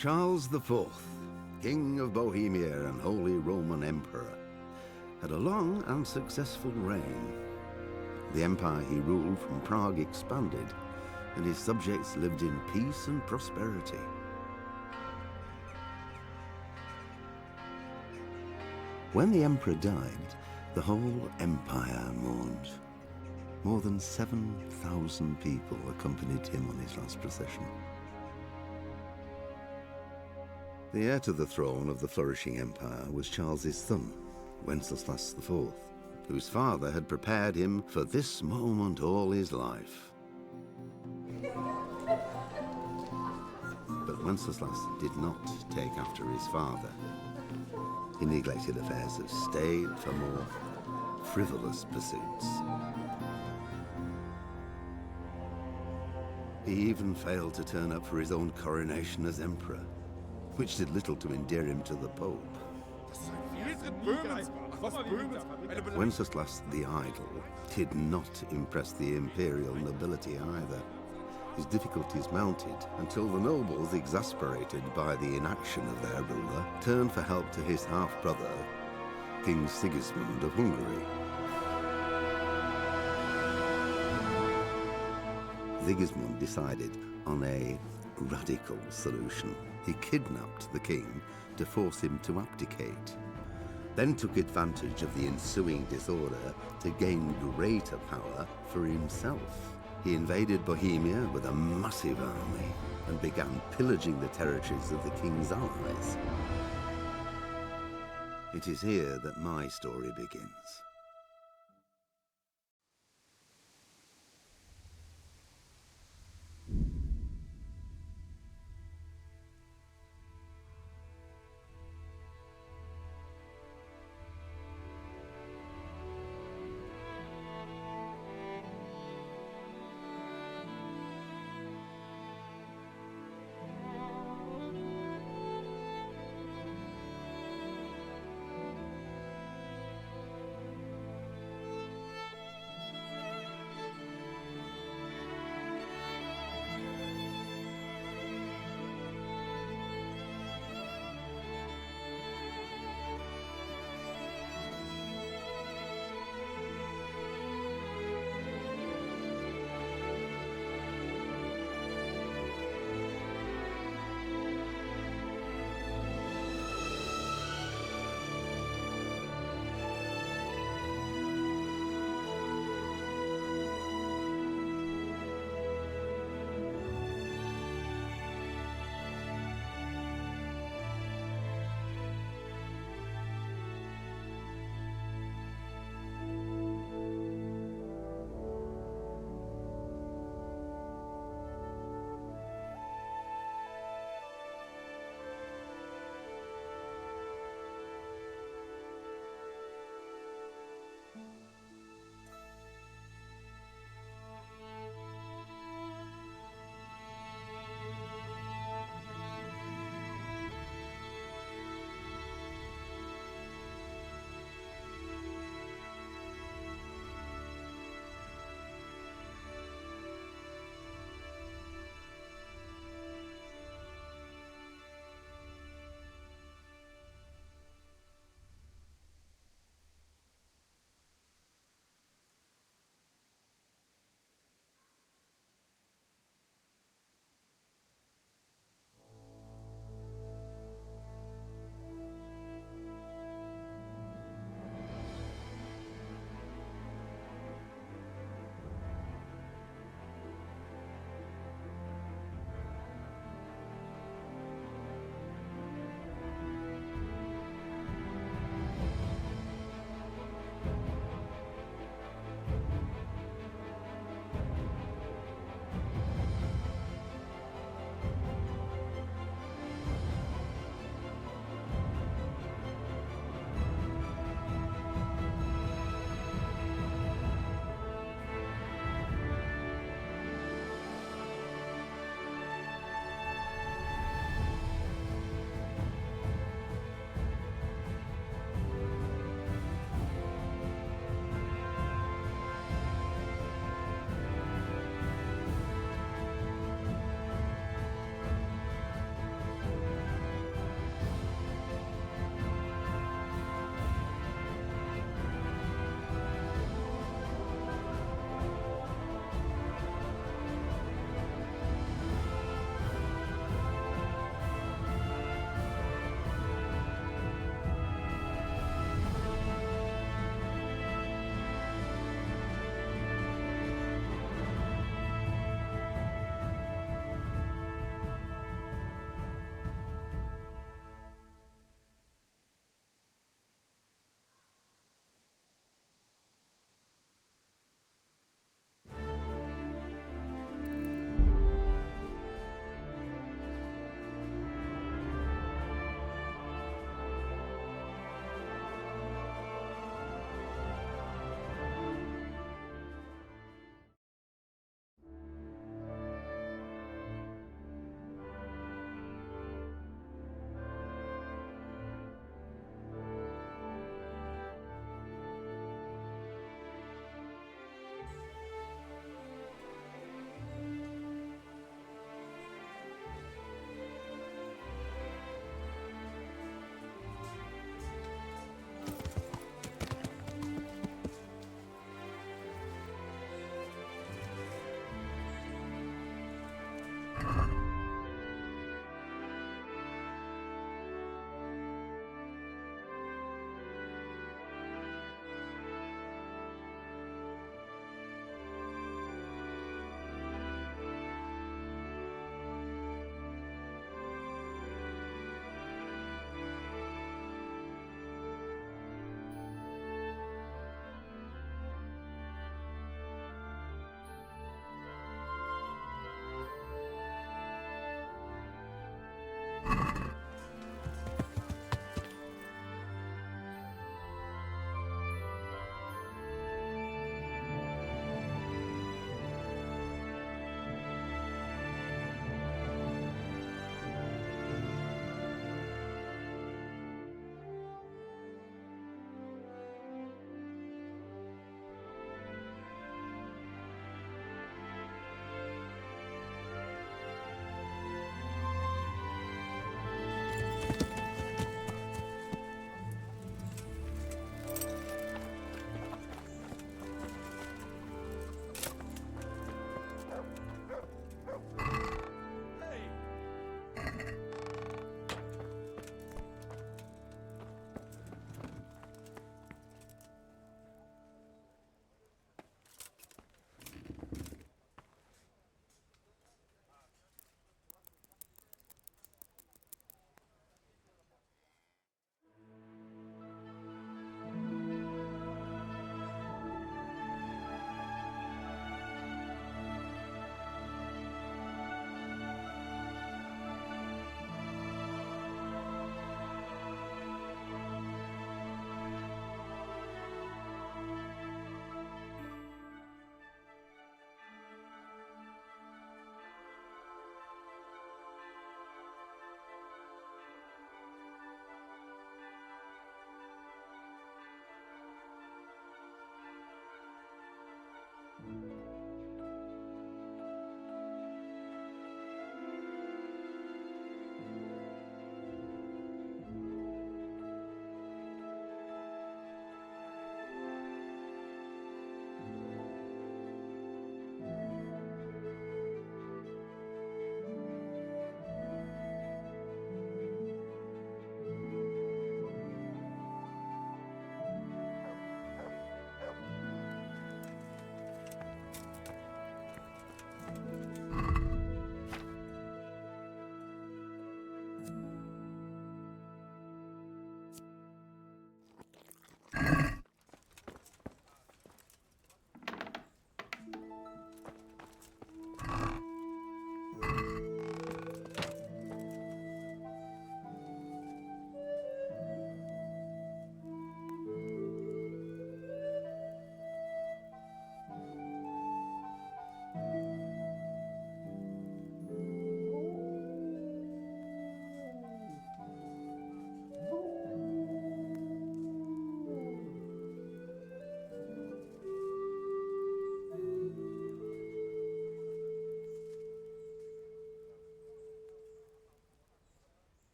Charles IV, King of Bohemia and Holy Roman Emperor, had a long and successful reign. The empire he ruled from Prague expanded, and his subjects lived in peace and prosperity. When the emperor died, the whole empire mourned. More than 7,000 people accompanied him on his last procession. The heir to the throne of the flourishing empire was Charles's son, Wenceslas IV, whose father had prepared him for this moment all his life. But Wenceslas did not take after his father. He neglected affairs of state for more frivolous pursuits. He even failed to turn up for his own coronation as emperor, which did little to endear him to the Pope. Wenceslas the Idle did not impress the imperial nobility either. His difficulties mounted until the nobles, exasperated by the inaction of their ruler, turned for help to his half-brother, King Sigismund of Hungary. Sigismund decided on a radical solution. He kidnapped the king to force him to abdicate, then took advantage of the ensuing disorder to gain greater power for himself. He invaded Bohemia with a massive army and began pillaging the territories of the king's allies. It is here that my story begins.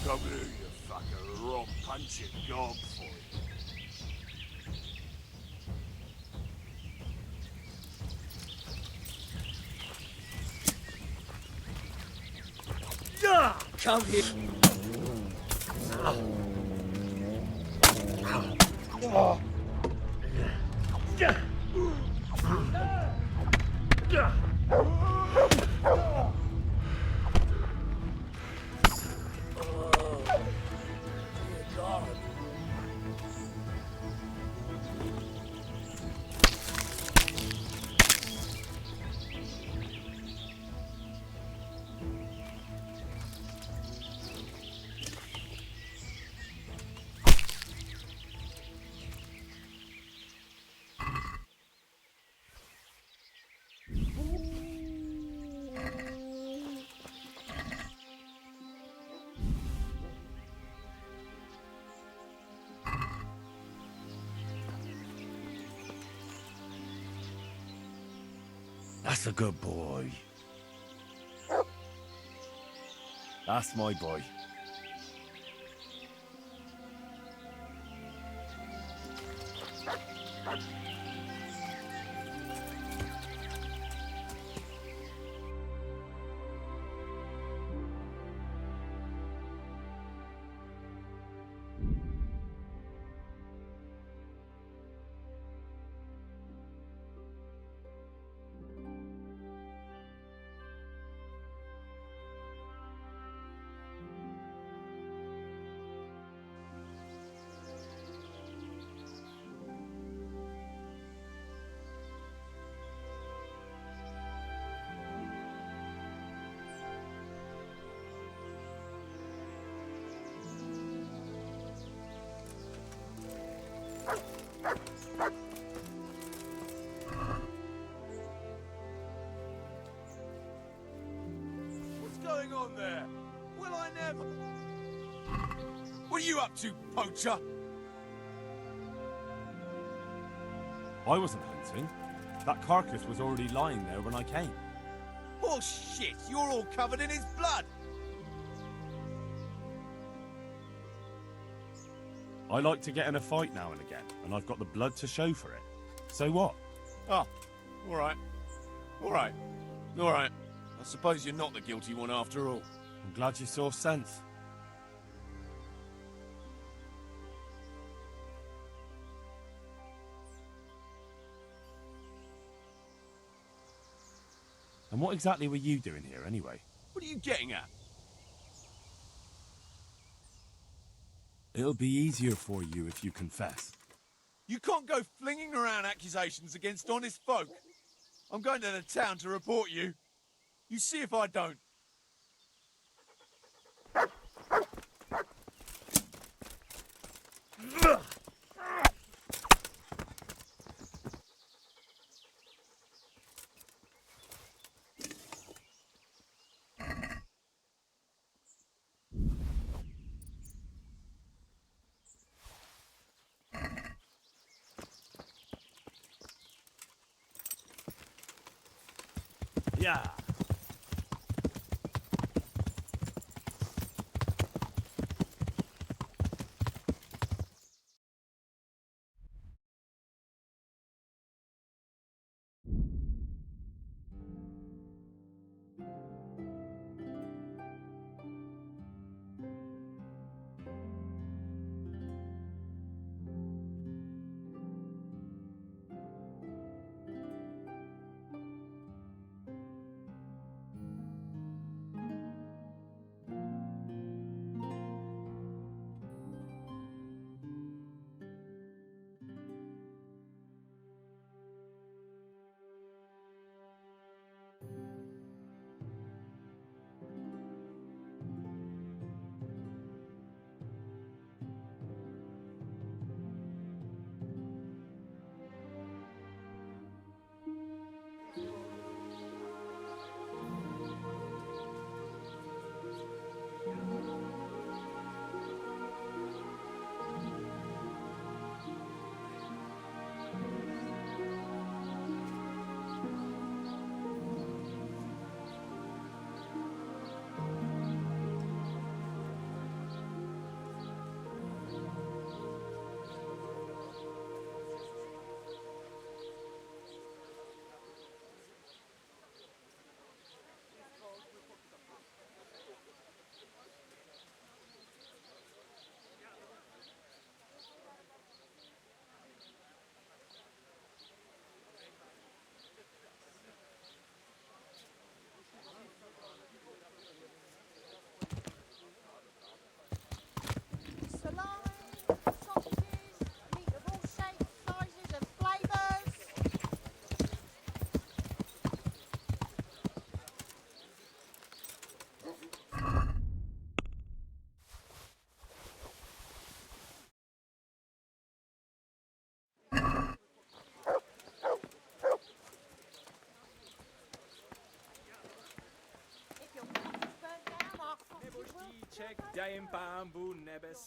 Come here, you fucker. Rock punch it gob for you. Yeah! Come here. That's a good boy. That's my boy. What's going on there? Will I never? What are you up to, poacher? I wasn't hunting. That carcass was already lying there when I came. Oh shit, you're all covered in his blood! I like to get in a fight now and again, and I've got the blood to show for it. So what? Oh, alright. Alright. Alright. I suppose you're not the guilty one after all. I'm glad you saw sense. And what exactly were you doing here anyway? What are you getting at? It'll be easier for you if you confess. You can't go flinging around accusations against honest folk. I'm going to the town to report you. You see if I don't. Yeah.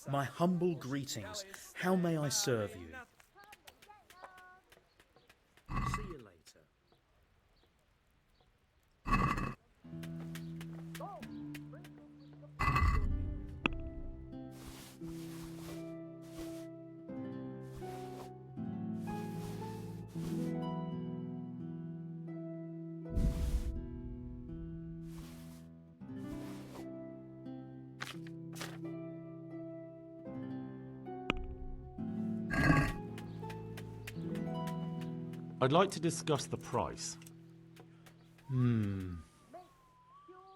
My humble greetings. How may I serve you? See you later. I'd like to discuss the price.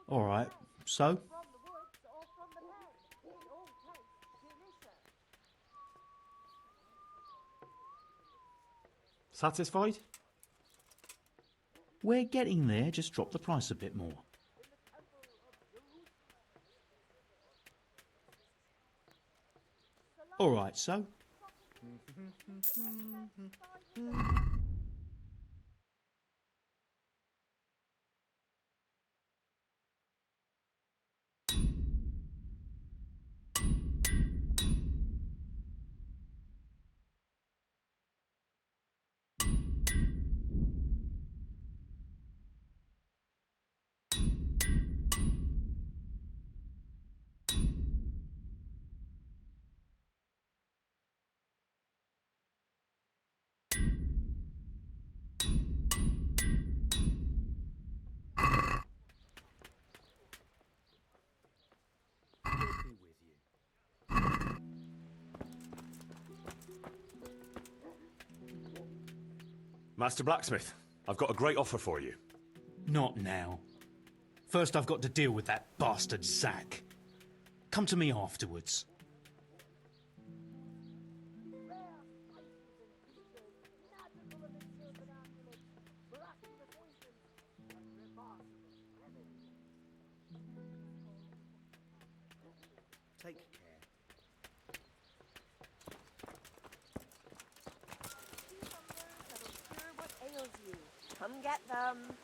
All right. So? Satisfied? We're getting there. Just drop the price a bit more. All right, so? Be with you. Master Blacksmith, I've got a great offer for you. Not now. First I've got to deal with that bastard Zack. Come to me afterwards. Take care. What ails you? Come get them.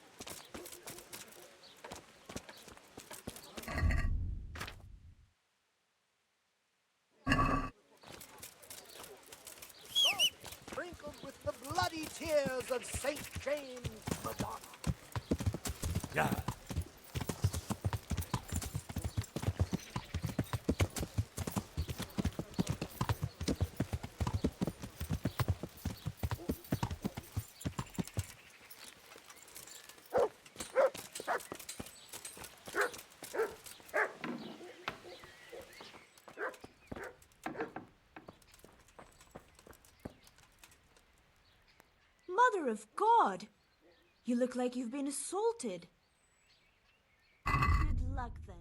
Sprinkled with the bloody tears of St. James, Madonna. Yeah. Mother of God! You look like you've been assaulted. Good luck, then.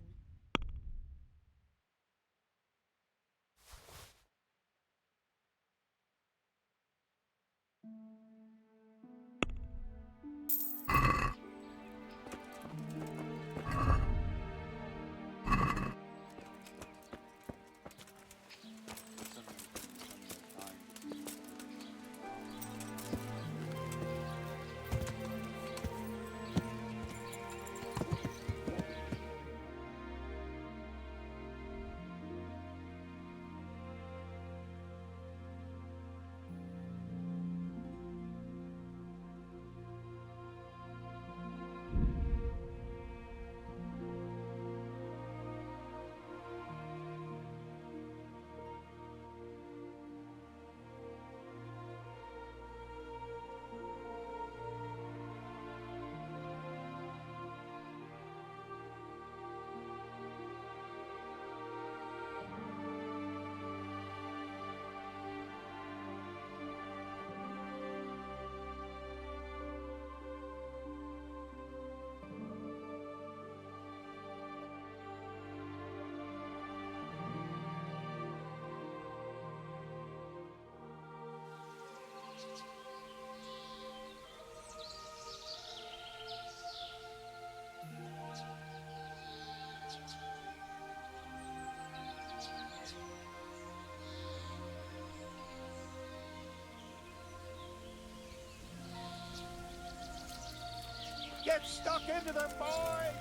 Get stuck into them, boys!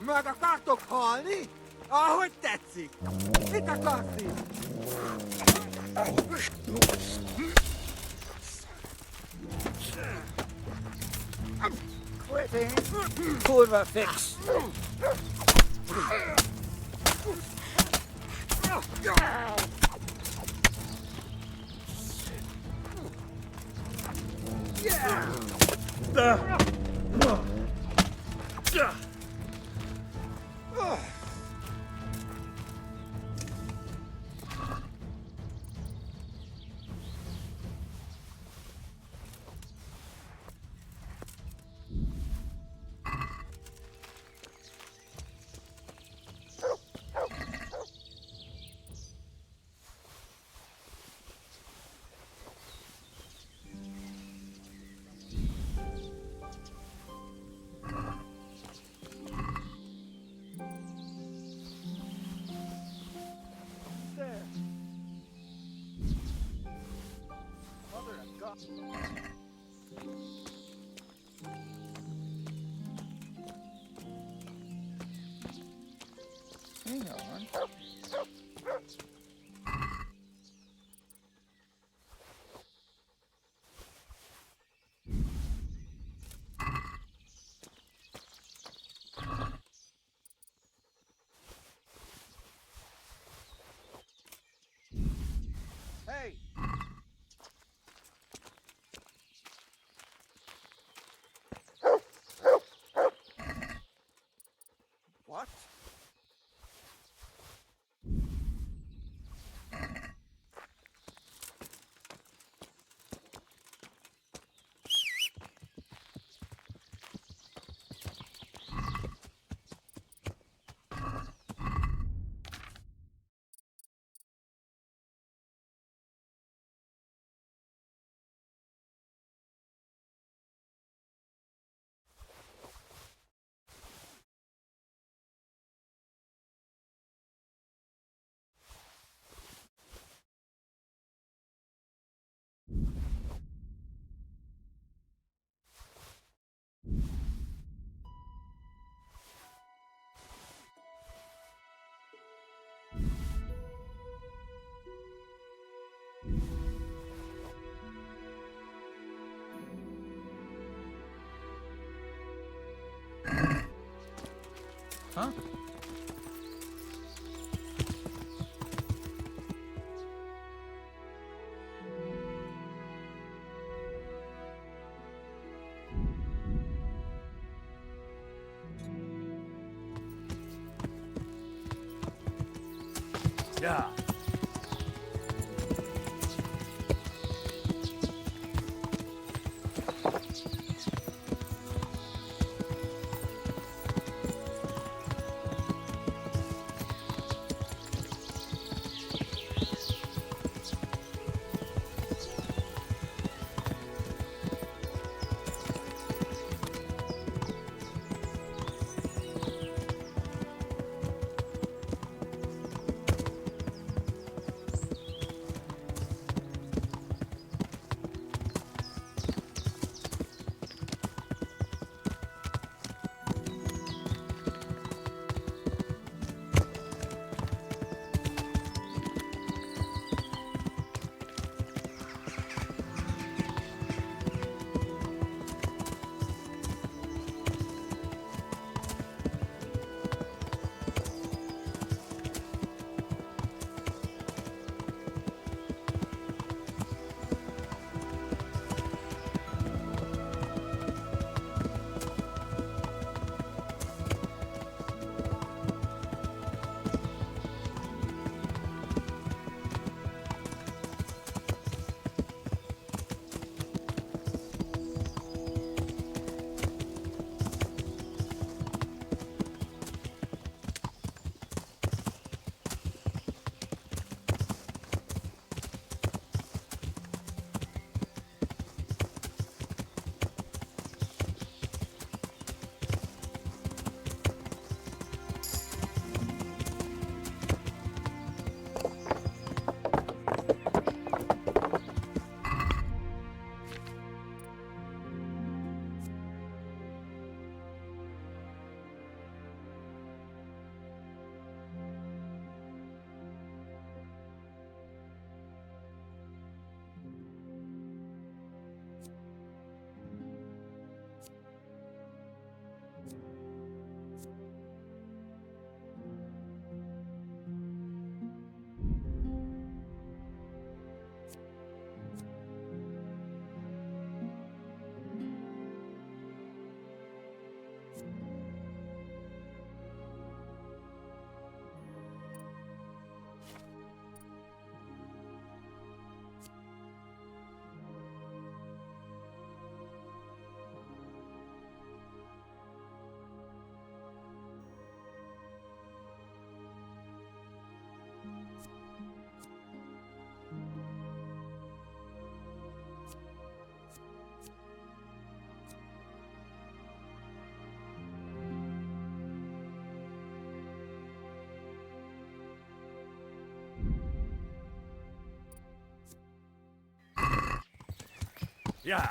Meg akartok halni? Ahogy tetszik. Mit akarsz itt? Quitting. Kurva fix. Hang on. Hey! What? Huh? Yeah. Yeah.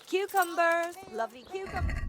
Cucumbers. Lovely cucumbers.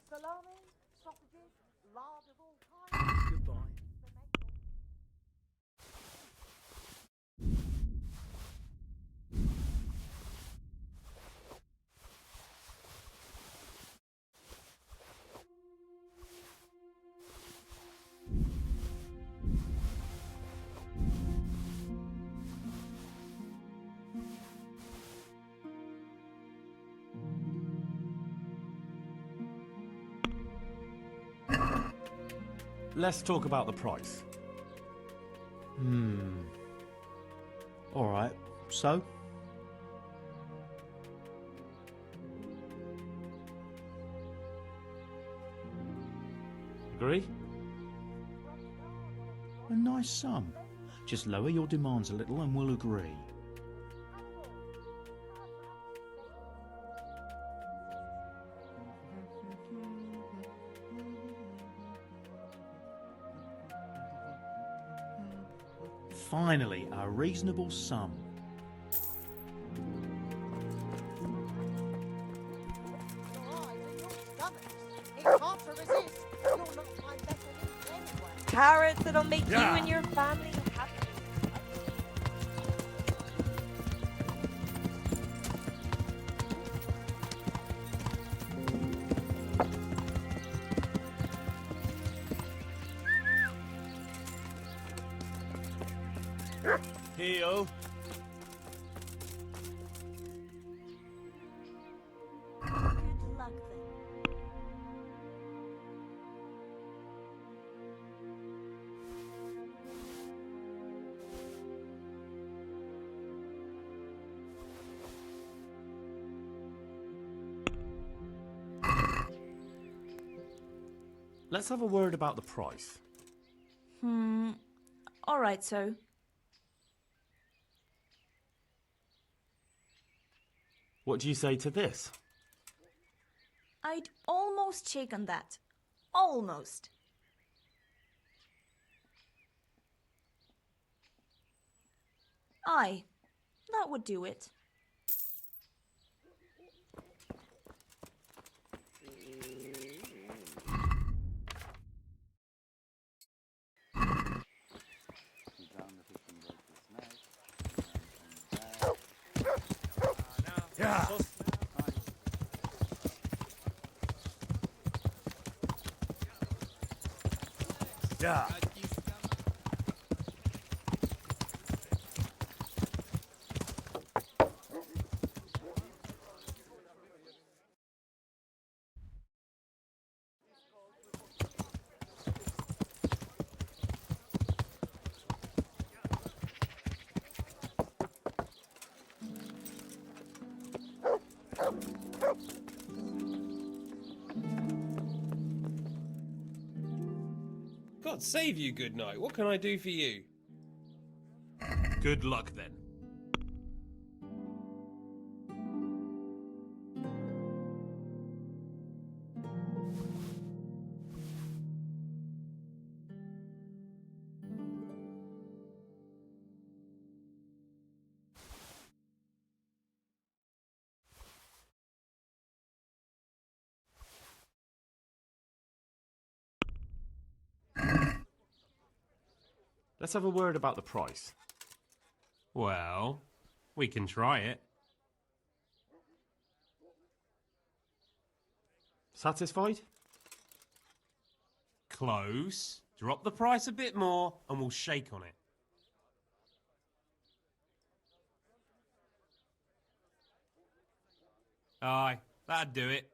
Salami, sausages, lard of all kinds. Goodbye. Let's talk about the price. Alright, so? Agree? A nice sum. Just lower your demands a little and we'll agree. Finally, a reasonable sum. It's hard to resist. You'll not find better meat anywhere. Carrots that'll make Yeah. you and your family happy. Heel. Good luck then. Let's have a word about the price. Alright, so. What do you say to this? I'd almost shake on that. Almost. Aye, that would do it. Yeah. Yeah. God save you, good night. What can I do for you? Good luck then. Let's have a word about the price. Well, we can try it. Satisfied? Close. Drop the price a bit more and we'll shake on it. Aye, That'd do it.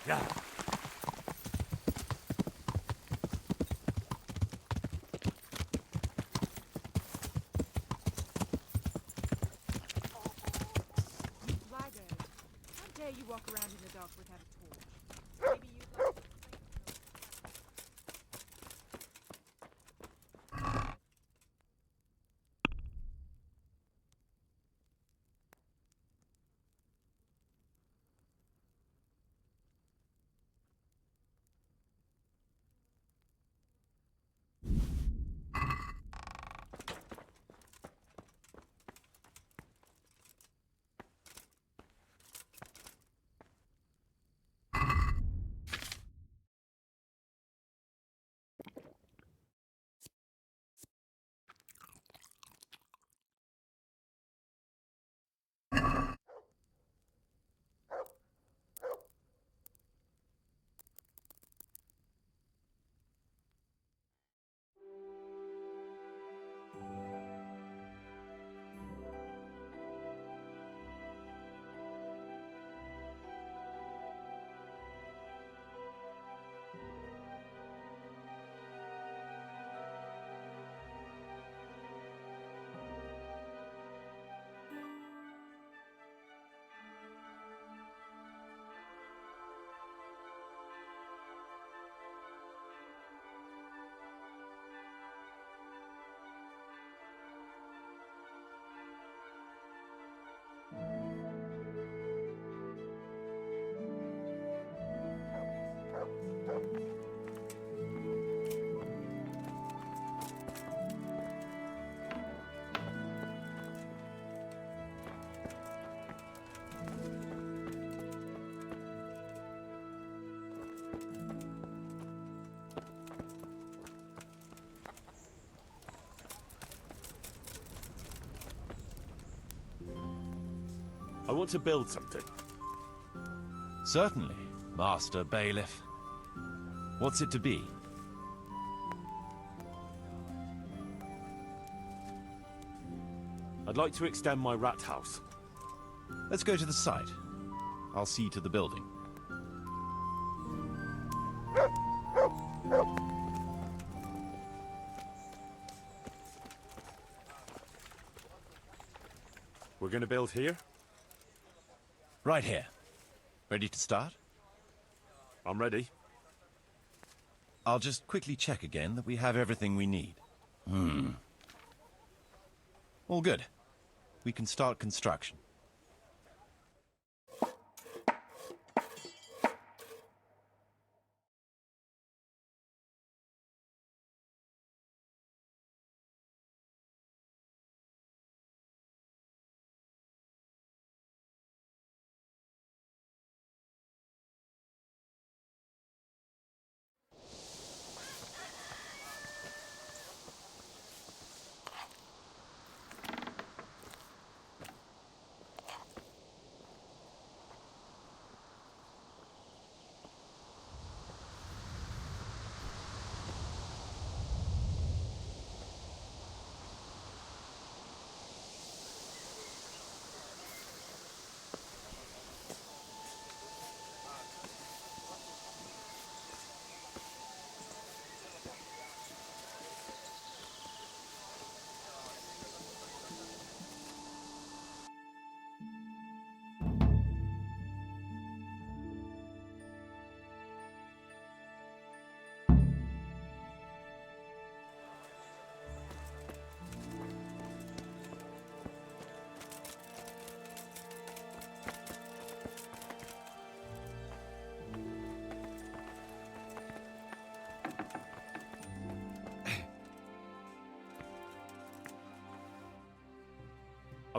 Yeah. You blackguard. How dare you walk around in the dark without a torch? Maybe you'd like to... I want to build something. Certainly, Master Bailiff. What's it to be? I'd like to extend my rat house. Let's go to the site. I'll see to the building. We're gonna build here? Right here. Ready to start? I'm ready. I'll just quickly check again that we have everything we need. All good. We can start construction.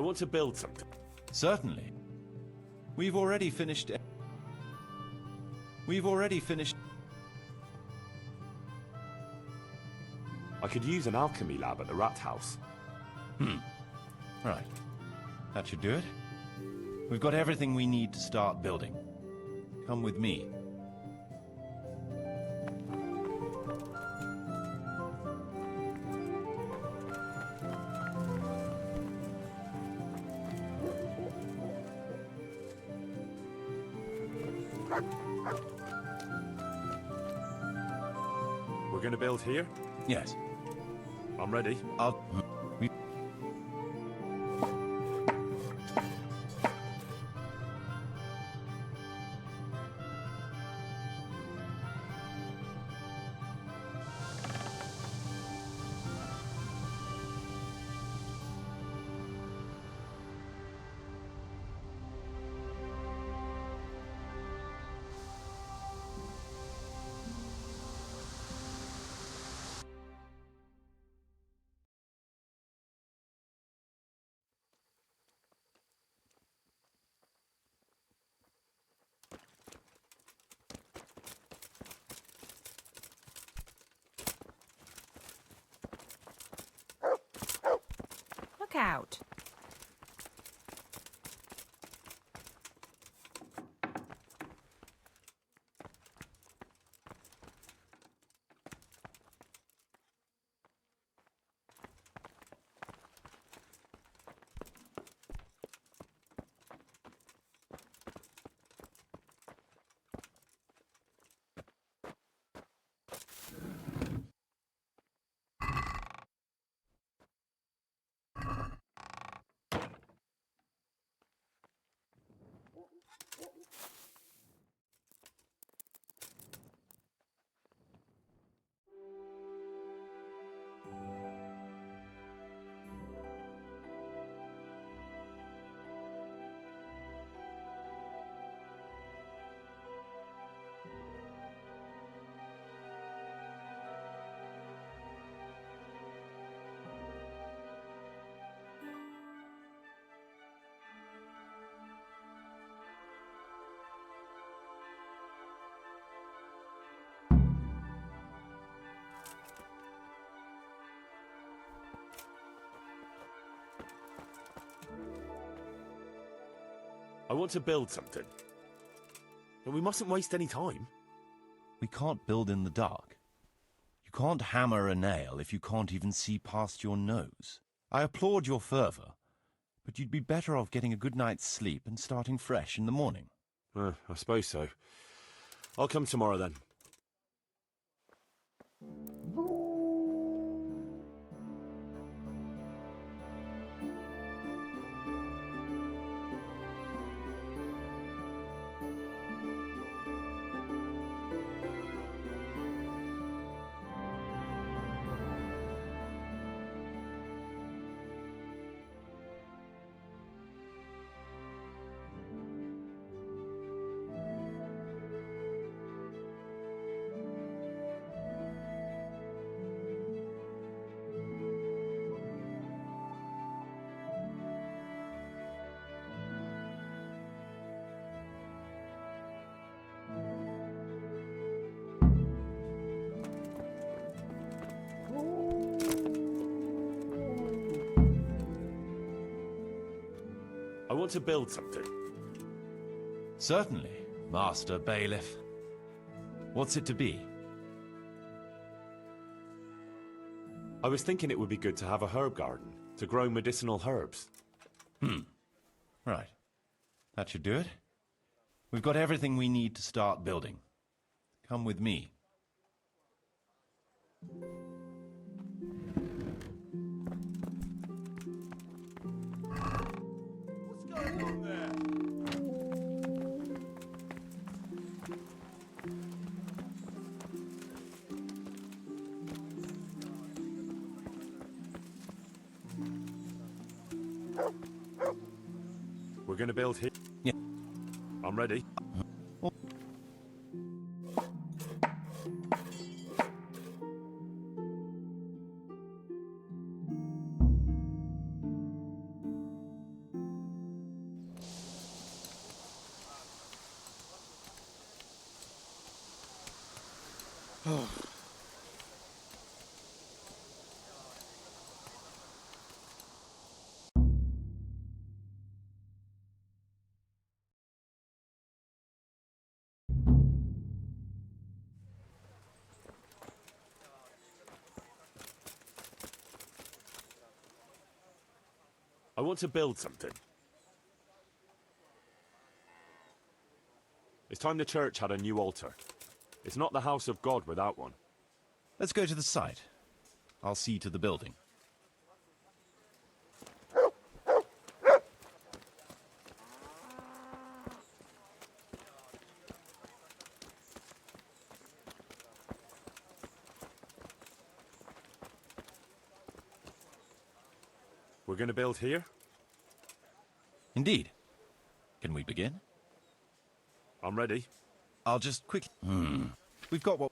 want to build something. Certainly. We've already finished... I could use an alchemy lab at the rat house. Right. That should do it. We've got everything we need to start building. Come with me. We're going to build here? Yes. I'm ready. Look out. I want to build something. But we mustn't waste any time. We can't build in the dark. You can't hammer a nail if you can't even see past your nose. I applaud your fervour, but you'd be better off getting a good night's sleep and starting fresh in the morning. I suppose so. I'll come tomorrow then. I want to build something. Certainly, Master Bailiff. What's it to be? I was thinking it would be good to have a herb garden, to grow medicinal herbs. Right. That should do it. We've got everything we need to start building. Come with me. What's going on there? We're going to build here? Yeah. I'm ready. I want to build something. It's time the church had a new altar. It's not the house of God without one. Let's go to the site. I'll see to the building. We're going to build here? Indeed. Can we begin? I'm ready. I'll just quickly... We've got what...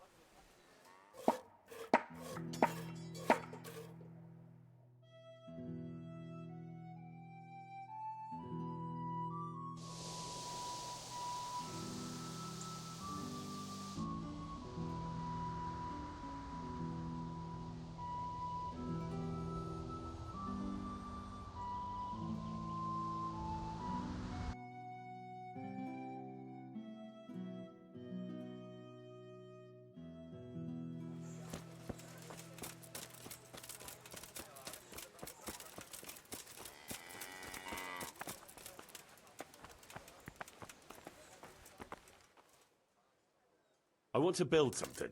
I want to build something.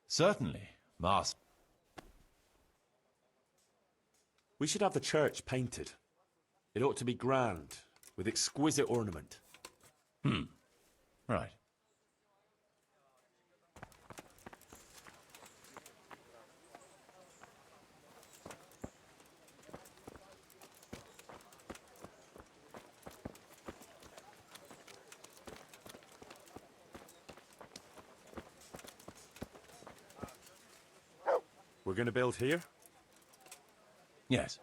Certainly, Master. We should have the church painted. It ought to be grand, with exquisite ornament. Right. We're going to build here? Yes.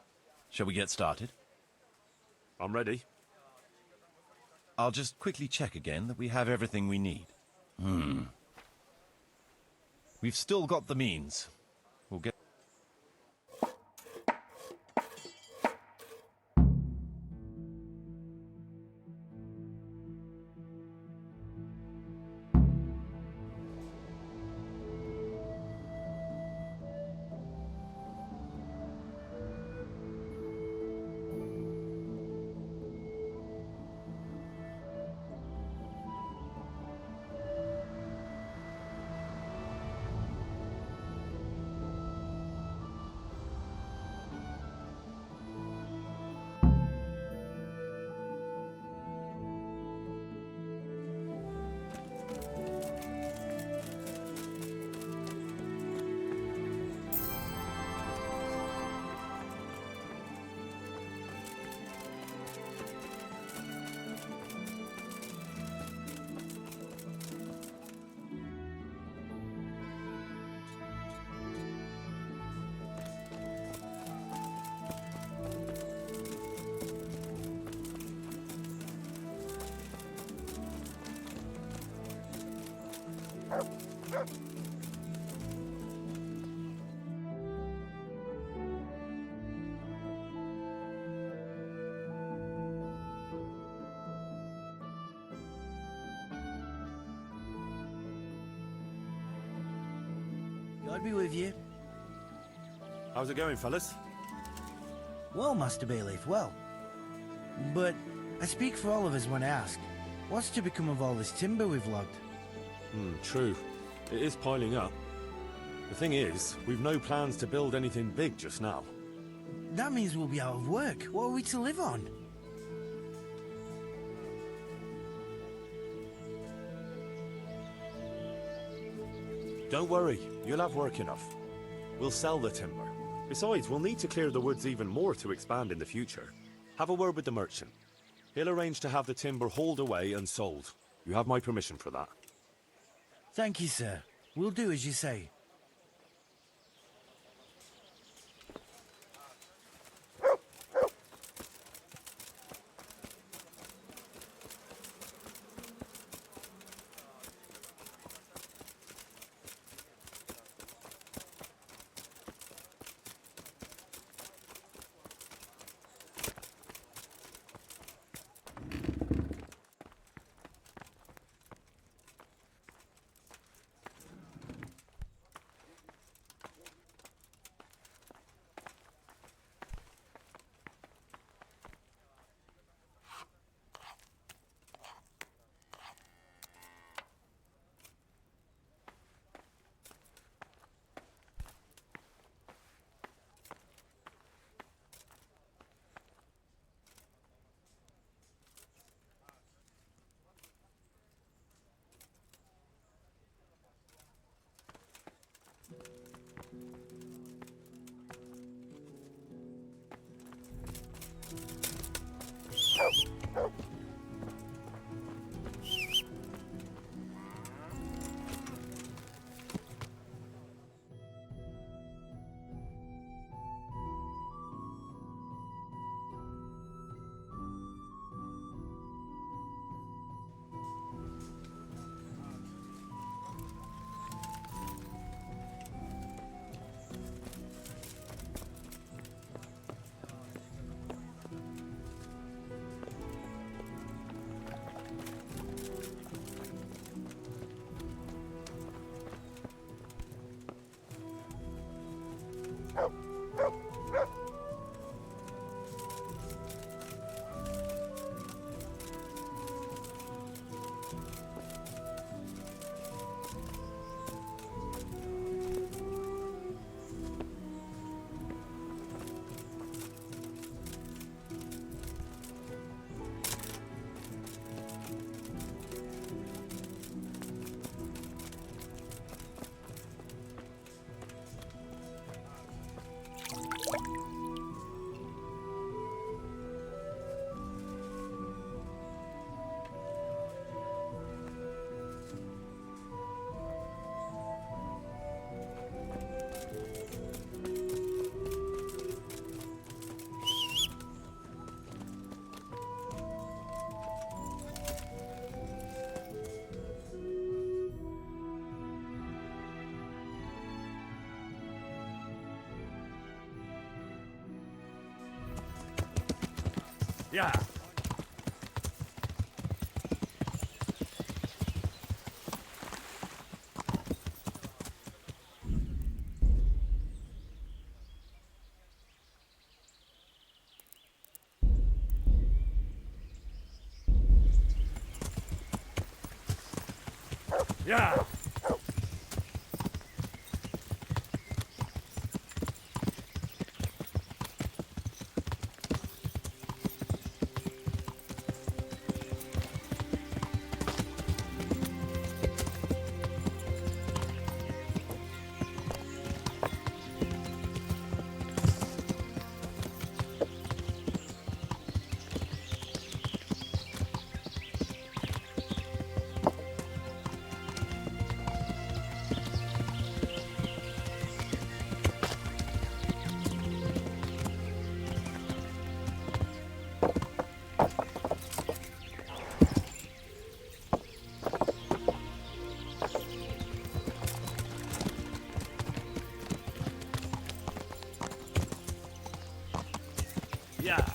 Shall we get started? I'm ready. I'll just quickly check again that we have everything we need. We've still got the means. We'll get... God be with you. How's it going, fellas? Well, Master Bayleaf, well. But I speak for all of us when I ask, what's to become of all this timber we've logged? True. It is piling up. The thing is, we've no plans to build anything big just now. That means we'll be out of work. What are we to live on? Don't worry, you'll have work enough. We'll sell the timber. Besides, we'll need to clear the woods even more to expand in the future. Have a word with the merchant. He'll arrange to have the timber hauled away and sold. You have my permission for that. Thank you, sir. We'll do as you say. Yeah. Yeah. Yeah.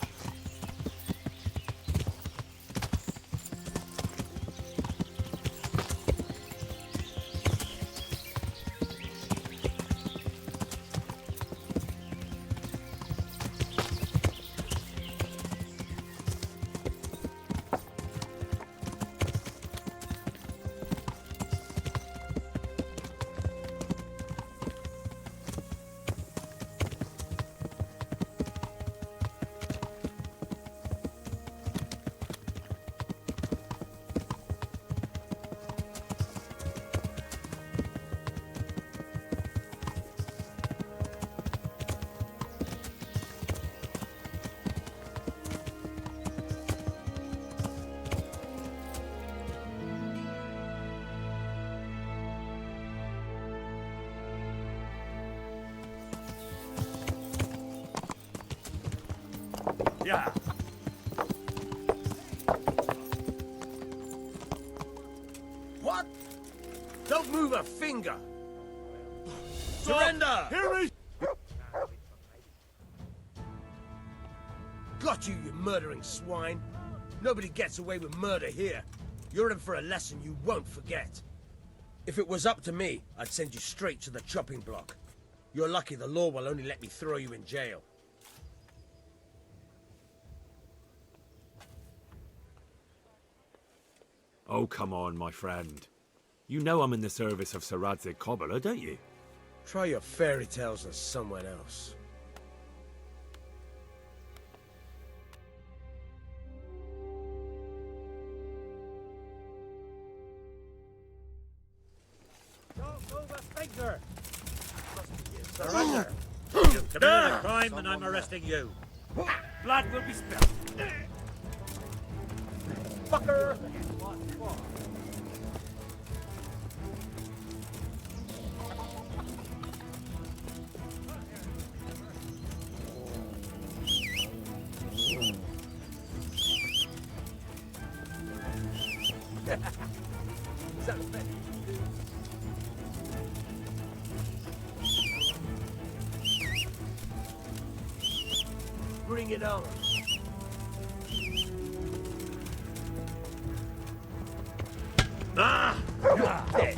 Yeah. What? Don't move a finger! Surrender! Hear me! Got you, you murdering swine! Nobody gets away with murder here. You're in for a lesson you won't forget. If it was up to me, I'd send you straight to the chopping block. You're lucky the law will only let me throw you in jail. Oh, come on, my friend. You know I'm in the service of Sir Radzig Kobyla, don't you? Try your fairy tales on someone else. Don't move a finger! Surrender! You've committed a crime and I'm arresting you. Blood will be spilled. Fucker! Bring it on. Ah! You're dead.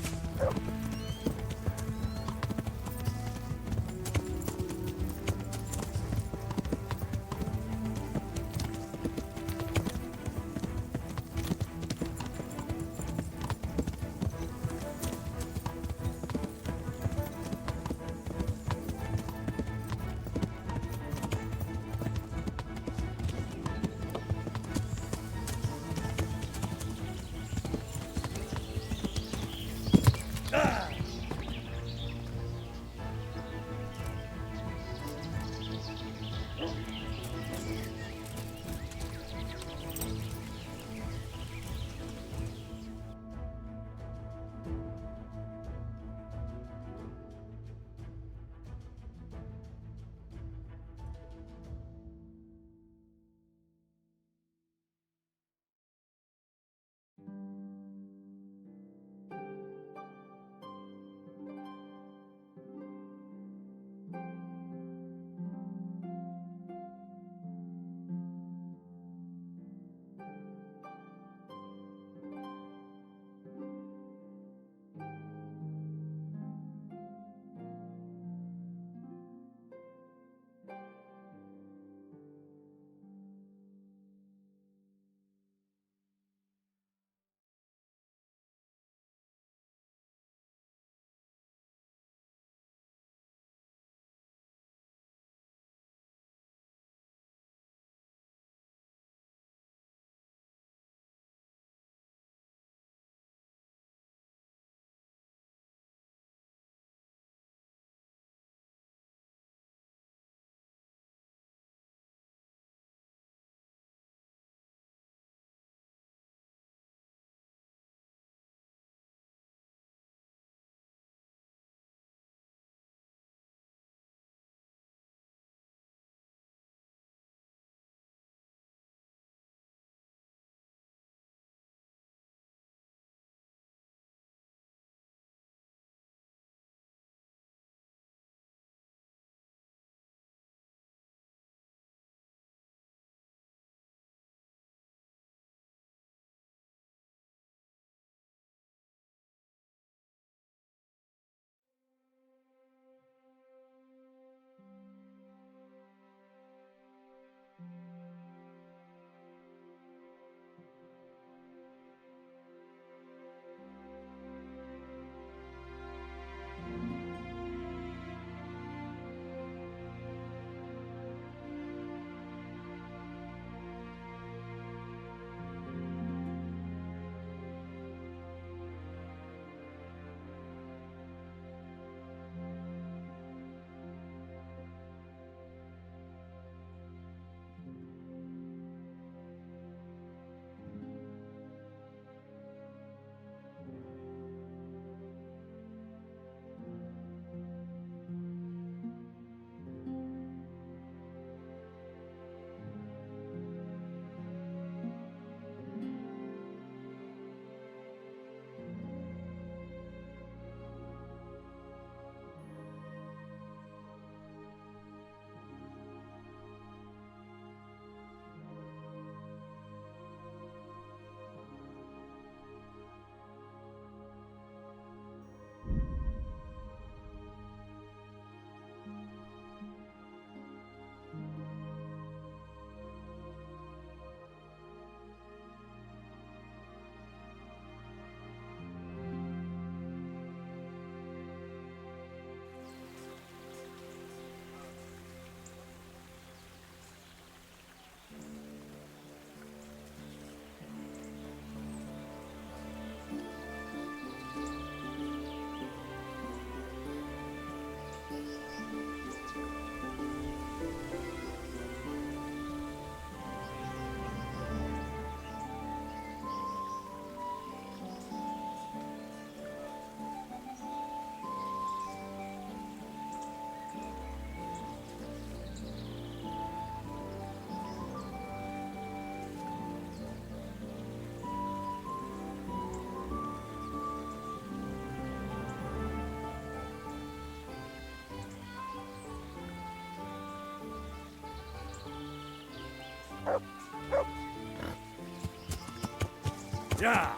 Yeah.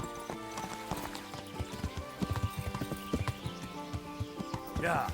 Yeah.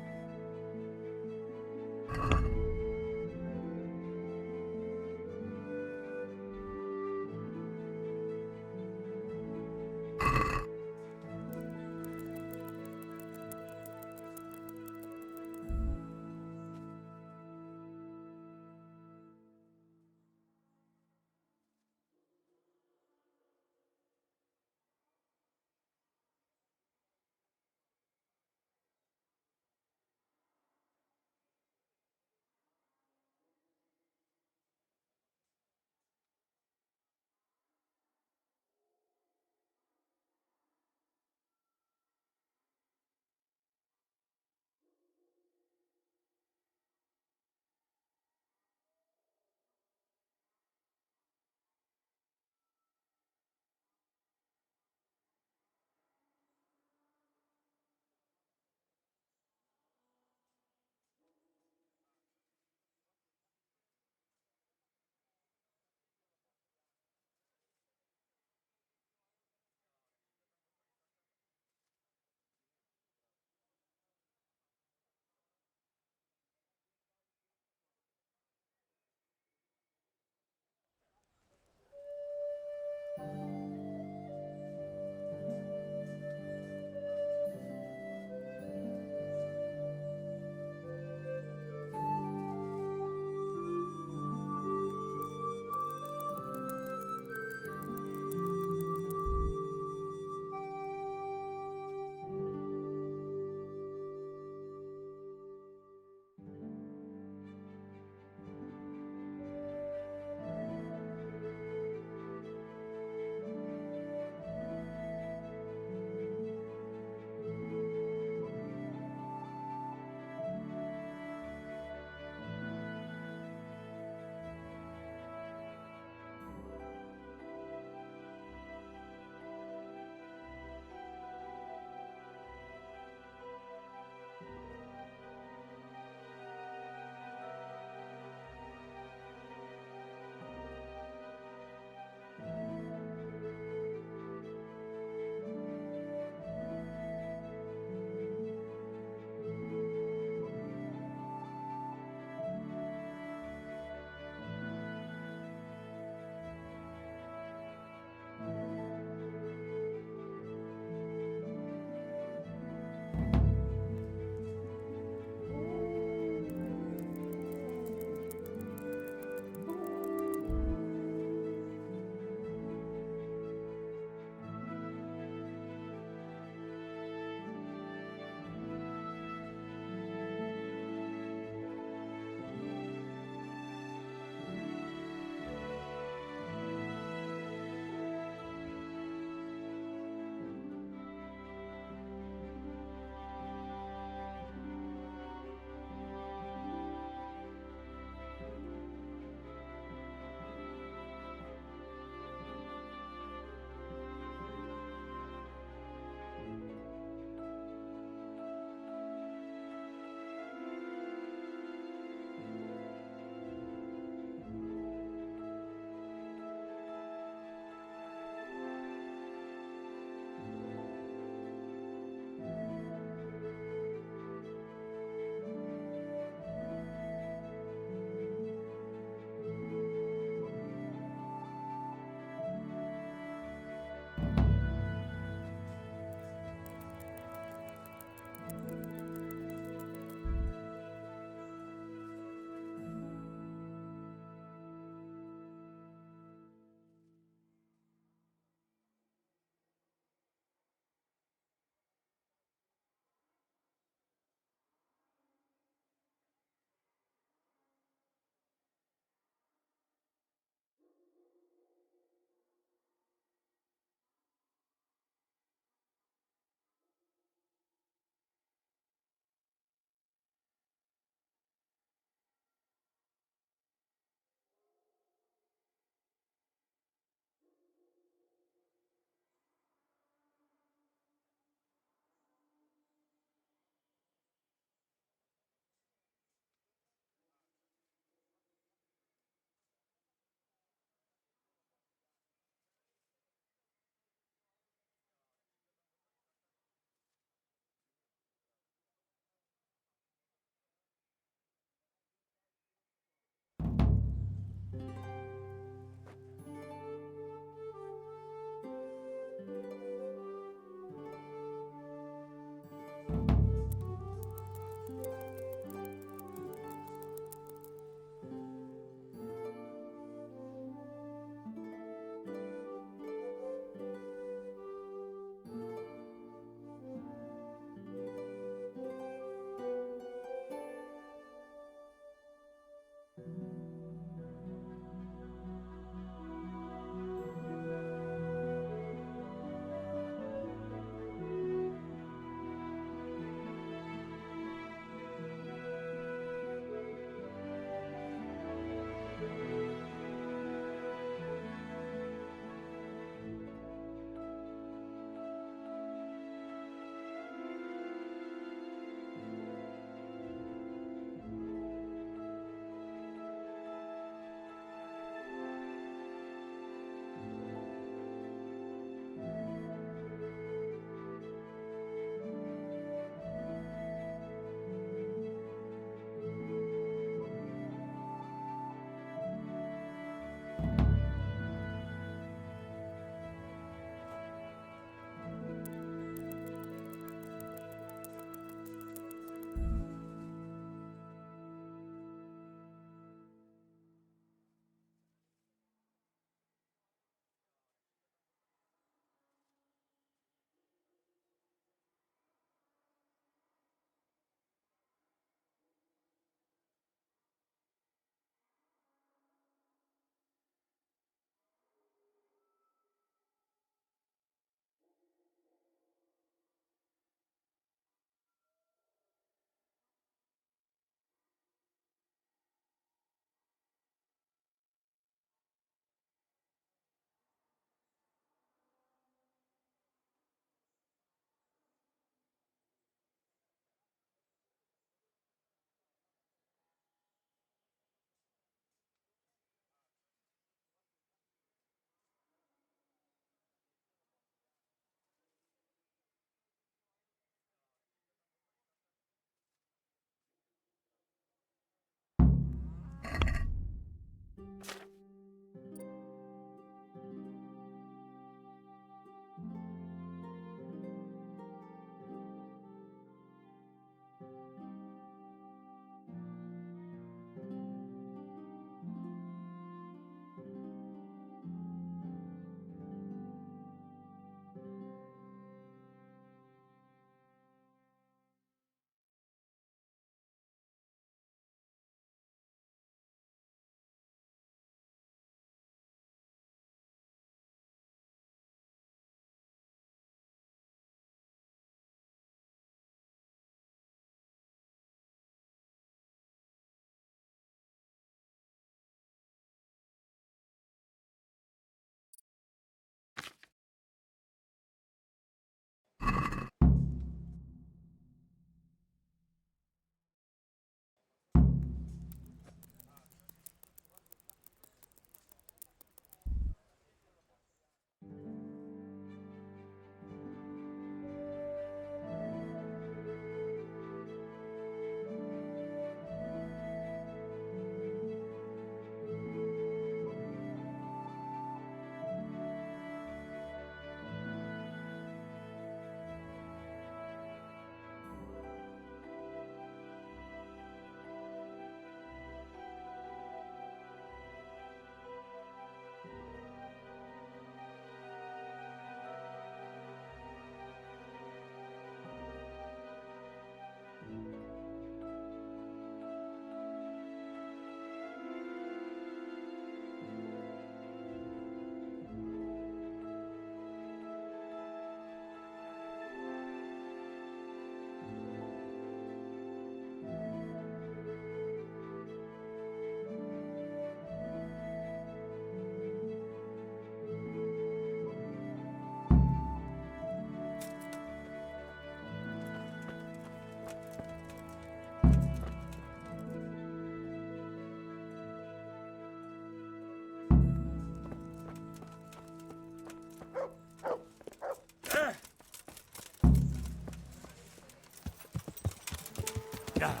Yeah.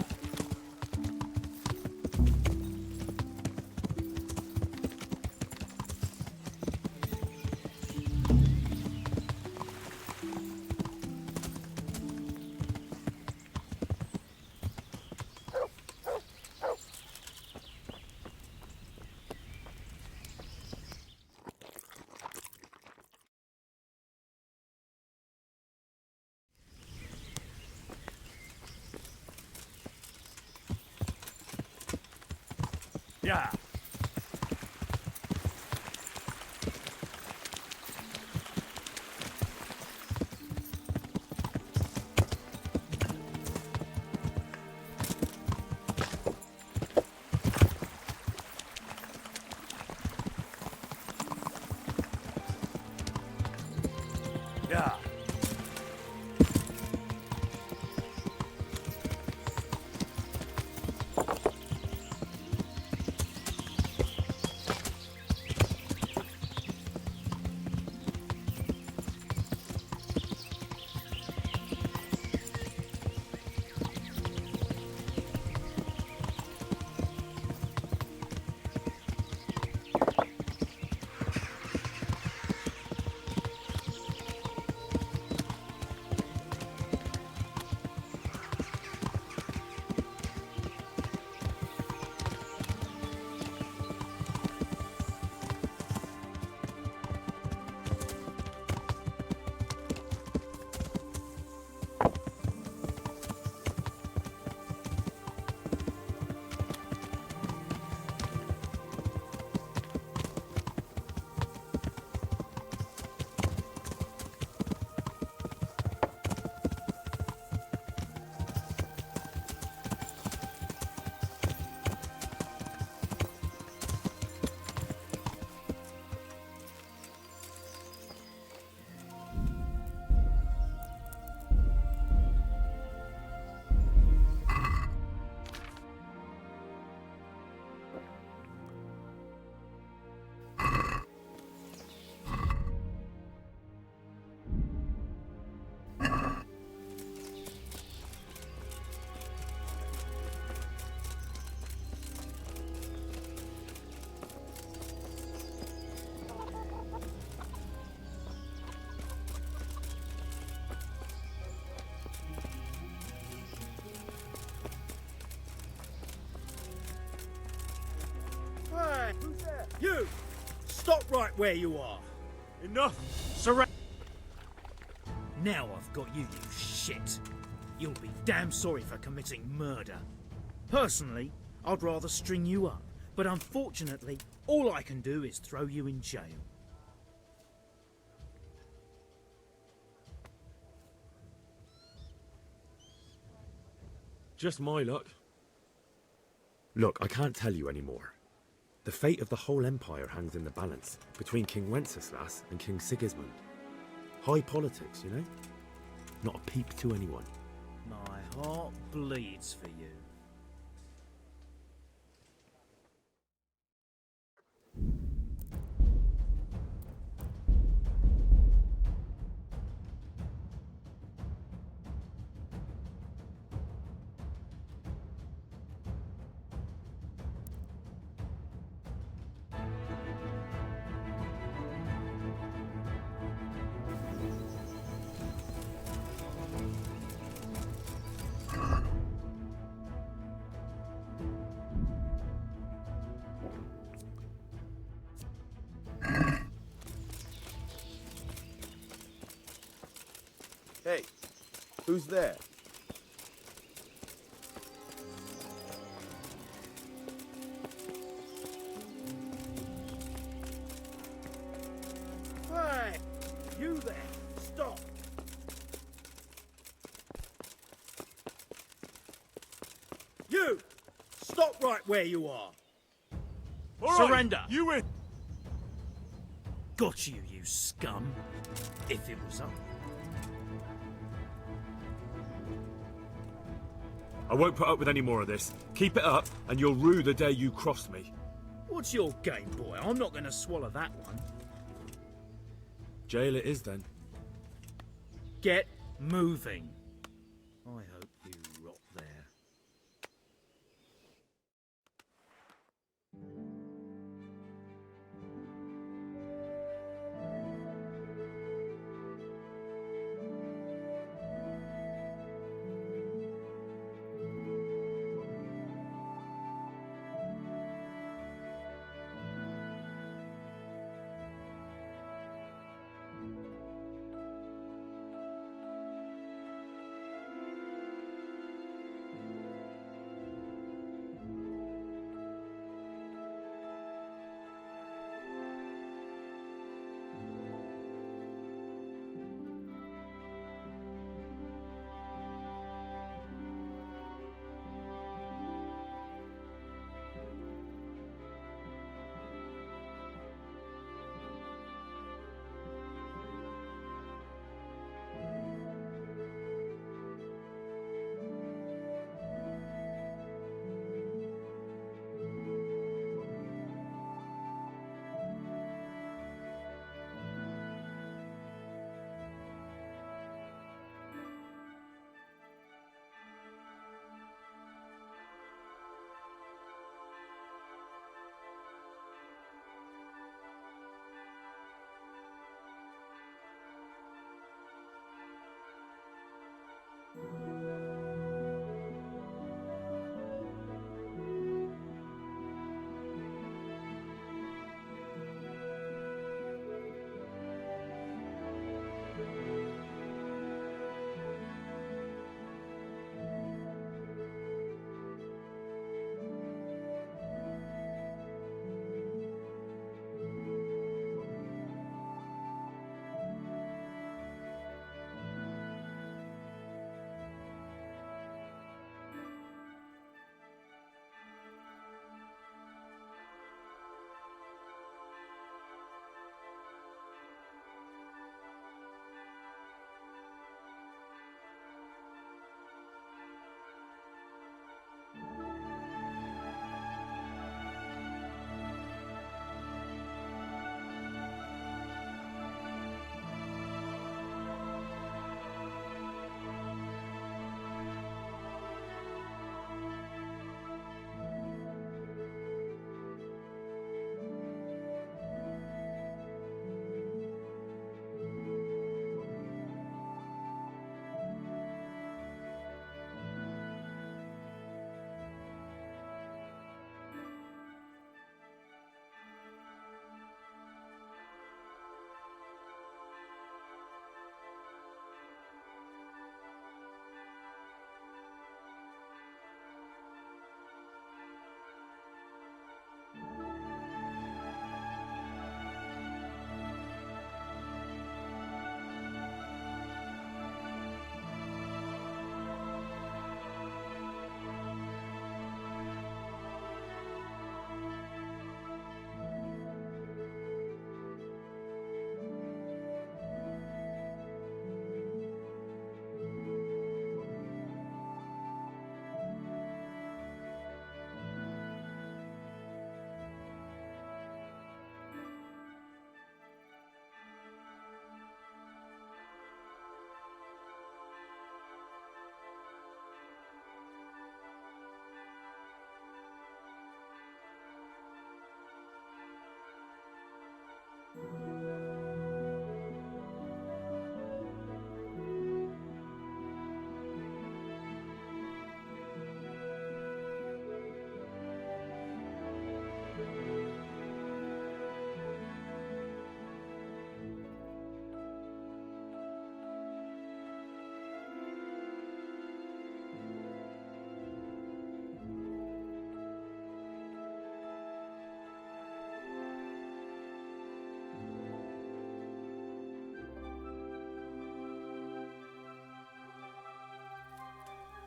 Yeah. where you are. Enough! Surrender! Now I've got you, you shit. You'll be damn sorry for committing murder. Personally, I'd rather string you up, but unfortunately, all I can do is throw you in jail. Just my luck. Look, I can't tell you anymore. The fate of the whole empire hangs in the balance between King Wenceslas and King Sigismund. High politics, you know? Not a peep to anyone. My heart bleeds for you. Hey, who's there? Hey! You there! Stop! You! Stop right where you are! All right, Surrender! you in! Got you, you scum! If it was up. I won't put up with any more of this. Keep it up, and you'll rue the day you crossed me. What's your game, boy? I'm not going to swallow that one. Jail it is, then. Get moving. I hope you rot there.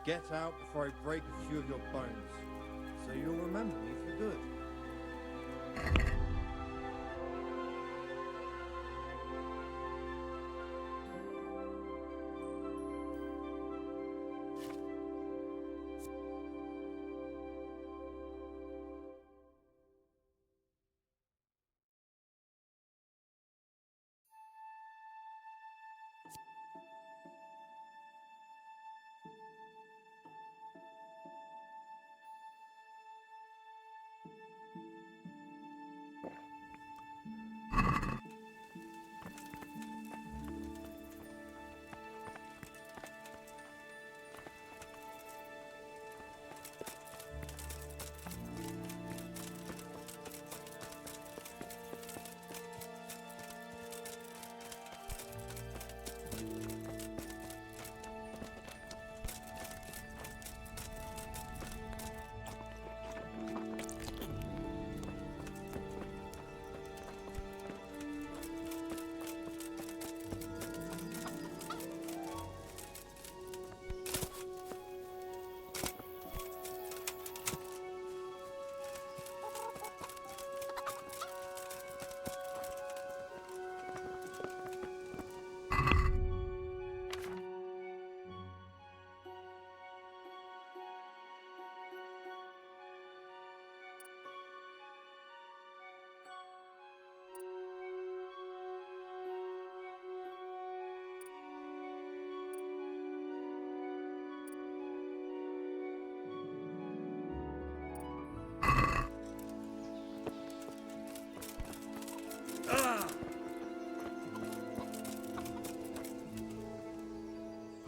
Get out before I break a few of your bones, so you'll remember me for good.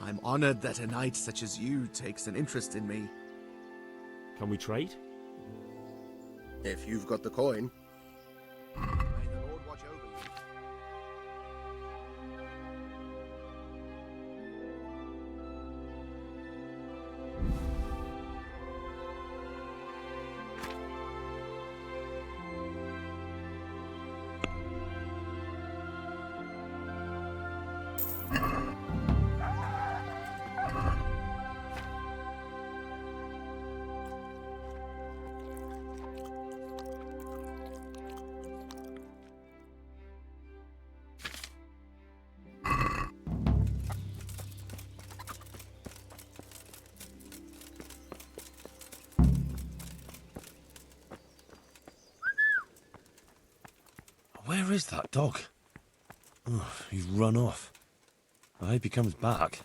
I'm honored that a knight such as you takes an interest in me. Can we trade? If you've got the coin. May the Lord watch over you. Where is that dog? Oh, he's run off. I hope he comes back.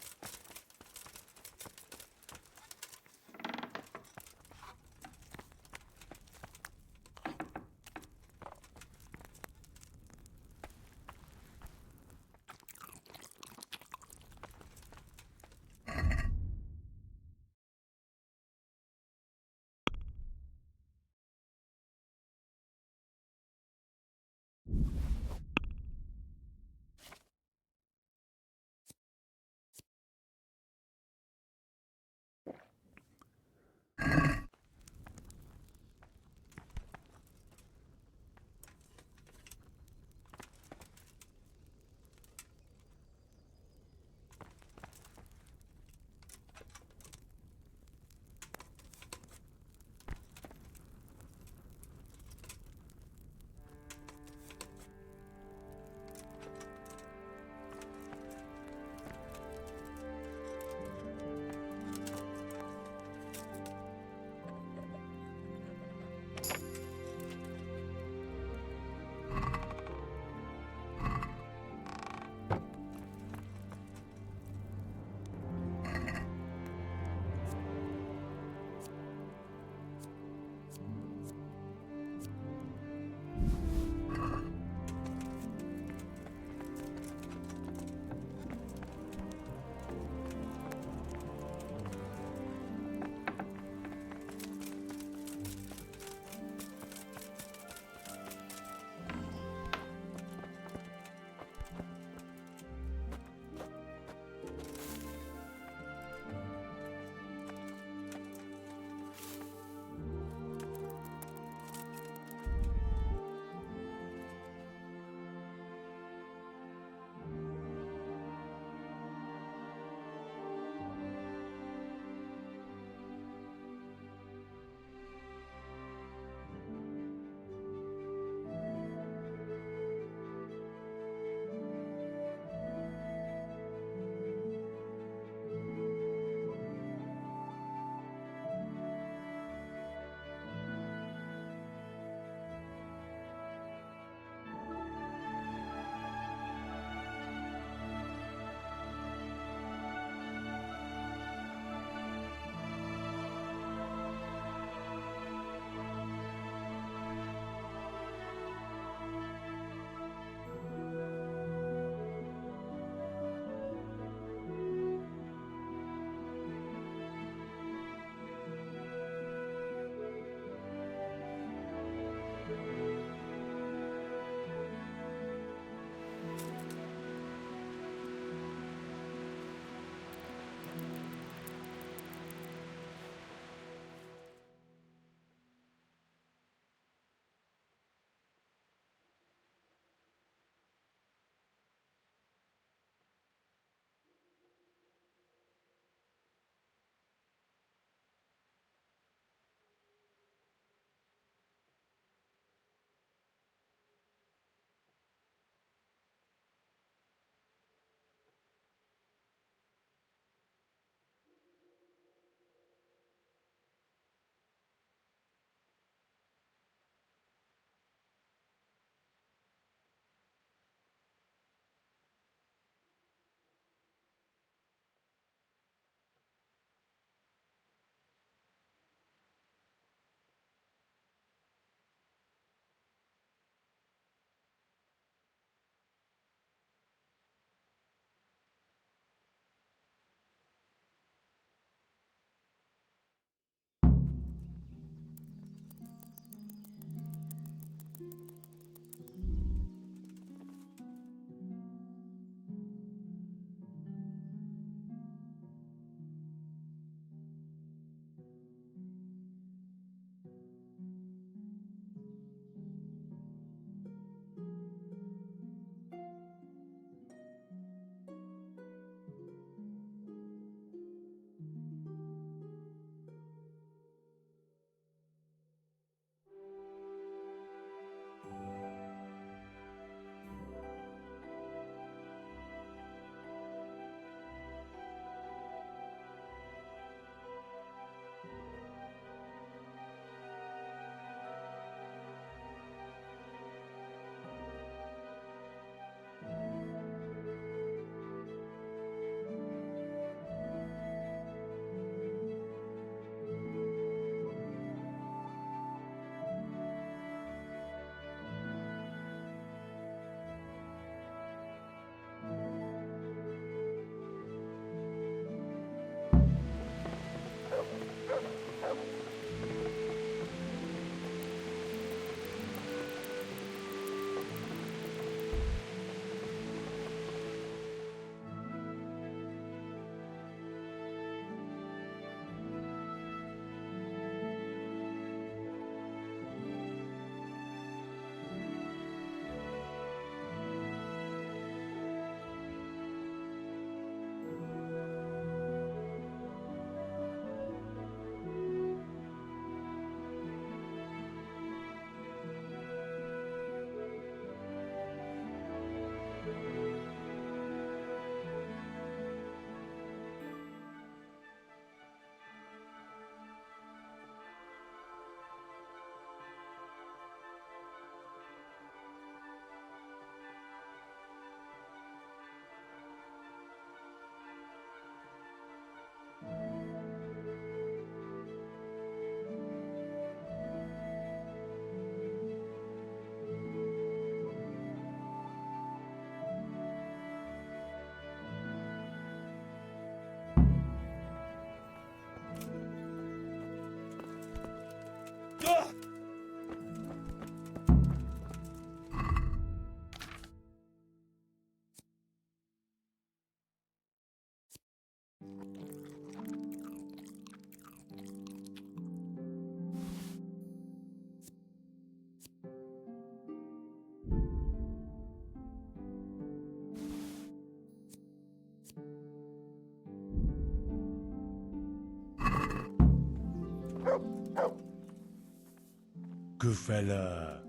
Good fella.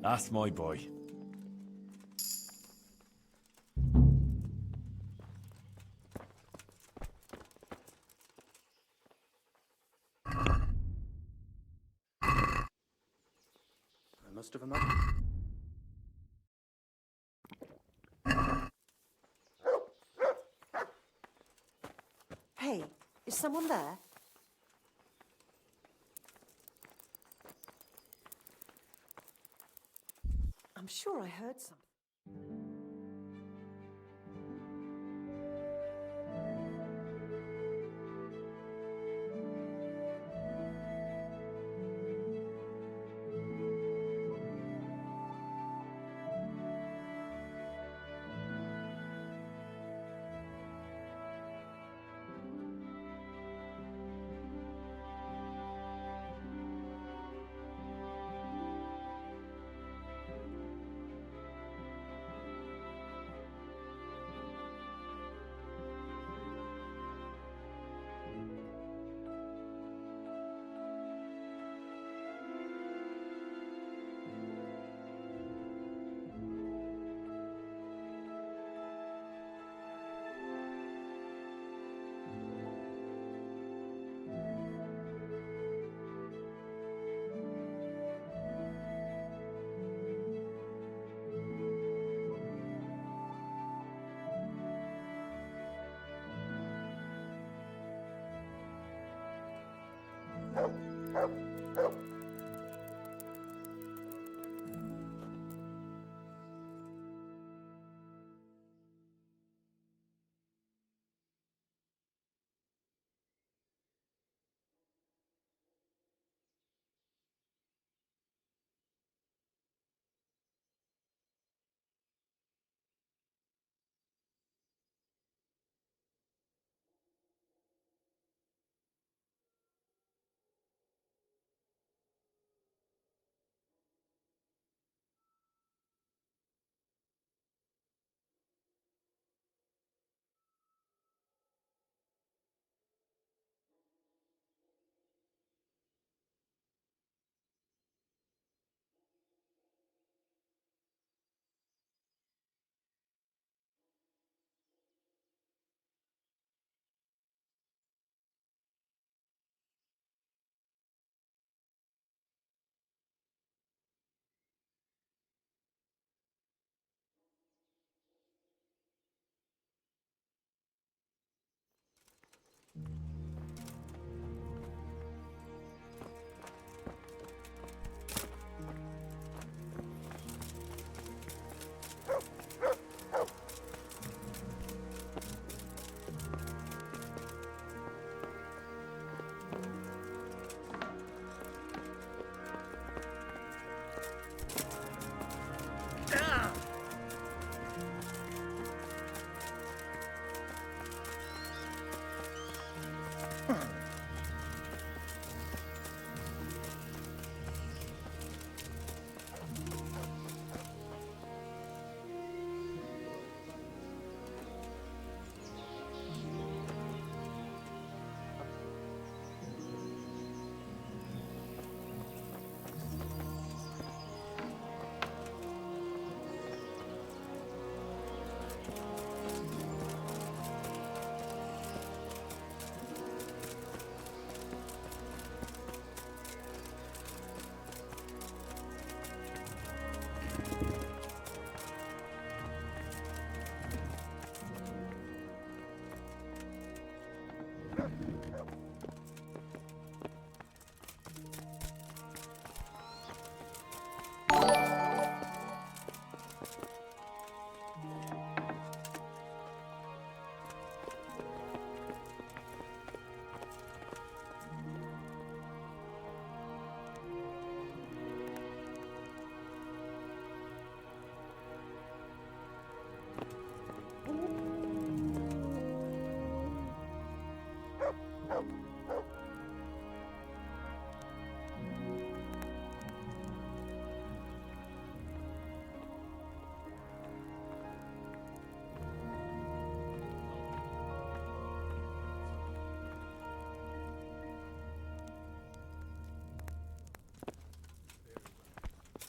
That's my boy. I must have imagined. Hey, is someone there? I'm sure I heard something.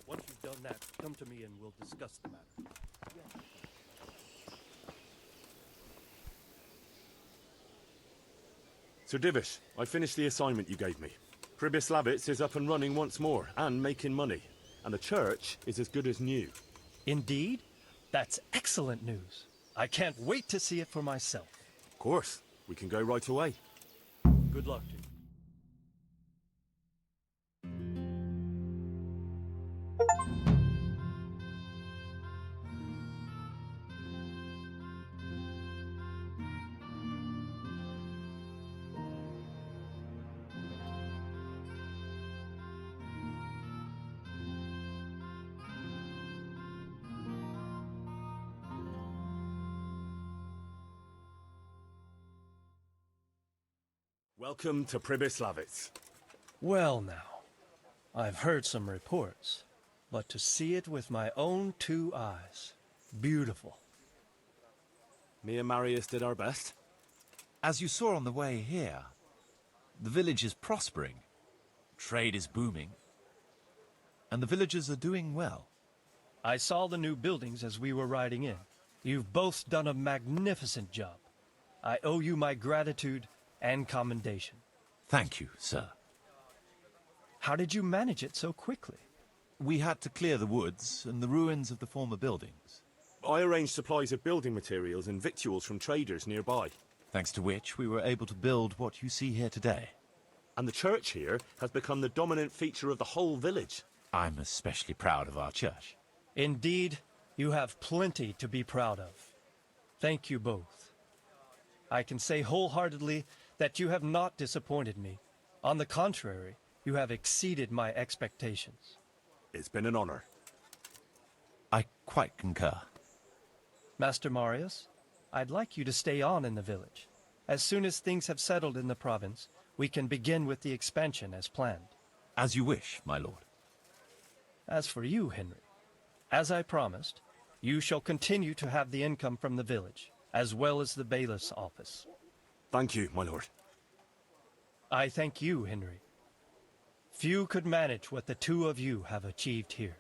Once you've done that, come to me and we'll discuss the matter. Sir Divish, I finished the assignment you gave me. Pribyslavitz is up and running once more, and making money. And the church is as good as new. Indeed? That's excellent news. I can't wait to see it for myself. Of course. We can go right away. Good luck to you. Welcome to Pribyslavitz. Well now, I've heard some reports, but to see it with my own two eyes, beautiful. Me and Marius did our best. As you saw on the way here, the village is prospering, trade is booming, and the villagers are doing well. I saw the new buildings as we were riding in. You've both done a magnificent job. I owe you my gratitude and commendation. Thank you, sir. How did you manage it so quickly? We had to clear the woods and the ruins of the former buildings. I arranged supplies of building materials and victuals from traders nearby. Thanks to which we were able to build what you see here today. And the church here has become the dominant feature of the whole village. I'm especially proud of our church. Indeed, you have plenty to be proud of. Thank you both. I can say wholeheartedly that you have not disappointed me. On the contrary, you have exceeded my expectations. It's been an honor. I quite concur. Master Marius, I'd like you to stay on in the village. As soon as things have settled in the province, we can begin with the expansion as planned. As you wish, my lord. As for you, Henry, as I promised, you shall continue to have the income from the village, as well as the bailiff's office. Thank you, my lord. I thank you, Henry. Few could manage what the two of you have achieved here.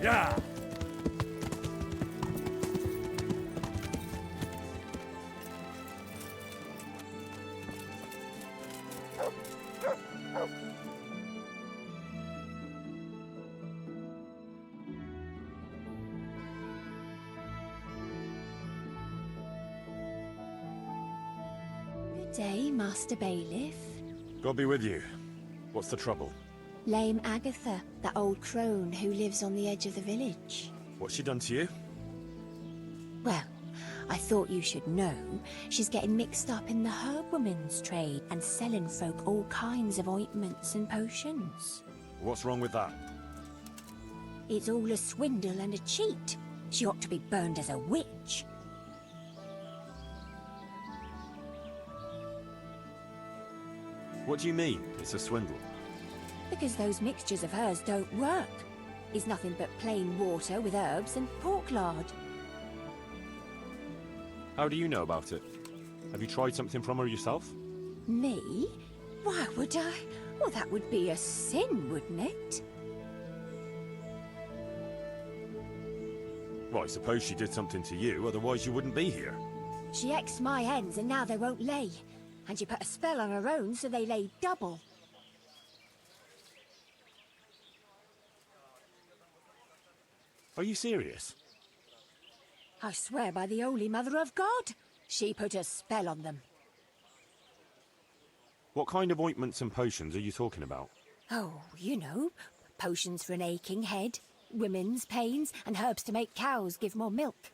Yeah. Good day, Master Bailiff. God be with you. What's the trouble? Lame Agatha, that old crone who lives on the edge of the village. What's she done to you? Well, I thought you should know. She's getting mixed up in the herbwoman's trade and selling folk all kinds of ointments and potions. What's wrong with that? It's all a swindle and a cheat. She ought to be burned as a witch. What do you mean, it's a swindle? Because those mixtures of hers don't work. It's nothing but plain water with herbs and pork lard. How do you know about it? Have you tried something from her yourself? Me? Why would I? Well, that would be a sin, wouldn't it? Well, I suppose she did something to you, otherwise you wouldn't be here. She X'd my hens and now they won't lay. And she put a spell on her own so they lay double. Are you serious? I swear by the Holy Mother of God, she put a spell on them. What kind of ointments and potions are you talking about? Oh, you know, potions for an aching head, women's pains, and herbs to make cows give more milk.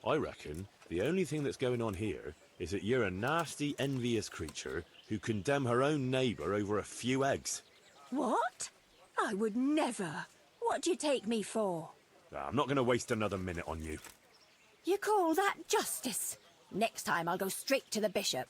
I reckon the only thing that's going on here is that you're a nasty, envious creature who condemn her own neighbour over a few eggs. What? I would never. What do you take me for? I'm not going to waste another minute on you. You call that justice? Next time I'll go straight to the bishop.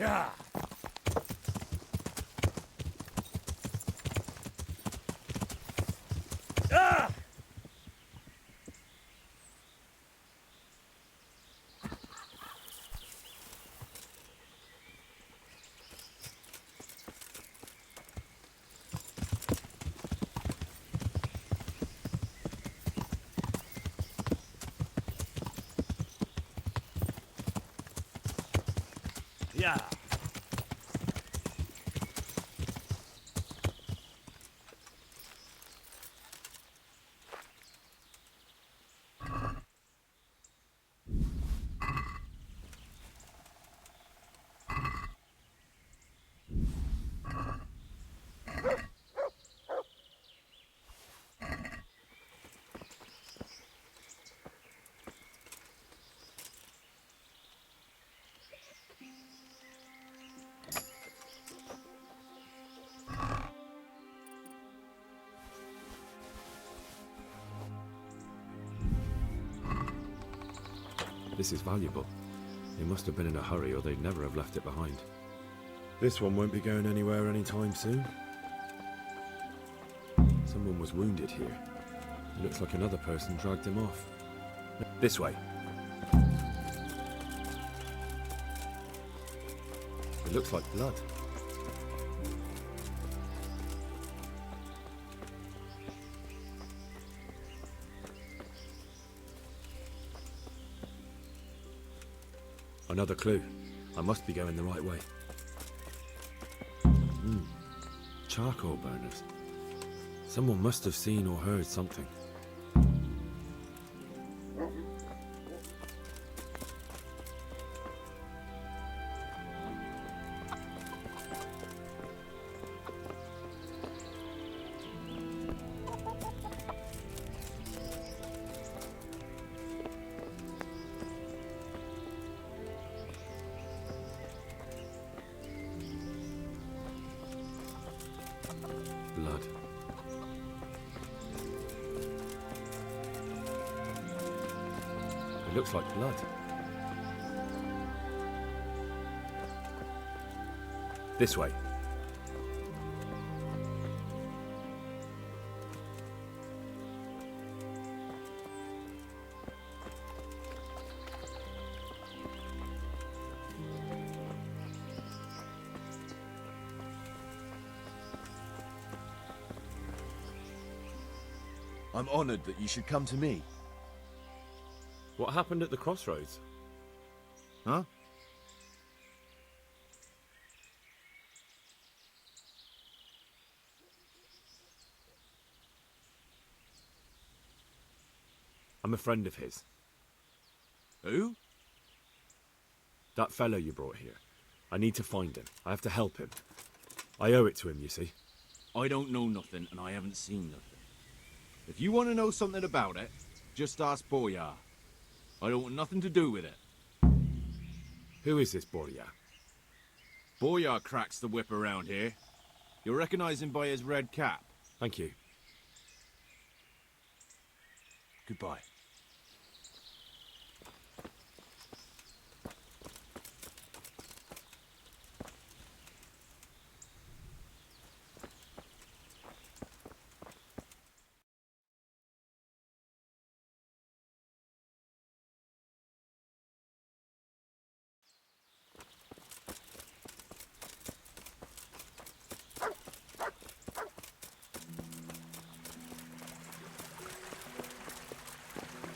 Yeah. Ah! Yeah. This is valuable. They must have been in a hurry or they'd never have left it behind. This one won't be going anywhere anytime soon. Someone was wounded here. It looks like another person dragged him off. This way. It looks like blood. Another clue. I must be going the right way. Charcoal burners. Someone must have seen or heard something. Blood. It looks like blood. This way. I'm honored that you should come to me. What happened at the crossroads? Huh? I'm a friend of his. Who? That fellow you brought here. I need to find him. I have to help him. I owe it to him, you see. I don't know nothing, and I haven't seen nothing. If you want to know something about it, just ask Boyar. I don't want nothing to do with it. Who is this Boyar? Boyar cracks the whip around here. You'll recognize him by his red cap. Thank you. Goodbye.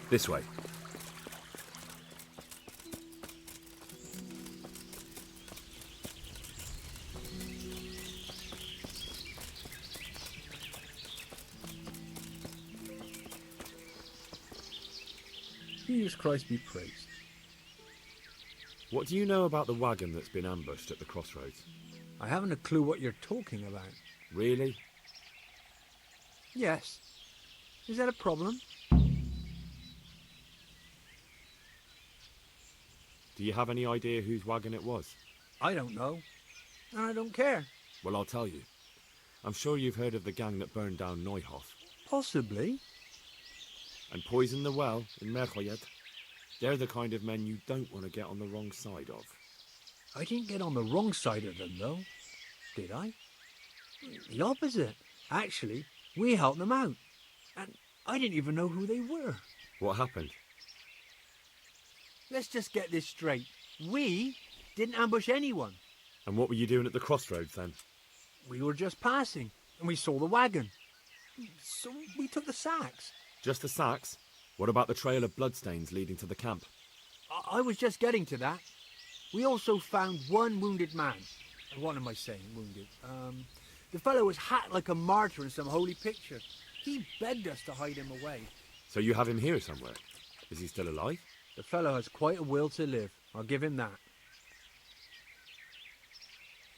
This way. Jesus Christ be praised. What do you know about the wagon that's been ambushed at the crossroads? I haven't a clue what you're talking about. Really? Yes. Is that a problem? Do you have any idea whose wagon it was? I don't know. And I don't care. Well, I'll tell you. I'm sure you've heard of the gang that burned down Neuhof. Possibly. And poisoned the well in Merchoyed. They're the kind of men you don't want to get on the wrong side of. I didn't get on the wrong side of them, though. Did I? The opposite. Actually, we helped them out. And I didn't even know who they were. What happened? Let's just get this straight. We didn't ambush anyone. And what were you doing at the crossroads then? We were just passing, and we saw the wagon. So we took the sacks. Just the sacks? What about the trail of bloodstains leading to the camp? I was just getting to that. We also found one wounded man. What am I saying, wounded? The fellow was hacked like a martyr in some holy picture. He begged us to hide him away. So you have him here somewhere? Is he still alive? The fellow has quite a will to live. I'll give him that.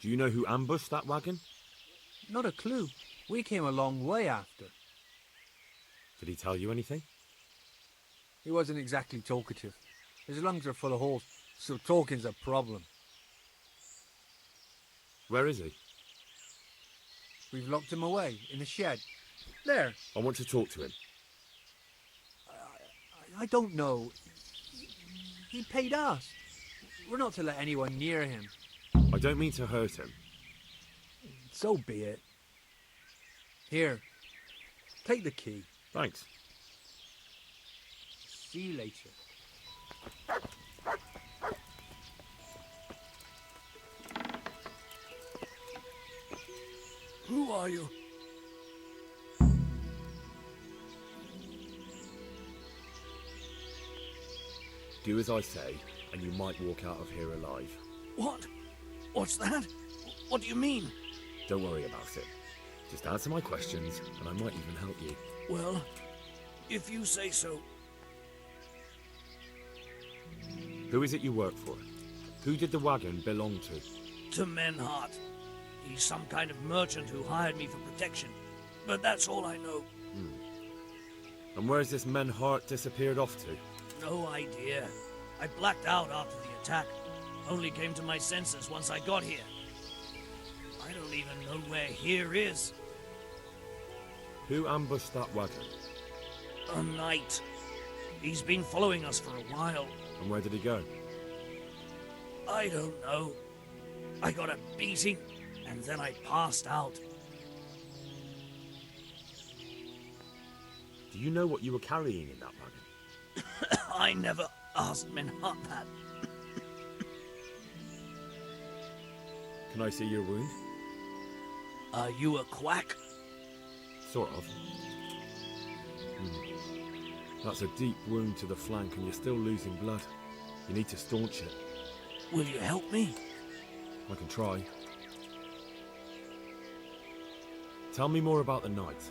Do you know who ambushed that wagon? Not a clue. We came a long way after. Did he tell you anything? He wasn't exactly talkative. His lungs are full of holes, so talking's a problem. Where is he? We've locked him away, in the shed. There. I want to talk to him. I don't know. He paid us. We're not to let anyone near him. I don't mean to hurt him. So be it. Here, take the key. Thanks. See you later. Who are you? Do as I say, and you might walk out of here alive. What? What's that? What do you mean? Don't worry about it. Just answer my questions, and I might even help you. Well, if you say so. Who is it you work for? Who did the wagon belong to? To Menhart. He's some kind of merchant who hired me for protection. But that's all I know. And where's this Menhart disappeared off to? No idea. I blacked out after the attack. Only came to my senses once I got here. I don't even know where here is. Who ambushed that wagon? A knight. He's been following us for a while. And where did he go? I don't know. I got a beating, and then I passed out. Do you know what you were carrying in that wagon? I never asked Menhart that. Can I see your wound? Are you a quack? Sort of. That's a deep wound to the flank and you're still losing blood. You need to staunch it. Will you help me? I can try. Tell me more about the night.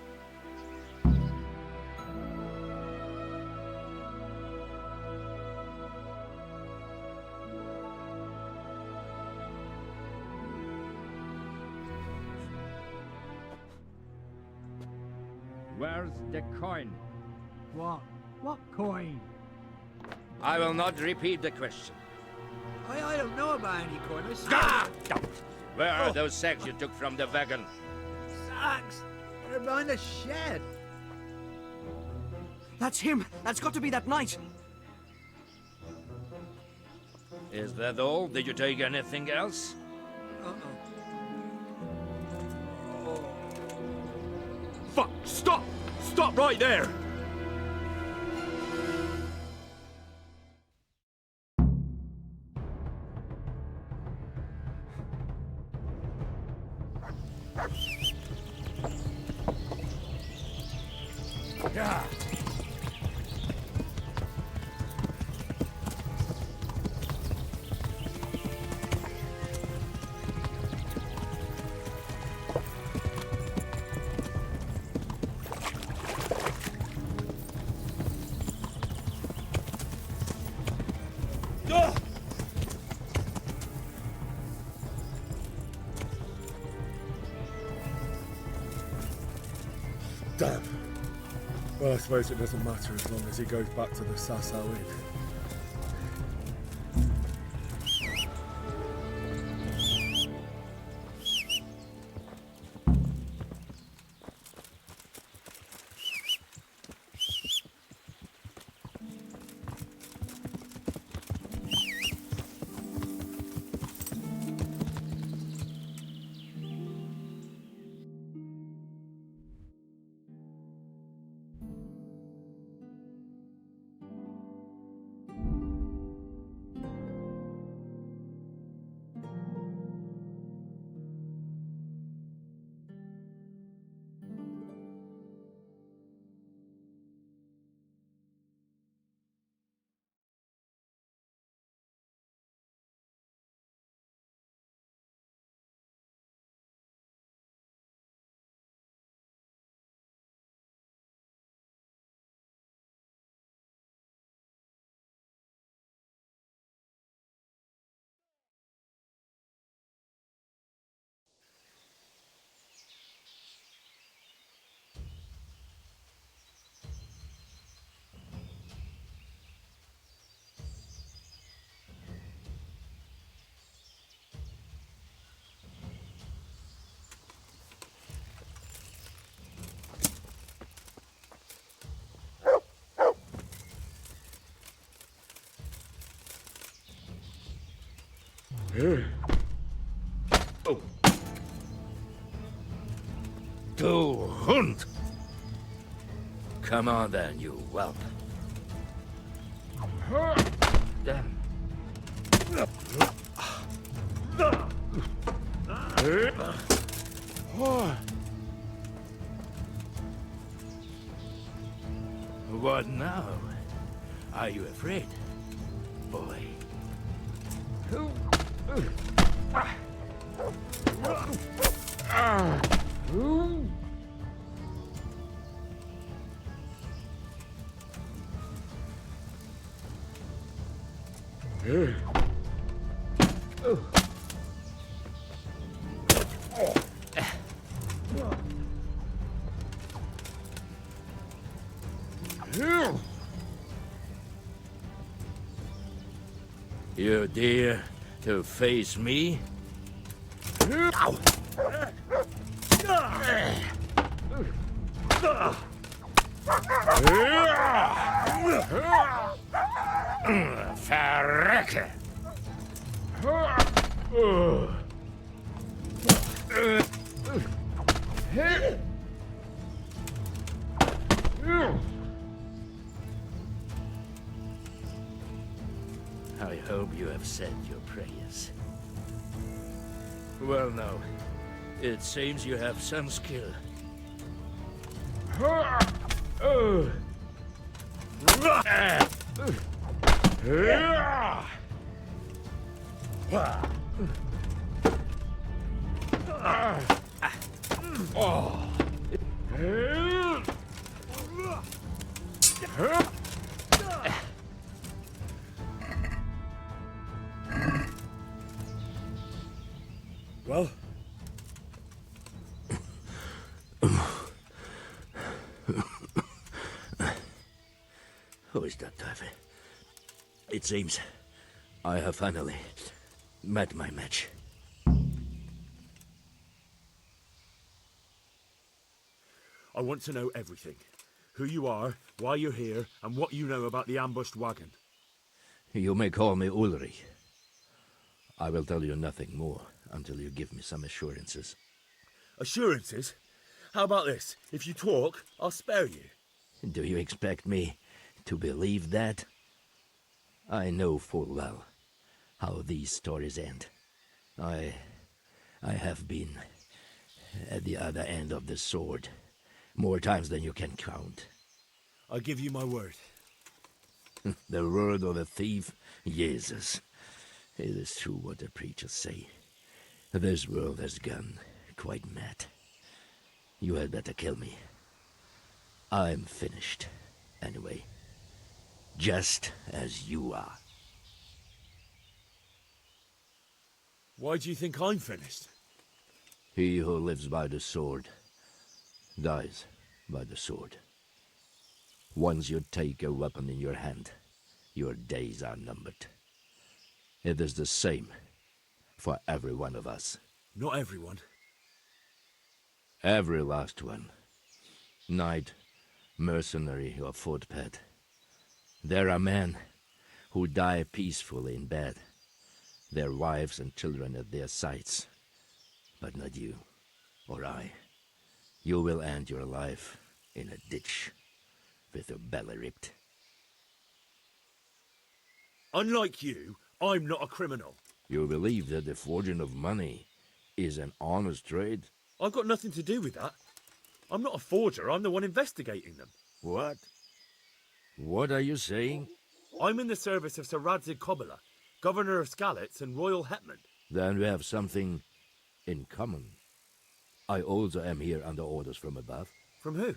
Where's the coin? What? What coin? I will not repeat the question. I don't know about any coin. I swear. Ah! Where are those sacks you took from the wagon? Sacks? They're behind the shed. That's him! That's got to be that knight! Is that all? Did you take anything else? Fuck! Stop! Stop right there! Yeah. Damn. Well, I suppose it doesn't matter as long as he goes back to the Sasau Inn. Oh. To hunt! Come on then, you whelp. What now? Are you afraid, boy? You dare to face me? Verrekken! I hope you have said your prayers. Well, now, it seems you have some skill. Well? Who is that, Davy? It seems I have finally met my match. I want to know everything. Who you are, why you're here, and what you know about the ambushed wagon. You may call me Ulrich. I will tell you nothing more until you give me some assurances. Assurances? How about this? If you talk, I'll spare you. Do you expect me to believe that? I know full well how these stories end. I have been at the other end of the sword more times than you can count. I give you my word. The word of a thief? Jesus. It is true what the preachers say. This world has gone quite mad. You had better kill me. I'm finished, anyway. Just as you are. Why do you think I'm finished? He who lives by the sword dies by the sword. Once you take a weapon in your hand, your days are numbered. It is the same for every one of us. Not everyone. Every last one. Knight, mercenary, or footpad. There are men who die peacefully in bed, their wives and children at their sides. But not you, or I. You will end your life in a ditch, with your belly ripped. Unlike you, I'm not a criminal. You believe that the forging of money is an honest trade? I've got nothing to do with that. I'm not a forger, I'm the one investigating them. What? What are you saying? I'm in the service of Sir Radzig Kobyla, Governor of Skalitz and Royal Hetman. Then we have something in common. I also am here under orders from above. From who?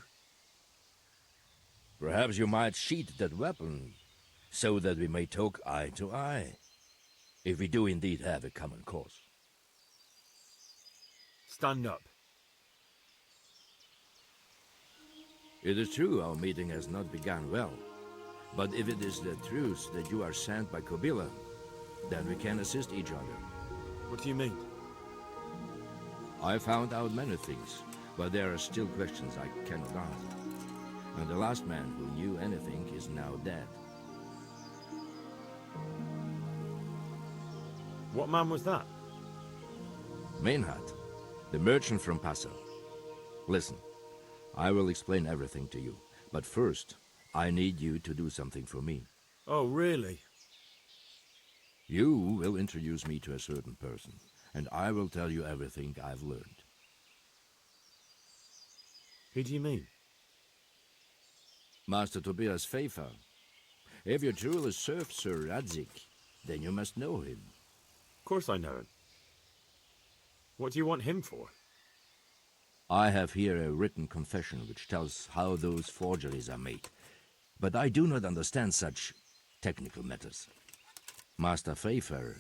Perhaps you might sheath that weapon, so that we may talk eye to eye, if we do indeed have a common cause. Stand up. It is true our meeting has not begun well, but if it is the truth that you are sent by Kobyla, then we can assist each other. What do you mean? I found out many things, but there are still questions I cannot answer. And the last man who knew anything is now dead. What man was that? Maynard, the merchant from Passau. Listen, I will explain everything to you. But first, I need you to do something for me. Oh, really? You will introduce me to a certain person, and I will tell you everything I've learned. Who do you mean? Master Tobias Pfeiffer. If you truly serve Sir Radzik, then you must know him. Of course I know him. What do you want him for? I have here a written confession which tells how those forgeries are made, but I do not understand such technical matters. Master Pfeiffer,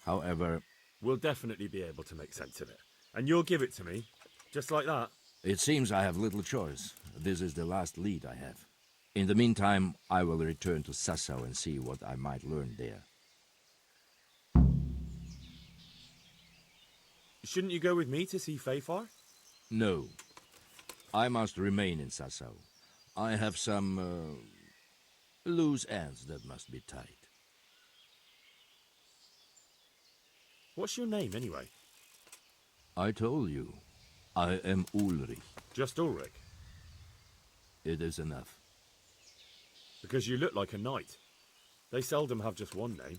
however... We'll definitely be able to make sense of it. And you'll give it to me, just like that? It seems I have little choice. This is the last lead I have. In the meantime, I will return to Sassau and see what I might learn there. Shouldn't you go with me to see Pfeiffer? No. I must remain in Sassau. I have some, loose ends that must be tied. What's your name, anyway? I told you. I am Ulrich. Just Ulrich? It is enough. Because you look like a knight. They seldom have just one name.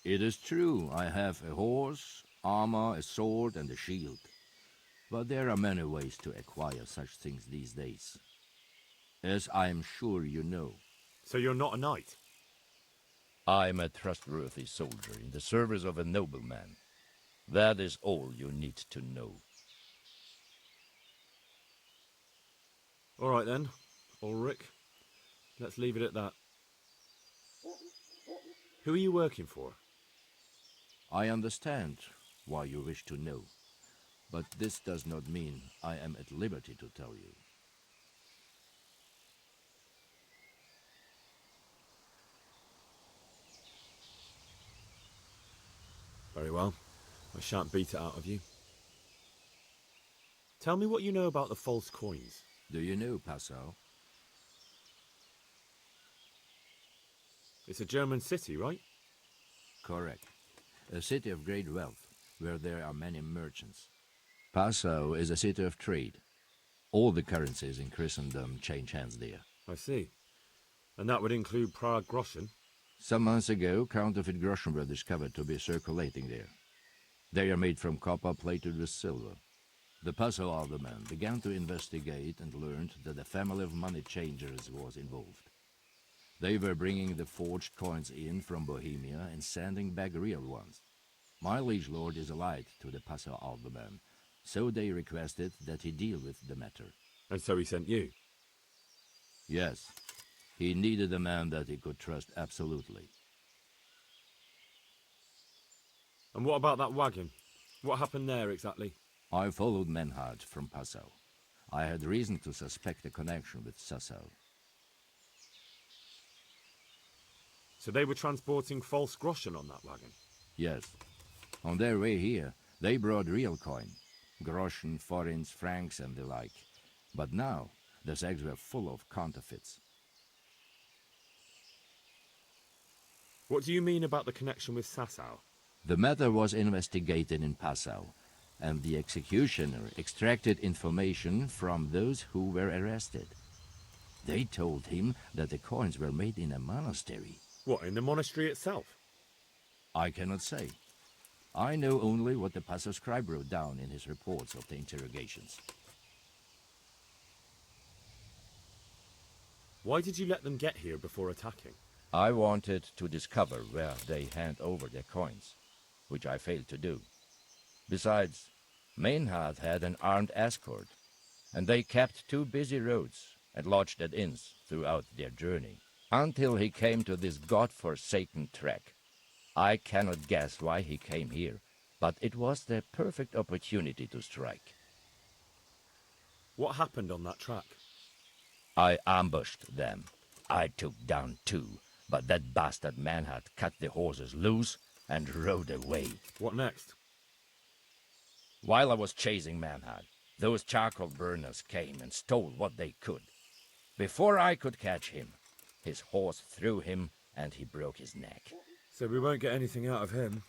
It is true. I have a horse, armor, a sword, and a shield. But there are many ways to acquire such things these days. As I am sure you know. So you're not a knight? I am a trustworthy soldier in the service of a nobleman. That is all you need to know. All right then, Ulrich. Let's leave it at that. Who are you working for? I understand why you wish to know, but this does not mean I am at liberty to tell you. Very well. I shan't beat it out of you. Tell me what you know about the false coins. Do you know Passau? It's a German city, right? Correct. A city of great wealth, where there are many merchants. Passau is a city of trade. All the currencies in Christendom change hands there. I see. And that would include Prague groschen? Some months ago, counterfeit groschen were discovered to be circulating there. They are made from copper plated with silver. The Passau alderman began to investigate and learned that a family of money changers was involved. They were bringing the forged coins in from Bohemia and sending back real ones. My liege lord is allied to the Passau alderman, so they requested that he deal with the matter. And so he sent you? Yes. He needed a man that he could trust absolutely. And what about that wagon? What happened there exactly? I followed Menhard from Passau. I had reason to suspect a connection with Sassau. So they were transporting false groschen on that wagon? Yes. On their way here, they brought real coin. Groschen, forints, francs, and the like. But now, the sacks were full of counterfeits. What do you mean about the connection with Sassau? The matter was investigated in Passau, and the executioner extracted information from those who were arrested. They told him that the coins were made in a monastery. What, in the monastery itself? I cannot say. I know only what the Passau scribe wrote down in his reports of the interrogations. Why did you let them get here before attacking? I wanted to discover where they hand over their coins, which I failed to do. Besides, Maynard had an armed escort, and they kept two busy roads and lodged at inns throughout their journey, until he came to this god-forsaken track. I cannot guess why he came here, but it was the perfect opportunity to strike. What happened on that track? I ambushed them. I took down two, but that bastard Maynard cut the horses loose and rode away. What next? While I was chasing Maynard, those charcoal burners came and stole what they could. Before I could catch him, his horse threw him and he broke his neck. So we won't get anything out of him.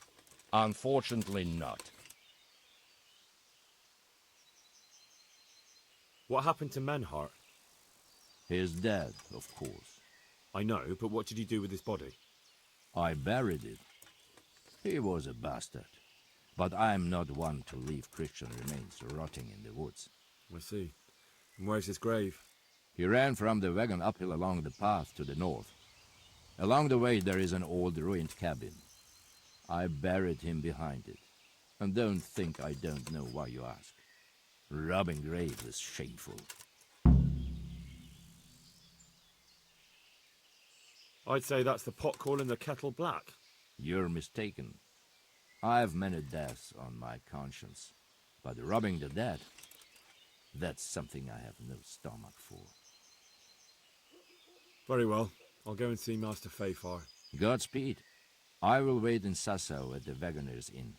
Unfortunately not. What happened to Menhart? He's dead, of course. I know, but what did you do with his body? I buried it. He was a bastard. But I'm not one to leave Christian remains rotting in the woods. I see. And where's his grave? He ran from the wagon uphill along the path to the north. Along the way there is an old ruined cabin. I buried him behind it. And don't think I don't know why you ask. Robbing graves is shameful. I'd say that's the pot calling the kettle black. You're mistaken. I've many deaths on my conscience. But robbing the dead, that's something I have no stomach for. Very well. I'll go and see Master Fayfar. Godspeed. I will wait in Sasau at the Wagoner's Inn.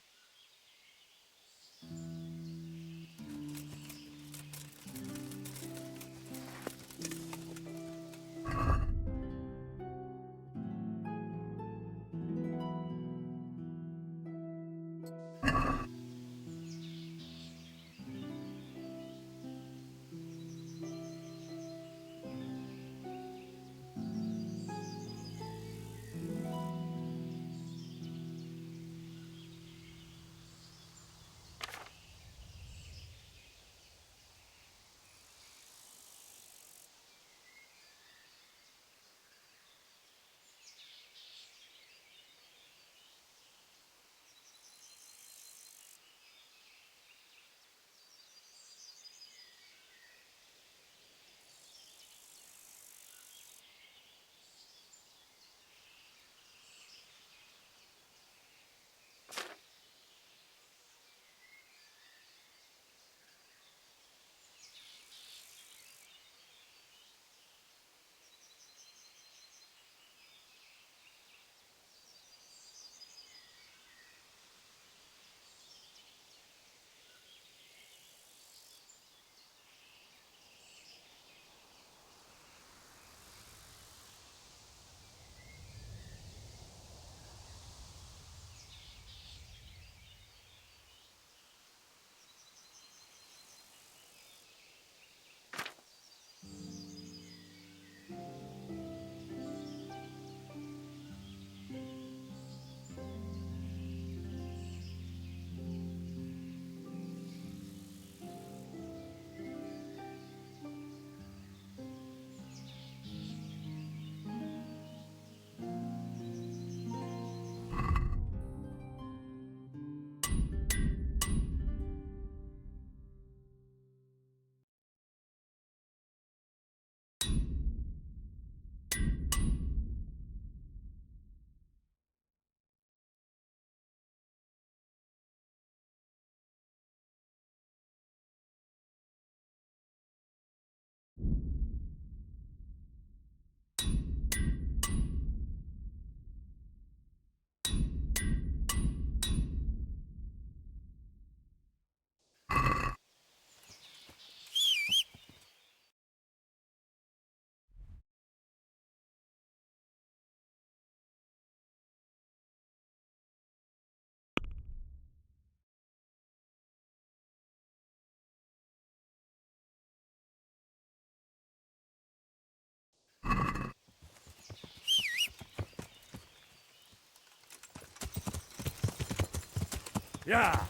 Yeah!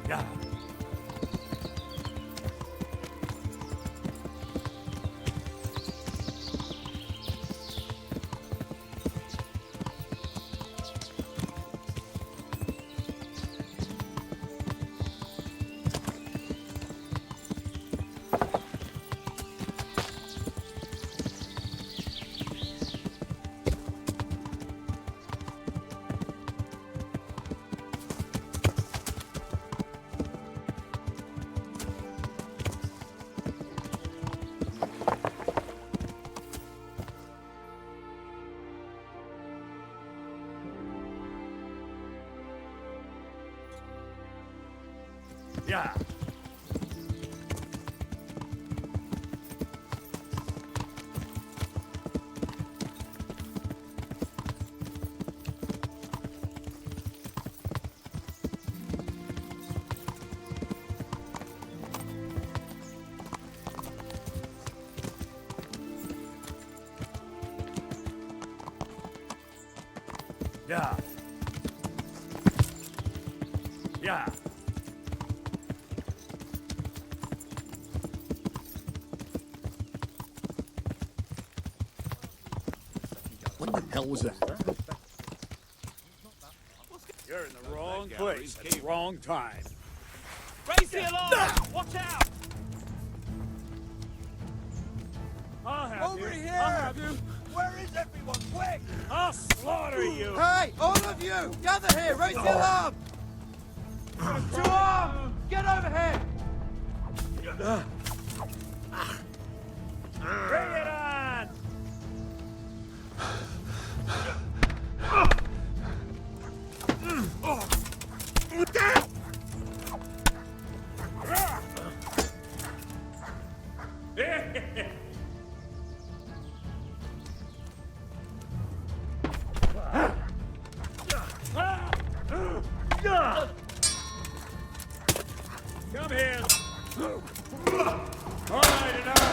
Yeah! Yeah. Yeah. Yeah. What the hell was that? You're in the wrong place at the wrong time. Raise the alarm! Watch out! I'll have Over you. here! I'll have you. Where is everyone? Quick! I'll slaughter you. Hey, all of you, gather here, raise the alarm! To arms! Get over here! Bring it on! Come here. All right, enough.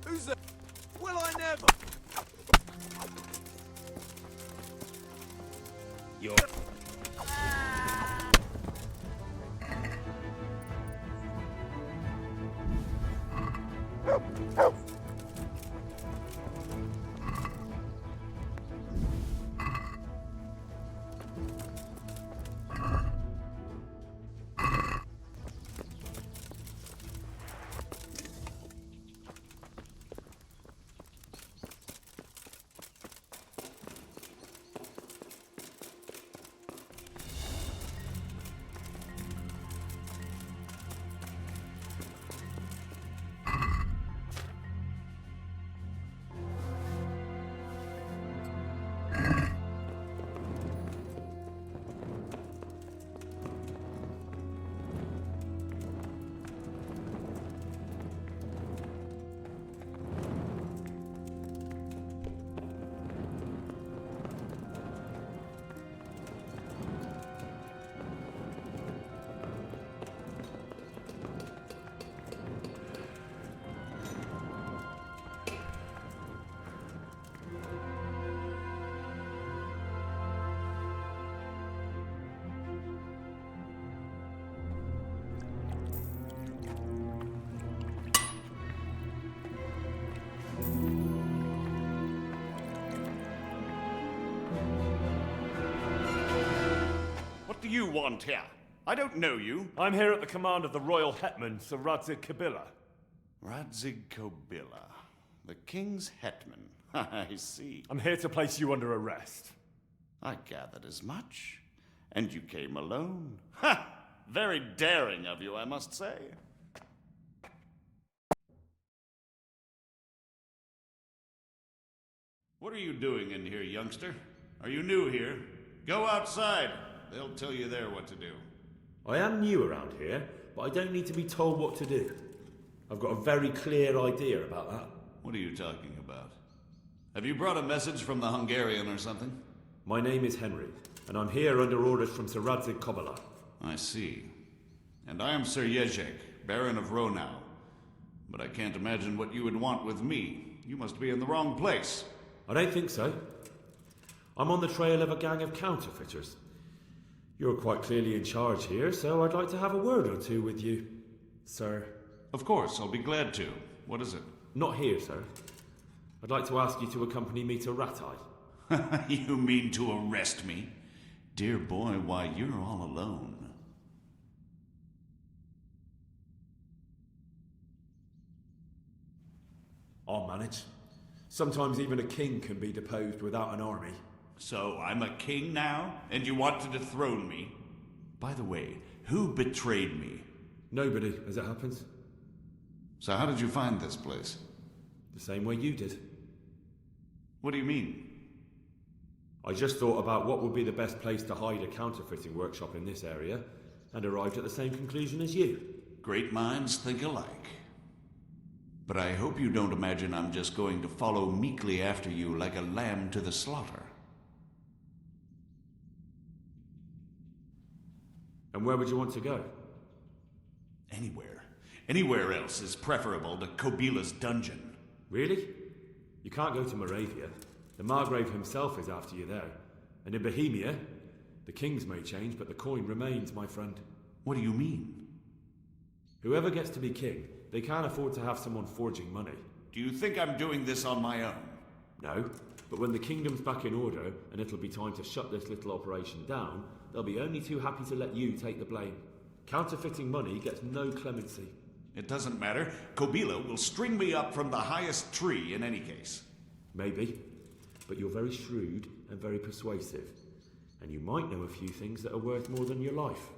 Who's that? Will I never? You're... What do you want here? I don't know you. I'm here at the command of the royal hetman, Sir Radzig Kabila. Radzig Kabila, the king's hetman. I see. I'm here to place you under arrest. I gathered as much. And you came alone. Ha! Very daring of you, I must say. What are you doing in here, youngster? Are you new here? Go outside. They'll tell you there what to do. I am new around here, but I don't need to be told what to do. I've got a very clear idea about that. What are you talking about? Have you brought a message from the Hungarian or something? My name is Henry, and I'm here under orders from Sir Radzig Kobyla. I see. And I am Sir Jezek, Baron of Ronau. But I can't imagine what you would want with me. You must be in the wrong place. I don't think so. I'm on the trail of a gang of counterfeiters. You're quite clearly in charge here, so I'd like to have a word or two with you, sir. Of course, I'll be glad to. What is it? Not here, sir. I'd like to ask you to accompany me to Rattay. You mean to arrest me? Dear boy, why, you're all alone. I'll manage. Sometimes even a king can be deposed without an army. So I'm a king now, and you want to dethrone me? By the way, who betrayed me? Nobody, as it happens. So how did you find this place? The same way you did. What do you mean? I just thought about what would be the best place to hide a counterfeiting workshop in this area, and arrived at the same conclusion as you. Great minds think alike. But I hope you don't imagine I'm just going to follow meekly after you like a lamb to the slaughter. And where would you want to go? Anywhere. Anywhere else is preferable to Kobyla's dungeon. Really? You can't go to Moravia. The Margrave himself is after you there. And in Bohemia, the kings may change, but the coin remains, my friend. What do you mean? Whoever gets to be king, they can't afford to have someone forging money. Do you think I'm doing this on my own? No, but when the kingdom's back in order, and it'll be time to shut this little operation down, they'll be only too happy to let you take the blame. Counterfeiting money gets no clemency. It doesn't matter. Kobyla will string me up from the highest tree in any case. Maybe, but you're very shrewd and very persuasive, and you might know a few things that are worth more than your life.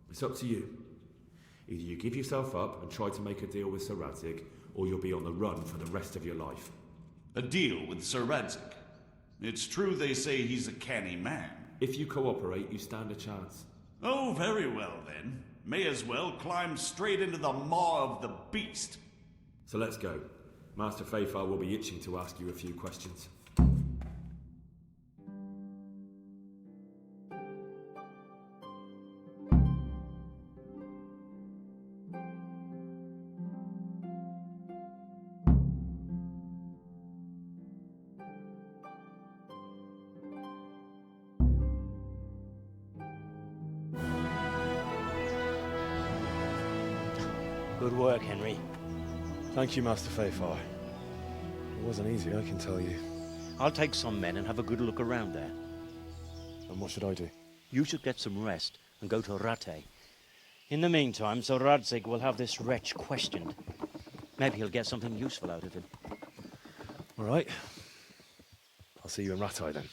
It's up to you. Either you give yourself up and try to make a deal with Sir Radzig, or you'll be on the run for the rest of your life. A deal with Sir Radzig? It's true they say he's a canny man. If you cooperate, you stand a chance. Oh, very well then. May as well climb straight into the maw of the beast. So let's go. Master Fafar will be itching to ask you a few questions. Good work, Henry. Thank you, Master Fafar. It wasn't easy, I can tell you. I'll take some men and have a good look around there. And what should I do? You should get some rest and go to Rattay. In the meantime, Sir Radzig will have this wretch questioned. Maybe he'll get something useful out of him. All right. I'll see you in Rattay then.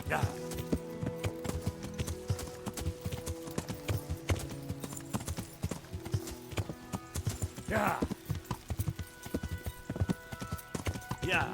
Yeah. Yeah. Yeah.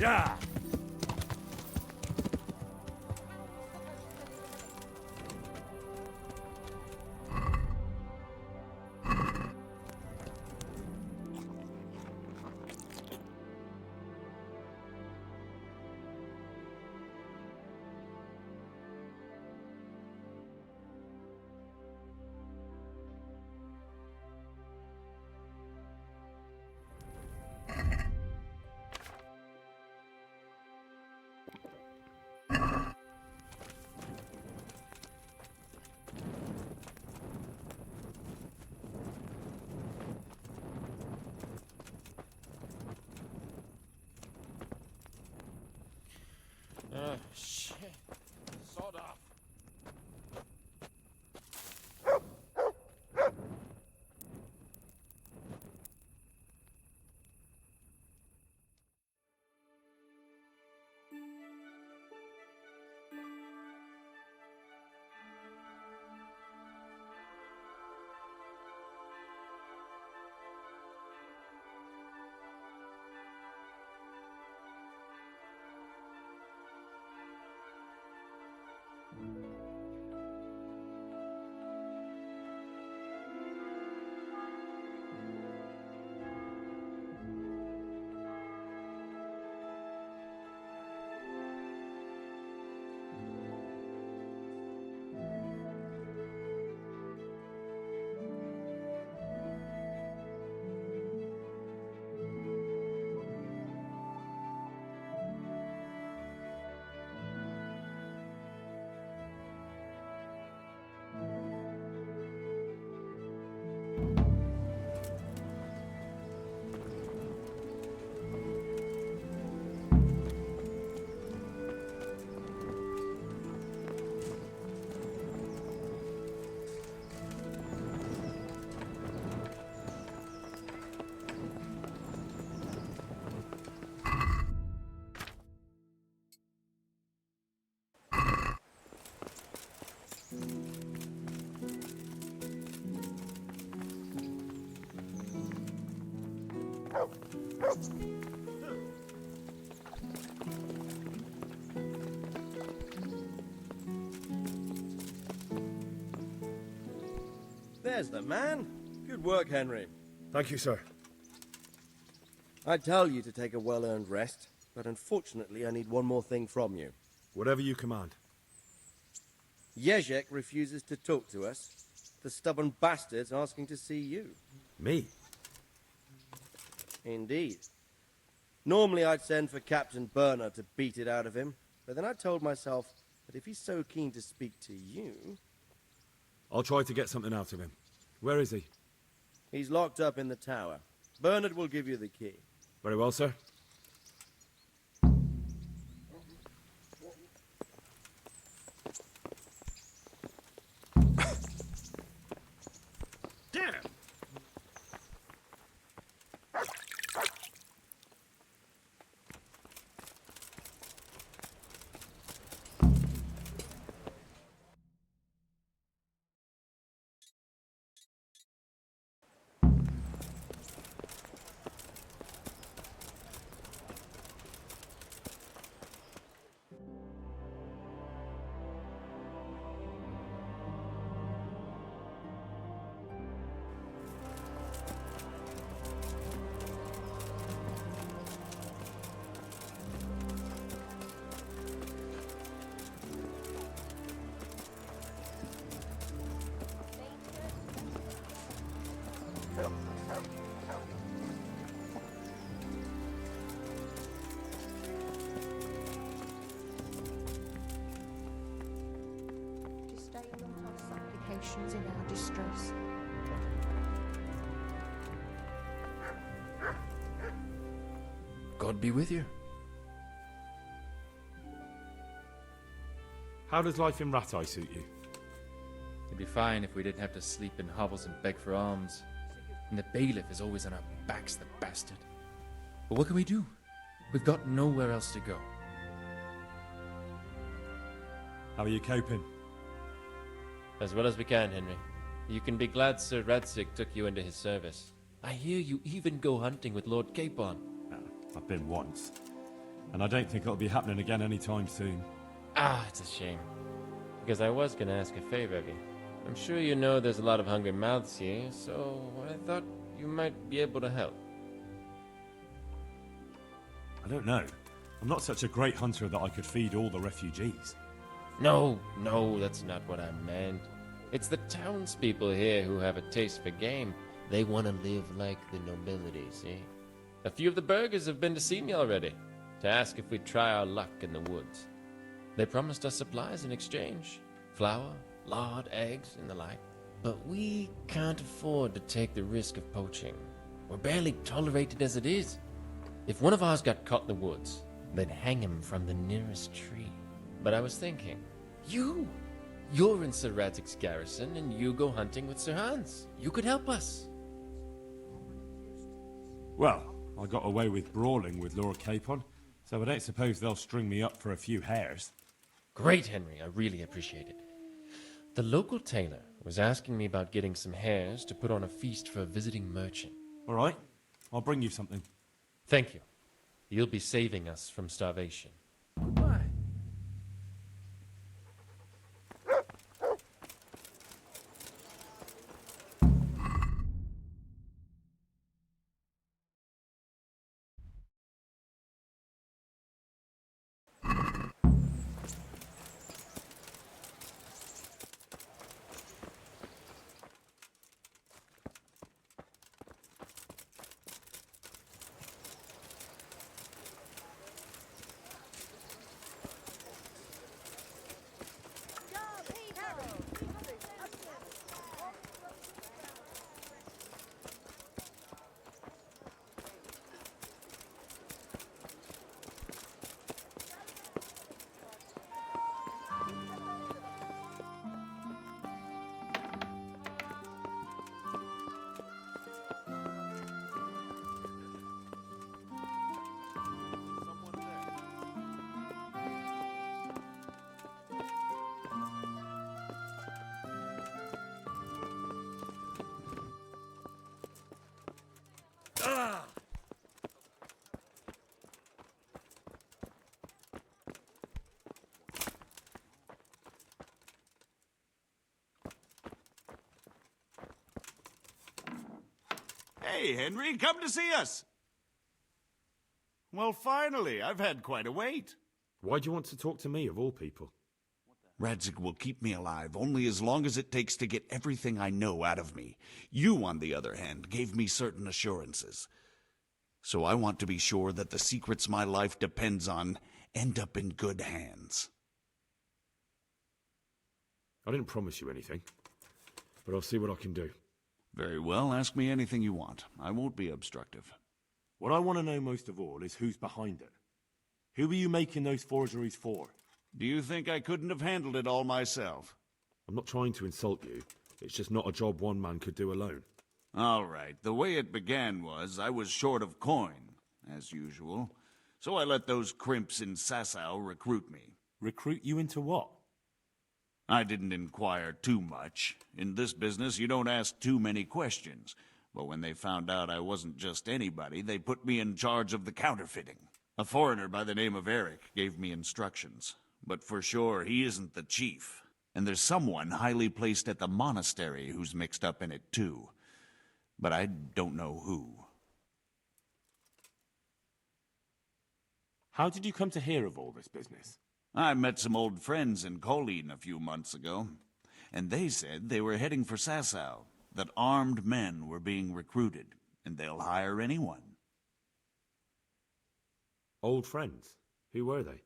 Yeah! Shit. Sod off. There's the man. Good work, Henry. Thank you, sir. I tell you to take a well-earned rest, but unfortunately I need one more thing from you. Whatever you command. Jezek refuses to talk to us. The stubborn bastard's asking to see you. Me? Indeed. Normally I'd send for Captain Burner to beat it out of him, but then I told myself that if he's so keen to speak to you... I'll try to get something out of him. Where is he? He's locked up in the tower. Bernard will give you the key. Very well, sir. Damn! Just stay on our supplications in our distress. God be with you. How does life in Rattay suit you? It'd be fine if we didn't have to sleep in hovels and beg for alms. And the bailiff is always on our backs, the bastard. But what can we do? We've got nowhere else to go. How are you coping? As well as we can, Henry. You can be glad Sir Radzig took you into his service. I hear you even go hunting with Lord Capon. I've been once. And I don't think it'll be happening again anytime soon. Ah, it's a shame. Because I was going to ask a favor of you. I'm sure you know there's a lot of hungry mouths here, so I thought you might be able to help. I don't know. I'm not such a great hunter that I could feed all the refugees. No, that's not what I meant. It's the townspeople here who have a taste for game. They want to live like the nobility, see? A few of the burghers have been to see me already, to ask if we'd try our luck in the woods. They promised us supplies in exchange. Flour, lard, eggs, and the like. But we can't afford to take the risk of poaching. We're barely tolerated as it is. If one of ours got caught in the woods, they'd hang him from the nearest tree. But I was thinking, you're in Sir Radzig's garrison, and you go hunting with Sir Hans. You could help us. Well, I got away with brawling with Lord Capon, so I don't suppose they'll string me up for a few hares. Great, Henry. I really appreciate it. The local tailor was asking me about getting some hares to put on a feast for a visiting merchant. All right, I'll bring you something. Thank you. You'll be saving us from starvation. Hey, Henry, come to see us. Well, finally, I've had quite a wait. Why do you want to talk to me, of all people? Radzig will keep me alive only as long as it takes to get everything I know out of me. You, on the other hand, gave me certain assurances. So I want to be sure that the secrets my life depends on end up in good hands. I didn't promise you anything, but I'll see what I can do. Very well, ask me anything you want. I won't be obstructive. What I want to know most of all is who's behind it. Who are you making those forgeries for? Do you think I couldn't have handled it all myself? I'm not trying to insult you. It's just not a job one man could do alone. All right, the way it began was I was short of coin, as usual. So I let those crimps in Sasau recruit me. Recruit you into what? I didn't inquire too much. In this business, you don't ask too many questions. But when they found out I wasn't just anybody, they put me in charge of the counterfeiting. A foreigner by the name of Eric gave me instructions. But for sure, he isn't the chief. And there's someone highly placed at the monastery who's mixed up in it too. But I don't know who. How did you come to hear of all this business? I met some old friends in Colleen a few months ago, and they said they were heading for Sasau, that armed men were being recruited, and they'll hire anyone. Old friends? Who were they?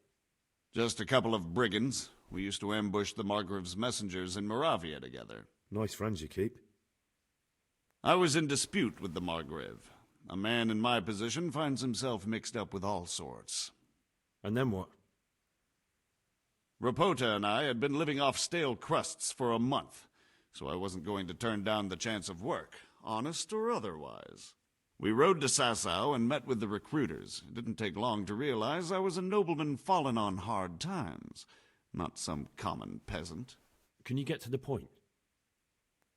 Just a couple of brigands. We used to ambush the Margrave's messengers in Moravia together. Nice friends you keep. I was in dispute with the Margrave. A man in my position finds himself mixed up with all sorts. And then what? Rapota and I had been living off stale crusts for a month, so I wasn't going to turn down the chance of work, honest or otherwise. We rode to Sasau and met with the recruiters. It didn't take long to realize I was a nobleman fallen on hard times, not some common peasant. Can you get to the point?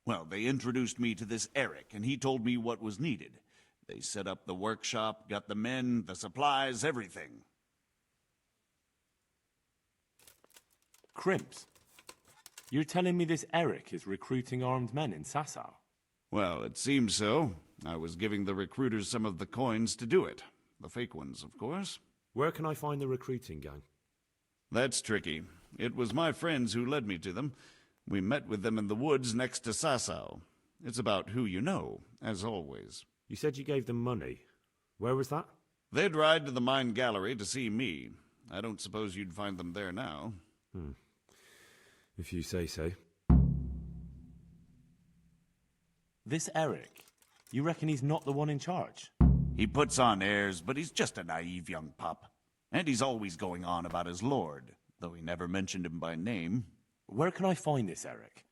Well, they introduced me to this Eric, and he told me what was needed. They set up the workshop, got the men, the supplies, everything. Crimps? You're telling me this Eric is recruiting armed men in Sasau? Well, it seems so. I was giving the recruiters some of the coins to do it. The fake ones, of course. Where can I find the recruiting gang? That's tricky. It was my friends who led me to them. We met with them in the woods next to Sasau. It's about who you know, as always. You said you gave them money. Where was that? They'd ride to the mine gallery to see me. I don't suppose you'd find them there now. If you say so. This Eric, you reckon he's not the one in charge? He puts on airs, but he's just a naive young pup. And he's always going on about his lord, though he never mentioned him by name. Where can I find this Eric?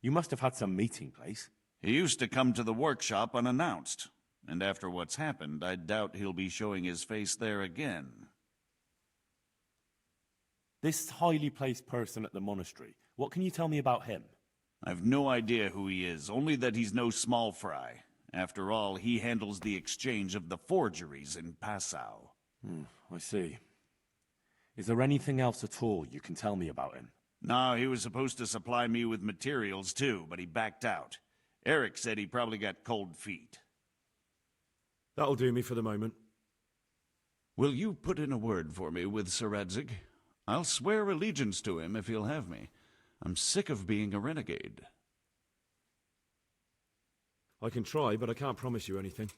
You must have had some meeting place. He used to come to the workshop unannounced, and after what's happened, I doubt he'll be showing his face there again. This highly placed person at the monastery, what can you tell me about him? I've no idea who he is, only that he's no small fry. After all, he handles the exchange of the forgeries in Passau. I see. Is there anything else at all you can tell me about him? No, he was supposed to supply me with materials too, but he backed out. Eric said he probably got cold feet. That'll do me for the moment. Will you put in a word for me with Sir Radzig? I'll swear allegiance to him if he'll have me. I'm sick of being a renegade. I can try, but I can't promise you anything.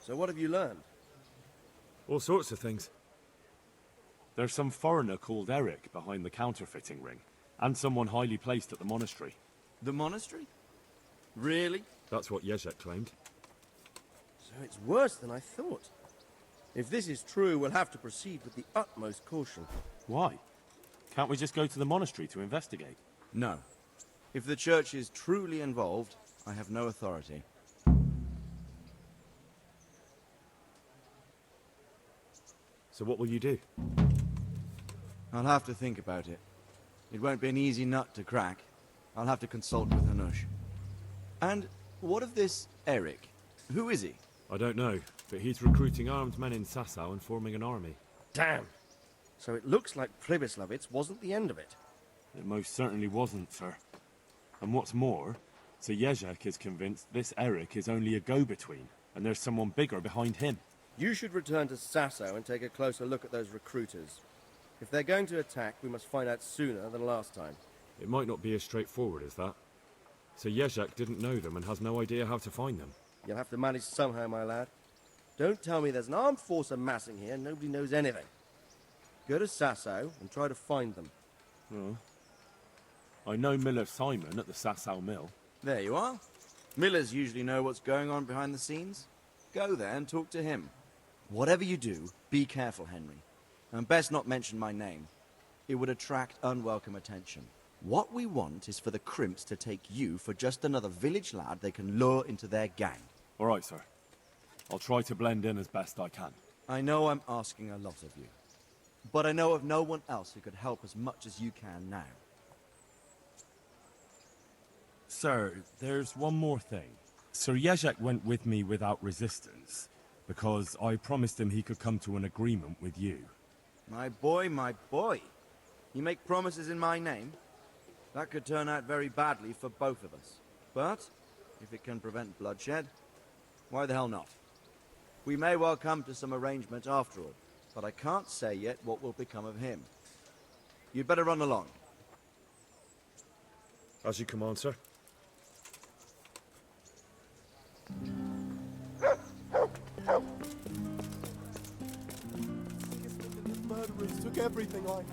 So what have you learned? All sorts of things. There's some foreigner called Eric behind the counterfeiting ring, and someone highly placed at the monastery. The monastery? Really? That's what Jezek claimed. So it's worse than I thought. If this is true, we'll have to proceed with the utmost caution. Why? Can't we just go to the monastery to investigate? No. If the church is truly involved, I have no authority. So what will you do? I'll have to think about it. It won't be an easy nut to crack. I'll have to consult with Hanush. And what of this Eric? Who is he? I don't know, but he's recruiting armed men in Sasau and forming an army. Damn! So it looks like Pribyslavitz wasn't the end of it. It most certainly wasn't, sir. And what's more, Sir Jezek is convinced this Eric is only a go-between, and there's someone bigger behind him. You should return to Sasau and take a closer look at those recruiters. If they're going to attack, we must find out sooner than last time. It might not be as straightforward as that. So Jezek didn't know them and has no idea how to find them. You'll have to manage somehow, my lad. Don't tell me there's an armed force amassing here and nobody knows anything. Go to Sasau and try to find them. I know Miller Simon at the Sasau mill. There you are. Millers usually know what's going on behind the scenes. Go there and talk to him. Whatever you do, be careful, Henry. And best not mention my name. It would attract unwelcome attention. What we want is for the crimps to take you for just another village lad they can lure into their gang. All right, sir. I'll try to blend in as best I can. I know I'm asking a lot of you. But I know of no one else who could help as much as you can now. Sir, there's one more thing. Sir Jezek went with me without resistance, because I promised him he could come to an agreement with you. My boy, my boy. You make promises in my name? That could turn out very badly for both of us. But, if it can prevent bloodshed, why the hell not? We may well come to some arrangement after all, but I can't say yet what will become of him. You'd better run along. As you command, sir. Murderers took everything I had.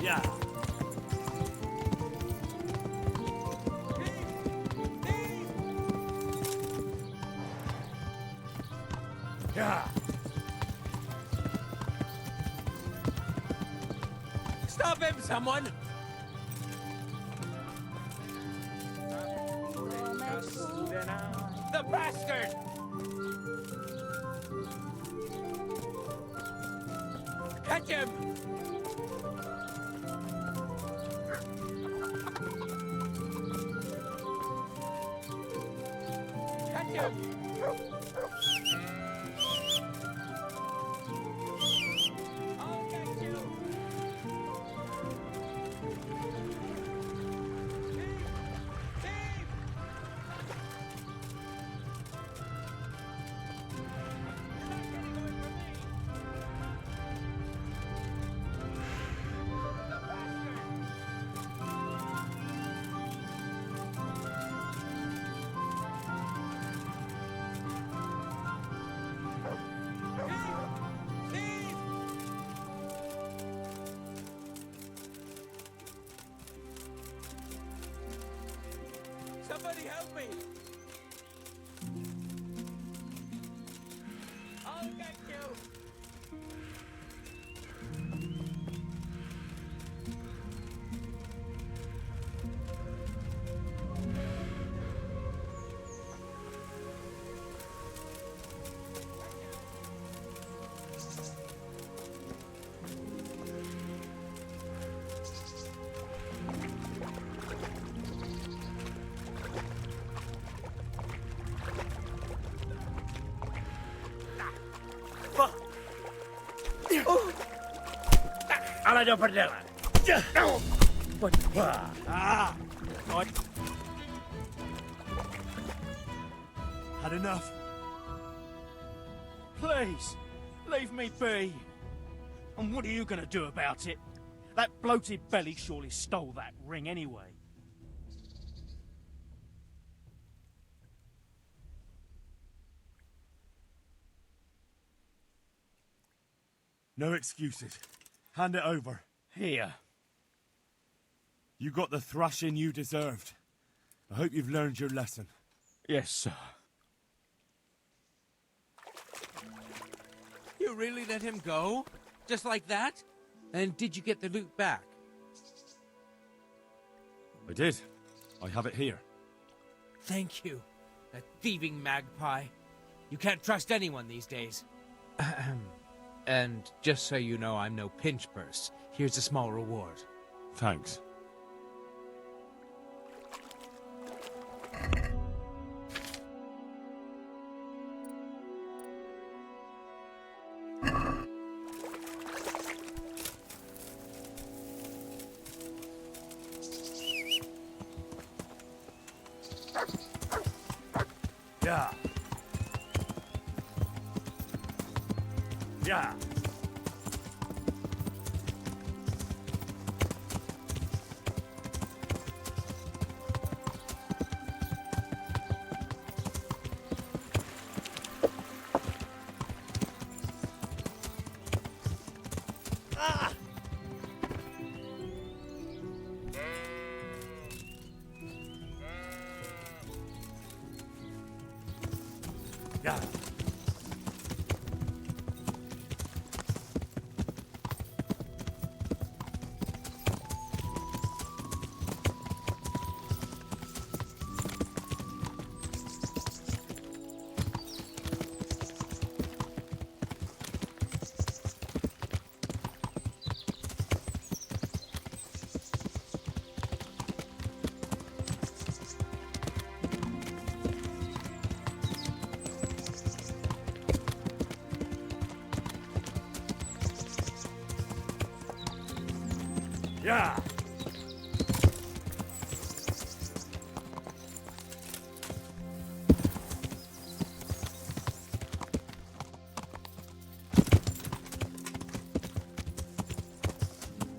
Yeah. Yeah. Stop him, someone! The bastard! Catch him! Catch him! I'll get you! Somebody help me! I'll get you! Alla do perdela. Had enough. Please, leave me be. And what are you gonna do about it? That bloated belly surely stole that ring anyway. No excuses. Hand it over. Here. You got the thrashing you deserved. I hope you've learned your lesson. Yes, sir. You really let him go? Just like that? And did you get the loot back? I did. I have it here. Thank you. That thieving magpie. You can't trust anyone these days. And just so you know, I'm no pinch purse. Here's a small reward. Thanks. Yeah. Yeah. Yeah. Yeah.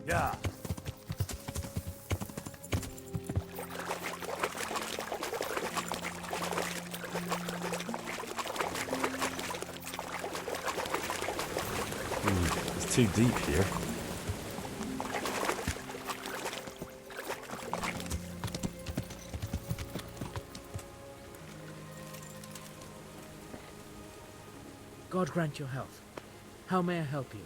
Yeah. There's too deep here. God grant your health. How may I help you?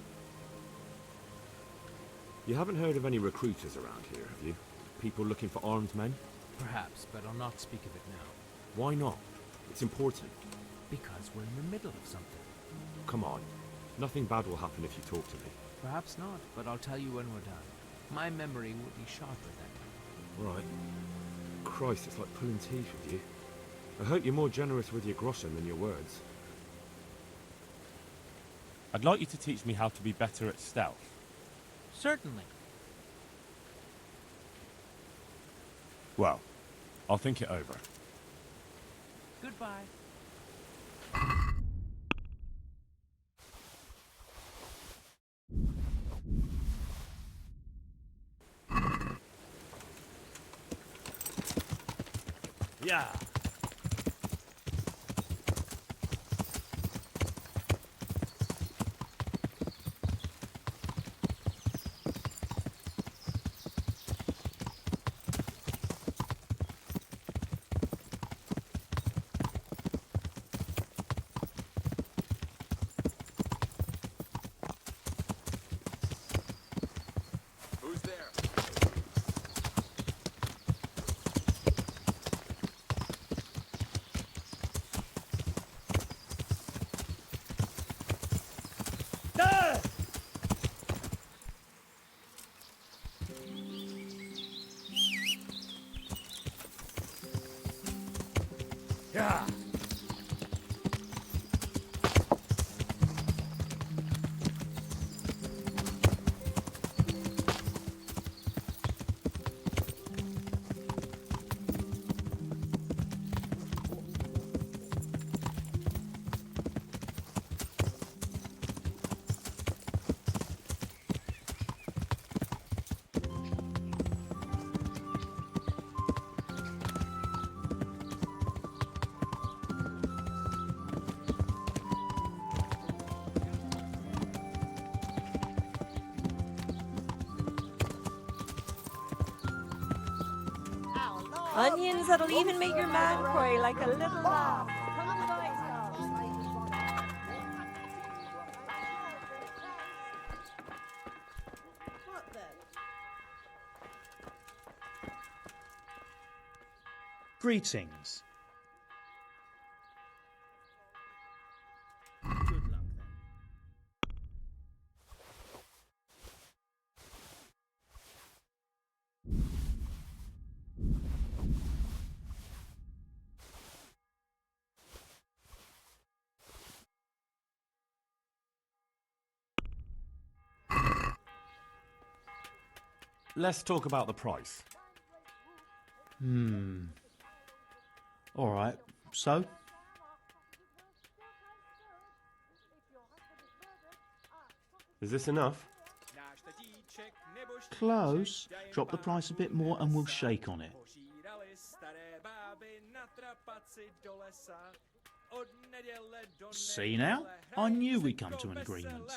You haven't heard of any recruiters around here, have you? People looking for armed men? Perhaps, but I'll not speak of it now. Why not? It's important. Because we're in the middle of something. Come on. Nothing bad will happen if you talk to me. Perhaps not, but I'll tell you when we're done. My memory will be sharper then. Right. Christ, it's like pulling teeth with you. I hope you're more generous with your groschen than your words. I'd like you to teach me how to be better at stealth. Certainly. Well, I'll think it over. Goodbye. Yeah. Who's there? Yeah. Onions that'll even make your man cry like a little lamb. Greetings. Good luck then. Let's talk about the price. All right, so? Is this enough? Close. Drop the price a bit more and we'll shake on it. See now? I knew we'd come to an agreement.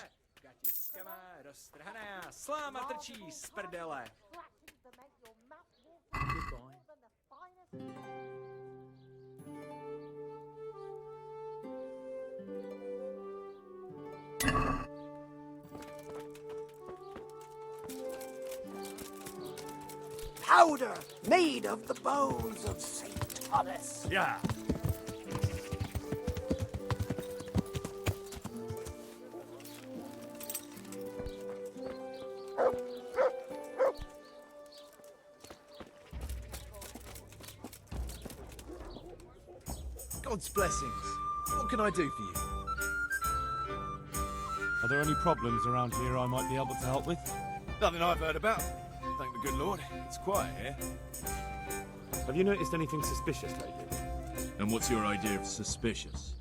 Powder made of the bones of St. Thomas. Yeah. God's blessings. What can I do for you? Are there any problems around here I might be able to help with? Nothing I've heard about. Thank the good Lord. It's quiet here. Have you noticed anything suspicious lately? And what's your idea of suspicious?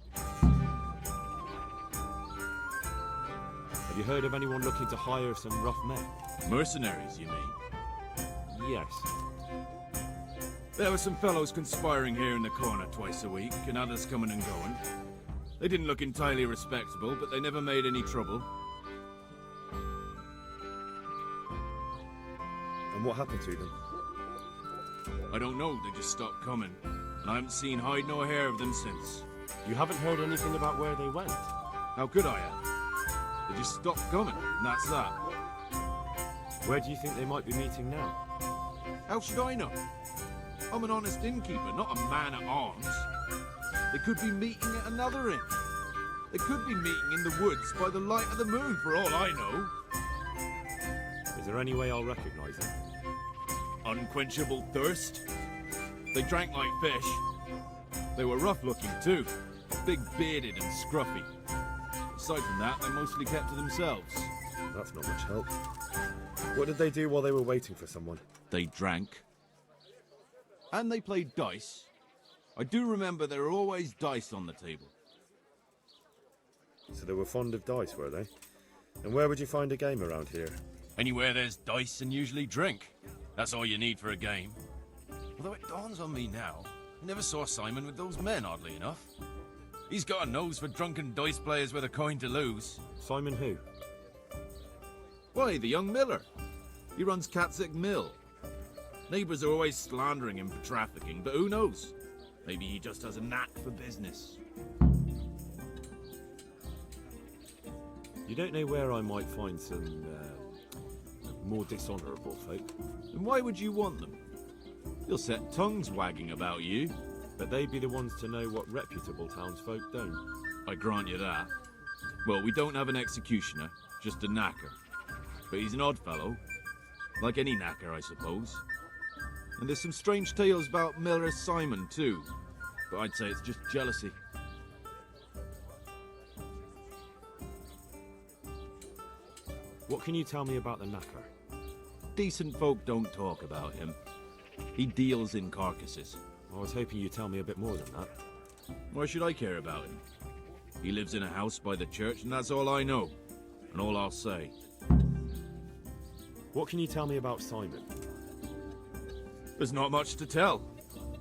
Have you heard of anyone looking to hire some rough men? Mercenaries, you mean? Yes. There were some fellows conspiring here in the corner twice a week, and others coming and going. They didn't look entirely respectable, but they never made any trouble. And what happened to them? I don't know, they just stopped coming. And I haven't seen hide nor hair of them since. You haven't heard anything about where they went? How could I have? They just stopped coming, and that's that. Where do you think they might be meeting now? How should I know? I'm an honest innkeeper, not a man at arms. They could be meeting at another inn. They could be meeting in the woods by the light of the moon, for all I know. Is there any way I'll recognise them? Unquenchable thirst. They drank like fish. They were rough-looking too, big-bearded and scruffy. Aside from that, they mostly kept to themselves. That's not much help. What did they do while they were waiting for someone? They drank. And they played dice. I do remember there were always dice on the table. So they were fond of dice, were they? And where would you find a game around here? Anywhere there's dice and usually drink. That's all you need for a game. Although it dawns on me now, I never saw Simon with those men, oddly enough. He's got a nose for drunken dice players with a coin to lose. Simon who? Why, the young miller. He runs Catzick Mill. Neighbours are always slandering him for trafficking, but who knows? Maybe he just has a knack for business. You don't know where I might find some more dishonourable folk? And why would you want them? You'll set tongues wagging about you. But they'd be the ones to know what reputable townsfolk don't. I grant you that. Well, we don't have an executioner, just a knacker. But he's an odd fellow. Like any knacker, I suppose. And there's some strange tales about Miller Simon, too. But I'd say it's just jealousy. What can you tell me about the knacker? Decent folk don't talk about him. He deals in carcasses. I was hoping you'd tell me a bit more than that. Why should I care about him? He lives in a house by the church, and that's all I know. And all I'll say. What can you tell me about Simon? There's not much to tell.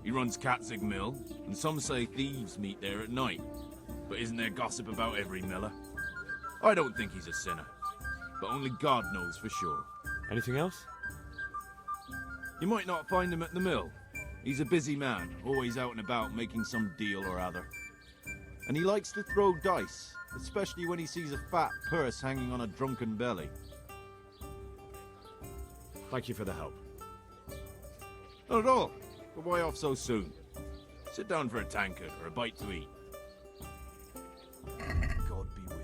He runs Katzig Mill, and some say thieves meet there at night. But isn't there gossip about every miller? I don't think he's a sinner. But only God knows for sure. Anything else? You might not find him at the mill. He's a busy man, always out and about making some deal or other. And he likes to throw dice, especially when he sees a fat purse hanging on a drunken belly. Thank you for the help. Not at all. But why off so soon? Sit down for a tankard or a bite to eat. God be with you.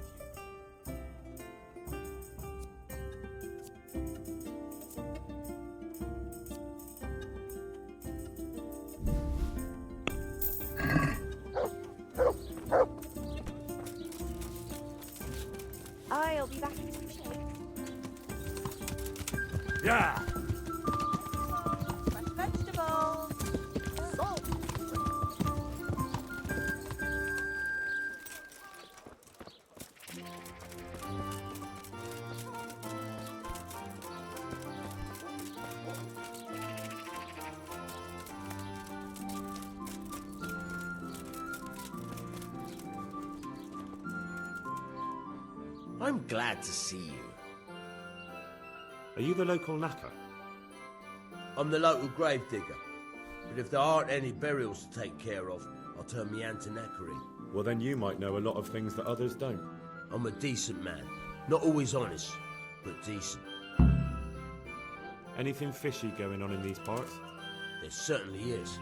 I'll be back in some shape. Yeah! Fresh vegetables. Salt. I'm glad to see you. Are you the local knacker? I'm the local gravedigger. But if there aren't any burials to take care of, I'll turn me hand to knackering. Well, then you might know a lot of things that others don't. I'm a decent man. Not always honest, but decent. Anything fishy going on in these parts? There certainly is.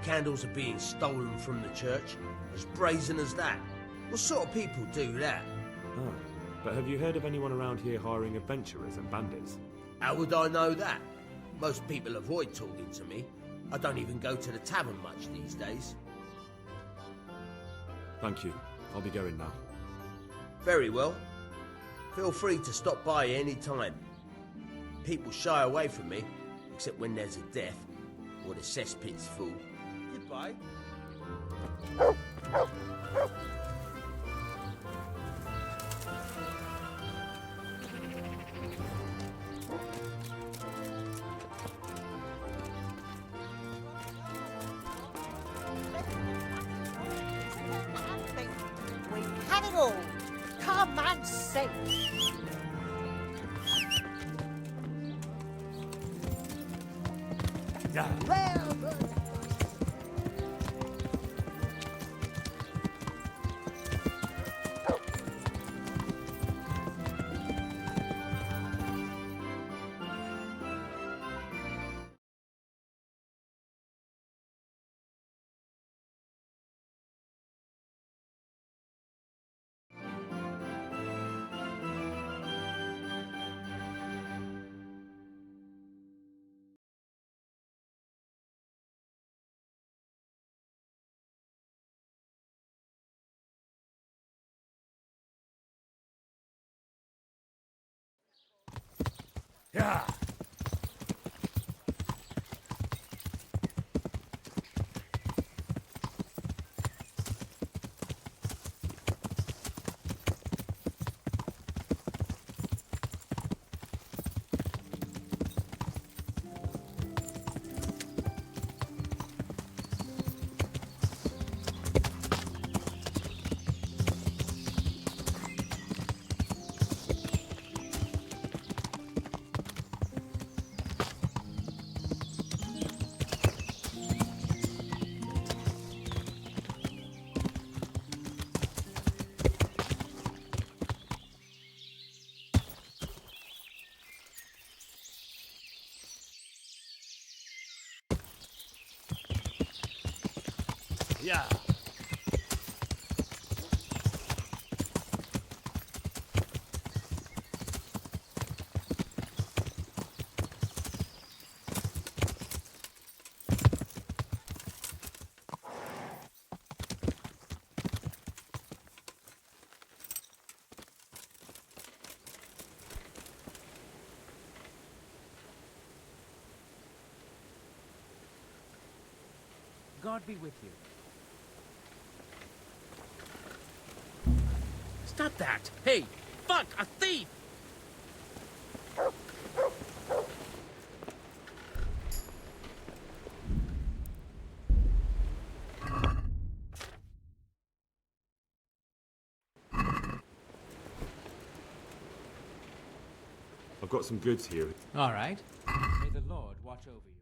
Candles are being stolen from the church. As brazen as that. What sort of people do that? Oh. But have you heard of anyone around here hiring adventurers and bandits? How would I know that? Most people avoid talking to me. I don't even go to the tavern much these days. Thank you. I'll be going now. Very well. Feel free to stop by any time. People shy away from me, except when there's a death or the cesspit's full. Goodbye. We have it all. Come and see. murder. Yeah. Yeah. God be with you. Stop that! Hey! Fuck! A thief! I've got some goods here. All right. May the Lord watch over you.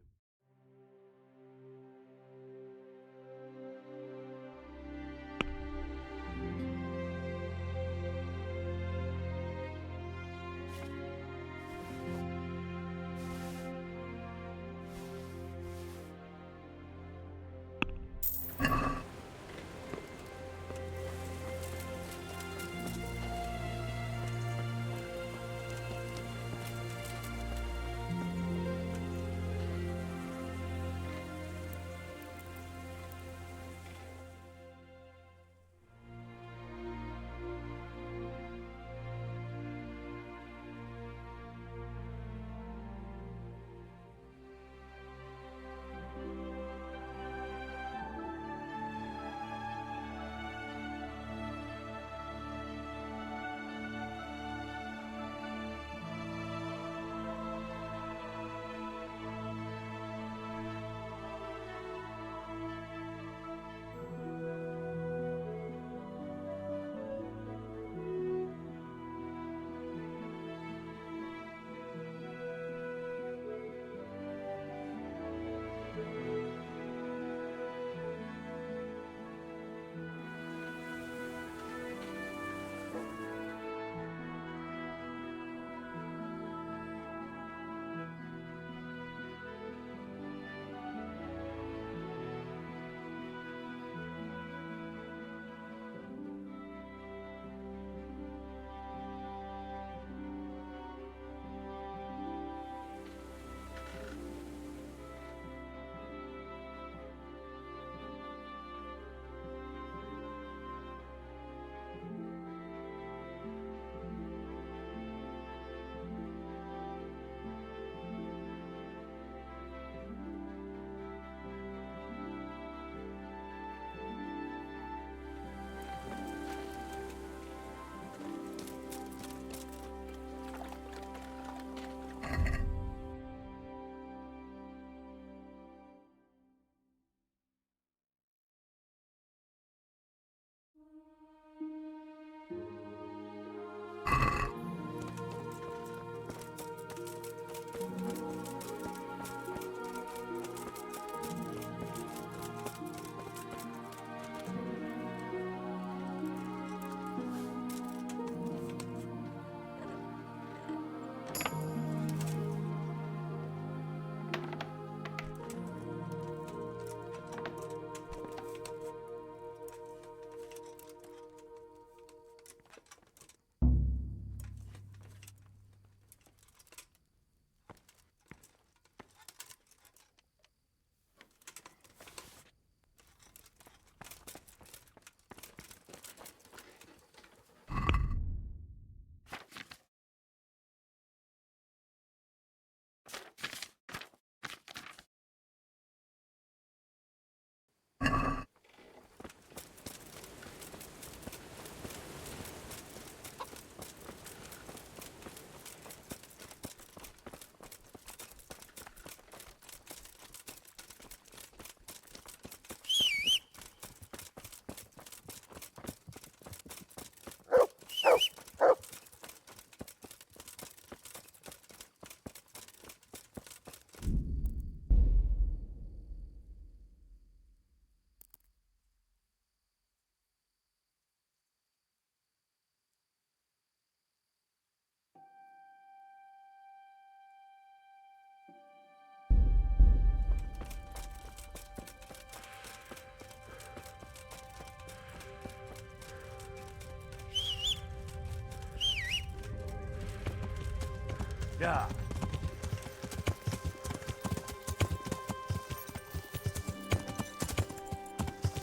Yeah.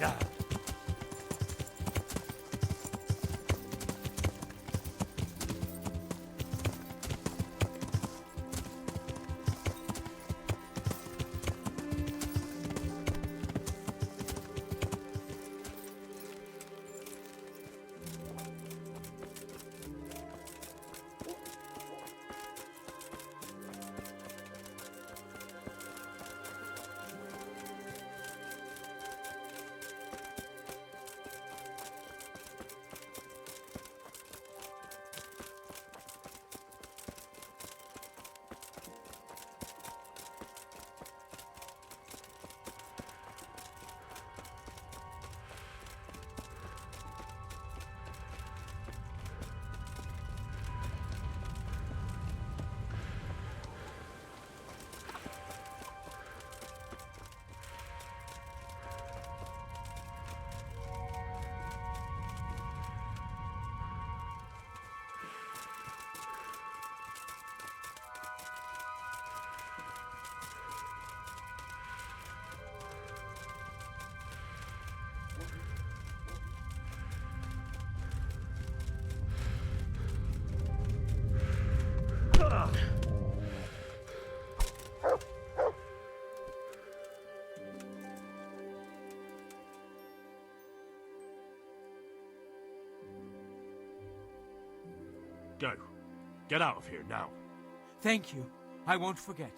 Yeah. Go. Get out of here now. Thank you. I won't forget.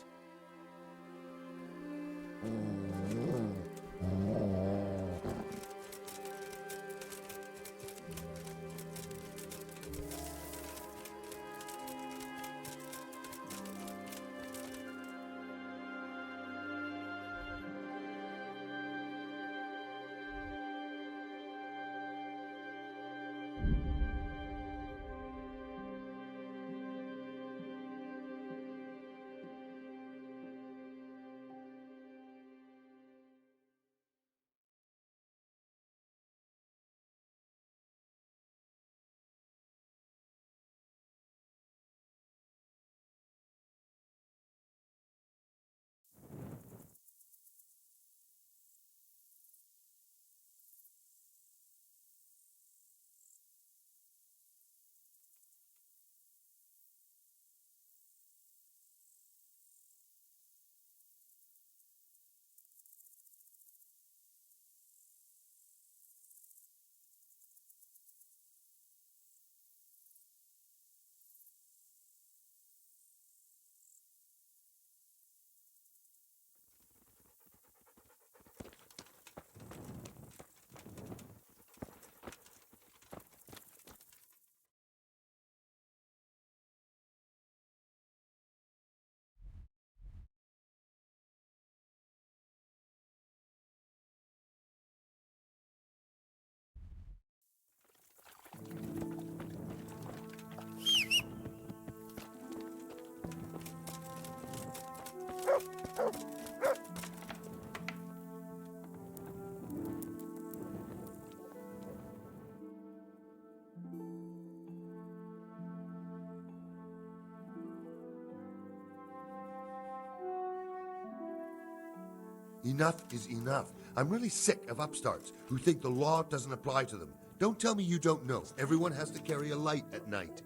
Enough is enough. I'm really sick of upstarts who think the law doesn't apply to them. Don't tell me you don't know. Everyone has to carry a light at night.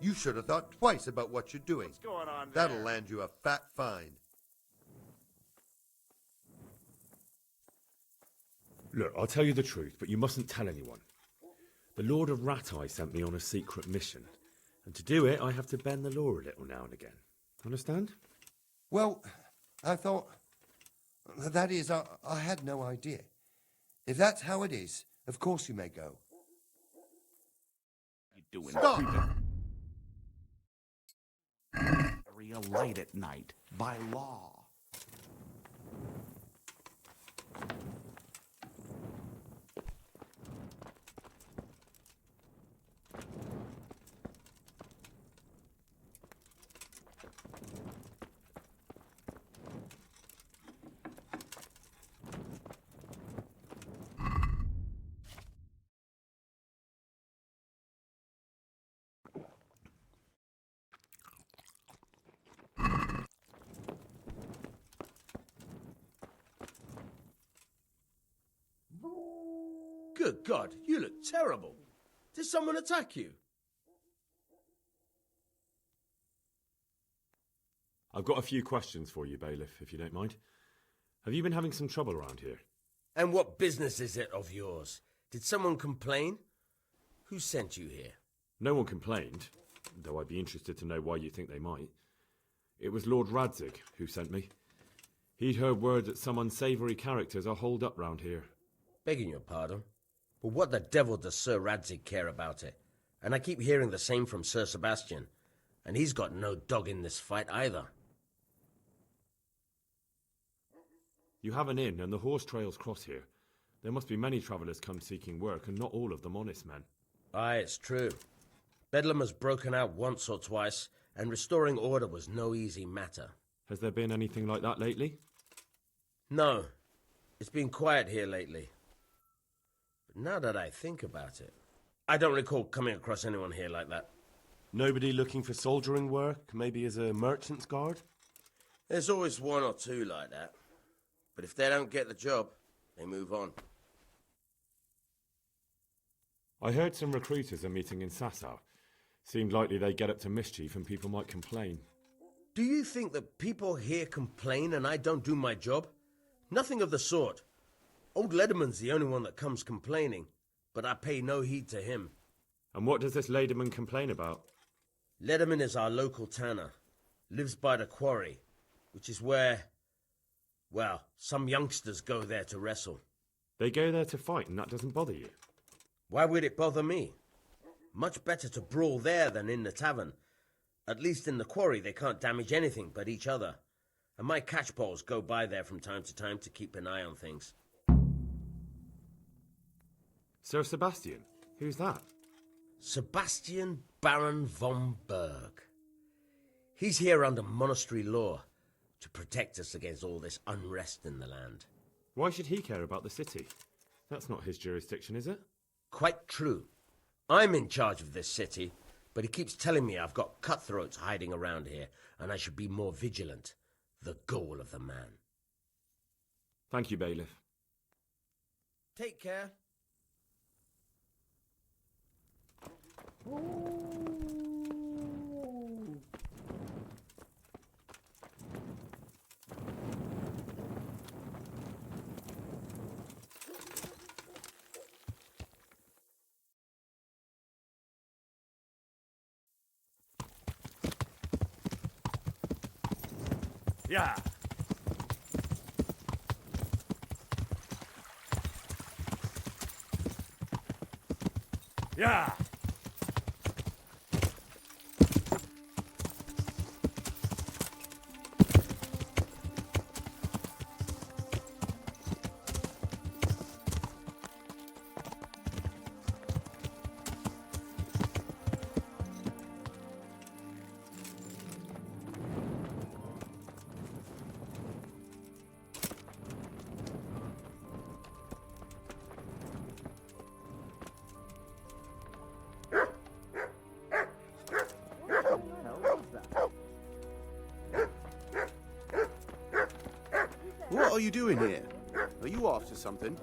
You should have thought twice about what you're doing. What's going on That'll there? land you a fat fine. Look, I'll tell you the truth, but you mustn't tell anyone. The Lord of Ratai sent me on a secret mission, and to do it, I have to bend the law a little now and again. Understand? Well, I thought... That is, I had no idea. If that's how it is, of course you may go. You doing? Stop! Carry a light at night by law. Good God, you look terrible. Did someone attack you? I've got a few questions for you, Bailiff, if you don't mind. Have you been having some trouble around here? And what business is it of yours? Did someone complain? Who sent you here? No one complained, though I'd be interested to know why you think they might. It was Lord Radzig who sent me. He'd heard word that some unsavoury characters are holed up round here. Begging your pardon, but what the devil does Sir Radzig care about it? And I keep hearing the same from Sir Sebastian, and he's got no dog in this fight either. You have an inn, and the horse trails cross here. There must be many travellers come seeking work, and not all of them honest men. Aye, it's true. Bedlam has broken out once or twice, and restoring order was no easy matter. Has there been anything like that lately? No. It's been quiet here lately. But now that I think about it, I don't recall coming across anyone here like that. Nobody looking for soldiering work, maybe as a merchant's guard? There's always one or two like that. But if they don't get the job, they move on. I heard some recruiters are meeting in Sasau. Seemed likely they get up to mischief and people might complain. Do you think that people here complain and I don't do my job? Nothing of the sort. Old Lederman's the only one that comes complaining, but I pay no heed to him. And what does this Lederman complain about? Lederman is our local tanner. Lives by the quarry, which is where, well, some youngsters go there to wrestle. They go there to fight and that doesn't bother you? Why would it bother me? Much better to brawl there than in the tavern. At least in the quarry they can't damage anything but each other. And my catchpoles go by there from time to keep an eye on things. Sir Sebastian? Who's that? Sebastian Baron von Berg. He's here under monastery law to protect us against all this unrest in the land. Why should he care about the city? That's not his jurisdiction, is it? Quite true. I'm in charge of this city, but he keeps telling me I've got cutthroats hiding around here, and I should be more vigilant. The goal of the man. Thank you, Bailiff. Take care. Yeah. Yeah. What are you doing here? Are you after something?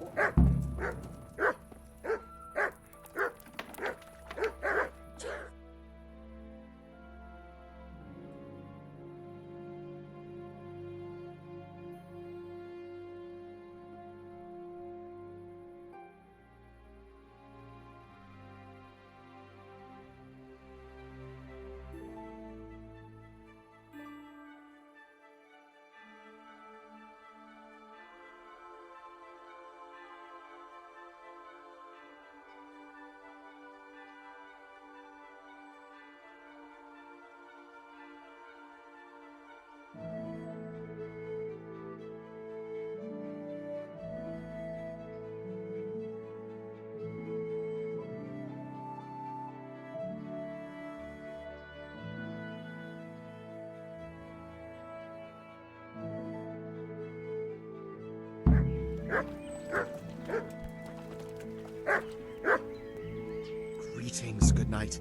Greetings, good night.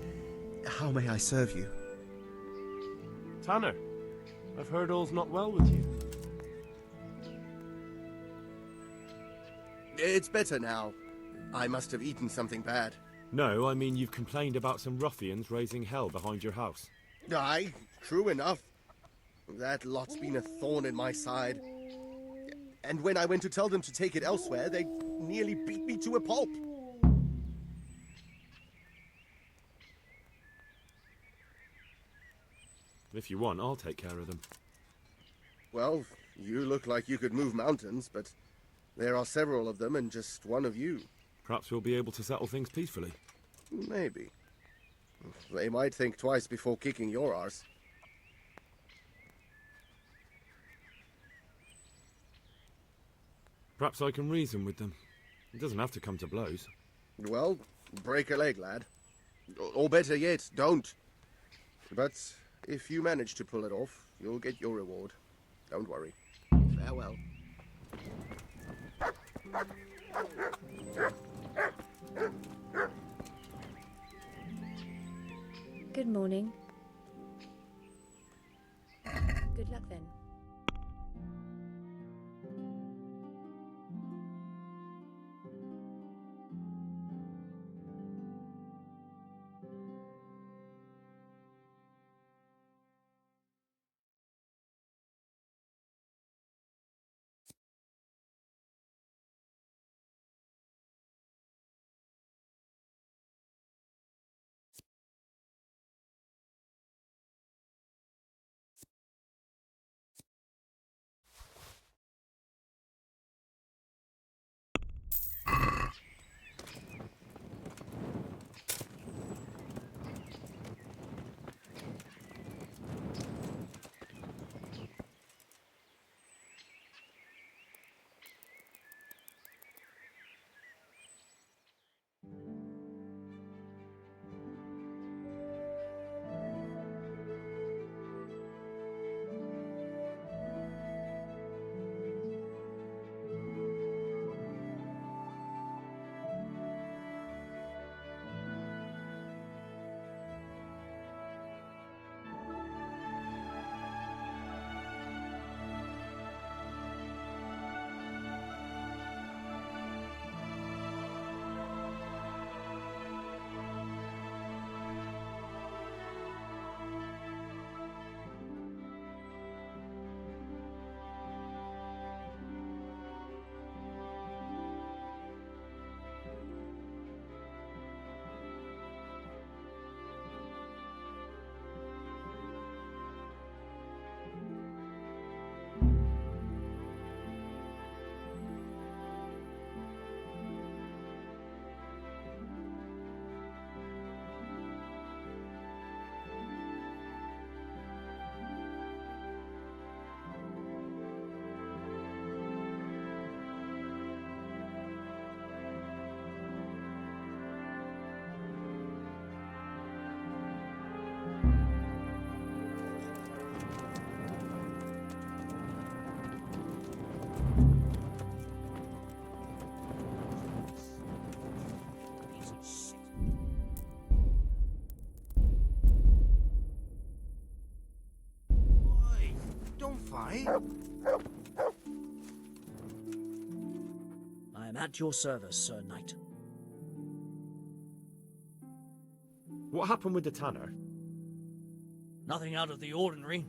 How may I serve you? Tanner, I've heard all's not well with you. It's better now. I must have eaten something bad. No, I mean you've complained about some ruffians raising hell behind your house. Aye, true enough. That lot's been a thorn in my side. And when I went to tell them to take it elsewhere, they nearly beat me to a pulp. If you want, I'll take care of them. Well, you look like you could move mountains, but there are several of them and just one of you. Perhaps we'll be able to settle things peacefully. Maybe. They might think twice before kicking your arse. Perhaps I can reason with them. It doesn't have to come to blows. Well, break a leg, lad. Or better yet, don't. But if you manage to pull it off, you'll get your reward. Don't worry. Farewell. Good morning. Good luck then. Don't fight. I am at your service, Sir Knight. What happened with the tanner? Nothing out of the ordinary.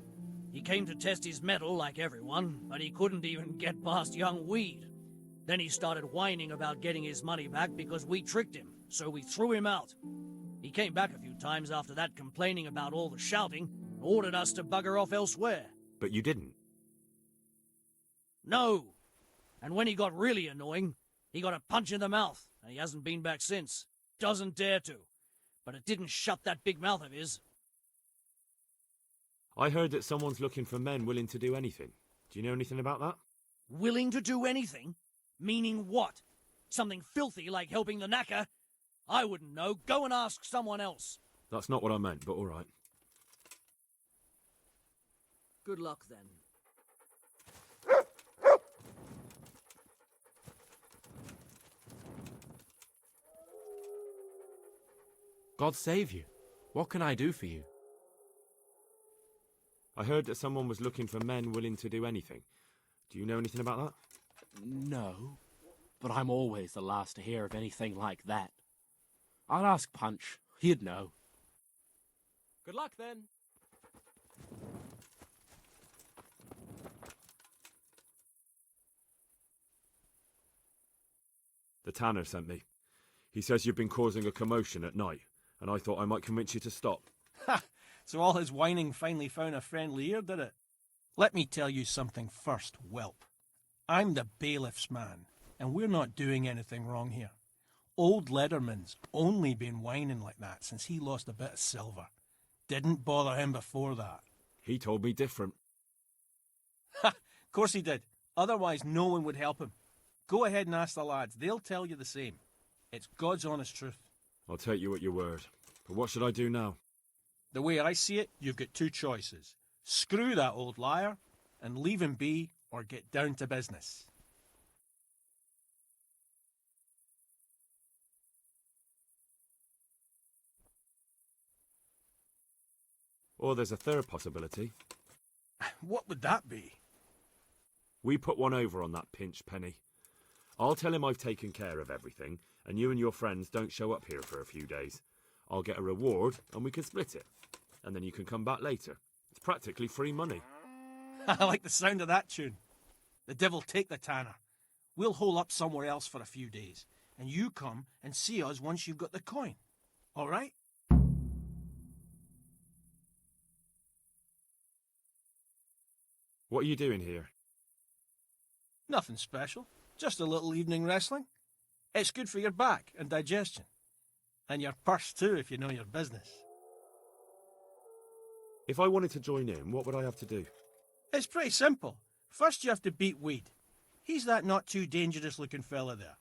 He came to test his mettle like everyone, but he couldn't even get past young Weed. Then he started whining about getting his money back because we tricked him, so we threw him out. He came back a few times after that complaining about all the shouting, and ordered us to bugger off elsewhere. But you didn't. No! And when he got really annoying, he got a punch in the mouth, and he hasn't been back since. Doesn't dare to. But it didn't shut that big mouth of his. I heard that someone's looking for men willing to do anything. Do you know anything about that? Willing to do anything? Meaning what? Something filthy like helping the knacker? I wouldn't know. Go and ask someone else. That's not what I meant, but all right. Good luck, then. God save you. What can I do for you? I heard that someone was looking for men willing to do anything. Do you know anything about that? No. but I'm always the last to hear of anything like that. I'll ask Punch. He'd know. Good luck, then. The tanner sent me. He says you've been causing a commotion at night, and I thought I might convince you to stop. Ha! So all his whining finally found a friendly ear, did it? Let me tell you something first, whelp. I'm the bailiff's man, and we're not doing anything wrong here. Old Lederman's only been whining like that since he lost a bit of silver. Didn't bother him before that. He told me different. Ha! Of course he did. Otherwise no one would help him. Go ahead and ask the lads. They'll tell you the same. It's God's honest truth. I'll take you at your word. But what should I do now? The way I see it, you've got two choices. Screw that old liar and leave him be, or get down to business. Or there's a third possibility. What would that be? We put one over on that pinch penny. I'll tell him I've taken care of everything, and you and your friends don't show up here for a few days. I'll get a reward, and we can split it. And then you can come back later. It's practically free money. I like the sound of that tune. The devil take the tanner. We'll hole up somewhere else for a few days, and you come and see us once you've got the coin. All right? What are you doing here? Nothing special. Just a little evening wrestling. It's good for your back and digestion. And your purse too, if you know your business. If I wanted to join in, what would I have to do? It's pretty simple. First you have to beat Weed. He's that not too dangerous looking fella there.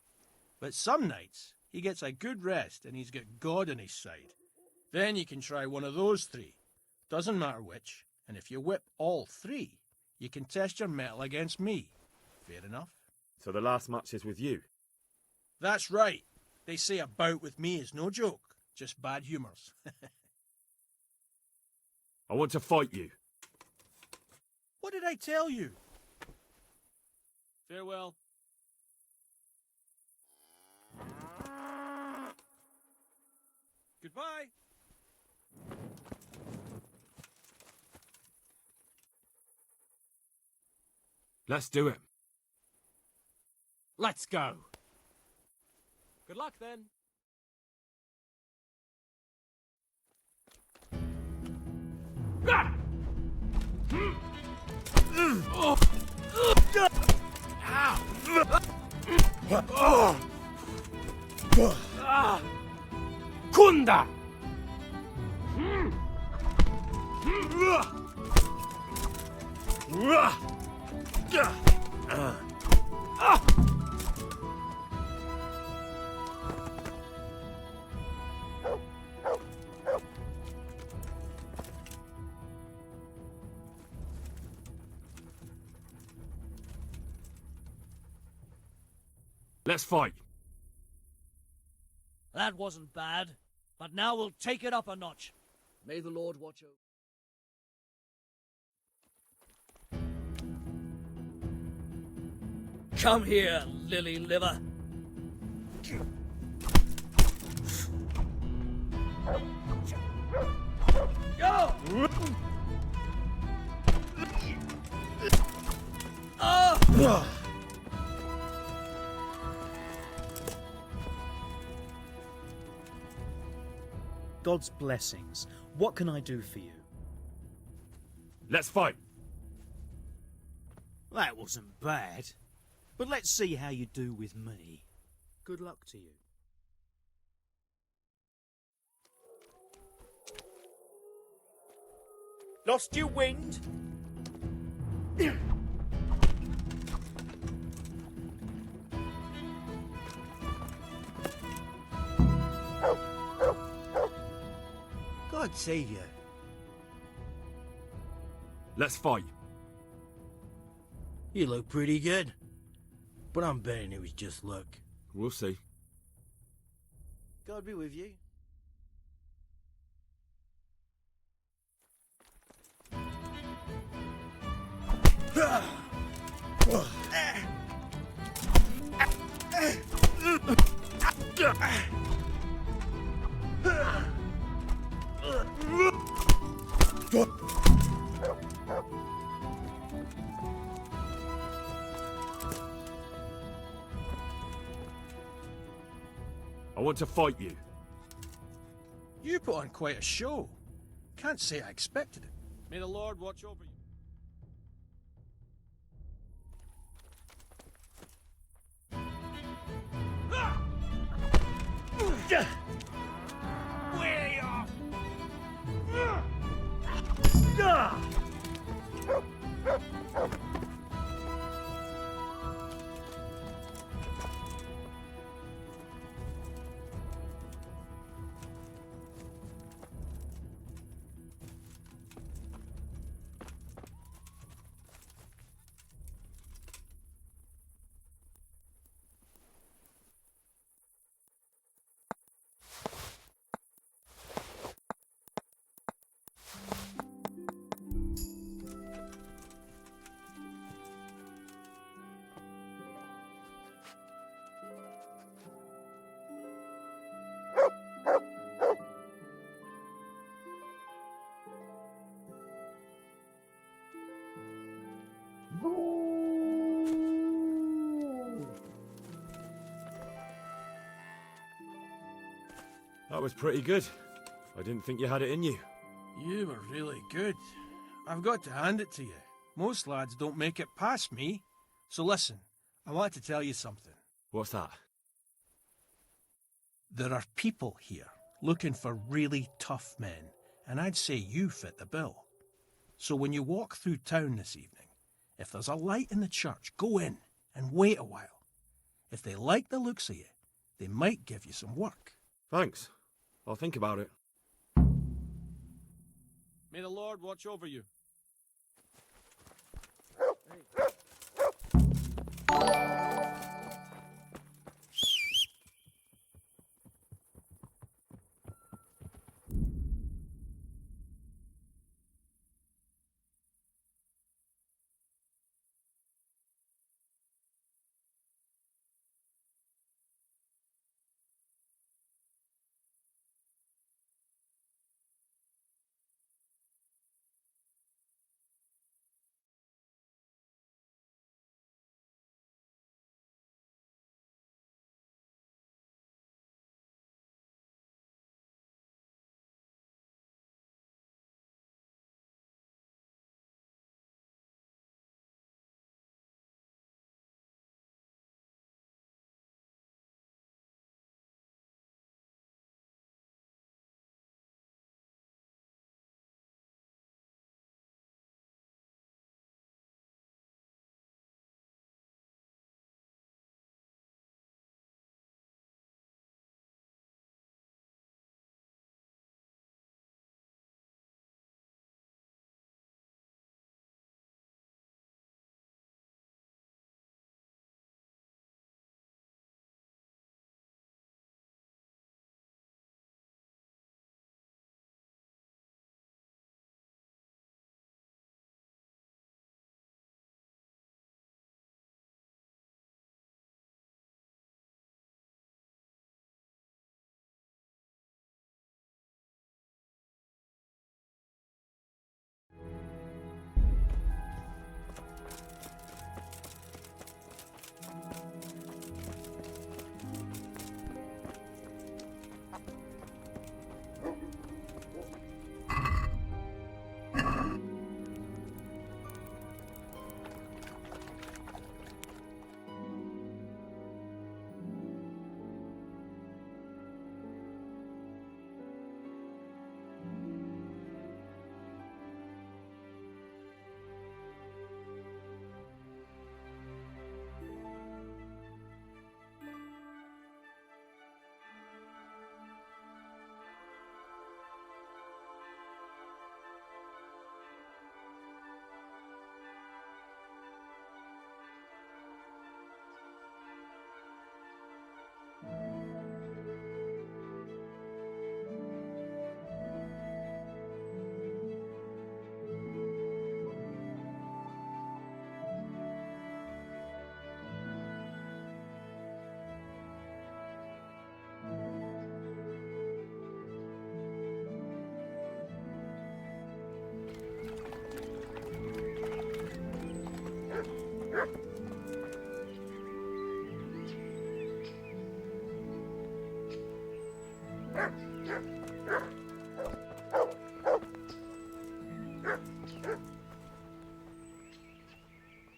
But some nights, he gets a good rest and he's got God on his side. Then you can try one of those three. Doesn't matter which. And if you whip all three, you can test your mettle against me. Fair enough. So the last match is with you? That's right. They say a bout with me is no joke. Just bad humours. I want to fight you. What did I tell you? Farewell. Goodbye. Let's do it. Let's go. Good luck, then. Kunda! Let's fight. That wasn't bad, but now we'll take it up a notch. May the Lord watch over. Come here, lily liver. Go! God's blessings. What can I do for you? Let's fight. That wasn't bad. But let's see how you do with me. Good luck to you. Lost your wind? God save you. Let's fight. You look pretty good. But I'm betting it was just luck. We'll see. God be with you. I want to fight you. You put on quite a show. Can't say I expected it. May the Lord watch over you. Way off! That was pretty good. I didn't think you had it in you. You were really good. I've got to hand it to you. Most lads don't make it past me. So listen, I want to tell you something. What's that? There are people here looking for really tough men, and I'd say you fit the bill. So when you walk through town this evening, if there's a light in the church, go in and wait a while. If they like the looks of you, they might give you some work. Thanks. I'll think about it. May the Lord watch over you.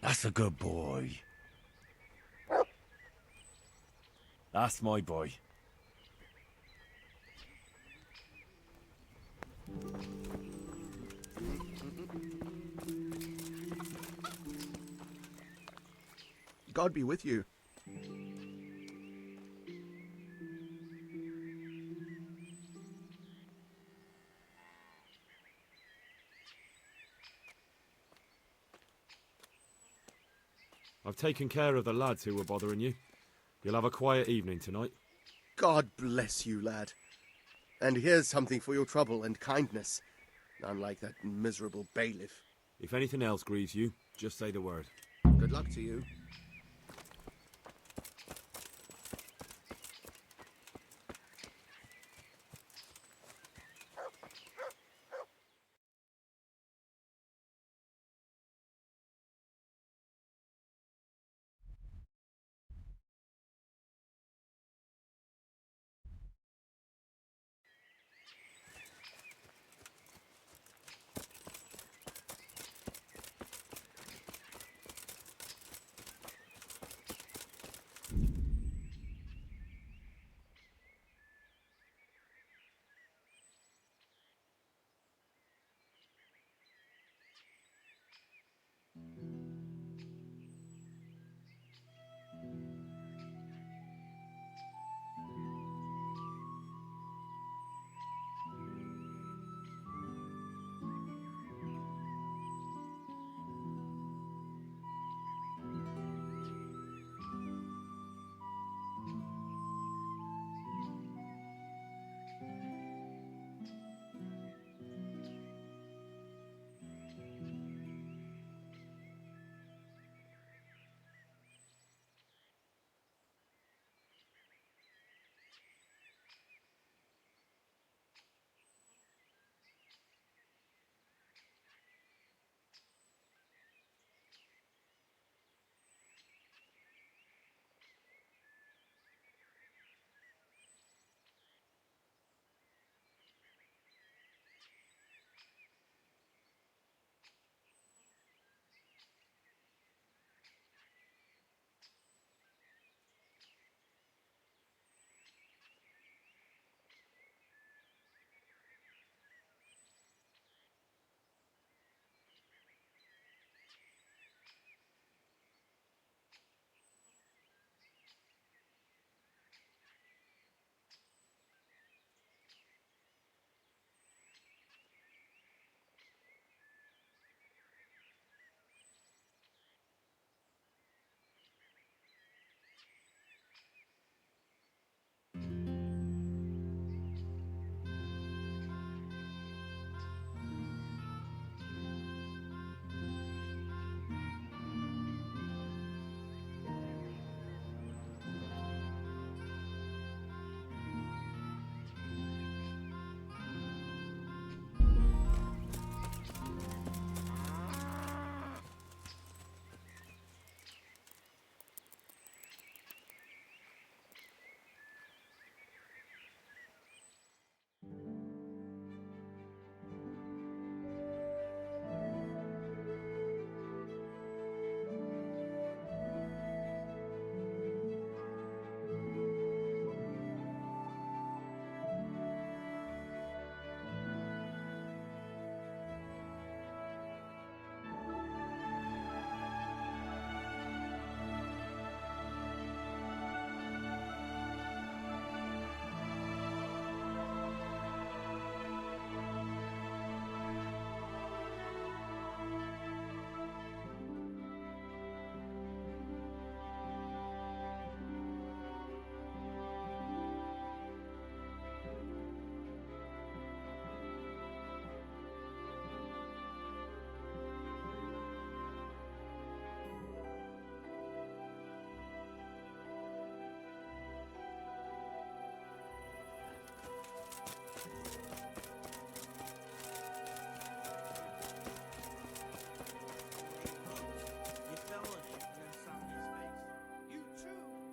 That's a good boy. That's my boy. God be with you. I've taken care of the lads who were bothering you. You'll have a quiet evening tonight. God bless you, lad. And here's something for your trouble and kindness. Unlike that miserable bailiff. If anything else grieves you, just say the word. Good luck to you.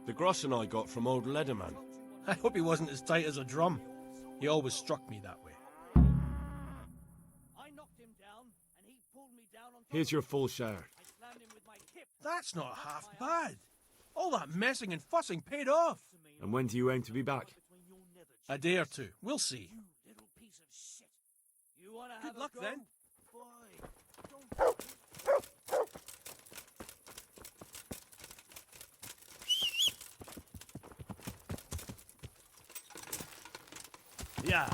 The groschen I got from old Leatherman. I hope he wasn't as tight as a drum. He always struck me that way. I knocked him down, and he pulled me down on top. Here's your full share. I slammed him with my hip. That's not half bad. All that messing and fussing paid off. And when do you aim to be back? A day or two. We'll see. You little piece of shit. You wanna Good have luck a go? then. Boy, Yeah.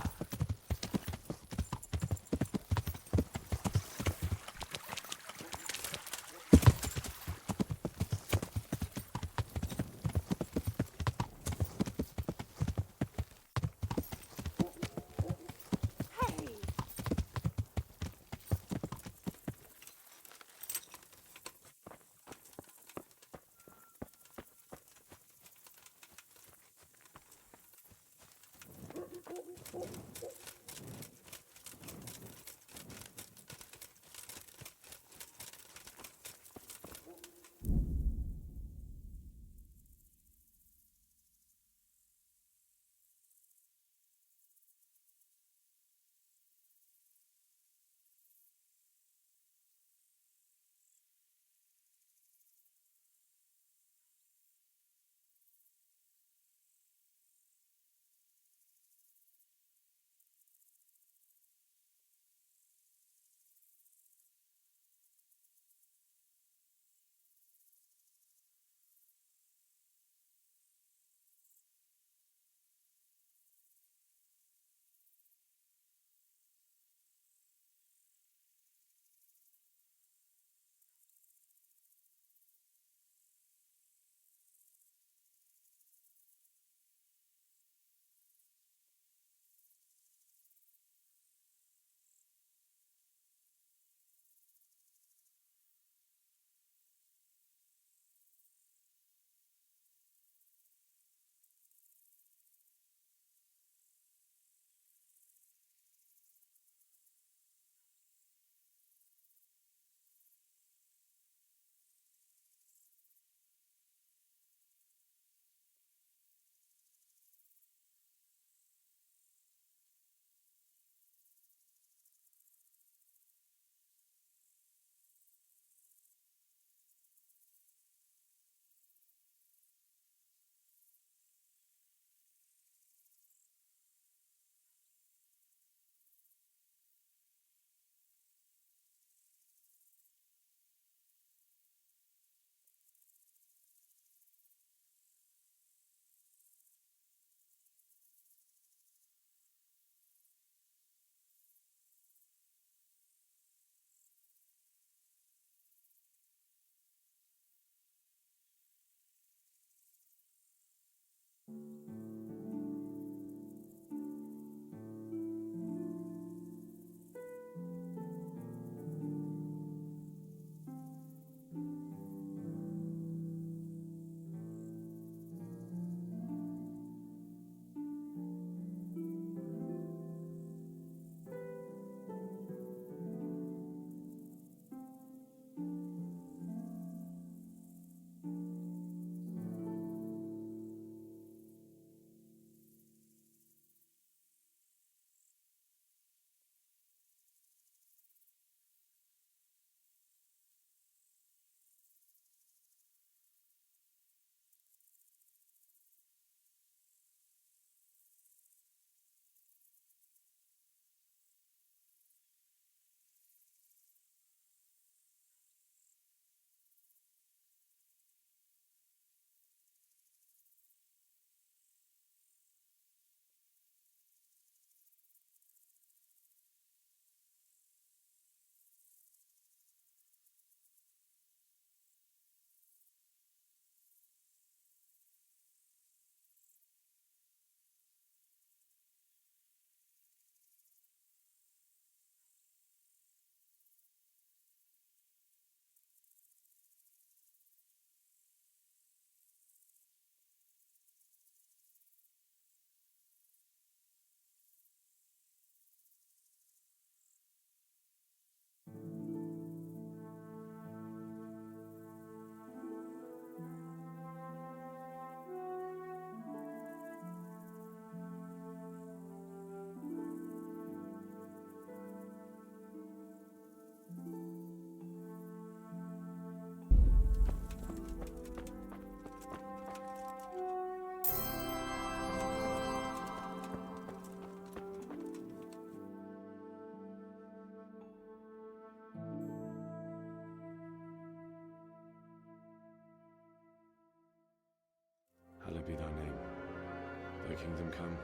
kingdom come,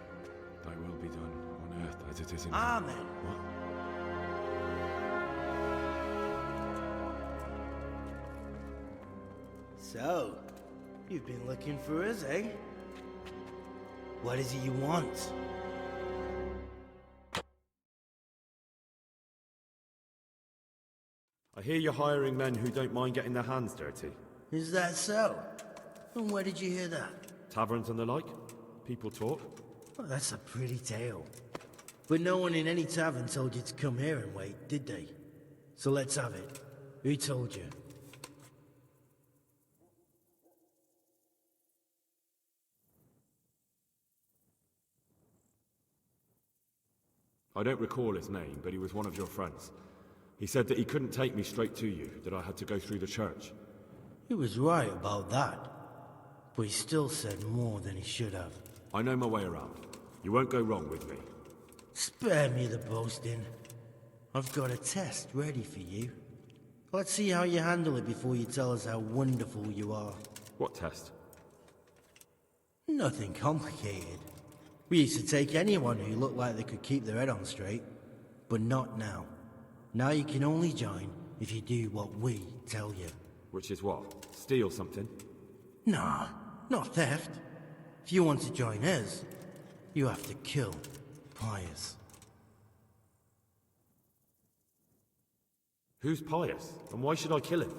thy will be done, on earth as it is in Amen. heaven. What? So, you've been looking for us, eh? What is it you want? I hear you're hiring men who don't mind getting their hands dirty. Is that so? And where did you hear that? Taverns and the like? People talk. Well, that's a pretty tale. But no one in any tavern told you to come here and wait, did they? So let's have it. Who told you? I don't recall his name, but he was one of your friends. He said that he couldn't take me straight to you, that I had to go through the church. He was right about that. But he still said more than he should have. I know my way around. You won't go wrong with me. Spare me the boasting. I've got a test ready for you. Let's see how you handle it before you tell us how wonderful you are. What test? Nothing complicated. We used to take anyone who looked like they could keep their head on straight. But not now. Now you can only join if you do what we tell you. Which is what? Steal something? Nah, not theft. If you want to join us, you have to kill Pius. Who's Pius? And why should I kill him?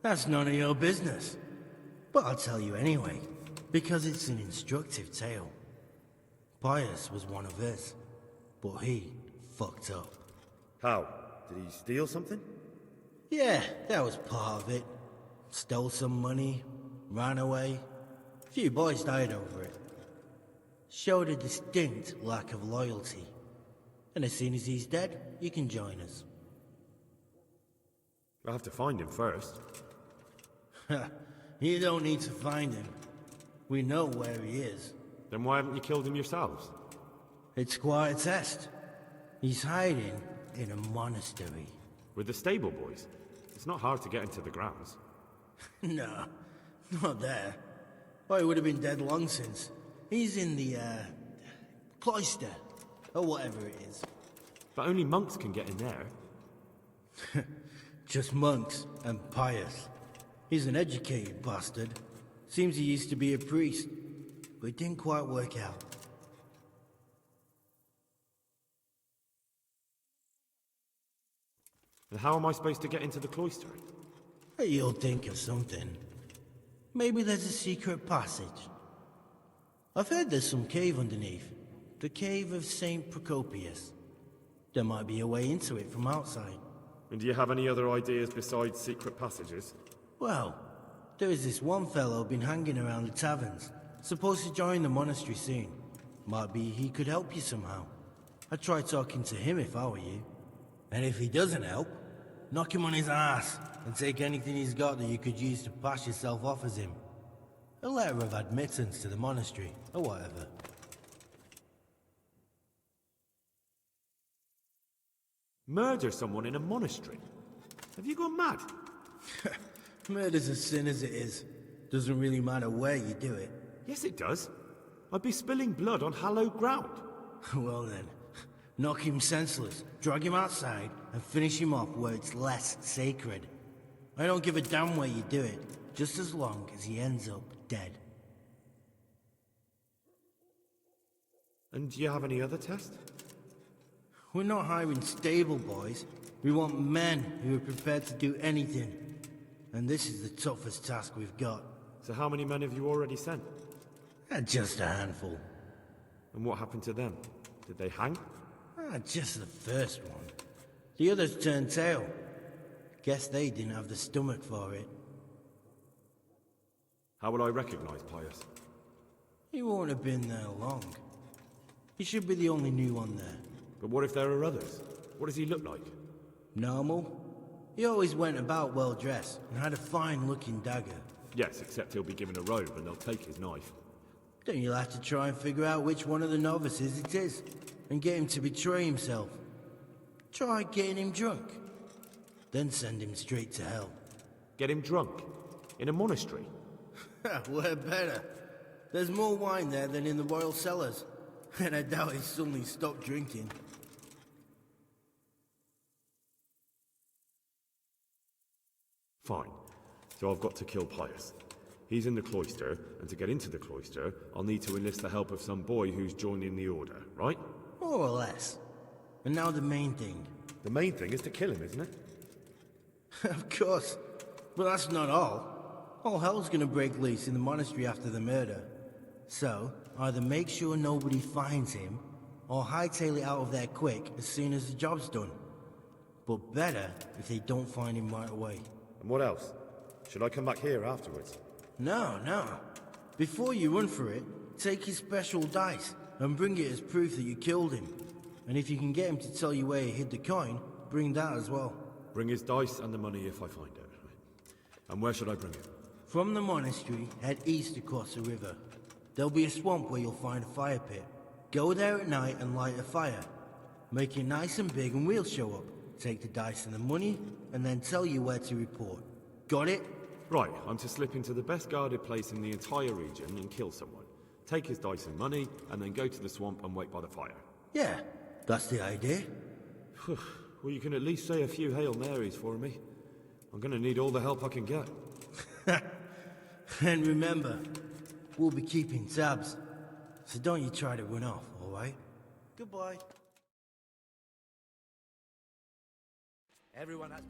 That's none of your business. But I'll tell you anyway, because it's an instructive tale. Pius was one of us, but he fucked up. How? Did he steal something? Yeah, that was part of it. Stole some money, ran away. A few boys died over it. Showed a distinct lack of loyalty. And as soon as he's dead, you can join us. I'll have to find him first. You don't need to find him. We know where he is. Then why haven't you killed him yourselves? It's quite a test. He's hiding in a monastery. With the stable boys? It's not hard to get into the grounds. No, not there. Well, he would have been dead long since. He's in the, cloister, or whatever it is. But only monks can get in there. Just monks and Pius. He's an educated bastard. Seems he used to be a priest, but it didn't quite work out. And how am I supposed to get into the cloister? You'll think of something. Maybe there's a secret passage. I've heard there's some cave underneath. The cave of St. Procopius. There might be a way into it from outside. And do you have any other ideas besides secret passages? Well, there is this one fellow been hanging around the taverns. Supposed to join the monastery soon. Might be he could help you somehow. I'd try talking to him if I were you. And if he doesn't help, knock him on his ass and take anything he's got that you could use to pass yourself off as him. A letter of admittance to the monastery, or whatever. Murder someone in a monastery? Have you gone mad? Murder's a sin as it is. Doesn't really matter where you do it. Yes, it does. I'd be spilling blood on hallowed ground. Well then, knock him senseless, drag him outside, and finish him off where it's less sacred. I don't give a damn where you do it, just as long as he ends up dead. And do you have any other test? We're not hiring stable boys. We want men who are prepared to do anything. And this is the toughest task we've got. So how many men have you already sent? Just a handful. And what happened to them? Did they hang? Just the first one. The others turned tail. Guess they didn't have the stomach for it. How will I recognize Pius? He won't have been there long. He should be the only new one there. But what if there are others? What does he look like? Normal. He always went about well dressed and had a fine-looking dagger. Yes, except he'll be given a robe and they'll take his knife. Then you'll have to try and figure out which one of the novices it is, and get him to betray himself. Try getting him drunk. Then send him straight to hell. Get him drunk? In a monastery? Where better? There's more wine there than in the royal cellars, and I doubt he suddenly stopped drinking. Fine. So I've got to kill Pius. He's in the cloister, and to get into the cloister, I'll need to enlist the help of some boy who's joining the order, right? More or less. And now the main thing. The main thing is to kill him, isn't it? Of course. But that's not all. All hell's gonna break loose in the monastery after the murder. So, either make sure nobody finds him, or hightail it out of there quick as soon as the job's done. But better if they don't find him right away. And what else? Should I come back here afterwards? No. Before you run for it, take his special dice and bring it as proof that you killed him. And if you can get him to tell you where he hid the coin, bring that as well. Bring his dice and the money if I find it. And where should I bring it? From the monastery, head east across the river. There'll be a swamp where you'll find a fire pit. Go there at night and light a fire. Make it nice and big and we'll show up. Take the dice and the money, and then tell you where to report. Got it? Right, I'm to slip into the best guarded place in the entire region and kill someone. Take his dice and money, and then go to the swamp and wait by the fire. Yeah, that's the idea. Well, you can at least say a few Hail Marys for me. I'm gonna need all the help I can get. And remember, we'll be keeping tabs. So don't you try to run off, alright? Goodbye. Everyone has to.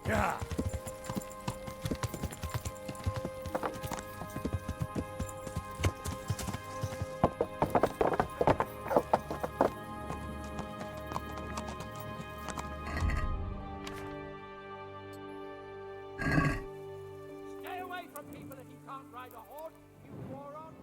Yeah. Stay away from people if you can't ride a horse, you moron!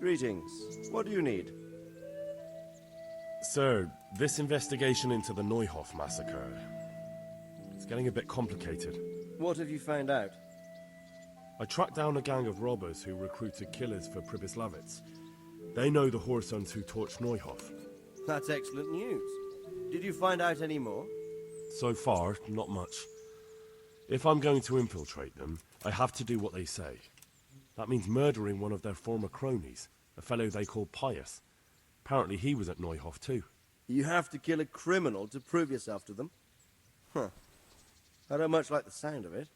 Greetings. What do you need? Sir, this investigation into the Neuhoff massacre... it's getting a bit complicated. What have you found out? I tracked down a gang of robbers who recruited killers for Pribyslavitz. They know the Horsons who torched Neuhoff. That's excellent news. Did you find out any more? So far, not much. If I'm going to infiltrate them, I have to do what they say. That means murdering one of their former cronies, a fellow they call Pius. Apparently he was at Neuhoff too. You have to kill a criminal to prove yourself to them? Huh. I don't much like the sound of it.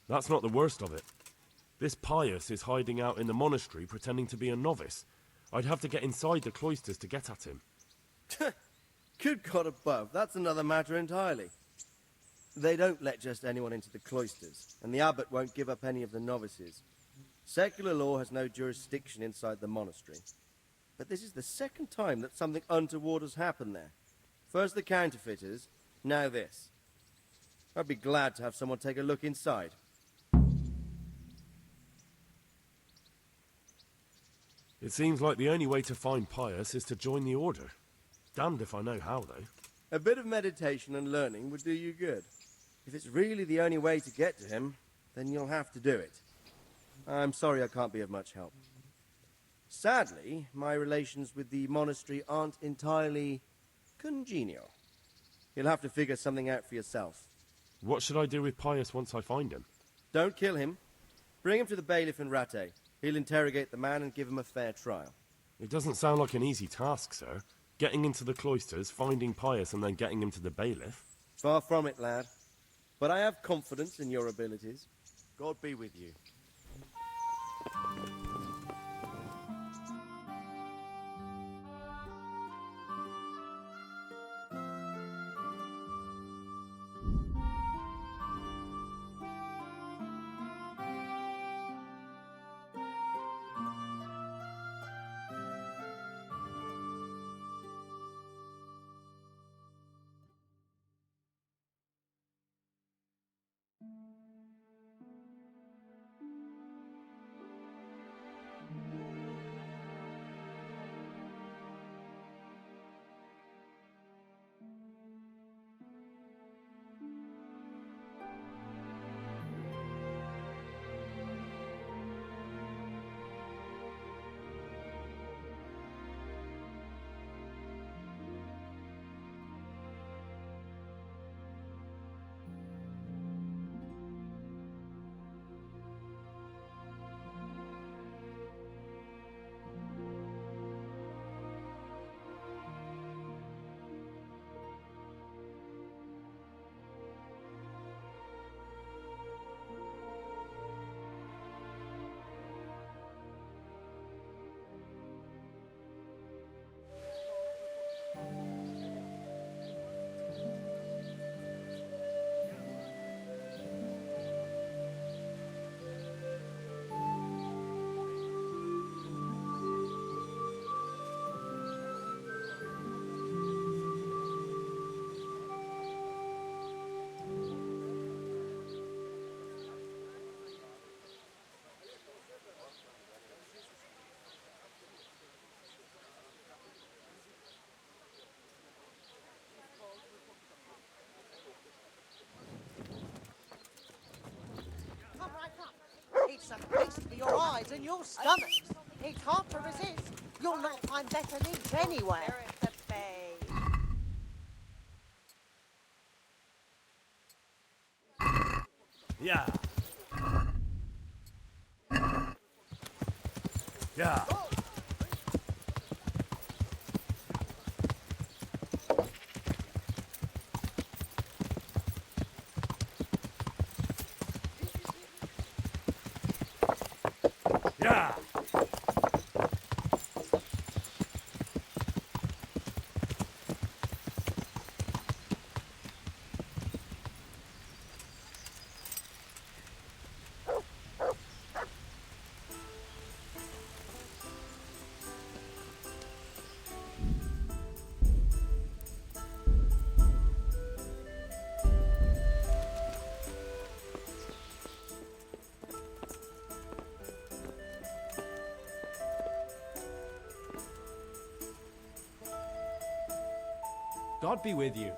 That's not the worst of it. This Pius is hiding out in the monastery pretending to be a novice. I'd have to get inside the cloisters to get at him. Good God above, that's another matter entirely. They don't let just anyone into the cloisters, and the abbot won't give up any of the novices. Secular law has no jurisdiction inside the monastery. But this is the second time that something untoward has happened there. First the counterfeiters, now this. I'd be glad to have someone take a look inside. It seems like the only way to find Pius is to join the order. Damned if I know how, though. A bit of meditation and learning would do you good. If it's really the only way to get to him, then you'll have to do it. I'm sorry I can't be of much help. Sadly, my relations with the monastery aren't entirely congenial. You'll have to figure something out for yourself. What should I do with Pius once I find him? Don't kill him. Bring him to the bailiff in Rattay. He'll interrogate the man and give him a fair trial. It doesn't sound like an easy task, sir. Getting into the cloisters, finding Pius, and then getting him to the bailiff. Far from it, lad. But I have confidence in your abilities. God be with you. It's a feast for your eyes and your stomachs. It's hard to resist. You'll not find better meat anywhere. Yeah. Yeah. Yeah. God be with you.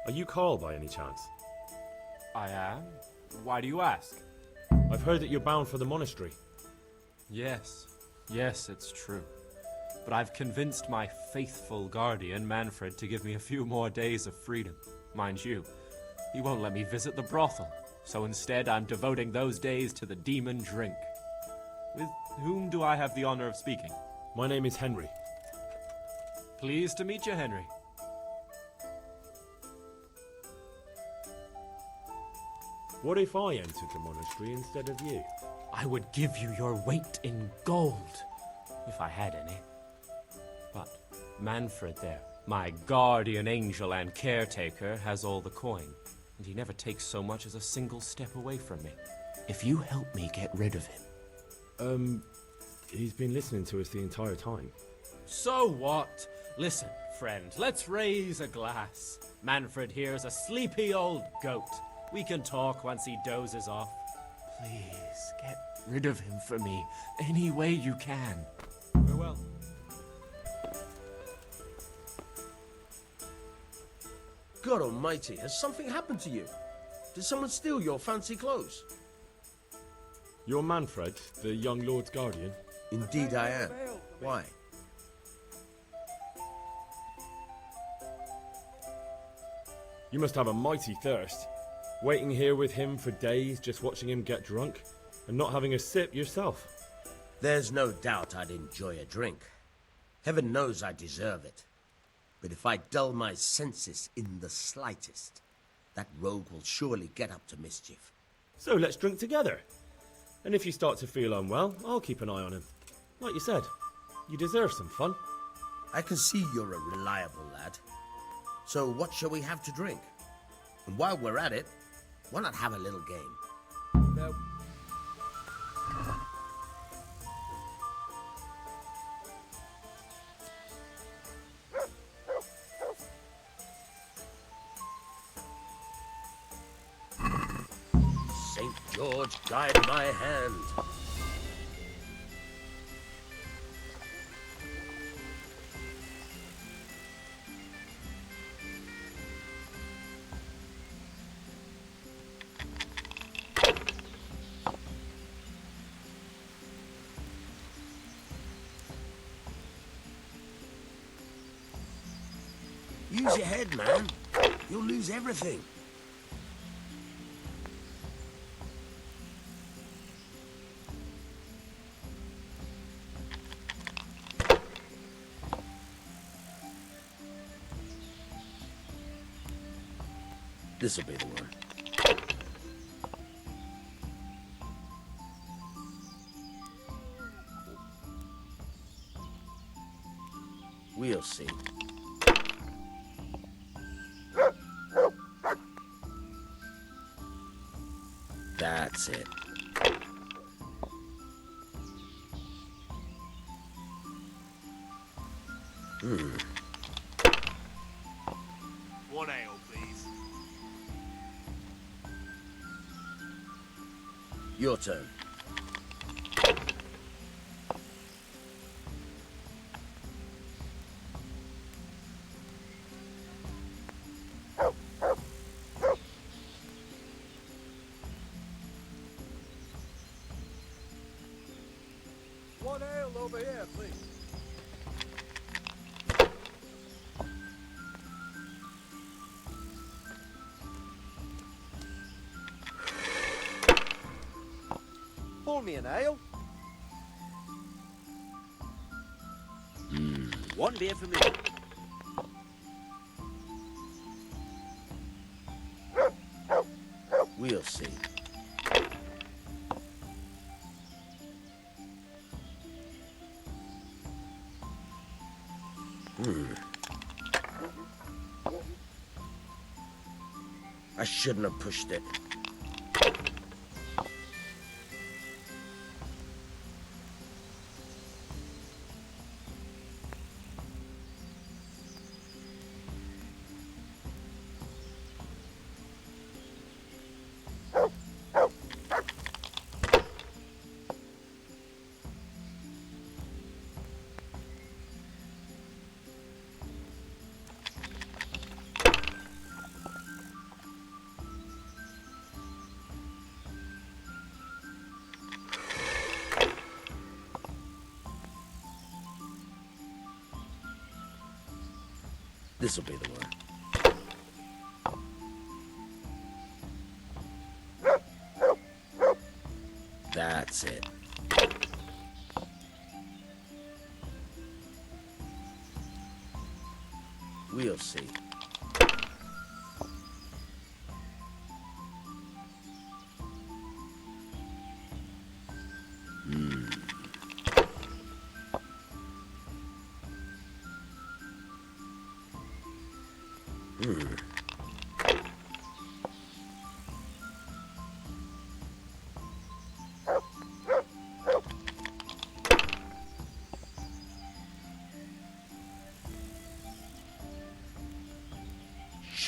Are you Carl by any chance? I am. Why do you ask? I've heard that you're bound for the monastery. Yes. Yes, it's true. But I've convinced my faithful guardian, Manfred, to give me a few more days of freedom. Mind you, he won't let me visit the brothel, so instead I'm devoting those days to the demon drink. With whom do I have the honor of speaking? My name is Henry. Pleased to meet you, Henry. What if I entered the monastery instead of you? I would give you your weight in gold, if I had any. But Manfred there, my guardian angel and caretaker, has all the coin, and he never takes so much as a single step away from me. If you help me get rid of him... He's been listening to us the entire time. So what? Listen, friend, let's raise a glass. Manfred here's a sleepy old goat. We can talk once he dozes off. Please, get rid of him for me, any way you can. Farewell. God almighty, has something happened to you? Did someone steal your fancy clothes? You're Manfred, the young lord's guardian? Indeed I am. Why? You must have a mighty thirst. Waiting here with him for days, just watching him get drunk, and not having a sip yourself. There's no doubt I'd enjoy a drink. Heaven knows I deserve it. But if I dull my senses in the slightest, that rogue will surely get up to mischief. So let's drink together. And if you start to feel unwell, I'll keep an eye on him. Like you said, you deserve some fun. I can see you're a reliable lad. So what shall we have to drink? And while we're at it, why not have a little game? No. St. George, guide my hand. Use your head, man. You'll lose everything. This'll be the one. We'll see. That's it. One ale, please. Your turn. One ale over here, please. Pour me an ale. One beer for me. We'll see. I shouldn't have pushed it. This'll be the one. That's it. We'll see.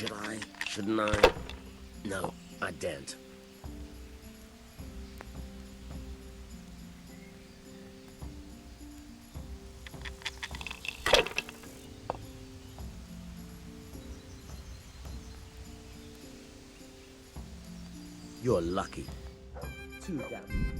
Should I? Shouldn't I? No, I daren't. You're lucky. Too damn.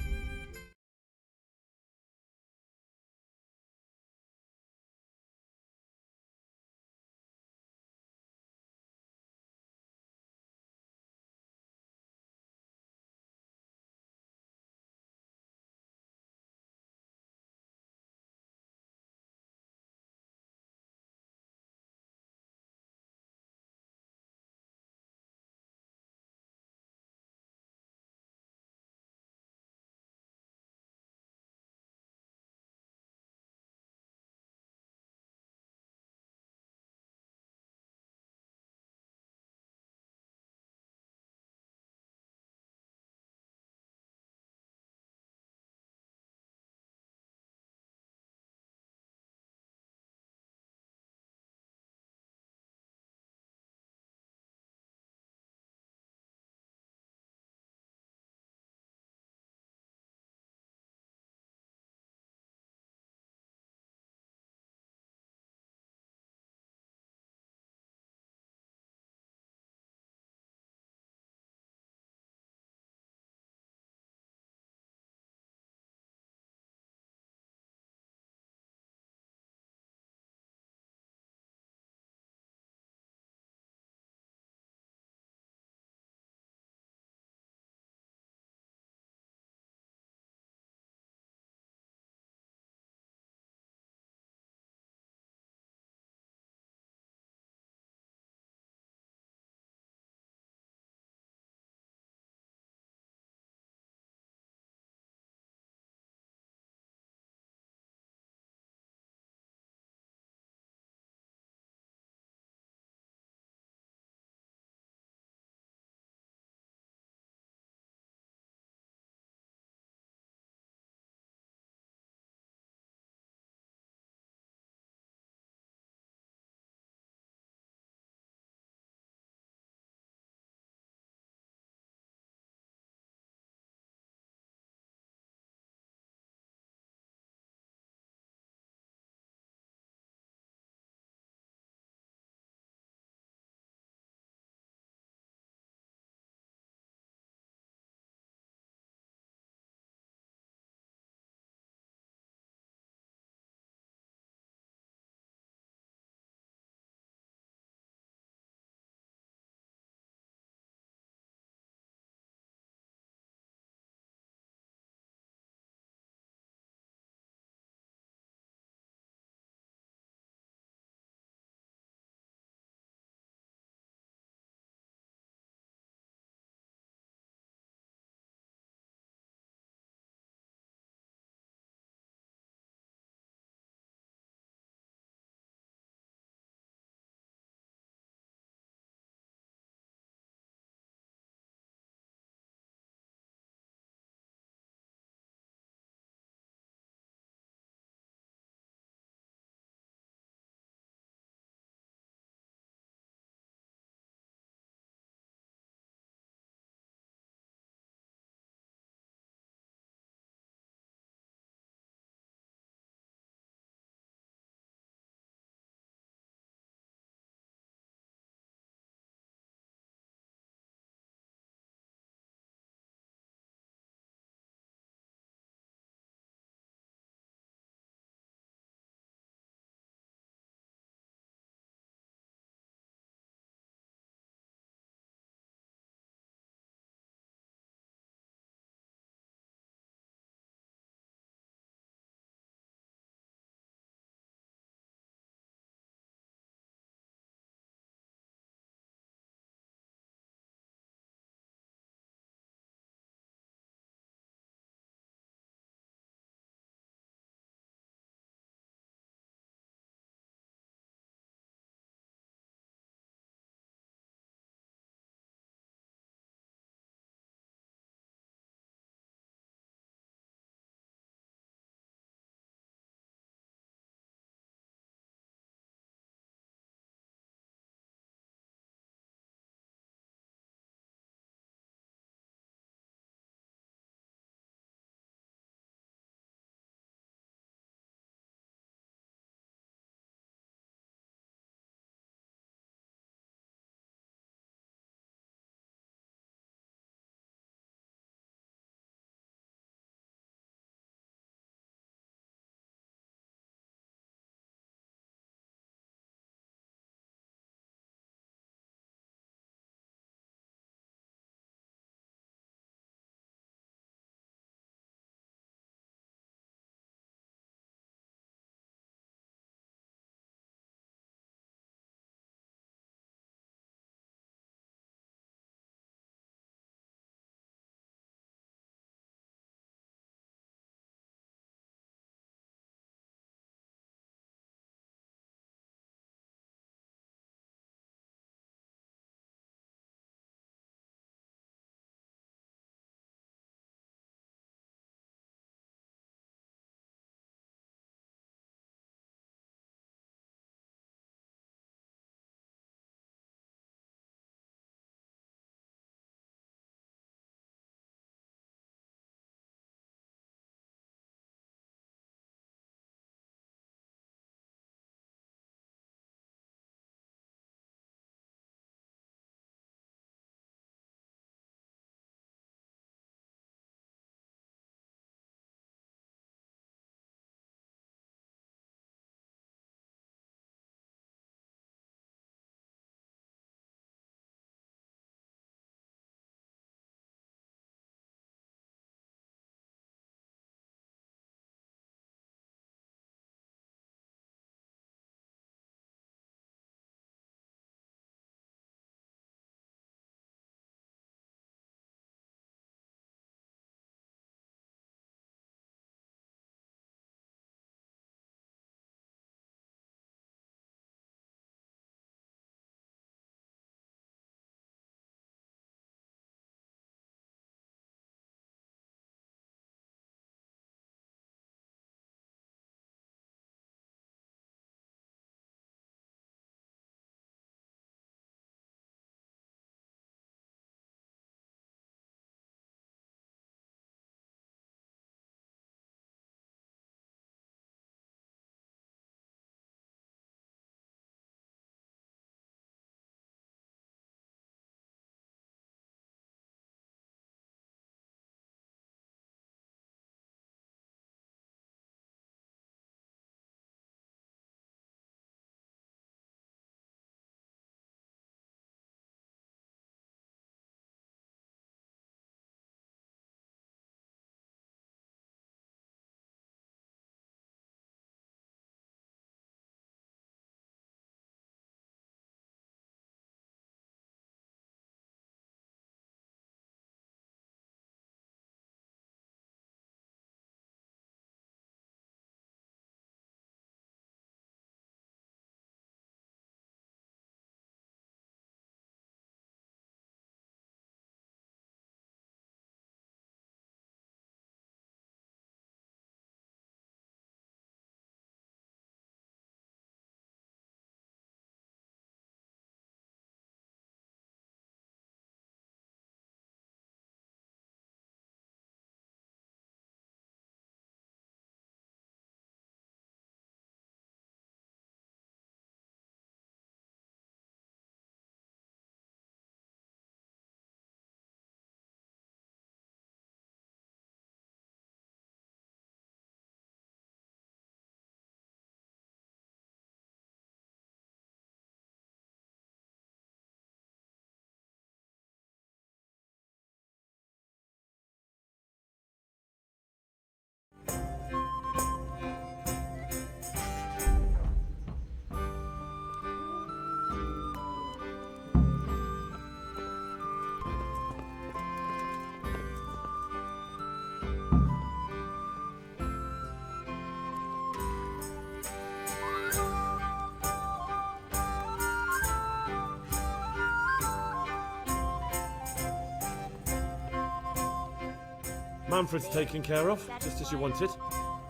Manfred's taken care of, just as you wanted.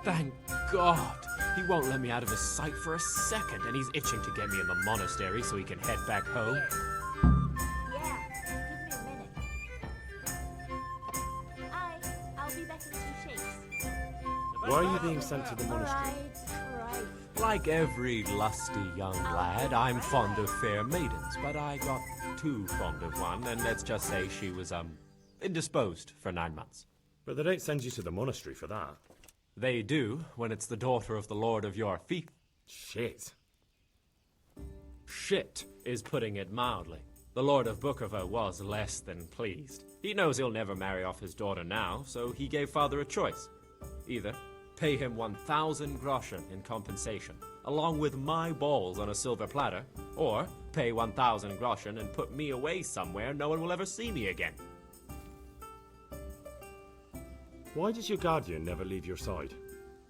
Thank God. He won't let me out of his sight for a second, and he's itching to get me in the monastery so he can head back home. Yeah, give me a minute. I'll be back in 2 shakes. Why are you being sent to the monastery? Alright. Like every lusty young lad, I'm fond of fair maidens, but I got too fond of one, and let's just say she was, indisposed for 9 months. But they don't send you to the monastery for that. They do, when it's the daughter of the Lord of your fief. Shit. Shit is putting it mildly. The Lord of Bookerva was less than pleased. He knows he'll never marry off his daughter now, so he gave father a choice. Either pay him 1,000 groschen in compensation, along with my balls on a silver platter, or pay 1,000 groschen and put me away somewhere no one will ever see me again. Why does your guardian never leave your side?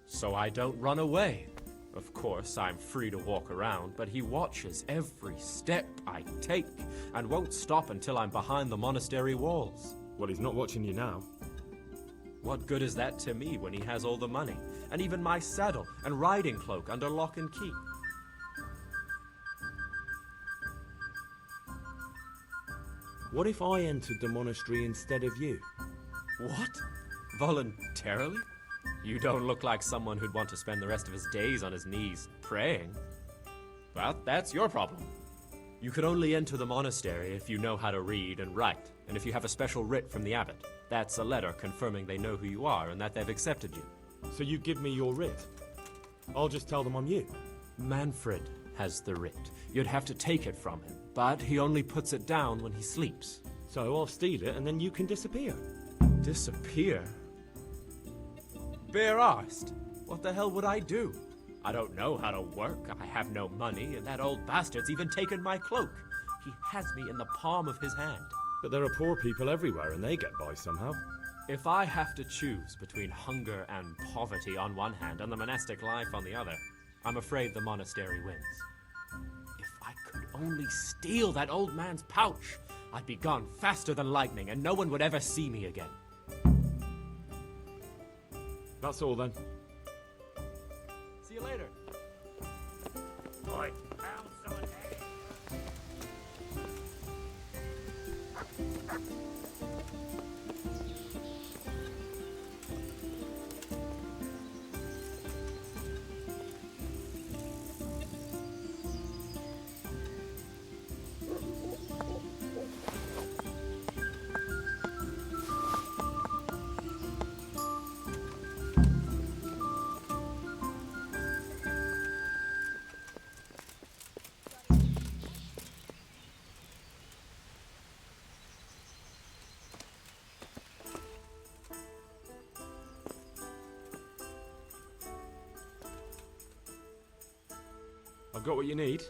So I don't run away. Of course, I'm free to walk around, but he watches every step I take and won't stop until I'm behind the monastery walls. Well, he's not watching you now. What good is that to me when he has all the money, and even my saddle and riding cloak under lock and key? What if I entered the monastery instead of you? What? Voluntarily? You don't look like someone who'd want to spend the rest of his days on his knees praying. Well, that's your problem. You could only enter the monastery if you know how to read and write, and if you have a special writ from the abbot. That's a letter confirming they know who you are and that they've accepted you. So you give me your writ? I'll just tell them I'm you. Manfred has the writ. You'd have to take it from him, but he only puts it down when he sleeps. So I'll steal it and then you can disappear. Disappear? Bare arsed. What the hell would I do? I don't know how to work, I have no money, and that old bastard's even taken my cloak. He has me in the palm of his hand. But there are poor people everywhere and they get by somehow. If I have to choose between hunger and poverty on one hand and the monastic life on the other, I'm afraid the monastery wins. If I could only steal that old man's pouch, I'd be gone faster than lightning and no one would ever see me again. That's all then. See you later. Oi, I've got what you need.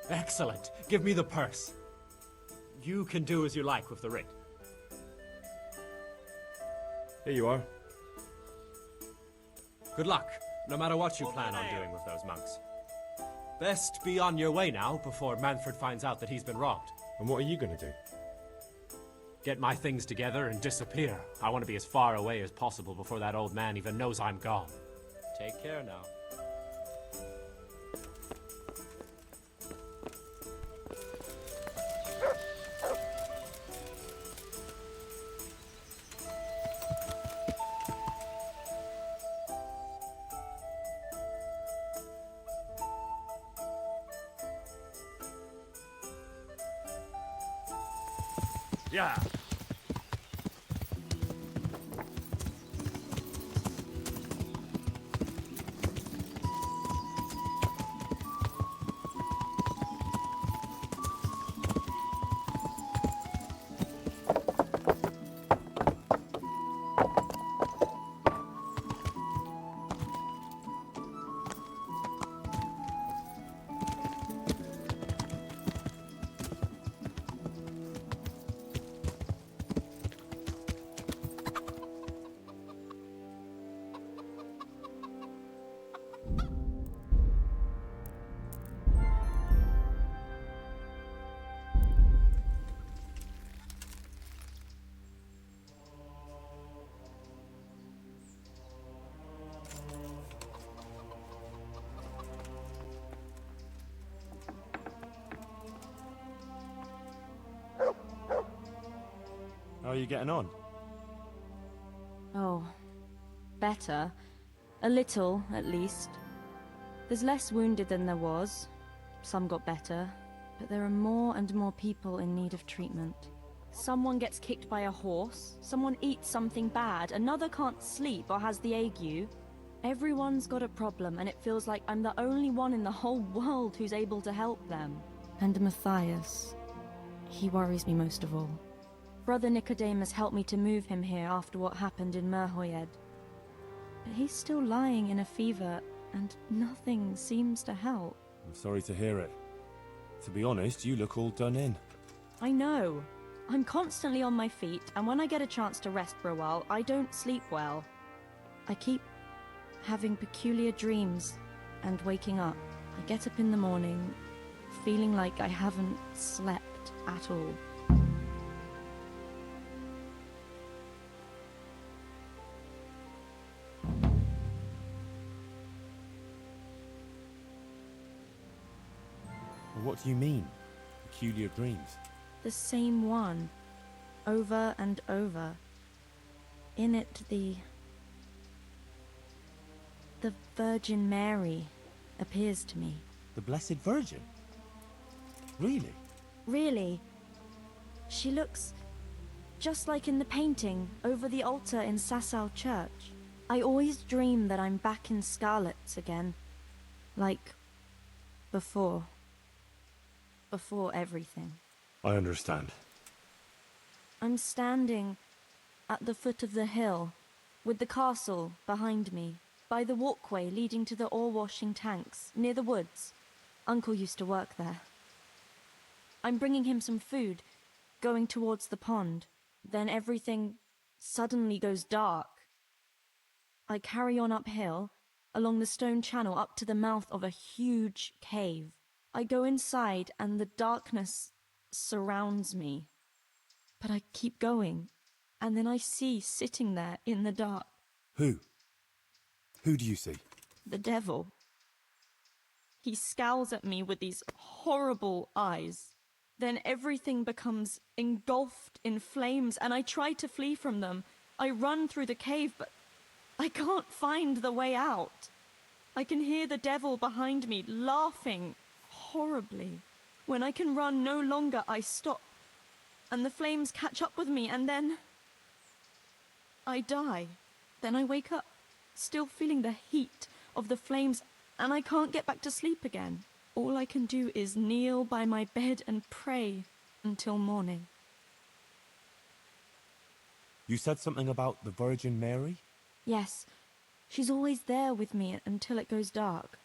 Excellent. Give me the purse. You can do as you like with the writ. Here you are. Good luck, no matter what you plan on doing with those monks. Best be on your way now before Manfred finds out that he's been robbed. And what are you going to do? Get my things together and disappear. I want to be as far away as possible before that old man even knows I'm gone. Take care now. Yeah. are you getting on? Oh, better. A little, at least. There's less wounded than there was. Some got better, but there are more and more people in need of treatment. Someone gets kicked by a horse, someone eats something bad, another can't sleep or has the ague. Everyone's got a problem, and it feels like I'm the only one in the whole world who's able to help them. And Matthias, he worries me most of all. Brother Nicodemus helped me to move him here after what happened in Merhoyed. But he's still lying in a fever, and nothing seems to help. I'm sorry to hear it. To be honest, you look all done in. I know. I'm constantly on my feet, and when I get a chance to rest for a while, I don't sleep well. I keep having peculiar dreams and waking up. I get up in the morning, feeling like I haven't slept at all. What do you mean? Peculiar dreams? The same one, over and over. In it, the Virgin Mary appears to me. The Blessed Virgin? Really? Really. She looks just like in the painting over the altar in Sasau Church. I always dream that I'm back in Scarlet's again. Like before. Before everything. I understand. I'm standing at the foot of the hill, with the castle behind me, by the walkway leading to the ore-washing tanks, near the woods. Uncle used to work there. I'm bringing him some food, going towards the pond. Then everything suddenly goes dark. I carry on uphill, along the stone channel up to the mouth of a huge cave. I go inside and the darkness surrounds me. But I keep going, and then I see sitting there in the dark. Who? Who do you see? The devil. He scowls at me with these horrible eyes. Then everything becomes engulfed in flames, and I try to flee from them. I run through the cave, but I can't find the way out. I can hear the devil behind me laughing horribly. When I can run no longer, I stop, and the flames catch up with me, and then I die. Then I wake up, still feeling the heat of the flames, and I can't get back to sleep again. All I can do is kneel by my bed and pray until morning. You said something about the Virgin Mary? Yes, she's always there with me until it goes dark.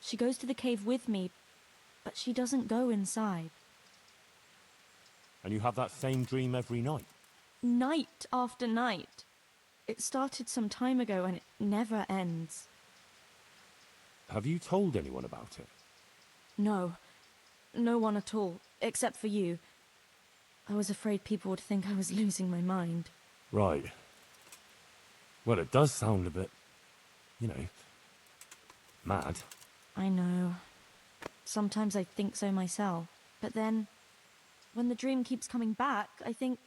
She goes to the cave with me, but she doesn't go inside. And you have that same dream every night? Night after night. It started some time ago and it never ends. Have you told anyone about it? No. No one at all, except for you. I was afraid people would think I was losing my mind. Right. Well, it does sound a bit, mad. I know. Sometimes I think so myself. But then, when the dream keeps coming back, I think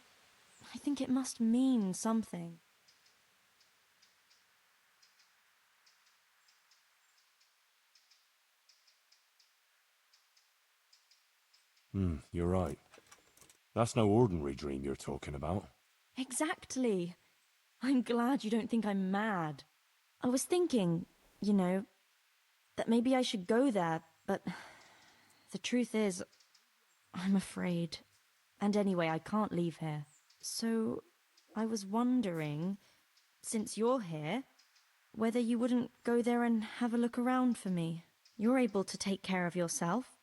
it must mean something. You're right. That's no ordinary dream you're talking about. Exactly. I'm glad you don't think I'm mad. I was thinking, that maybe I should go there, but the truth is, I'm afraid. And anyway, I can't leave here. So, I was wondering, since you're here, whether you wouldn't go there and have a look around for me. You're able to take care of yourself.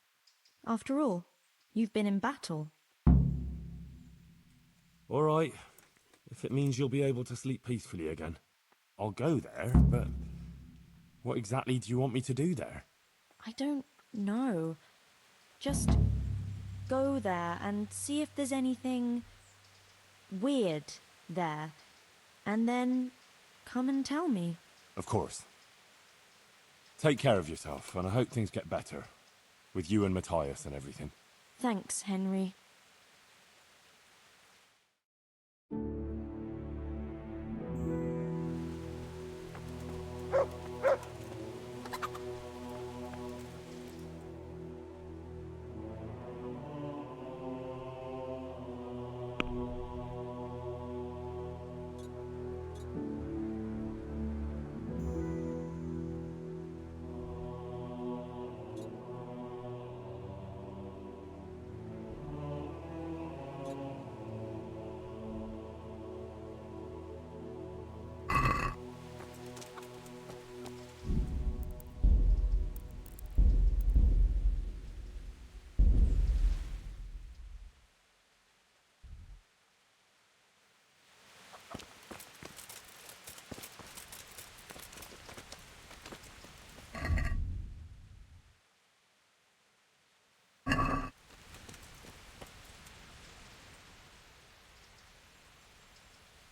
After all, you've been in battle. All right. If it means you'll be able to sleep peacefully again. I'll go there, but what exactly do you want me to do there? I don't know. Just go there and see if there's anything weird there. And then come and tell me. Of course. Take care of yourself, and I hope things get better. With you and Matthias and everything. Thanks, Henry.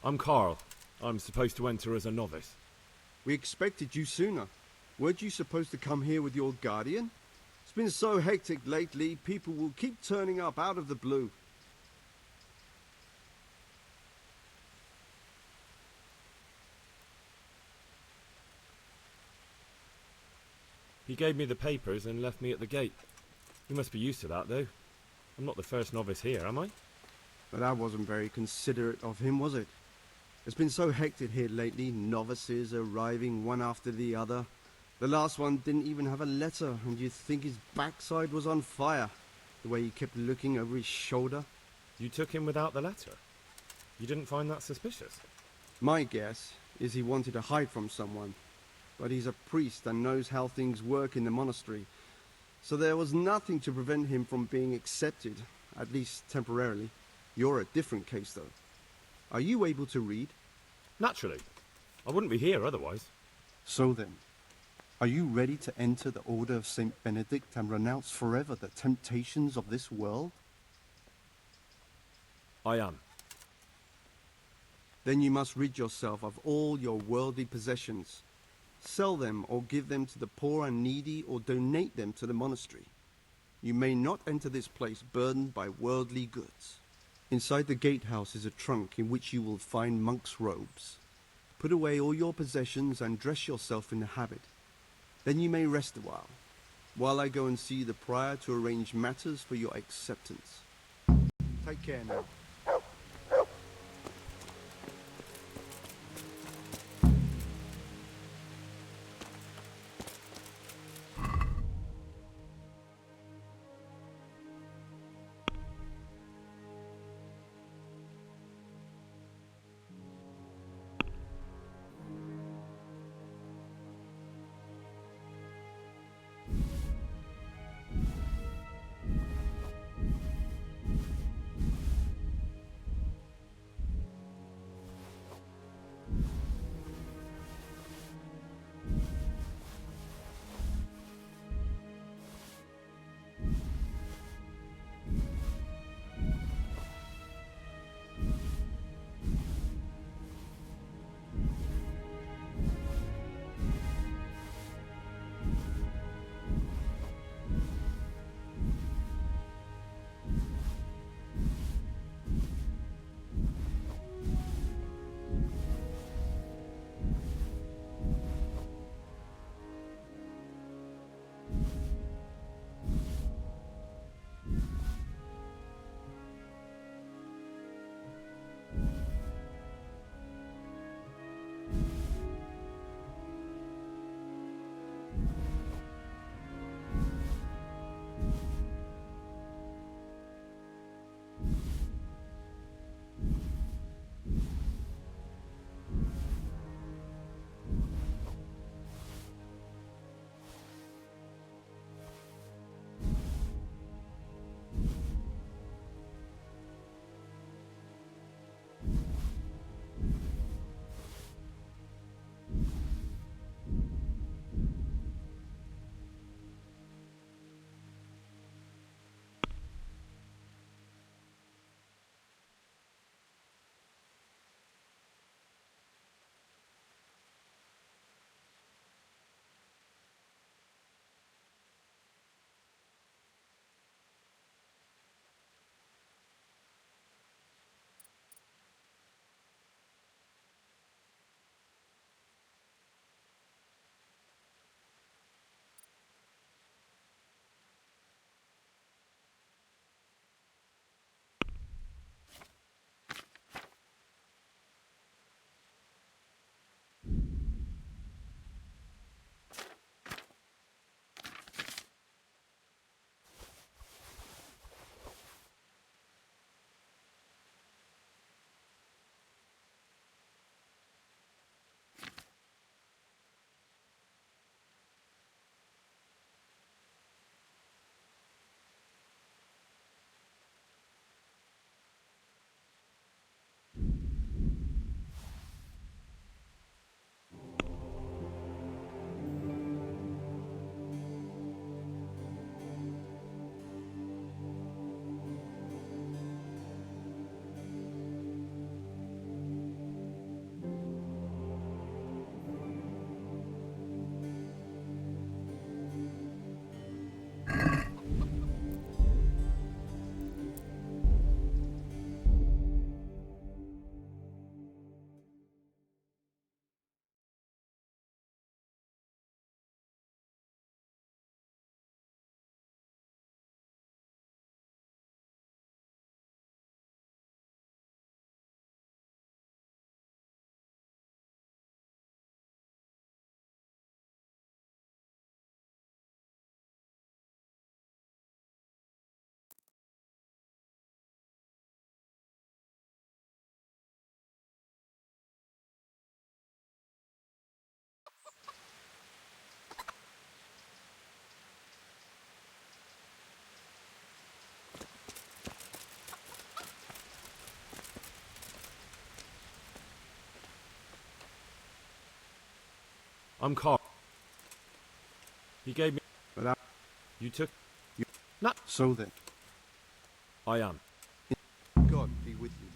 I'm Carl. I'm supposed to enter as a novice. We expected you sooner. Weren't you supposed to come here with your guardian? It's been so hectic lately, people will keep turning up out of the blue. He gave me the papers and left me at the gate. You must be used to that, though. I'm not the first novice here, am I? But that wasn't very considerate of him, was it? It's been so hectic here lately, novices arriving one after the other. The last one didn't even have a letter, and you'd think his backside was on fire, the way he kept looking over his shoulder. You took him without the letter? You didn't find that suspicious? My guess is he wanted to hide from someone, but he's a priest and knows how things work in the monastery, so there was nothing to prevent him from being accepted, at least temporarily. You're a different case, though. Are you able to read? Naturally. I wouldn't be here otherwise. So then, are you ready to enter the Order of Saint Benedict and renounce forever the temptations of this world? I am. Then you must rid yourself of all your worldly possessions. Sell them or give them to the poor and needy or donate them to the monastery. You may not enter this place burdened by worldly goods. Inside the gatehouse is a trunk in which you will find monk's robes. Put away all your possessions and dress yourself in the habit. Then you may rest a while I go and see the prior to arrange matters for your acceptance. Take care now. I'm Carl. He gave me... But You took... not so then. I am. God be with you.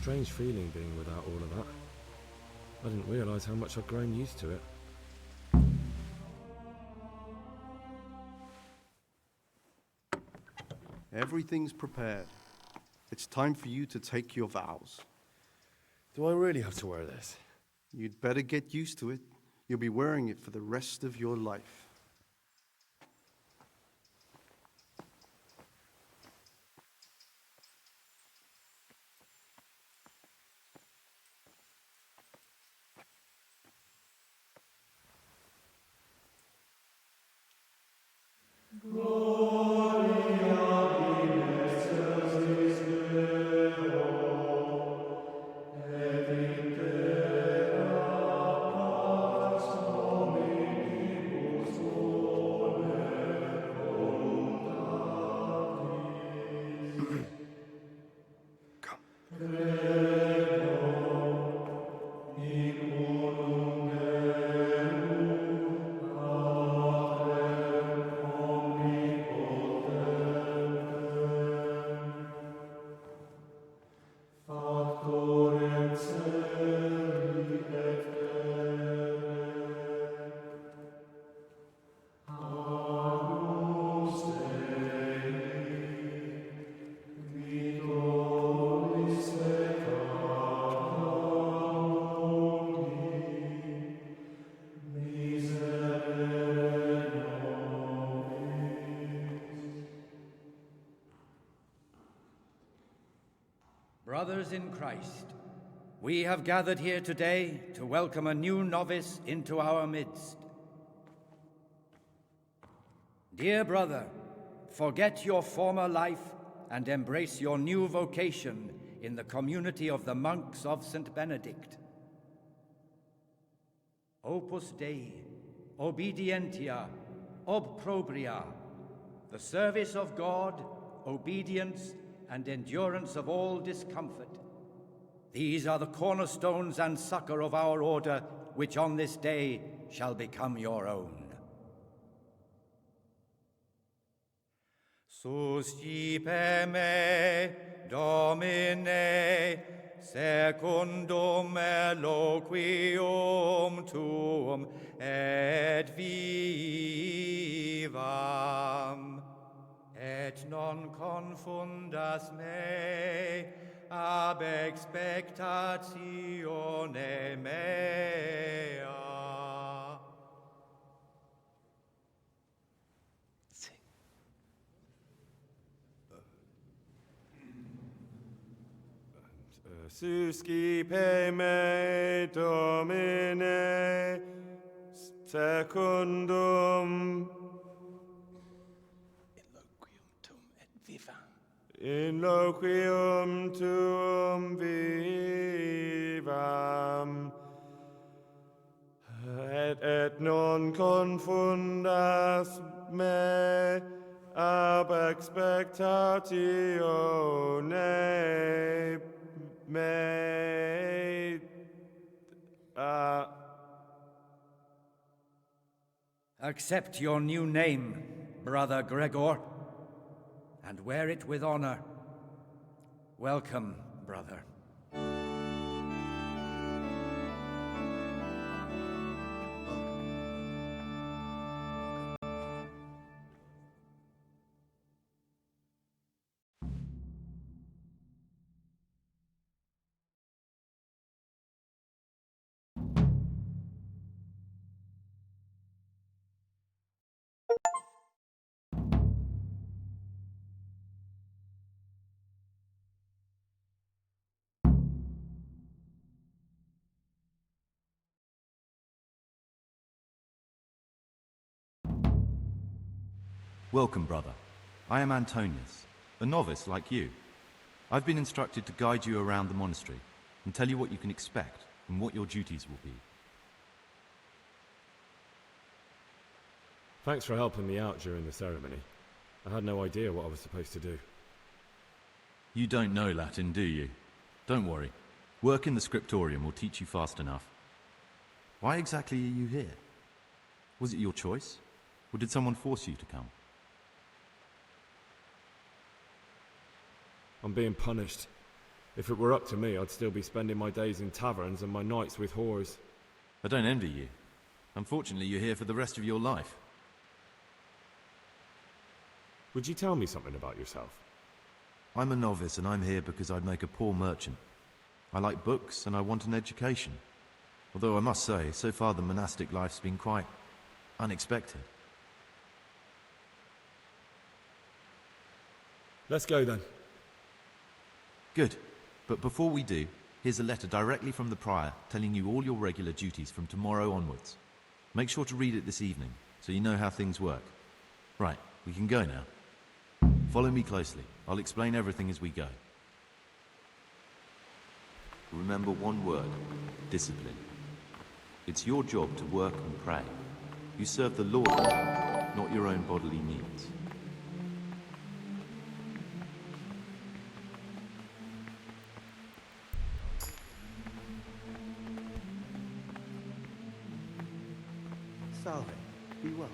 Strange feeling being without all of that. I didn't realise how much I'd grown used to it. Everything's prepared. It's time for you to take your vows. Do I really have to wear this? You'd better get used to it. You'll be wearing it for the rest of your life. Brothers in Christ, we have gathered here today to welcome a new novice into our midst. Dear brother, forget your former life and embrace your new vocation in the community of the monks of St. Benedict. Opus Dei, obedientia, obprobria, the service of God, obedience, and endurance of all discomfort. These are the cornerstones and succor of our order, which on this day shall become your own. Suscipe me, Domine, secundum eloquium tuum, et vivam. Et non confundas me ab expectatione mea. Suscipe me, Domine, secundum in loquium tuum vivam, et non confundas me ab expectatione mea. Accept your new name, Brother Gregor, and wear it with honor. Welcome, brother. Welcome, brother. I am Antonius, a novice like you. I've been instructed to guide you around the monastery and tell you what you can expect and what your duties will be. Thanks for helping me out during the ceremony. I had no idea what I was supposed to do. You don't know Latin, do you? Don't worry. Work in the scriptorium will teach you fast enough. Why exactly are you here? Was it your choice? Or did someone force you to come? I'm being punished. If it were up to me, I'd still be spending my days in taverns and my nights with whores. I don't envy you. Unfortunately, you're here for the rest of your life. Would you tell me something about yourself? I'm a novice and I'm here because I'd make a poor merchant. I like books and I want an education. Although I must say, so far the monastic life's been quite unexpected. Let's go then. Good. But before we do, here's a letter directly from the prior telling you all your regular duties from tomorrow onwards. Make sure to read it this evening so you know how things work. Right, we can go now. Follow me closely. I'll explain everything as we go. Remember one word: discipline. It's your job to work and pray. You serve the Lord, not your own bodily needs. Salve. Be well.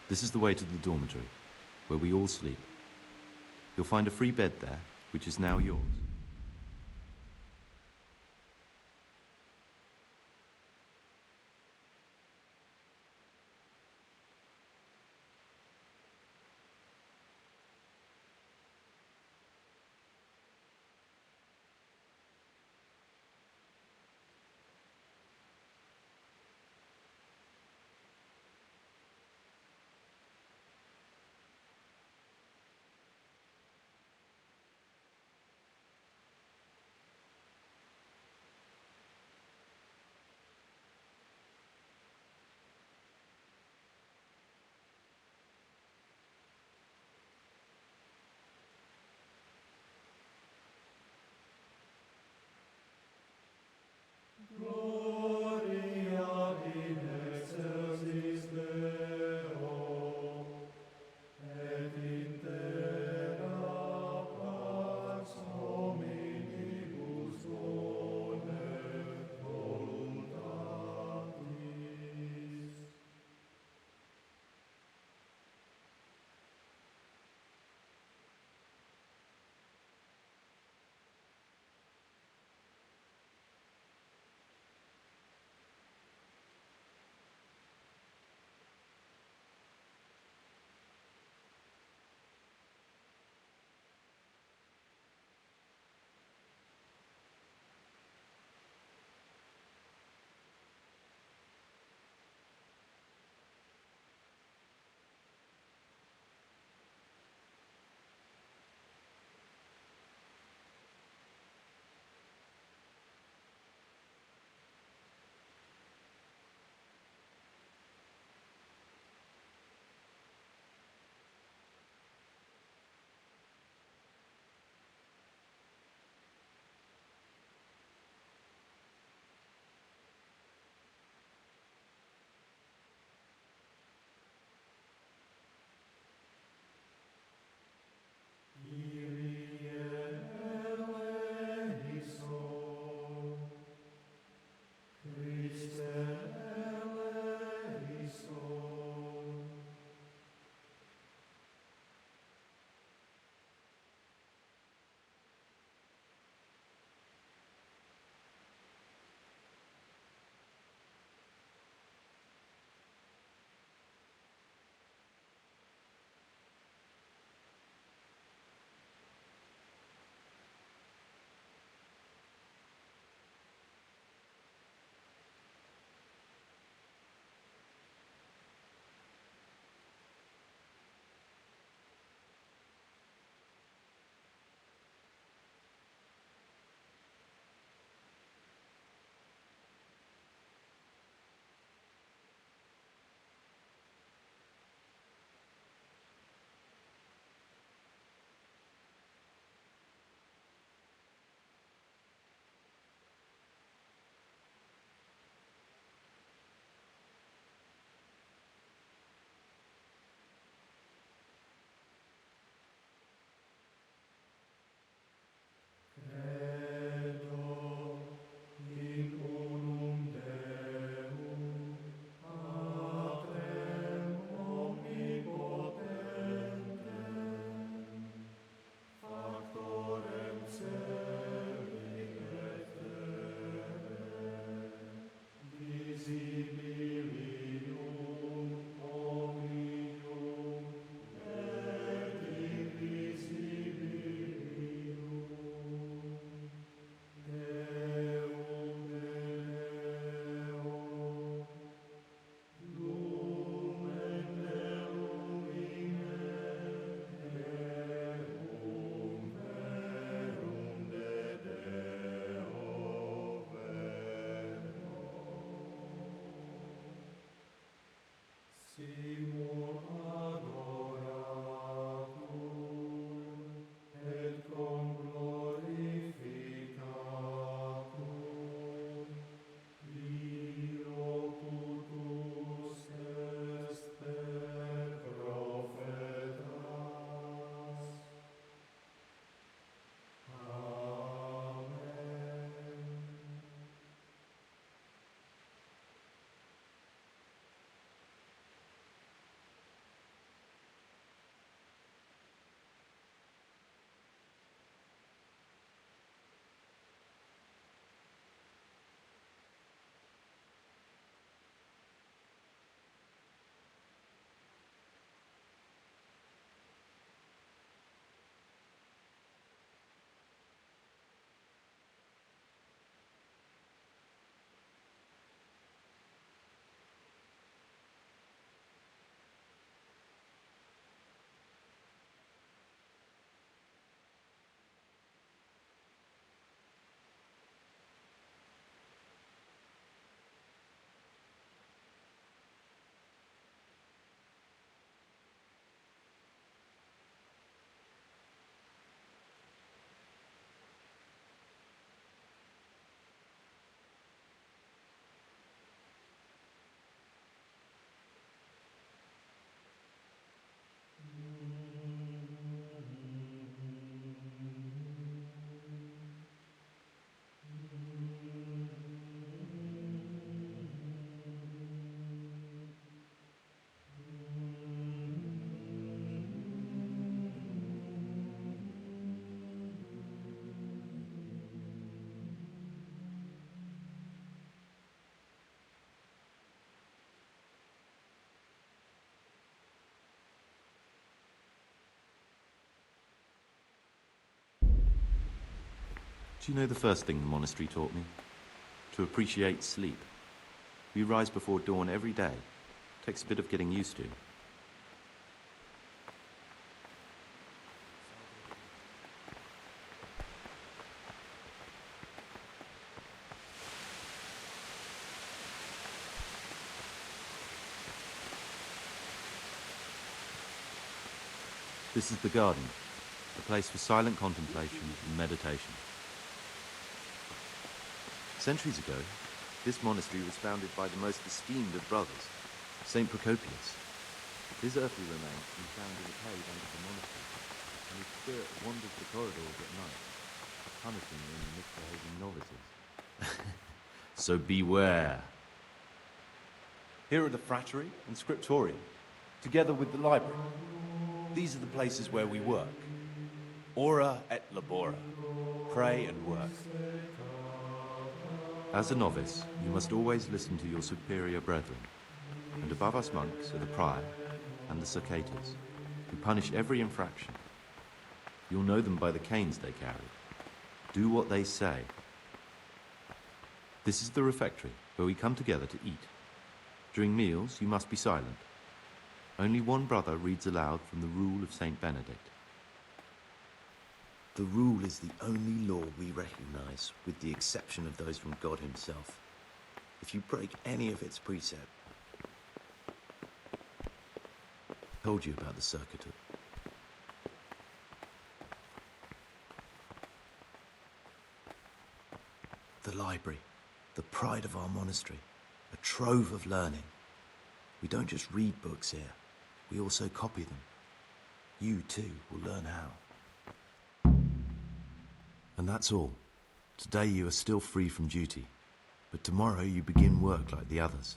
This is the way to the dormitory, where we all sleep. You'll find a free bed there, which is now yours. Do you know the first thing the monastery taught me? To appreciate sleep. We rise before dawn every day. Takes a bit of getting used to. This is the garden, a place for silent contemplation and meditation. Centuries ago, this monastery was founded by the most esteemed of brothers, Saint Procopius. His earthly remains can be found in a cave under the monastery, and his spirit wanders the corridors at night, punishing the misbehaving novices. So beware. Here are the frattery and scriptorium, together with the library. These are the places where we work. Ora et labora. Pray and work. As a novice, you must always listen to your superior brethren, and above us monks are the prior and the circators, who punish every infraction. You'll know them by the canes they carry. Do what they say. This is the refectory, where we come together to eat. During meals, you must be silent. Only one brother reads aloud from the Rule of Saint Benedict. The rule is the only law we recognize, with the exception of those from God himself. If you break any of its precept... I told you about the circuitor. The library, the pride of our monastery, a trove of learning. We don't just read books here, we also copy them. You too will learn how. And that's all. Today you are still free from duty, but tomorrow you begin work like the others.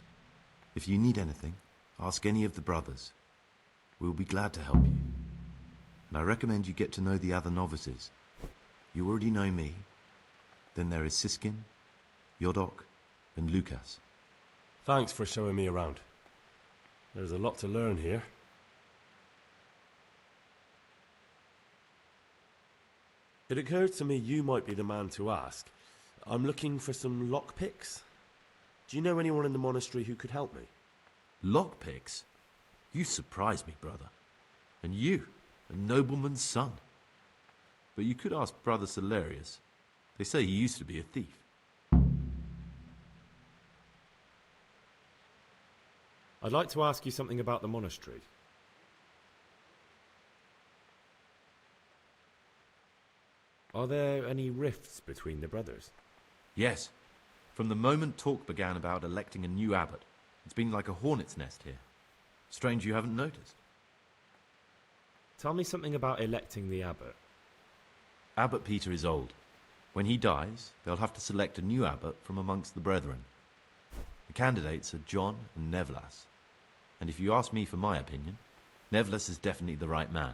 If you need anything, ask any of the brothers. We'll be glad to help you. And I recommend you get to know the other novices. You already know me. Then there is Siskin, Yodok, and Lucas. Thanks for showing me around. There's a lot to learn here. It occurred to me you might be the man to ask. I'm looking for some lockpicks. Do you know anyone in the monastery who could help me? Lockpicks? You surprise me, brother. And you, a nobleman's son. But you could ask Brother Salarius. They say he used to be a thief. I'd like to ask you something about the monastery. Are there any rifts between the brothers? Yes. From the moment talk began about electing a new abbot, it's been like a hornet's nest here. Strange you haven't noticed. Tell me something about electing the abbot. Abbot Peter is old. When he dies, they'll have to select a new abbot from amongst the brethren. The candidates are John and Nevlas. And if you ask me for my opinion, Nevlas is definitely the right man.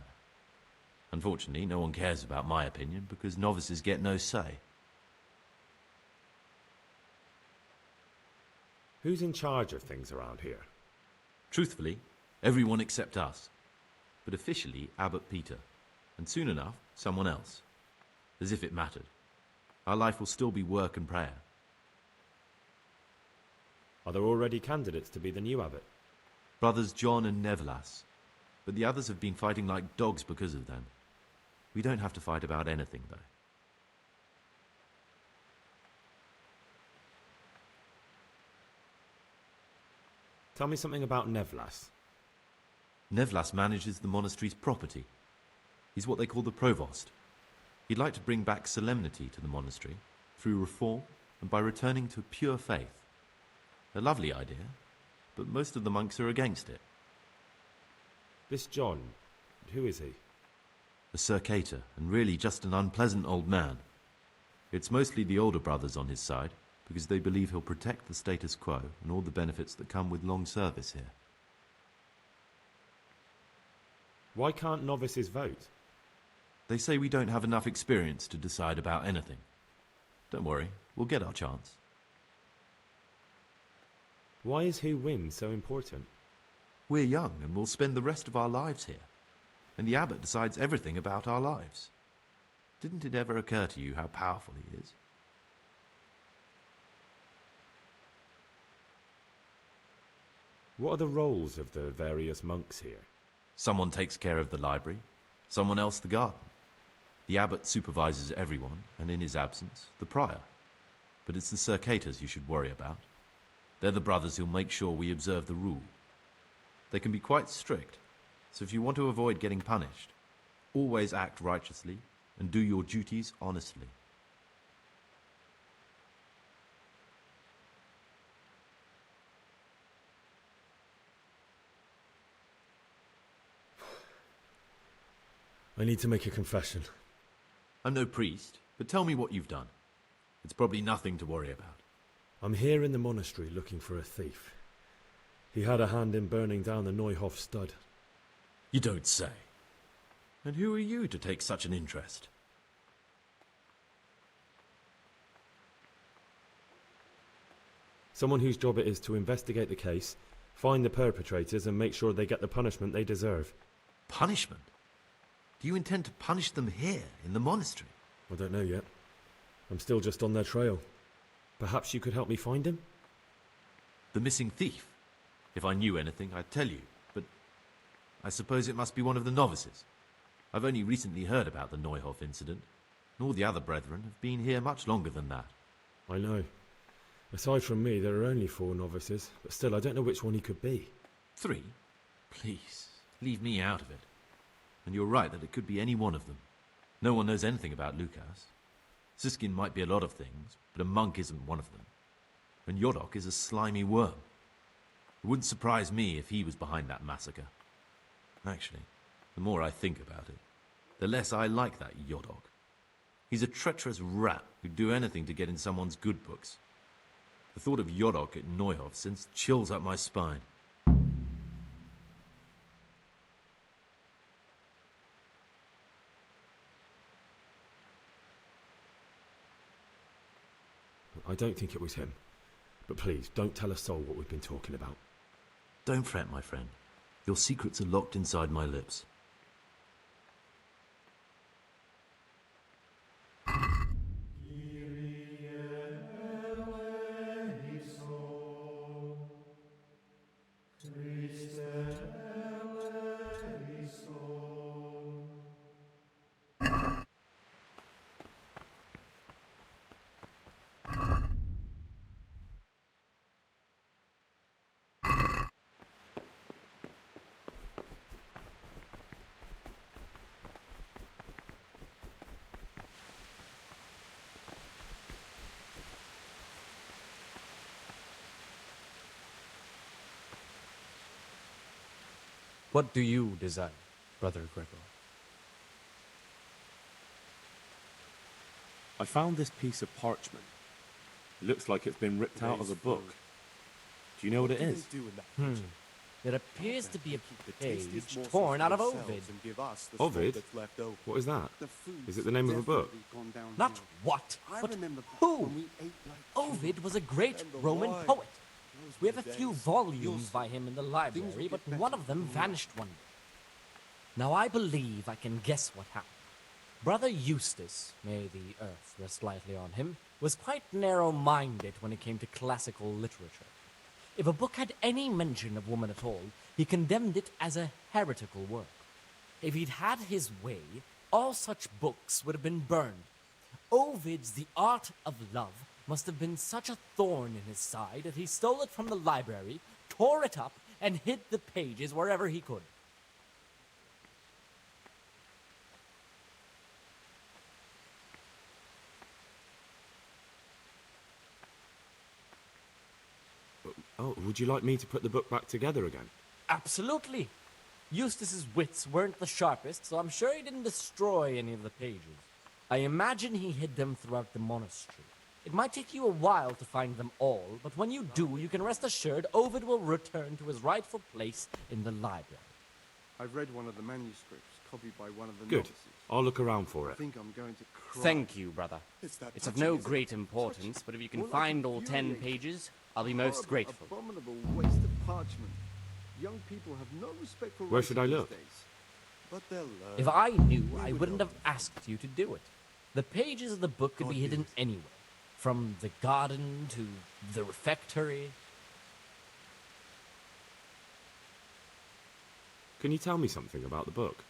Unfortunately, no one cares about my opinion because novices get no say. Who's in charge of things around here? Truthfully, everyone except us. But officially, Abbot Peter. And soon enough, someone else. As if it mattered. Our life will still be work and prayer. Are there already candidates to be the new abbot? Brothers John and Nevlas. But the others have been fighting like dogs because of them. We don't have to fight about anything, though. Tell me something about Nevlas. Nevlas manages the monastery's property. He's what they call the provost. He'd like to bring back solemnity to the monastery through reform and by returning to pure faith. A lovely idea, but most of the monks are against it. This John, who is he? A circator, and really just an unpleasant old man. It's mostly the older brothers on his side, because they believe he'll protect the status quo and all the benefits that come with long service here. Why can't novices vote? They say we don't have enough experience to decide about anything. Don't worry, we'll get our chance. Why is who wins so important? We're young and we'll spend the rest of our lives here. And the abbot decides everything about our lives. Didn't it ever occur to you how powerful he is? What are the roles of the various monks here? Someone takes care of the library, someone else the garden. The abbot supervises everyone, and in his absence, the prior. But it's the circators you should worry about. They're the brothers who'll make sure we observe the rule. They can be quite strict, so if you want to avoid getting punished, always act righteously and do your duties honestly. I need to make a confession. I'm no priest, but tell me what you've done. It's probably nothing to worry about. I'm here in the monastery looking for a thief. He had a hand in burning down the Neuhof stud. You don't say. And who are you to take such an interest? Someone whose job it is to investigate the case, find the perpetrators and make sure they get the punishment they deserve. Punishment? Do you intend to punish them here, in the monastery? I don't know yet. I'm still just on their trail. Perhaps you could help me find him? The missing thief? If I knew anything, I'd tell you, but I suppose it must be one of the novices. I've only recently heard about the Neuhof incident, and all the other brethren have been here much longer than that. I know. Aside from me, there are only 4 novices, but still, I don't know which one he could be. 3? Please, leave me out of it. And you're right that it could be any one of them. No one knows anything about Lukas. Siskin might be a lot of things, but a monk isn't one of them. And Yodok is a slimy worm. It wouldn't surprise me if he was behind that massacre. Actually, the more I think about it, the less I like that Yodok. He's a treacherous rat who'd do anything to get in someone's good books. The thought of Yodok at Neuhof sends chills up my spine. I don't think it was him. But please, don't tell a soul what we've been talking about. Don't fret, my friend. Your secrets are locked inside my lips. What do you desire, Brother Gregor? I found this piece of parchment. It looks like it's been ripped out of a book. Do you know what it is? It appears to be a page torn out of Ovid. Ovid? What is that? Is it the name of a book? Not what, but who? Ovid was a great Roman poet. We have a few volumes by him in the library, but one of them vanished one day. Now I believe I can guess what happened. Brother Eustace, may the earth rest lightly on him, was quite narrow-minded when it came to classical literature. If a book had any mention of woman at all, he condemned it as a heretical work. If he'd had his way, all such books would have been burned. Ovid's The Art of Love must have been such a thorn in his side that he stole it from the library, tore it up, and hid the pages wherever he could. Oh, would you like me to put the book back together again? Absolutely. Eustace's wits weren't the sharpest, so I'm sure he didn't destroy any of the pages. I imagine he hid them throughout the monastery. It might take you a while to find them all, but when you do, you can rest assured Ovid will return to his rightful place in the library. I've read one of the manuscripts, copied by one of the Good. novices. I'll look around for I it. think I'm going to cry. Thank you, brother. It's of no great importance, but if you can find all 10 pages, I'll be most grateful. Abominable waste of parchment. Young people have no respect for Where should I writing look? these days. But they'll learn. If I knew, I wouldn't have asked you to do it. The pages of the book could be hidden anywhere, from the garden to the refectory. Can you tell me something about the book?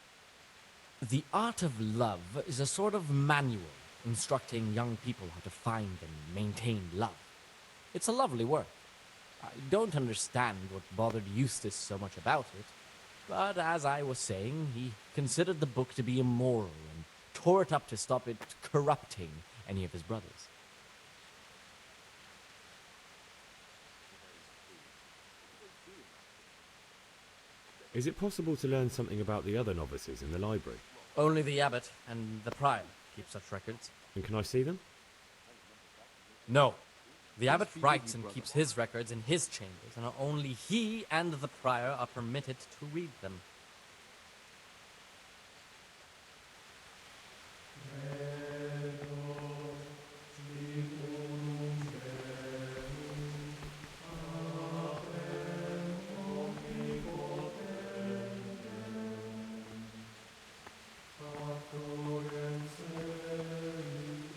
The Art of Love is a sort of manual instructing young people how to find and maintain love. It's a lovely work. I don't understand what bothered Eustace so much about it, but as I was saying, he considered the book to be immoral and tore it up to stop it corrupting any of his brothers. Is it possible to learn something about the other novices in the library? Only the abbot and the prior keep such records. And can I see them? No. The abbot writes and keeps his records in his chambers, and only he and the prior are permitted to read them.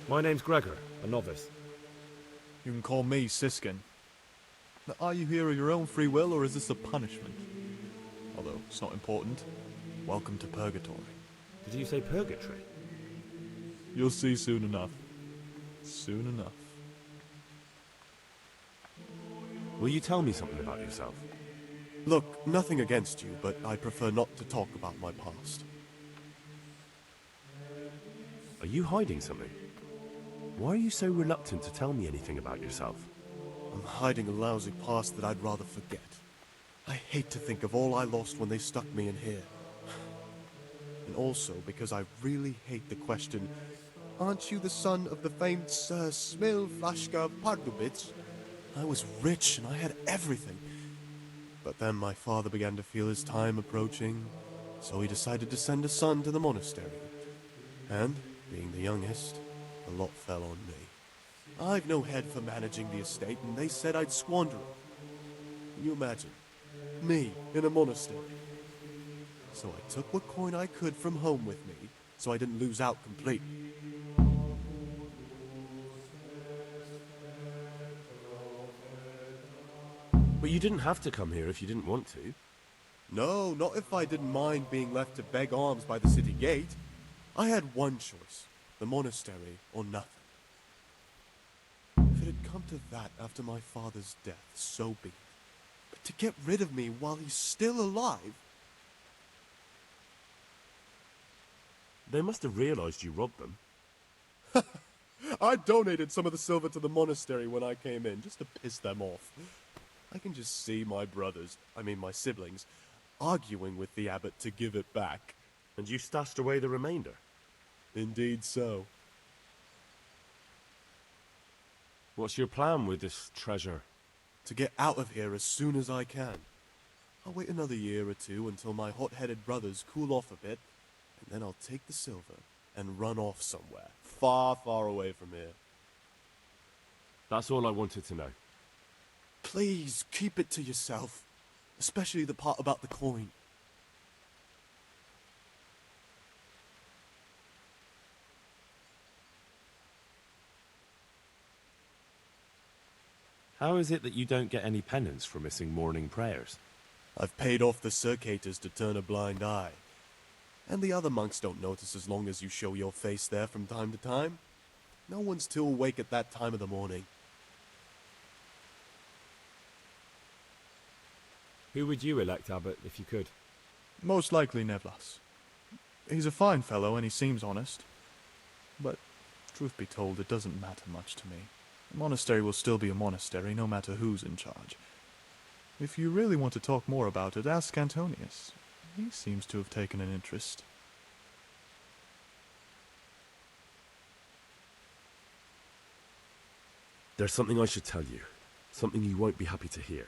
My name's Gregor, a novice. You can call me Siskin. Now, are you here of your own free will, or is this a punishment? Although it's not important. Welcome to Purgatory. Did you say purgatory? You'll see soon enough. Soon enough. Will you tell me something about yourself? Look, nothing against you, but I prefer not to talk about my past. Are you hiding something? Why are you so reluctant to tell me anything about yourself? I'm hiding a lousy past that I'd rather forget. I hate to think of all I lost when they stuck me in here. And also because I really hate the question, aren't you the son of the famed Sir Smil Flashka Pardubitz? I was rich and I had everything. But then my father began to feel his time approaching, so he decided to send a son to the monastery. And, being the youngest, a lot fell on me. I've no head for managing the estate, and they said I'd squander it. Can you imagine? Me, in a monastery. So I took what coin I could from home with me, so I didn't lose out completely. But you didn't have to come here if you didn't want to. No, not if I didn't mind being left to beg alms by the city gate. I had one choice, the monastery or nothing. If it had come to that after my father's death, so be it. But to get rid of me while he's still alive... They must have realized you robbed them. I donated some of the silver to the monastery when I came in, just to piss them off. I can just see my brothers, my siblings, arguing with the abbot to give it back. And you stashed away the remainder? Indeed so. What's your plan with this treasure? To get out of here as soon as I can. I'll wait another year or two until my hot-headed brothers cool off a bit, and then I'll take the silver and run off somewhere, far, far away from here. That's all I wanted to know. Please, keep it to yourself. Especially the part about the coin. How is it that you don't get any penance for missing morning prayers? I've paid off the circators to turn a blind eye. And the other monks don't notice as long as you show your face there from time to time. No one's too awake at that time of the morning. Who would you elect, Abbot, if you could? Most likely Nevlas. He's a fine fellow and he seems honest. But, truth be told, it doesn't matter much to me. A monastery will still be a monastery, no matter who's in charge. If you really want to talk more about it, ask Antonius. He seems to have taken an interest. There's something I should tell you. Something you won't be happy to hear.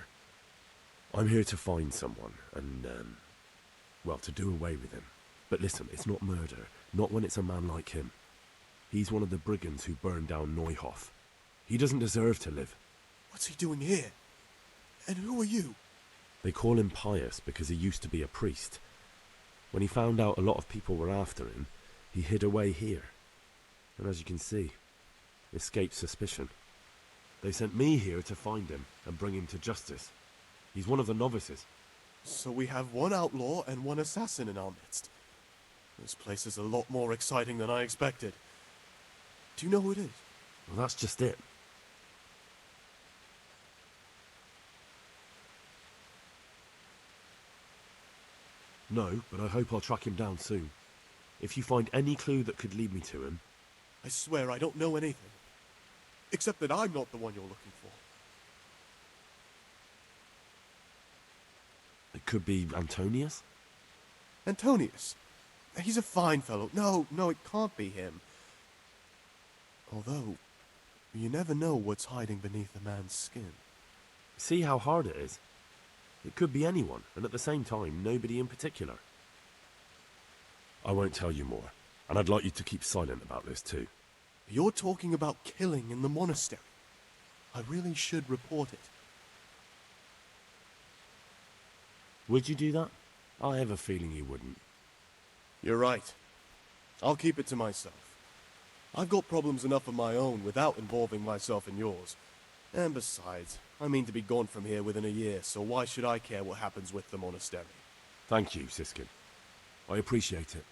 I'm here to find someone, and, to do away with him. But listen, it's not murder. Not when it's a man like him. He's one of the brigands who burned down Neuhof. He doesn't deserve to live. What's he doing here? And who are you? They call him Pius because he used to be a priest. When he found out a lot of people were after him, he hid away here. And as you can see, escaped suspicion. They sent me here to find him and bring him to justice. He's one of the novices. So we have one outlaw and one assassin in our midst. This place is a lot more exciting than I expected. Do you know who it is? Well, that's just it. No, but I hope I'll track him down soon. If you find any clue that could lead me to him... I swear I don't know anything. Except that I'm not the one you're looking for. It could be Antonius? Antonius? He's a fine fellow. No, it can't be him. Although, you never know what's hiding beneath a man's skin. See how hard it is? It could be anyone, and at the same time, nobody in particular. I won't tell you more, and I'd like you to keep silent about this too. You're talking about killing in the monastery. I really should report it. Would you do that? I have a feeling you wouldn't. You're right. I'll keep it to myself. I've got problems enough of my own without involving myself in yours. And besides, I mean to be gone from here within a year, so why should I care what happens with the monastery? Thank you, Siskin. I appreciate it.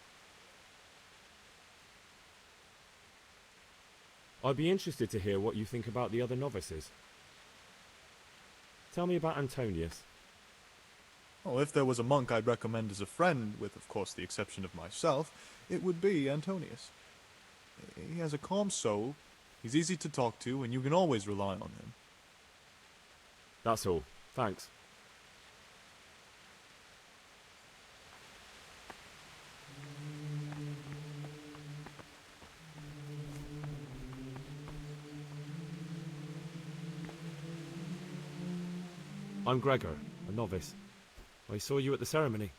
I'd be interested to hear what you think about the other novices. Tell me about Antonius. Oh, if there was a monk I'd recommend as a friend, with of course the exception of myself, it would be Antonius. He has a calm soul, he's easy to talk to, and you can always rely on him. That's all. Thanks. I'm Gregor, a novice. I saw you at the ceremony.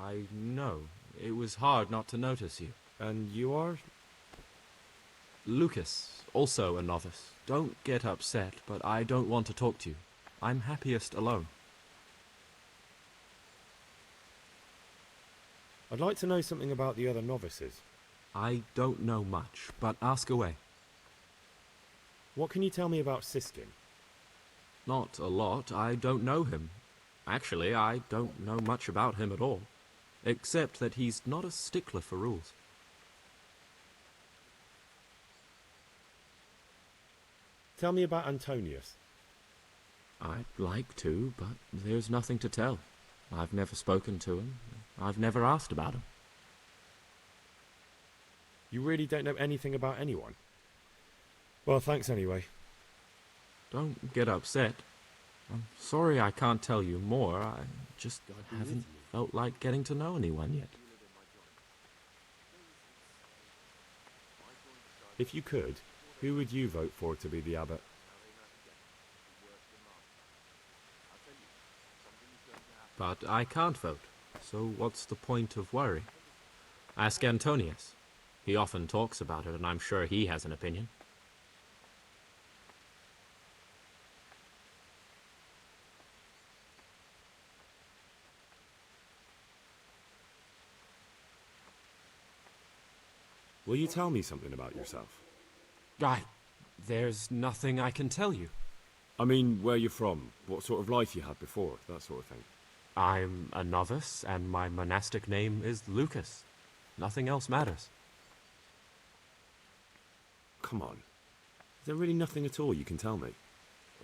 I know. It was hard not to notice you. And you are? Lucas, also a novice. Don't get upset, but I don't want to talk to you. I'm happiest alone. I'd like to know something about the other novices. I don't know much, but ask away. What can you tell me about Siskin? Not a lot. I don't know him. Actually, I don't know much about him at all. Except that he's not a stickler for rules. Tell me about Antonius. I'd like to, but there's nothing to tell. I've never spoken to him. I've never asked about him. You really don't know anything about anyone? Well, thanks anyway. Don't get upset. I'm sorry I can't tell you more. I just haven't felt like getting to know anyone yet. If you could, who would you vote for to be the abbot? But I can't vote, so what's the point of worry? Ask Antonius. He often talks about it, and I'm sure he has an opinion. Will you tell me something about yourself? There's nothing I can tell you. I mean, where you're from, what sort of life you had before, that sort of thing. I'm a novice, and my monastic name is Lucas. Nothing else matters. Come on. Is there really nothing at all you can tell me?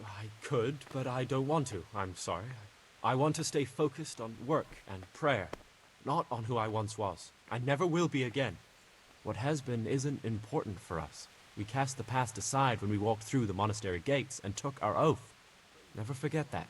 I could, but I don't want to. I'm sorry. I want to stay focused on work and prayer, not on who I once was. I never will be again. What has been isn't important for us. We cast the past aside when we walked through the monastery gates and took our oath. Never forget that.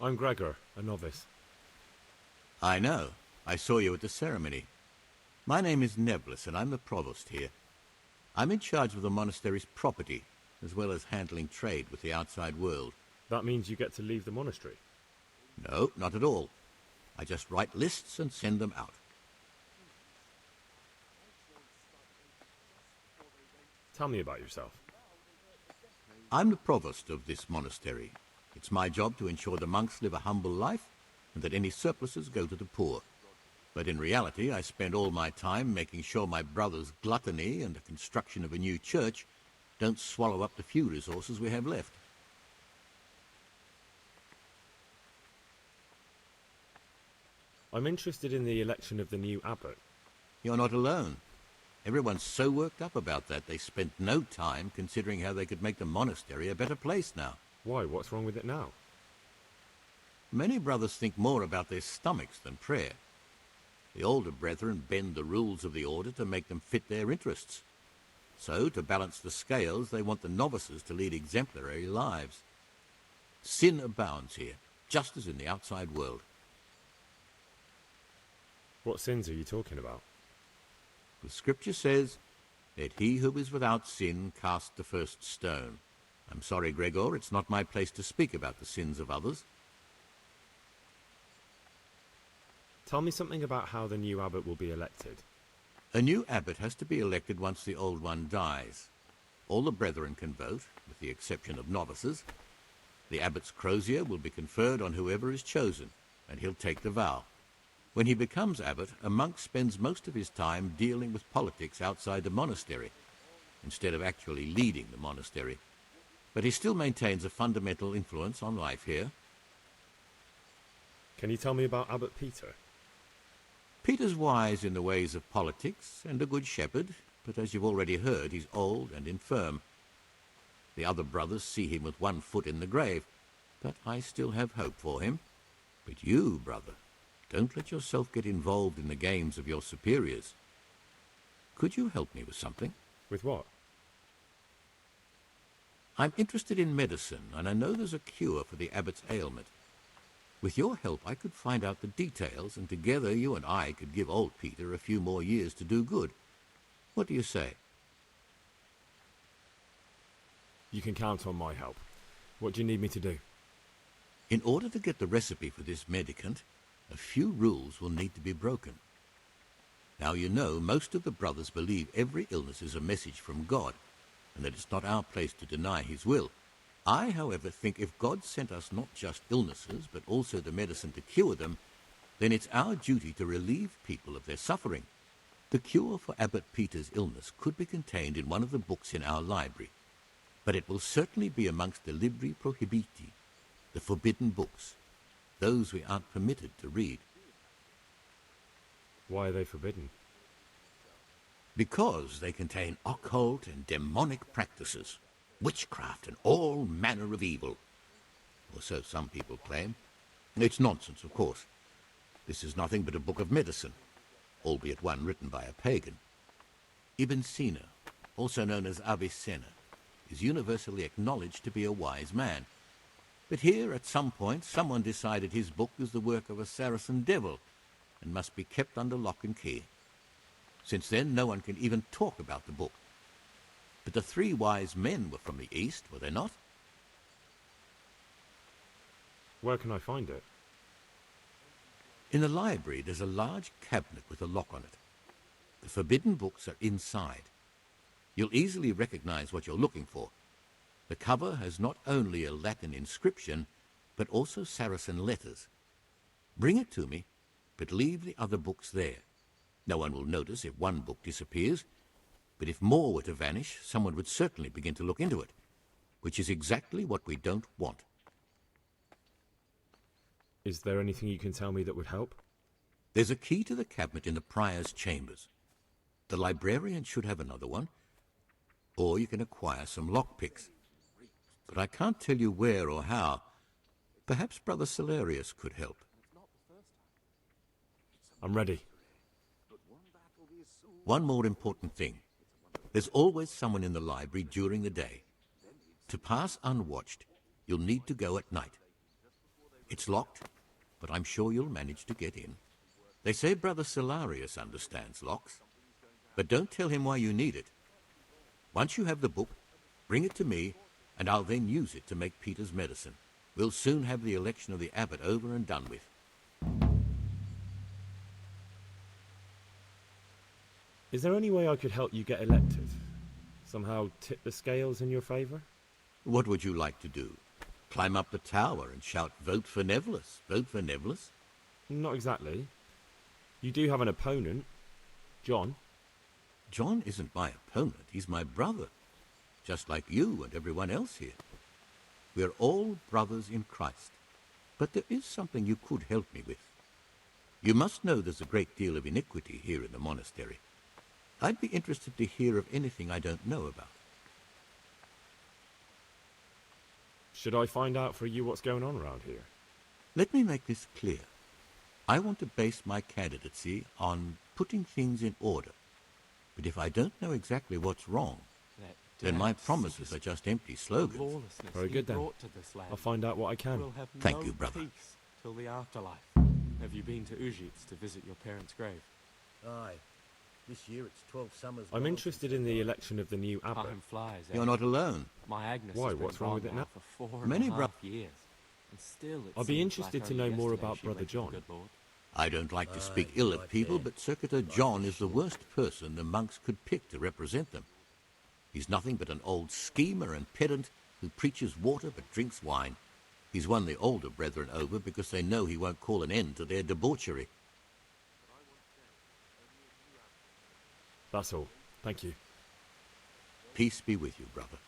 I'm Gregor, a novice. I know. I saw you at the ceremony. My name is Nebulus, and I'm the provost here. I'm in charge of the monastery's property, as well as handling trade with the outside world. That means you get to leave the monastery? No, not at all. I just write lists and send them out. Tell me about yourself. I'm the provost of this monastery. It's my job to ensure the monks live a humble life and that any surpluses go to the poor. But in reality, I spend all my time making sure my brother's gluttony and the construction of a new church don't swallow up the few resources we have left. I'm interested in the election of the new abbot. You're not alone. Everyone's so worked up about that they spent no time considering how they could make the monastery a better place now. Why? What's wrong with it now? Many brothers think more about their stomachs than prayer. The older brethren bend the rules of the order to make them fit their interests. So, to balance the scales, they want the novices to lead exemplary lives. Sin abounds here, just as in the outside world. What sins are you talking about? The scripture says, "Let he who is without sin cast the first stone." I'm sorry, Gregor, it's not my place to speak about the sins of others. Tell me something about how the new abbot will be elected. A new abbot has to be elected once the old one dies. All the brethren can vote, with the exception of novices. The abbot's crozier will be conferred on whoever is chosen, and he'll take the vow. When he becomes abbot, a monk spends most of his time dealing with politics outside the monastery, instead of actually leading the monastery. But he still maintains a fundamental influence on life here. Can you tell me about Abbot Peter? Peter's wise in the ways of politics and a good shepherd, but as you've already heard, he's old and infirm. The other brothers see him with one foot in the grave, but I still have hope for him. But you, brother, don't let yourself get involved in the games of your superiors. Could you help me with something? With what? I'm interested in medicine, and I know there's a cure for the abbot's ailment. With your help, I could find out the details, and together you and I could give old Peter a few more years to do good. What do you say? You can count on my help. What do you need me to do? In order to get the recipe for this medicament, a few rules will need to be broken. Now you know most of the brothers believe every illness is a message from God, and that it's not our place to deny his will. I, however, think if God sent us not just illnesses, but also the medicine to cure them, then it's our duty to relieve people of their suffering. The cure for Abbot Peter's illness could be contained in one of the books in our library, but it will certainly be amongst the Libri Prohibiti, the forbidden books, those we aren't permitted to read. Why are they forbidden? Because they contain occult and demonic practices, witchcraft and all manner of evil. Or so some people claim. It's nonsense, of course. This is nothing but a book of medicine, albeit one written by a pagan. Ibn Sina, also known as Avicenna, is universally acknowledged to be a wise man. But here, at some point, someone decided his book is the work of a Saracen devil and must be kept under lock and key. Since then, no one can even talk about the book. But the three wise men were from the East, were they not? Where can I find it? In the library, there's a large cabinet with a lock on it. The forbidden books are inside. You'll easily recognize what you're looking for. The cover has not only a Latin inscription, but also Saracen letters. Bring it to me, but leave the other books there. No one will notice if one book disappears, but if more were to vanish, someone would certainly begin to look into it, which is exactly what we don't want. Is there anything you can tell me that would help? There's a key to the cabinet in the prior's chambers. The librarian should have another one, or you can acquire some lockpicks. But I can't tell you where or how. Perhaps Brother Celerius could help. I'm ready. One more important thing. There's always someone in the library during the day. To pass unwatched, you'll need to go at night. It's locked, but I'm sure you'll manage to get in. They say Brother Solarius understands locks, but don't tell him why you need it. Once you have the book, bring it to me, and I'll then use it to make Peter's medicine. We'll soon have the election of the abbot over and done with. Is there any way I could help you get elected? Somehow tip the scales in your favour? What would you like to do? Climb up the tower and shout, "Vote for Nevolis, vote for Nevolis"? Not exactly. You do have an opponent, John. John isn't my opponent, he's my brother. Just like you and everyone else here. We're all brothers in Christ. But there is something you could help me with. You must know there's a great deal of iniquity here in the monastery. I'd be interested to hear of anything I don't know about. Should I find out for you what's going on around here? Let me make this clear. I want to base my candidacy on putting things in order. But if I don't know exactly what's wrong, then my promises are just empty slogans. Very good then. I'll find out what I can. We'll have Thank no you, brother. peace till the afterlife. Have you been to Ujits to visit your parents' grave? Aye. This year it's 12 summers. I'm interested in the election of the new abbot. Time flies. You're not alone. My Agnes Why? has been What's wrong with gone it now? for 4 Many and a half years. And still it I'd be seems interested like to know only more yesterday about she Brother went to the John. good Lord. I don't like to speak ill of people, but Circuitor John is the worst person the monks could pick to represent them. He's nothing but an old schemer and pedant who preaches water but drinks wine. He's won the older brethren over because they know he won't call an end to their debauchery. That's all. Thank you. Peace be with you, brother.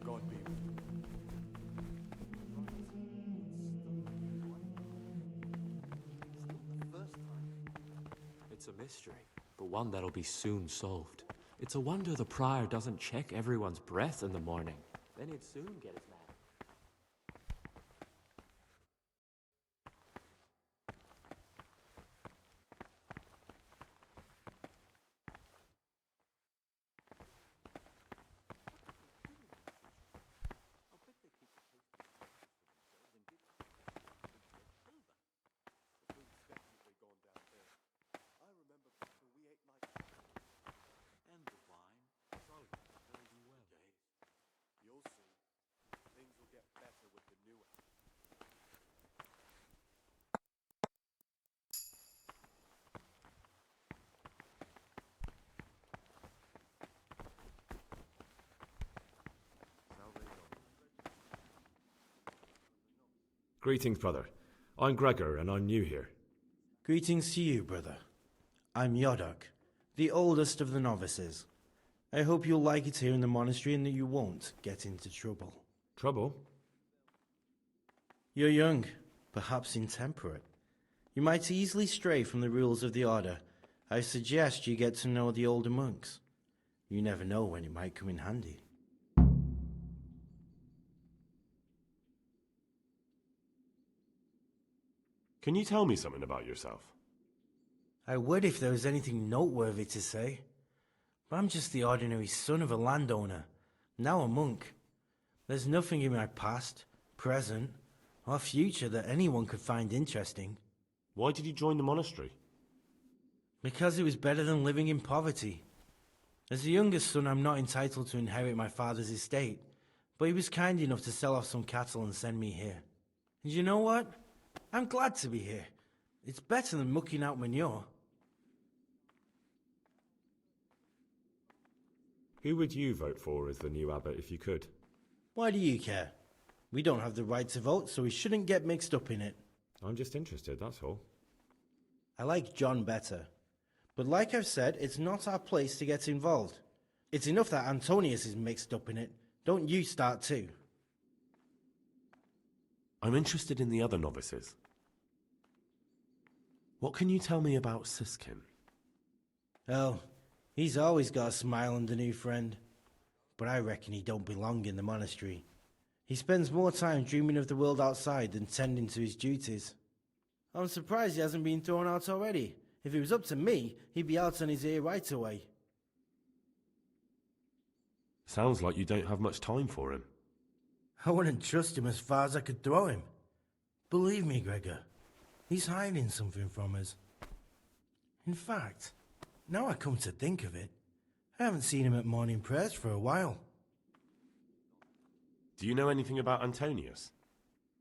God be with you. It's a mystery, but one that'll be soon solved. It's a wonder the prior doesn't check everyone's breath in the morning. Then he'd soon get his man. And the wine. Solid. Very well. You'll see. Things will get better with the new abbot. Greetings, brother. I'm Gregor, and I'm new here. Greetings to you, brother. I'm Yodok, the oldest of the novices. I hope you'll like it here in the monastery and that you won't get into trouble. Trouble? You're young, perhaps intemperate. You might easily stray from the rules of the order. I suggest you get to know the older monks. You never know when it might come in handy. Can you tell me something about yourself? I would if there was anything noteworthy to say. But I'm just the ordinary son of a landowner, now a monk. There's nothing in my past, present, or future that anyone could find interesting. Why did you join the monastery? Because it was better than living in poverty. As the youngest son, I'm not entitled to inherit my father's estate, but he was kind enough to sell off some cattle and send me here. And you know what? I'm glad to be here. It's better than mucking out manure. Who would you vote for as the new abbot if you could? Why do you care? We don't have the right to vote, so we shouldn't get mixed up in it. I'm just interested, that's all. I like John better. But like I've said, it's not our place to get involved. It's enough that Antonius is mixed up in it. Don't you start too. I'm interested in the other novices. What can you tell me about Siskin? Oh, he's always got a smile on the new friend. But I reckon he don't belong in the monastery. He spends more time dreaming of the world outside than tending to his duties. I'm surprised he hasn't been thrown out already. If it was up to me, he'd be out on his ear right away. Sounds like you don't have much time for him. I wouldn't trust him as far as I could throw him. Believe me, Gregor, he's hiding something from us. In fact, now I come to think of it, I haven't seen him at morning prayers for a while. Do you know anything about Antonius?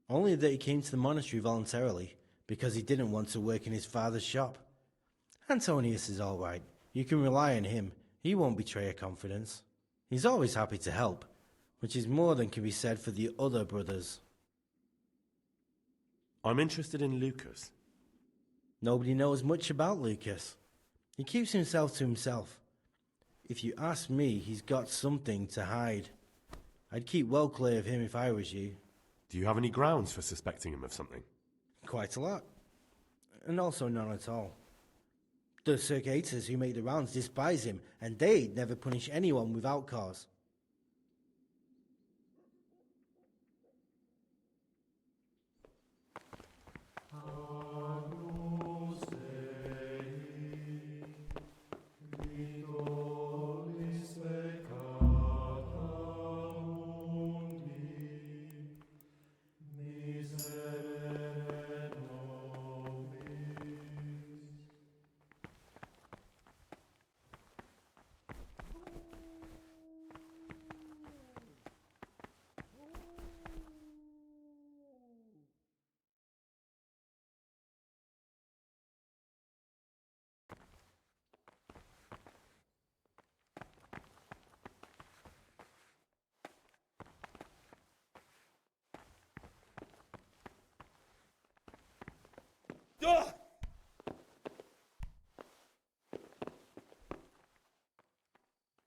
Only that he came to the monastery voluntarily, because he didn't want to work in his father's shop. Antonius is all right. You can rely on him. He won't betray your confidence. He's always happy to help, which is more than can be said for the other brothers. I'm interested in Lucas. Nobody knows much about Lucas. He keeps himself to himself. If you ask me, he's got something to hide. I'd keep well clear of him if I was you. Do you have any grounds for suspecting him of something? Quite a lot. And also none at all. The circators who make the rounds despise him, and they'd never punish anyone without cause.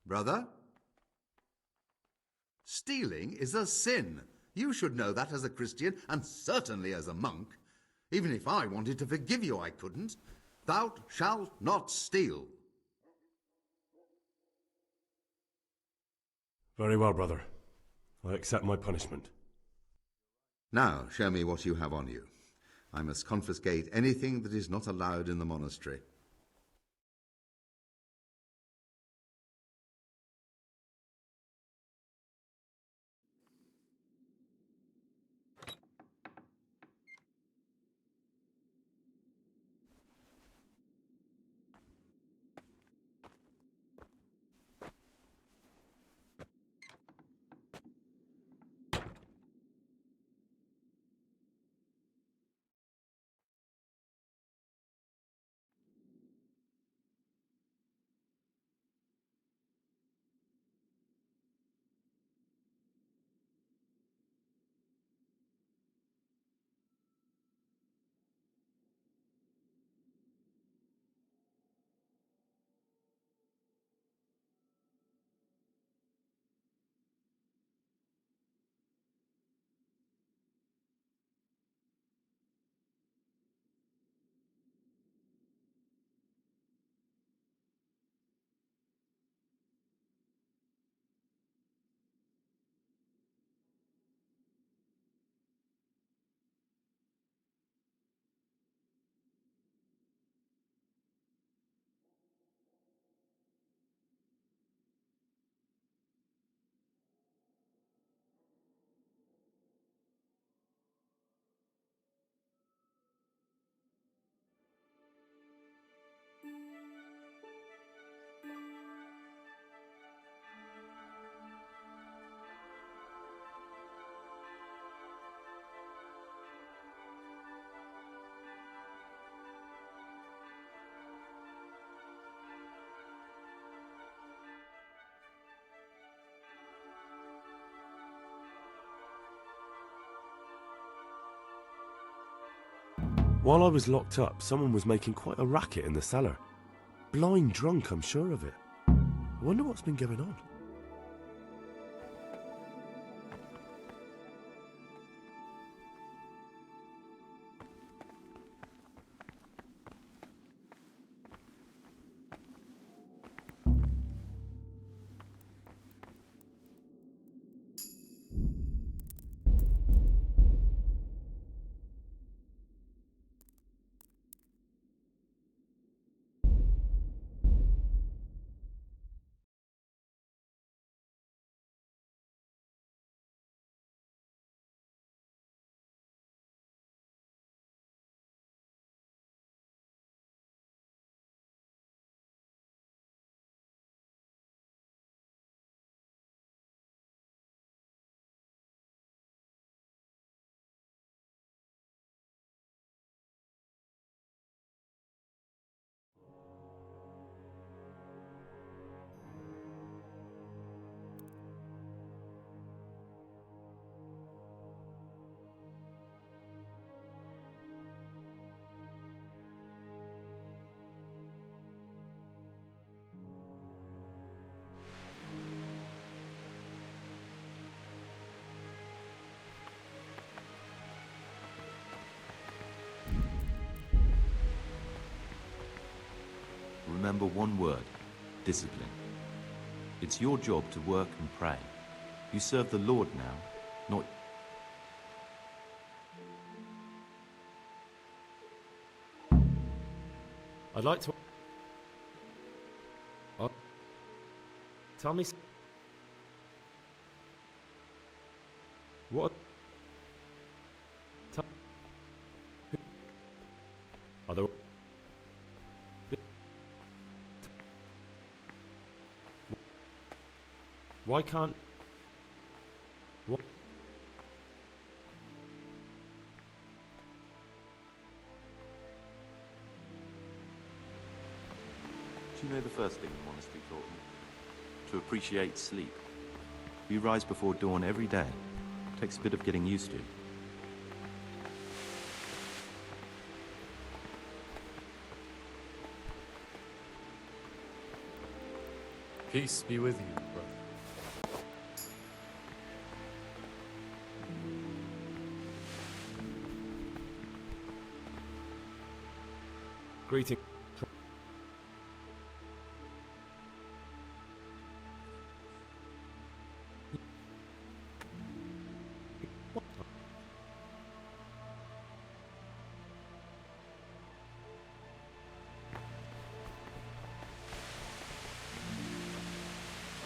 Brother? Stealing is a sin. You should know that as a Christian, and certainly as a monk. Even if I wanted to forgive you, I couldn't. Thou shalt not steal. Very well, brother. I accept my punishment. Now, show me what you have on you. I must confiscate anything that is not allowed in the monastery. While I was locked up, someone was making quite a racket in the cellar. Blind drunk, I'm sure of it. I wonder what's been going on. Remember one word: discipline. It's your job to work and pray. You serve the Lord now, not... I'd like to... Tell me... What... Tell... Are there... Why can't... What... Do you know the first thing the monastery taught me? To appreciate sleep. We rise before dawn every day. Takes a bit of getting used to. Peace be with you, brother. Greeting.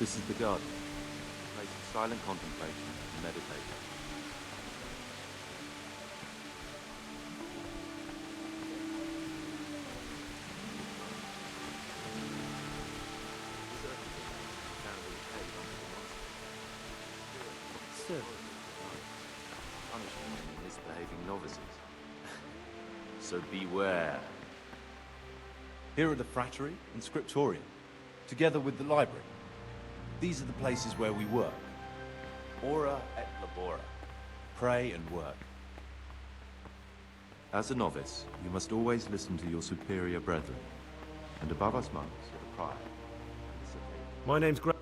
This is the garden, a place of silent contemplation and meditation. Still, Punishment for misbehaving novices. So beware. Here are the frattery and scriptorium, together with the library. These are the places where we work. Ora et labora. Pray and work. As a novice, you must always listen to your superior brethren, and above us monks, the prior. My name's Greg.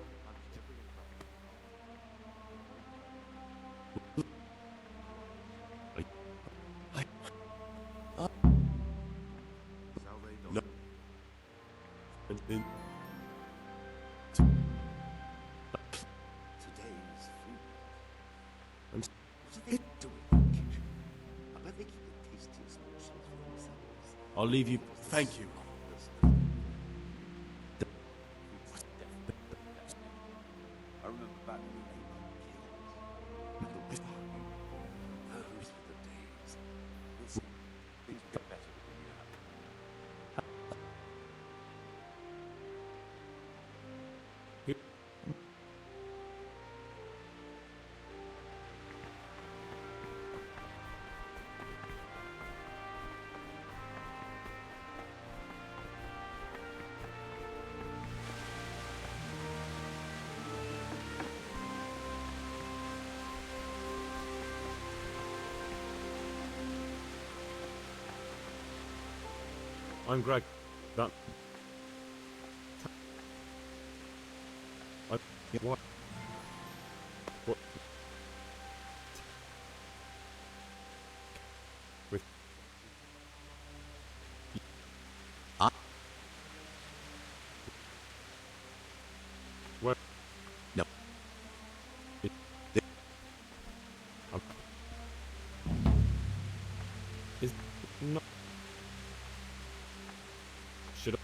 No. Today's food. I'm What are they doing in the kitchen? I bet they keep the tastiest morsels for themselves. I'll leave you. Thank you. I remember back when we ate like kings. Those were the days. We'll see. Things will get better with the new habit. I'm Greg. That... What? What? With... What? No. Is not... Should I...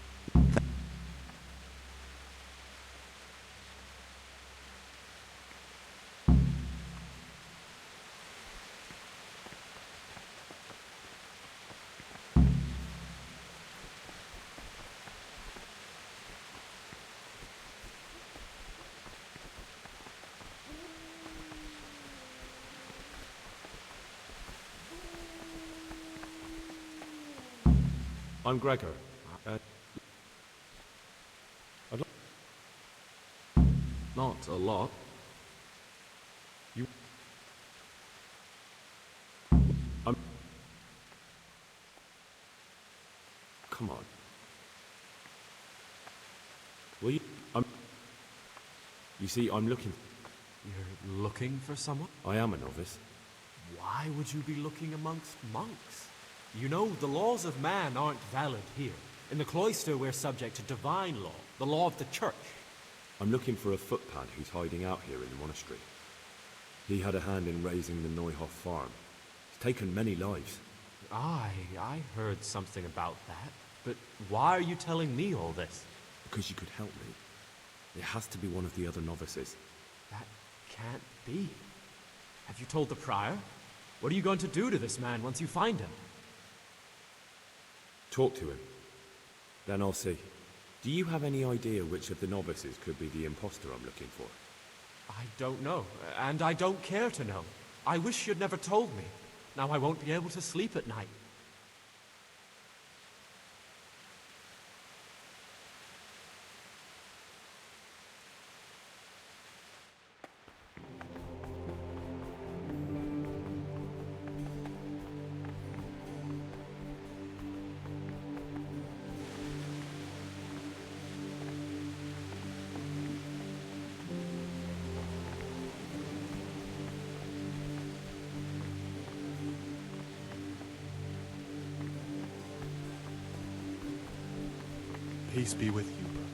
I'm Gregor. I'd like... Not a lot. You... I'm... Come on. Will you... You see, I'm looking... You're looking for someone? I am a novice. Why would you be looking amongst monks? You know, the laws of man aren't valid here. In the cloister, we're subject to divine law, the law of the church. I'm looking for a footpad who's hiding out here in the monastery. He had a hand in raising the Neuhoff farm. He's taken many lives. I heard something about that. But why are you telling me all this? Because you could help me. It has to be one of the other novices. That can't be. Have you told the prior? What are you going to do to this man once you find him? Talk to him. Then I'll see. Do you have any idea which of the novices could be the imposter I'm looking for? I don't know, and I don't care to know. I wish you'd never told me. Now I won't be able to sleep at night. Peace be with you, brother.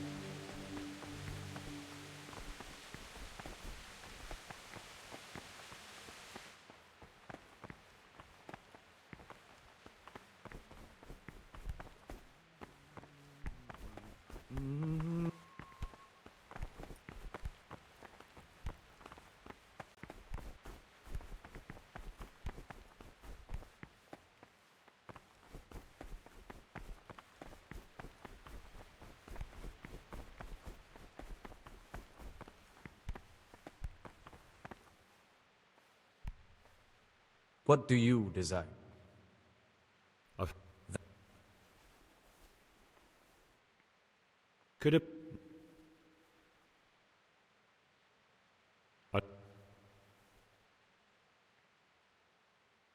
What do you desire? Could it...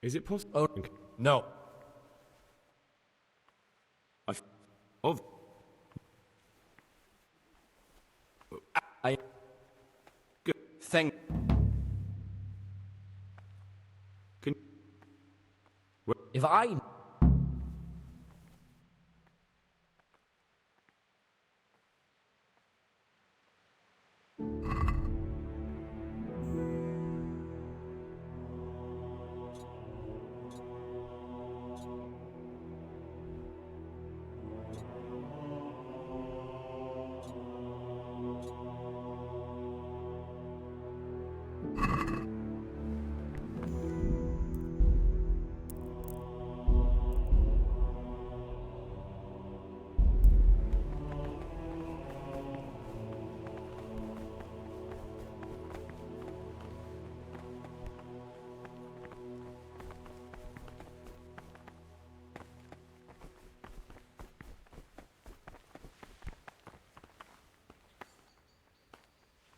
Is it possible? Oh, no. Of... I... Good. Thank... Can... If I...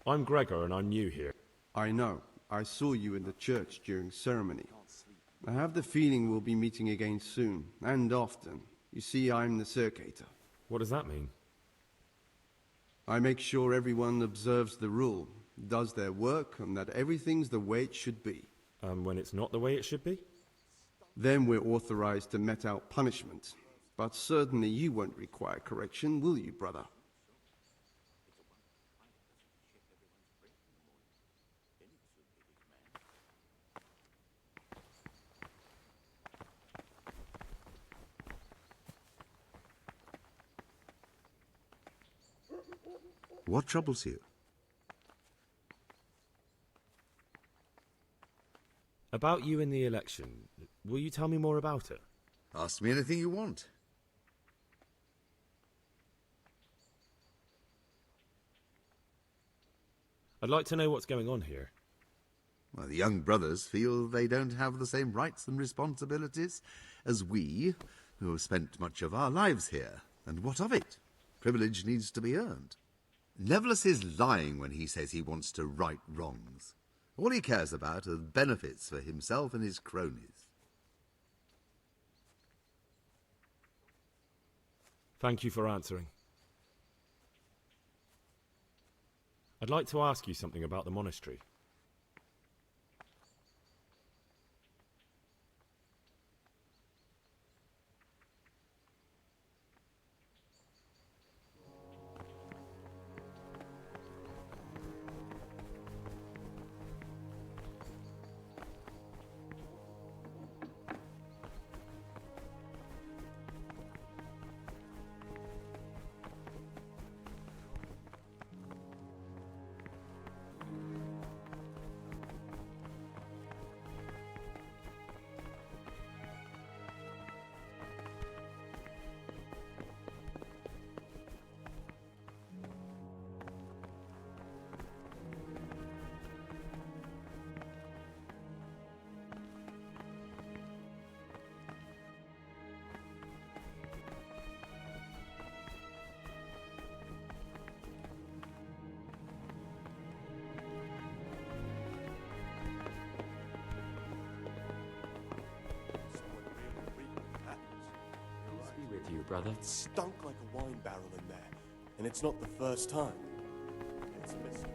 I'm Gregor and I'm new here. I know. I saw you in the church during ceremony. I have the feeling we'll be meeting again soon, and often. You see, I'm the circator. What does that mean? I make sure everyone observes the rule, does their work, and that everything's the way it should be. And when it's not the way it should be? Then we're authorized to mete out punishment. But certainly you won't require correction, will you, brother? What troubles you? About you in the election. Will you tell me more about it? Ask me anything you want. I'd like to know what's going on here. Well, the young brothers feel they don't have the same rights and responsibilities as we, who have spent much of our lives here. And what of it? Privilege needs to be earned. Neverless is lying when he says he wants to right wrongs. All he cares about are benefits for himself and his cronies. Thank you for answering. I'd like to ask you something about the monastery. Brother. It stunk like a wine barrel in there, and it's not the first time. It's a mystery.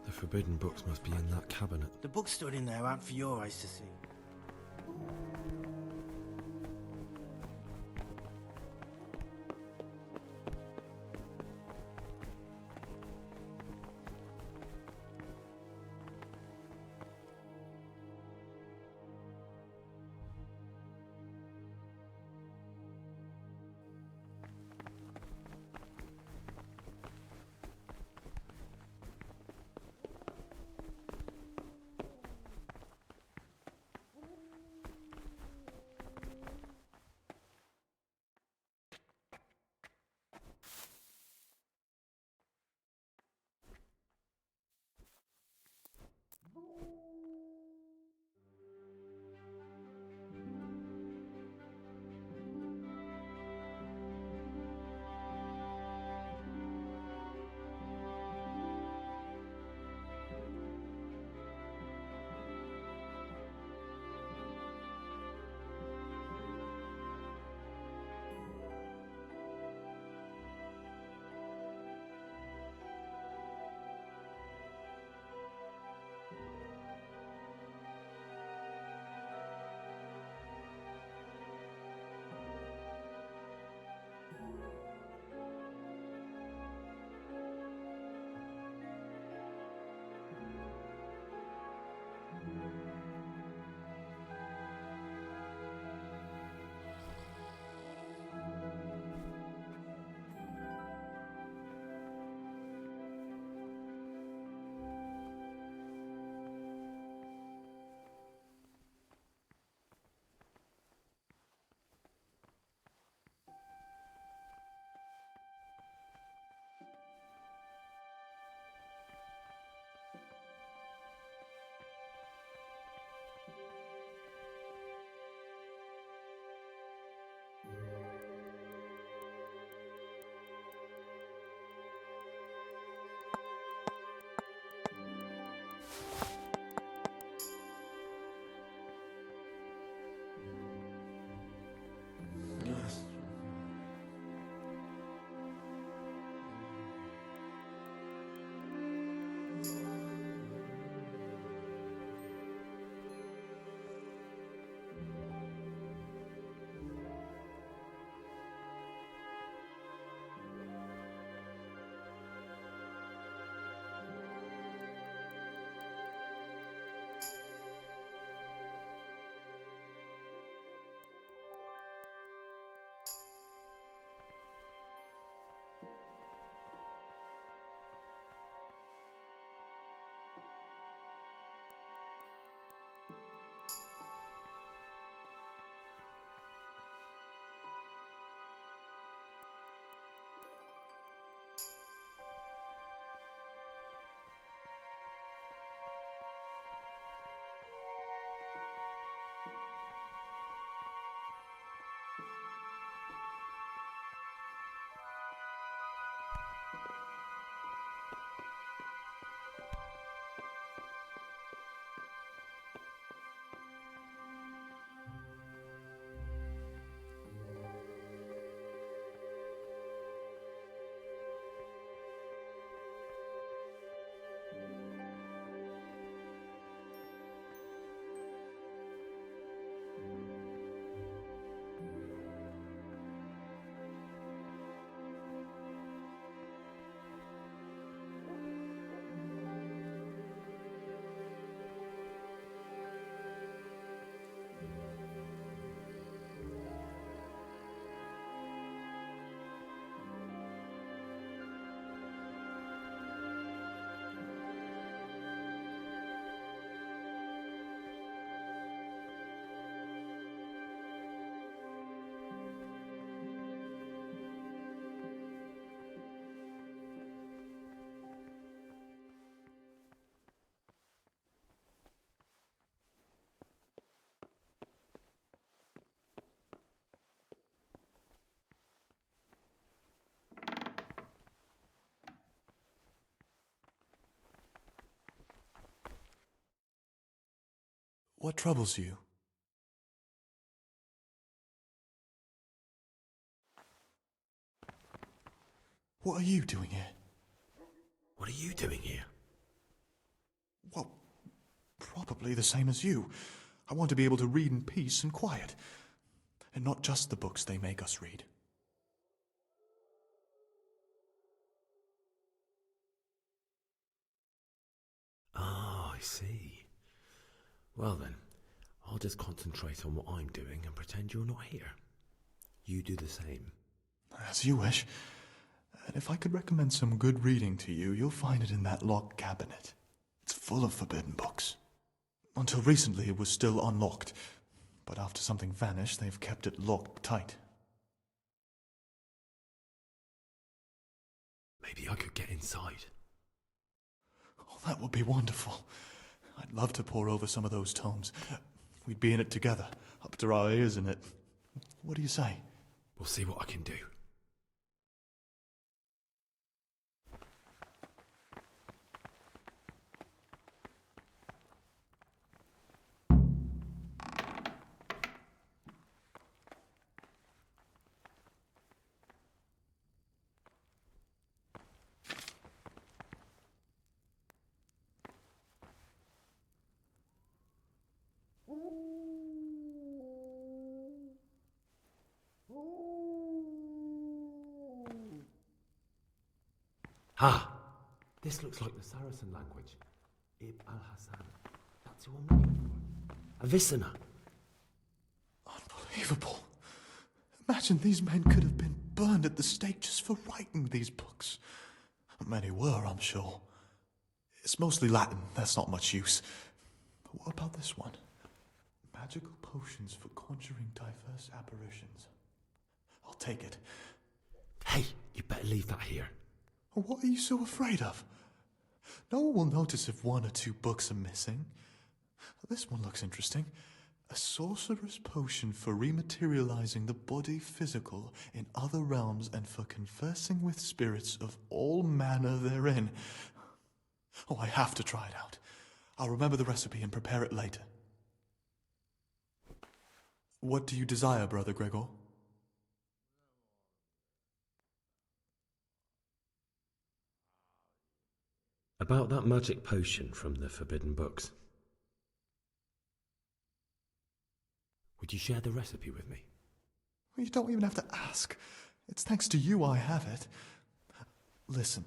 The forbidden books must be in that cabinet. The books stood in there aren't for your eyes to see. What troubles you? What are you doing here? What are you doing here? Well, probably the same as you. I want to be able to read in peace and quiet. And not just the books they make us read. Ah, I see. Well then, I'll just concentrate on what I'm doing and pretend you're not here. You do the same. As you wish. And if I could recommend some good reading to you, you'll find it in that locked cabinet. It's full of forbidden books. Until recently it was still unlocked, but after something vanished, they've kept it locked tight. Maybe I could get inside. Oh, that would be wonderful. I'd love to pore over some of those tomes. We'd be in it together, up to our ears in it. What do you say? We'll see what I can do. Ha! This looks like the Saracen language. Ib al-Hassan. That's who I'm looking for. Avicenna. Unbelievable. Imagine these men could have been burned at the stake just for writing these books. Many were, I'm sure. It's mostly Latin, that's not much use. But what about this one? Magical potions for conjuring diverse apparitions. I'll take it. Hey, you better leave that here. What are you so afraid of? No one will notice if one or two books are missing. This one looks interesting. A sorcerer's potion for rematerializing the body physical in other realms and for conversing with spirits of all manner therein. Oh, I have to try it out. I'll remember the recipe and prepare it later. What do you desire, Brother Gregor? About that magic potion from the forbidden books. Would you share the recipe with me? You don't even have to ask. It's thanks to you I have it. Listen,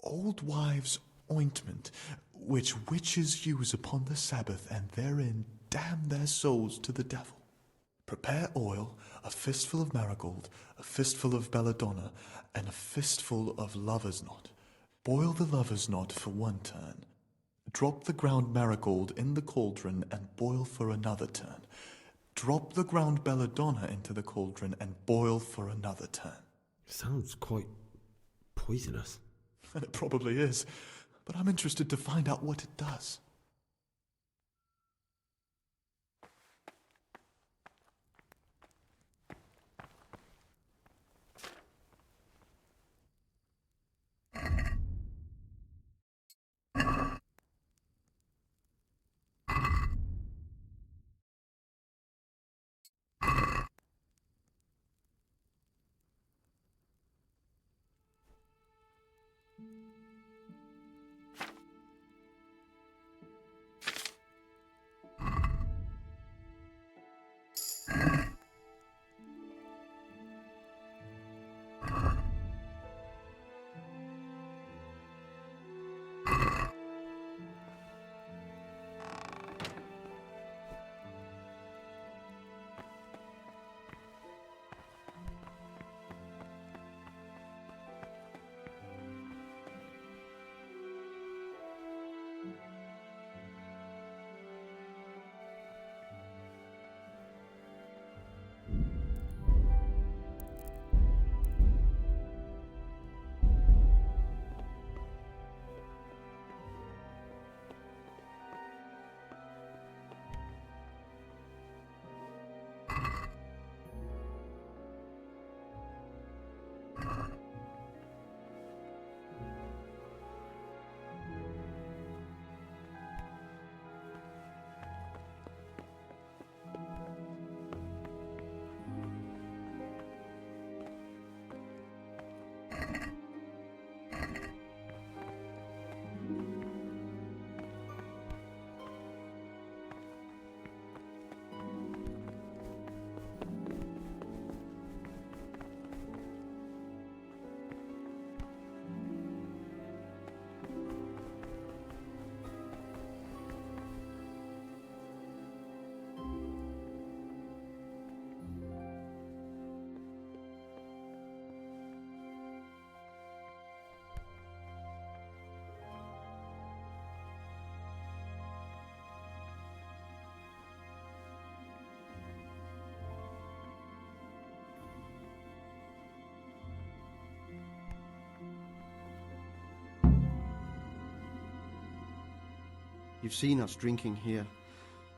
old wives' ointment, which witches use upon the Sabbath, and therein damn their souls to the devil. Prepare oil, a fistful of marigold, a fistful of belladonna, and a fistful of lover's knot. Boil the lover's knot for one turn. Drop the ground marigold in the cauldron and boil for another turn. Drop the ground belladonna into the cauldron and boil for another turn. Sounds quite poisonous. And it probably is, but I'm interested to find out what it does. You've seen us drinking here,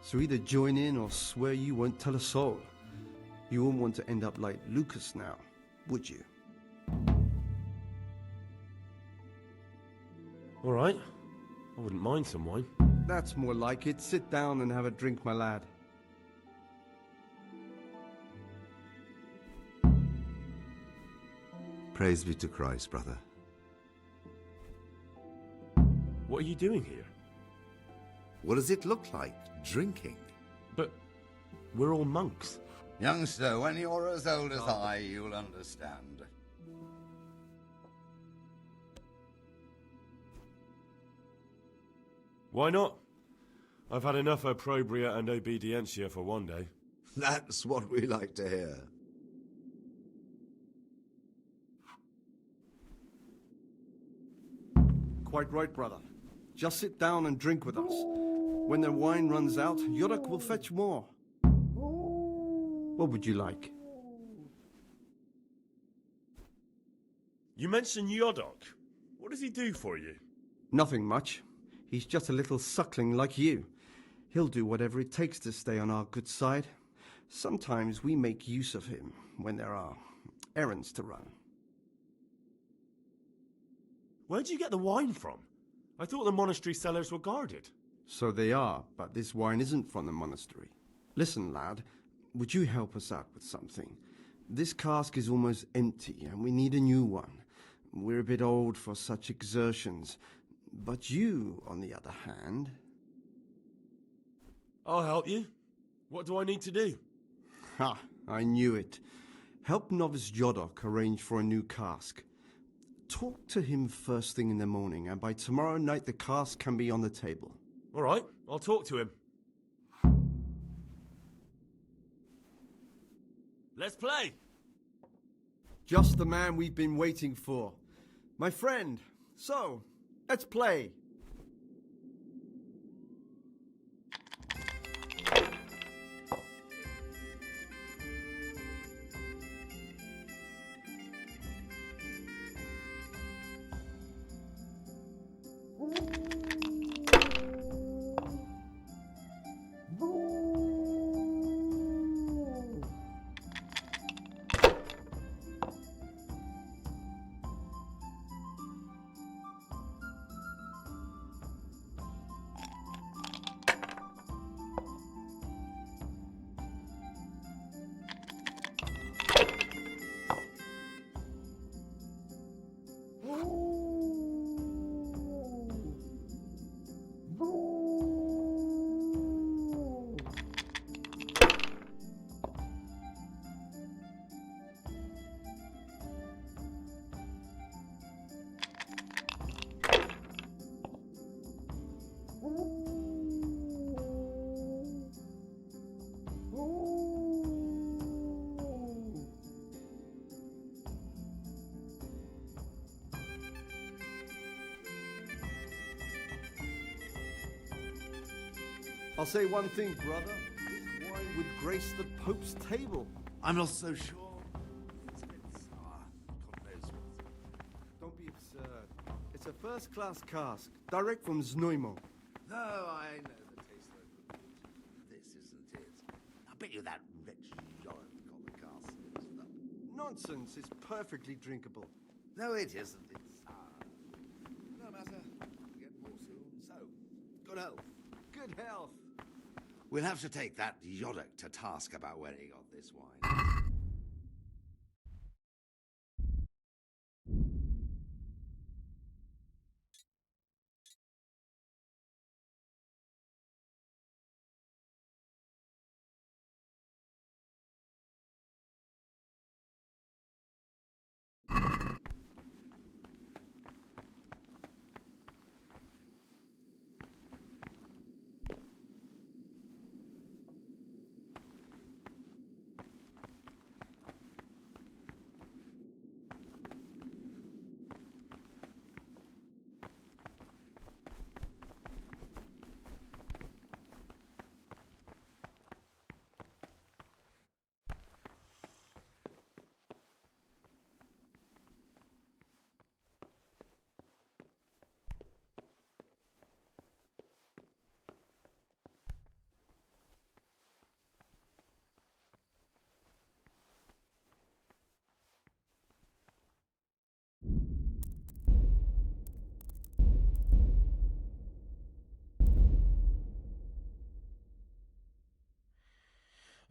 so either join in or swear you won't tell a soul. You won't want to end up like Lucas now, would you? All right. I wouldn't mind some wine. That's more like it. Sit down and have a drink, my lad. Praise be to Christ, brother. What are you doing here? What does it look like, drinking? But we're all monks. Youngster, when you're as old as I, you'll understand. Why not? I've had enough opprobria and obedientia for one day. That's what we like to hear. Quite right, brother. Just sit down and drink with us. When the wine runs out, Yorick will fetch more. What would you like? You mentioned Yodok. What does he do for you? Nothing much. He's just a little suckling like you. He'll do whatever it takes to stay on our good side. Sometimes we make use of him when there are errands to run. Where'd you get the wine from? I thought the monastery cellars were guarded. So they are, but this wine isn't from the monastery. Listen, lad, would you help us out with something? This cask is almost empty, and we need a new one. We're a bit old for such exertions. But you, on the other hand... I'll help you. What do I need to do? Ha! I knew it. Help Novice Yodok arrange for a new cask. Talk to him first thing in the morning, and by tomorrow night the cask can be on the table. All right, I'll talk to him. Let's play! Just the man we've been waiting for. My friend, so, let's play. I'll say one thing, brother. This wine would grace the Pope's table. I'm not so sure. It's a bit sour. God knows what. Don't be absurd. It's a first-class cask, direct from Znojmo. No, I know the taste of it. This isn't it. I bet you that wretch Yorick got the cask mixed up. Nonsense. It's perfectly drinkable. No, it isn't. It's sour. No matter. We'll get more soon. So, good health. Good health. We'll have to take that Yorick to task about where he got this wine.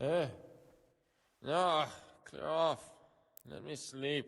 No, clear off. Let me sleep.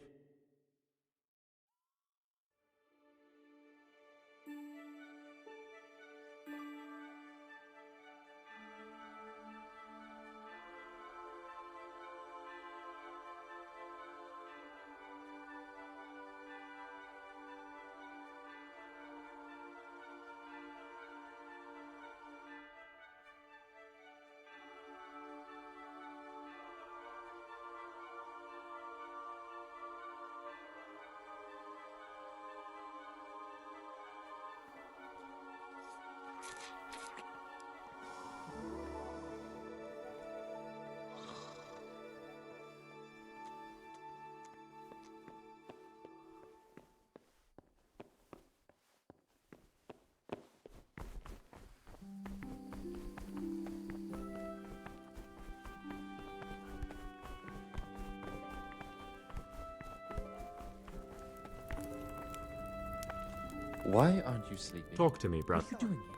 Why aren't you sleeping? Talk to me, Brad. What are you doing here?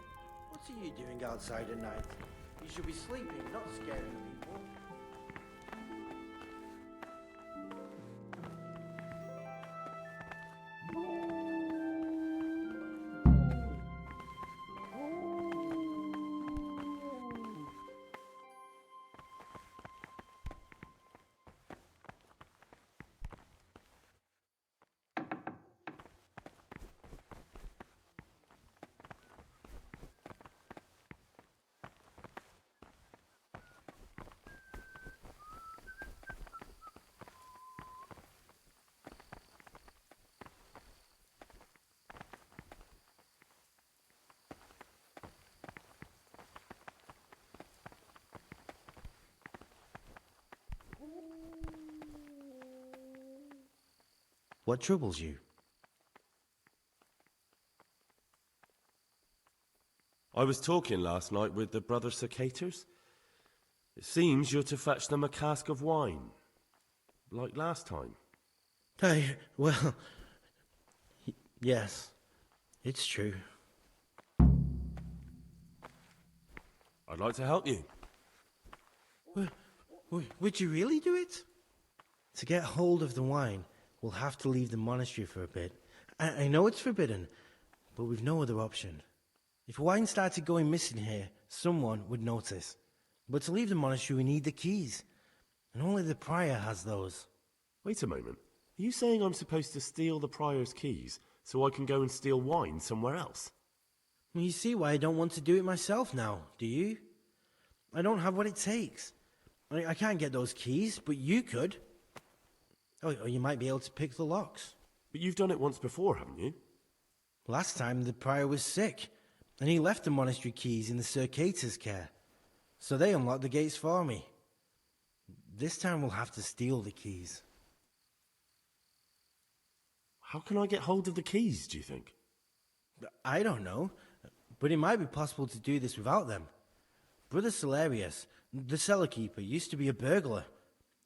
What are you doing outside at night? You should be sleeping, not scaring people. What troubles you? I was talking last night with the brother Cicators. It seems you're to fetch them a cask of wine, like last time. Well, yes, it's true. I'd like to help you. Would you really do it? To get hold of the wine, we'll have to leave the monastery for a bit. I know it's forbidden, but we've no other option. If wine started going missing here, someone would notice. But to leave the monastery, we need the keys. And only the prior has those. Wait a moment. Are you saying I'm supposed to steal the prior's keys so I can go and steal wine somewhere else? Well, you see why I don't want to do it myself now, do you? I don't have what it takes. I can't get those keys, but you could. Or you might be able to pick the locks. But you've done it once before, haven't you? Last time the prior was sick, and he left the monastery keys in the Circator's care. So they unlocked the gates for me. This time we'll have to steal the keys. How can I get hold of the keys, do you think? I don't know, but it might be possible to do this without them. Brother Celerius, the cellar keeper, used to be a burglar.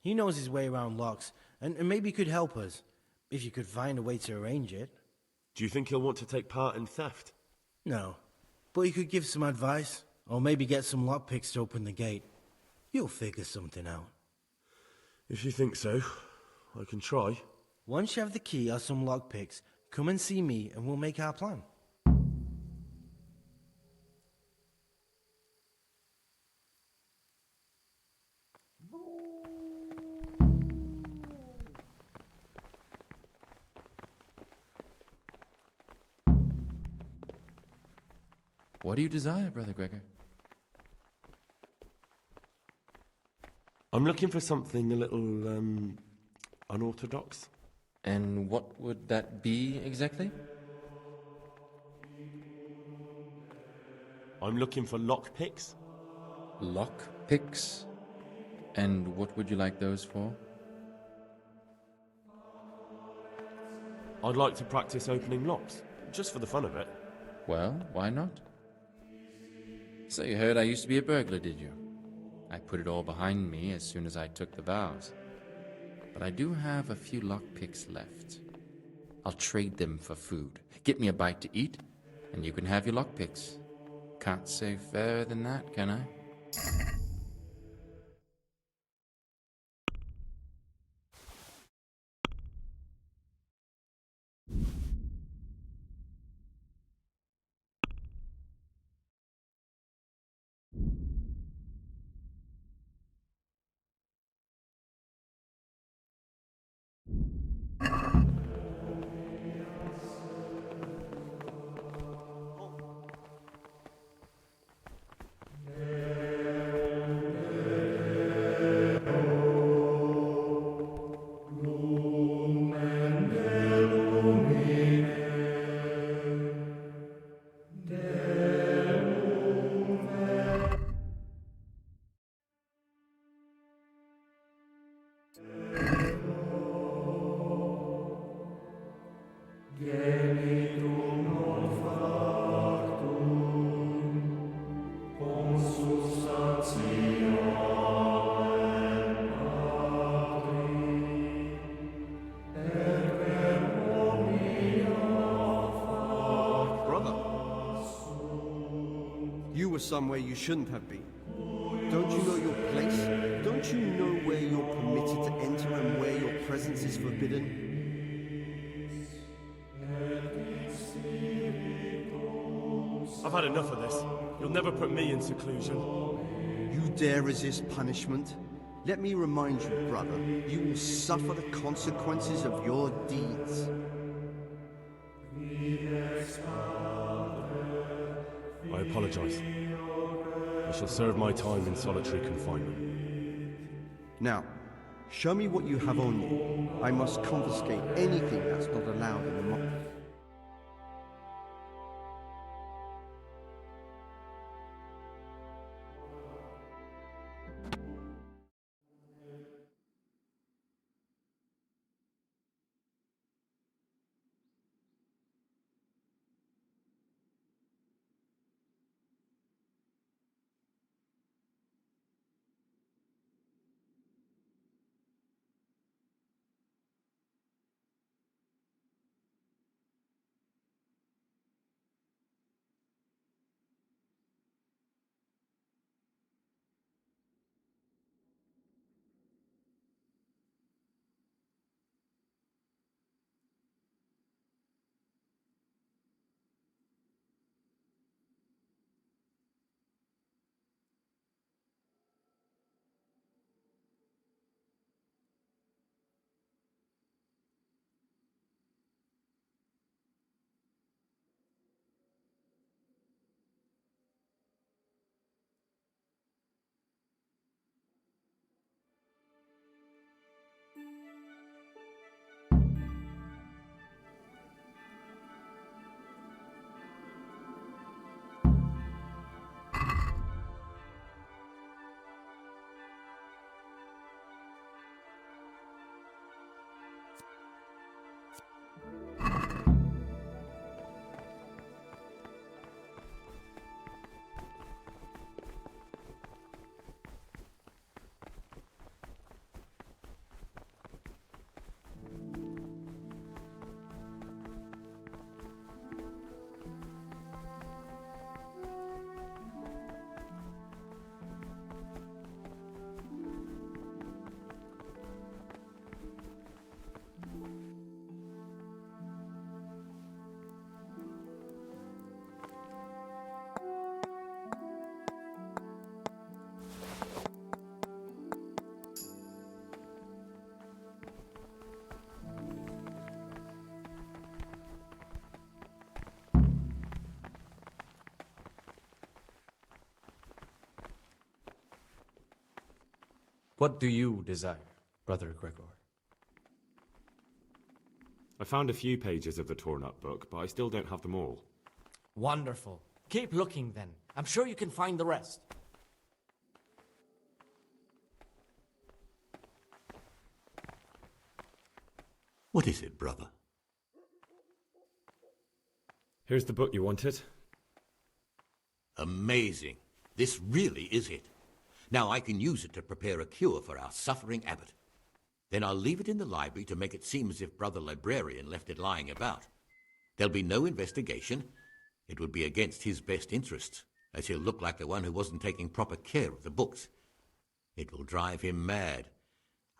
He knows his way around locks, and maybe could help us, if you could find a way to arrange it. Do you think he'll want to take part in theft? No, but he could give some advice, or maybe get some lockpicks to open the gate. You'll figure something out. If you think so, I can try. Once you have the key or some lockpicks, come and see me and we'll make our plan. What do you desire, Brother Gregor? I'm looking for something a little, unorthodox. And what would that be exactly? I'm looking for lockpicks. Lockpicks? And what would you like those for? I'd like to practice opening locks, just for the fun of it. Well, why not? So you heard I used to be a burglar, did you? I put it all behind me as soon as I took the vows. But I do have a few lockpicks left. I'll trade them for food. Get me a bite to eat, and you can have your lockpicks. Can't say fairer than that, can I? You were somewhere you shouldn't have been. Don't you know your place? Don't you know where you're permitted to enter and where your presence is forbidden? I've had enough of this. You'll never put me in seclusion. You dare resist punishment? Let me remind you, brother, you will suffer the consequences of your deeds. I apologize. I shall serve my time in solitary confinement. Now, show me what you have on you. I must confiscate anything that's not allowed in the monastery. What do you desire, Brother Gregor? I found a few pages of the torn-up book, but I still don't have them all. Wonderful. Keep looking then. I'm sure you can find the rest. What is it, brother? Here's the book you wanted. Amazing. This really is it. Now I can use it to prepare a cure for our suffering abbot. Then I'll leave it in the library to make it seem as if Brother Librarian left it lying about. There'll be no investigation. It would be against his best interests, as he'll look like the one who wasn't taking proper care of the books. It will drive him mad.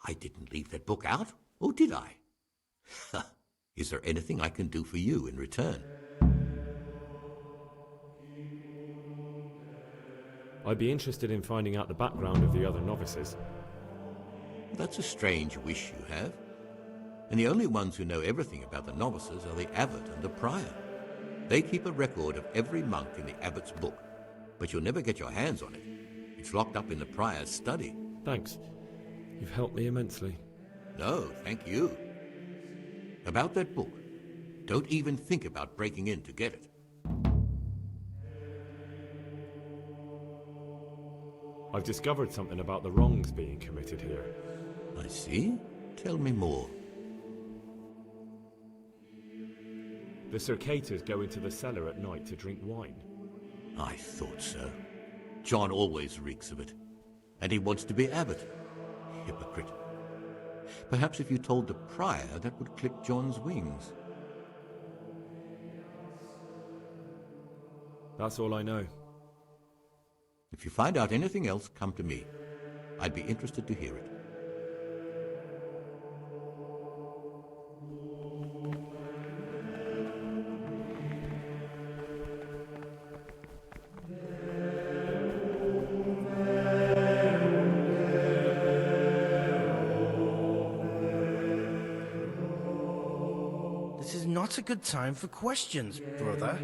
I didn't leave that book out, or did I? Is there anything I can do for you in return? I'd be interested in finding out the background of the other novices. That's a strange wish you have. And the only ones who know everything about the novices are the abbot and the prior. They keep a record of every monk in the abbot's book, but you'll never get your hands on it. It's locked up in the prior's study. Thanks. You've helped me immensely. No, thank you. About that book, don't even think about breaking in to get it. I've discovered something about the wrongs being committed here. I see. Tell me more. The Circators go into the cellar at night to drink wine. I thought so. John always reeks of it. And he wants to be abbot. Hypocrite. Perhaps if you told the prior, that would clip John's wings. That's all I know. If you find out anything else, come to me. I'd be interested to hear it. This is not a good time for questions, brother.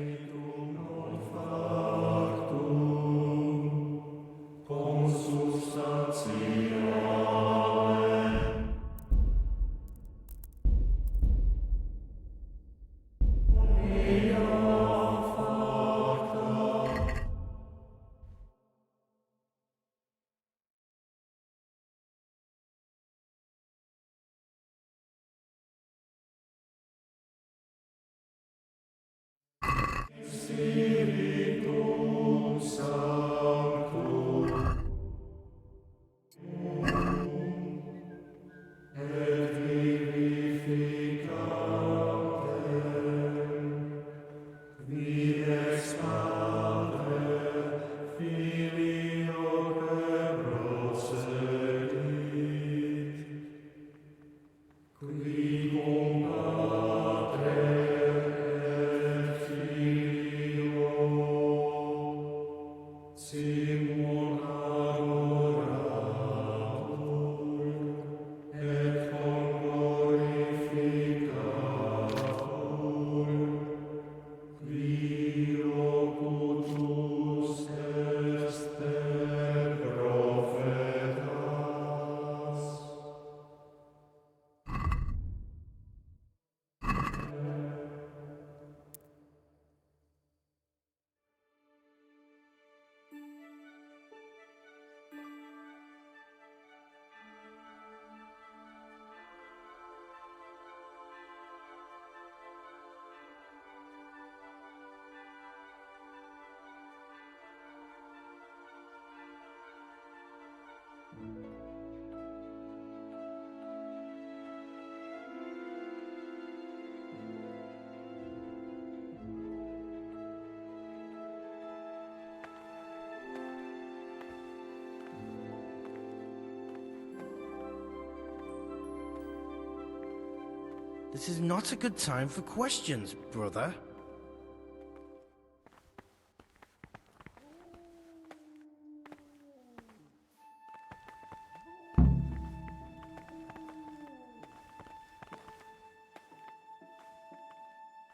This is not a good time for questions, brother.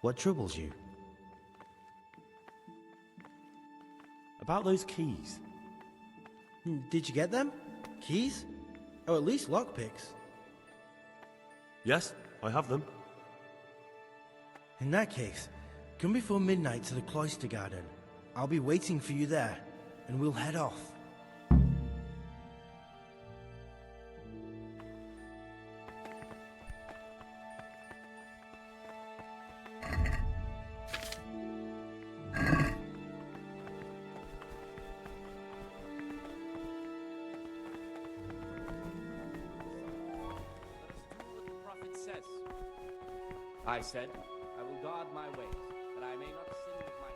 What troubles you? About those keys. Did you get them? Keys? Or at least lockpicks? Yes, I have them. In that case, come before midnight to the cloister garden. I'll be waiting for you there, and we'll head off. I said, I will guard my ways, that I may not sin with my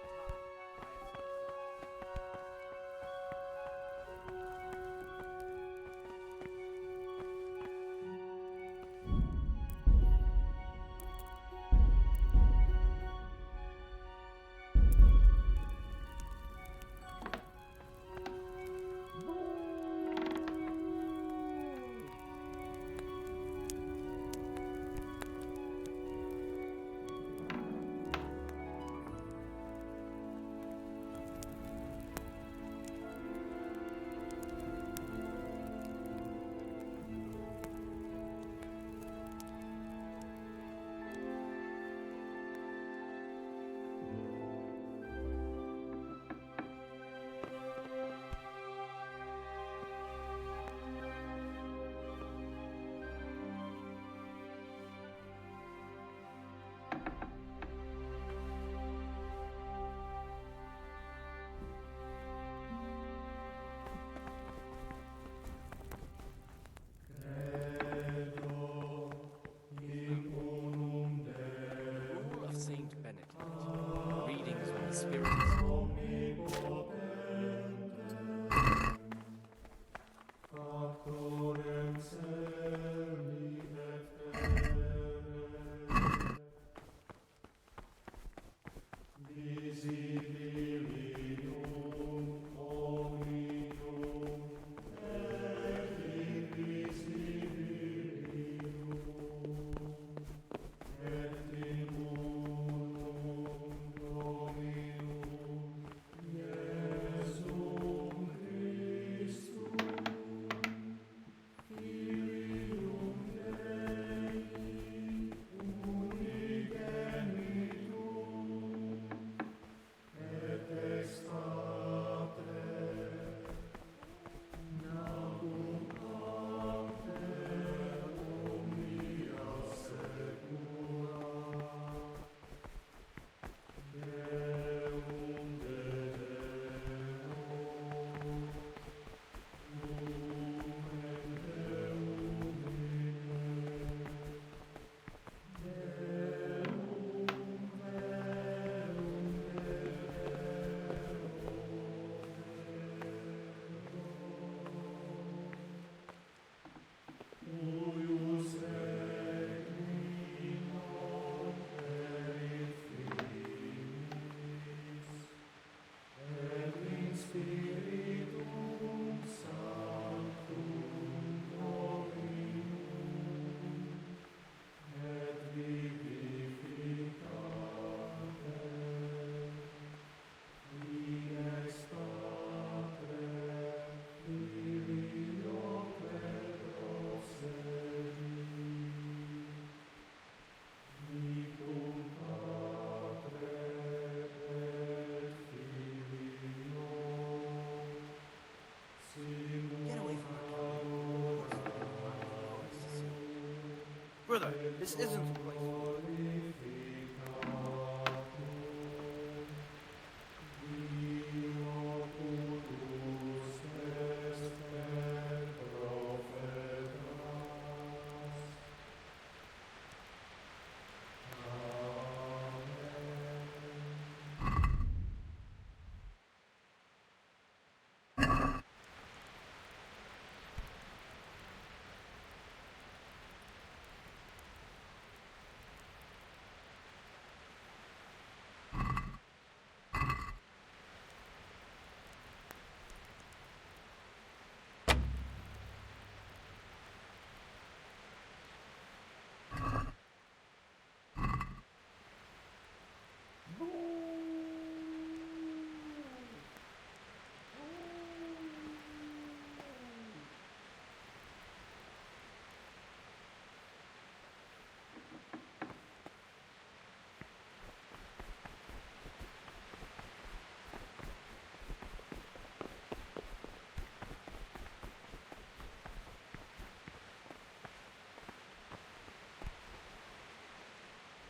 Brother, this isn't the place for you.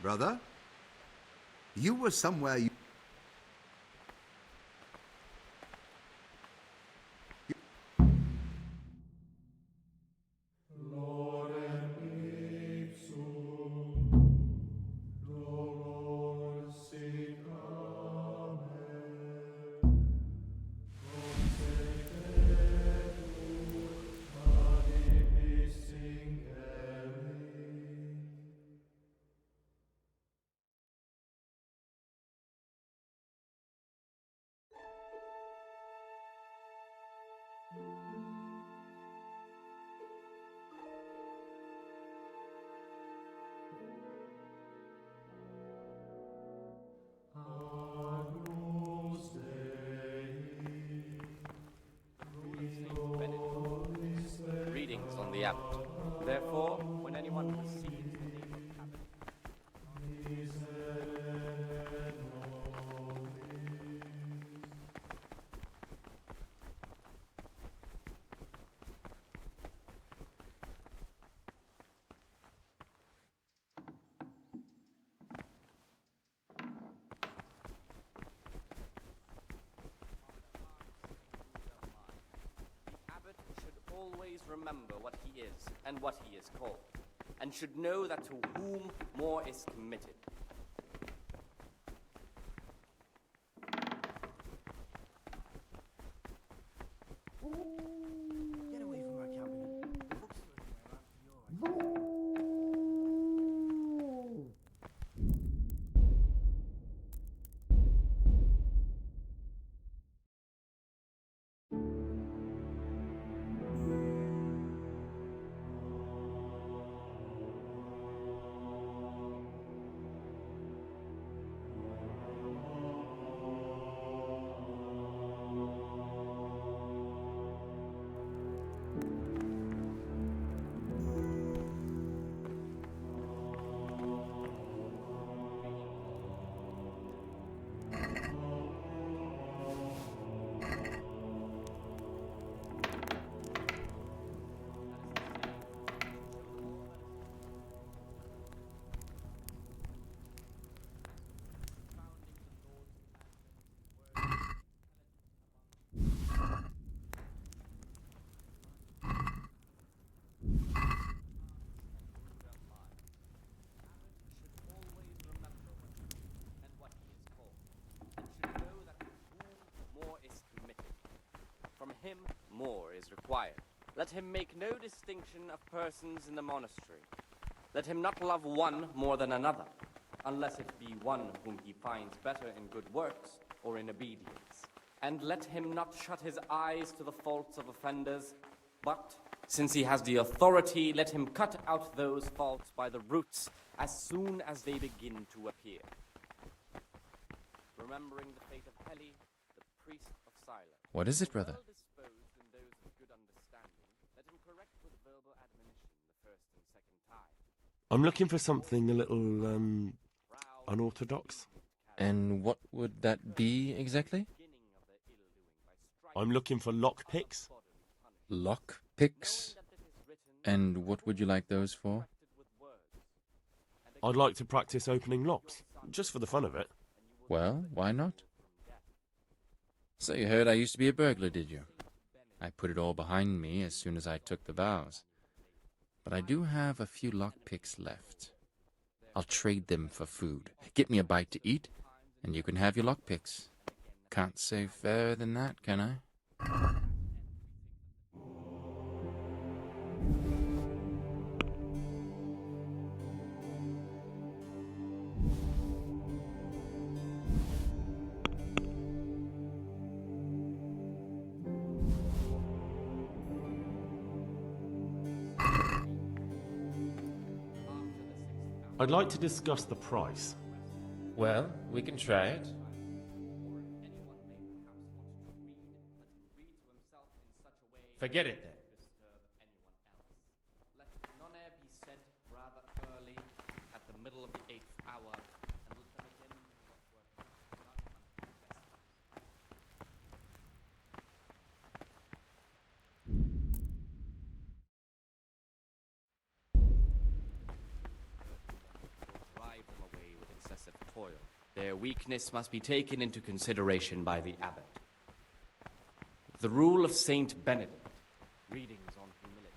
Brother? You were somewhere you... Readings on the abbot. Therefore, when anyone receives the name of abbot, the abbot should always remember what he is and what he is called, and should know that to whom more is committed. Get away from our cabinet. Books are everywhere, aren't you? Him, more is required. Let him make no distinction of persons in the monastery. Let him not love one more than another, unless it be one whom he finds better in good works or in obedience. And let him not shut his eyes to the faults of offenders, but, since he has the authority, let him cut out those faults by the roots as soon as they begin to appear. Remembering the fate of Heli, the priest of Silas. What is it, brother? I'm looking for something a little, unorthodox. And what would that be, exactly? I'm looking for lockpicks. Lockpicks? And what would you like those for? I'd like to practice opening locks, just for the fun of it. Well, why not? So you heard I used to be a burglar, did you? I put it all behind me as soon as I took the vows. But I do have a few lockpicks left. I'll trade them for food. Get me a bite to eat, and you can have your lockpicks. Can't say fairer than that, can I? I'd like to discuss the price. Well, we can try it. Forget it then. Let none ere be said rather early, at the middle of the 8th hour, and let them again do what work not unto the best. Drive them away with excessive toil. Their weakness must be taken into consideration by the abbot. The rule of Saint Benedict, readings on humility.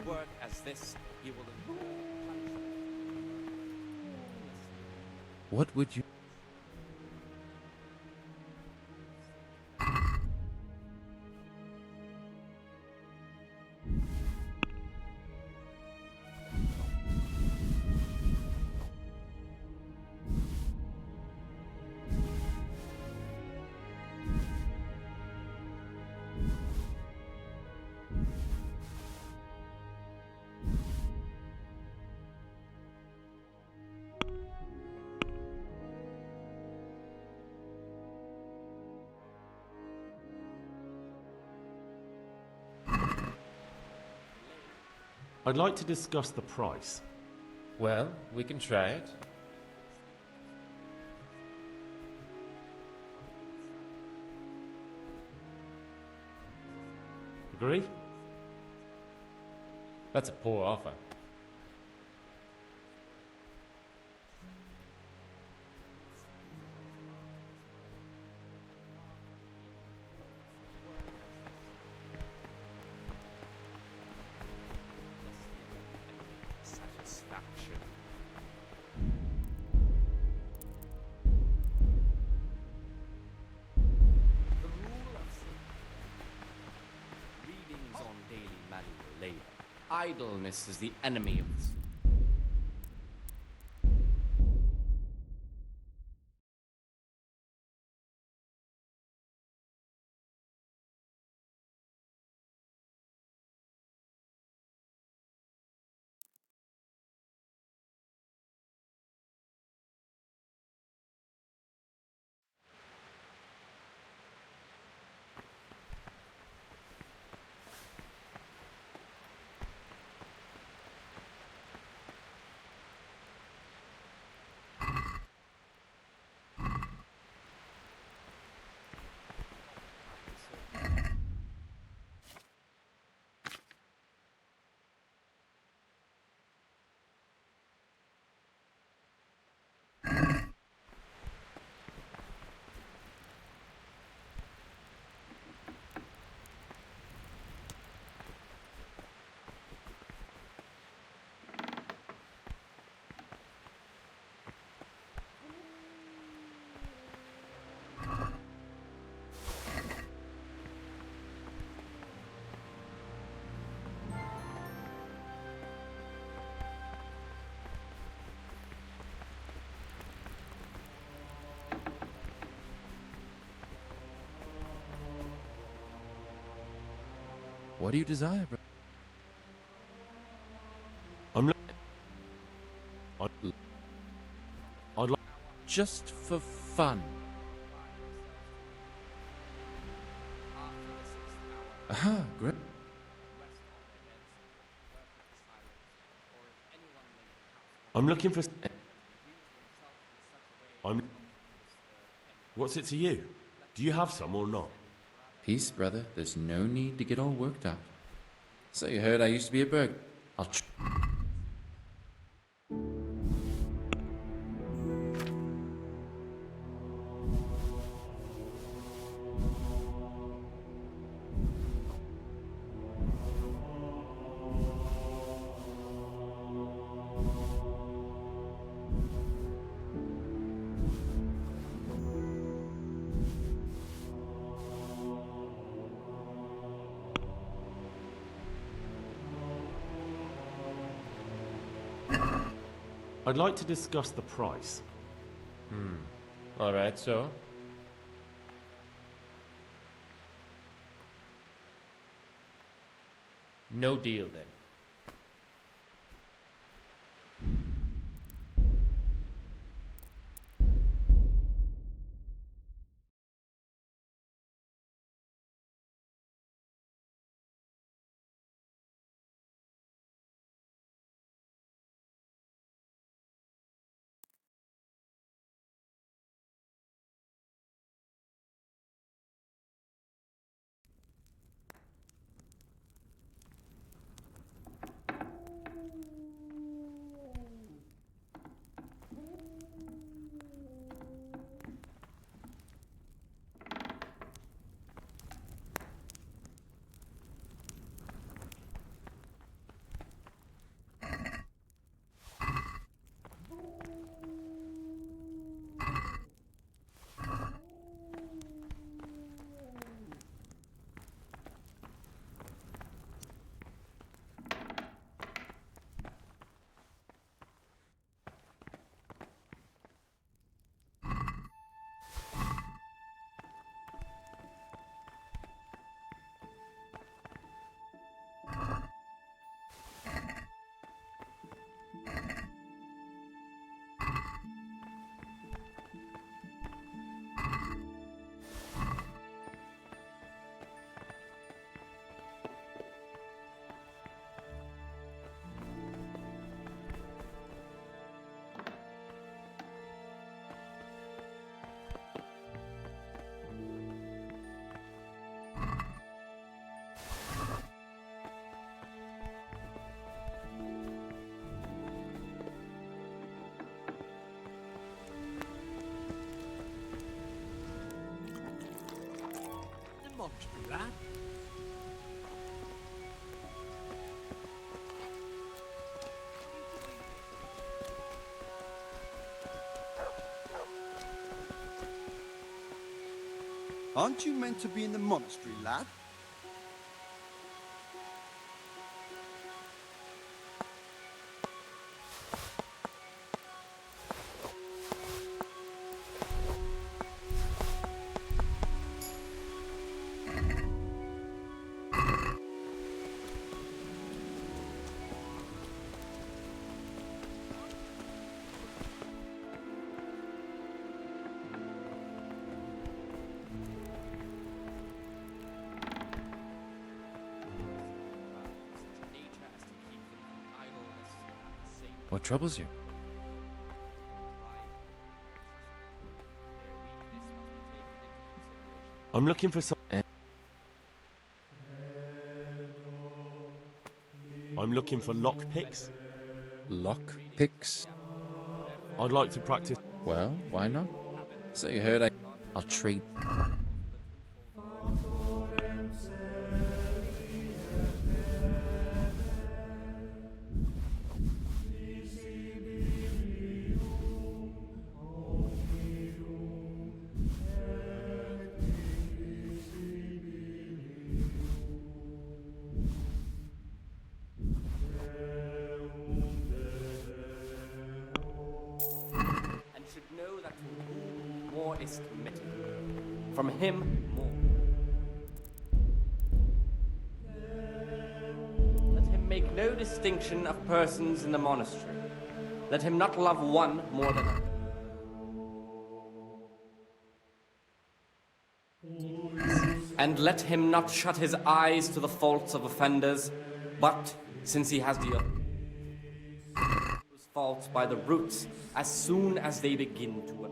Work as this, he will endure punishment. What would you... I'd like to discuss the price. Well, we can try it. Agree? That's a poor offer. Satisfaction. The rule of readings on daily manual labor. Idleness is the enemy of the What do you desire, brother? I'd like... Just for fun. Aha, great. I'm looking for... What's it to you? Do you have some or not? Peace, brother. There's no need to get all worked up. So you heard I used to be a burglar. I'd like to discuss the price. Alright, so? No deal then. Monastery, lad. Aren't you meant to be in the monastery, lad? What troubles you? I'm looking for some... I'm looking for lockpicks. Lockpicks? I'd like to practice... Well, why not? So you heard I'll trade... more is committed. From him, more. distinction of persons in the monastery. Let him not love one more than another. And let him not shut his eyes to the faults of offenders, but, since he has the faults by the roots, as soon as they begin to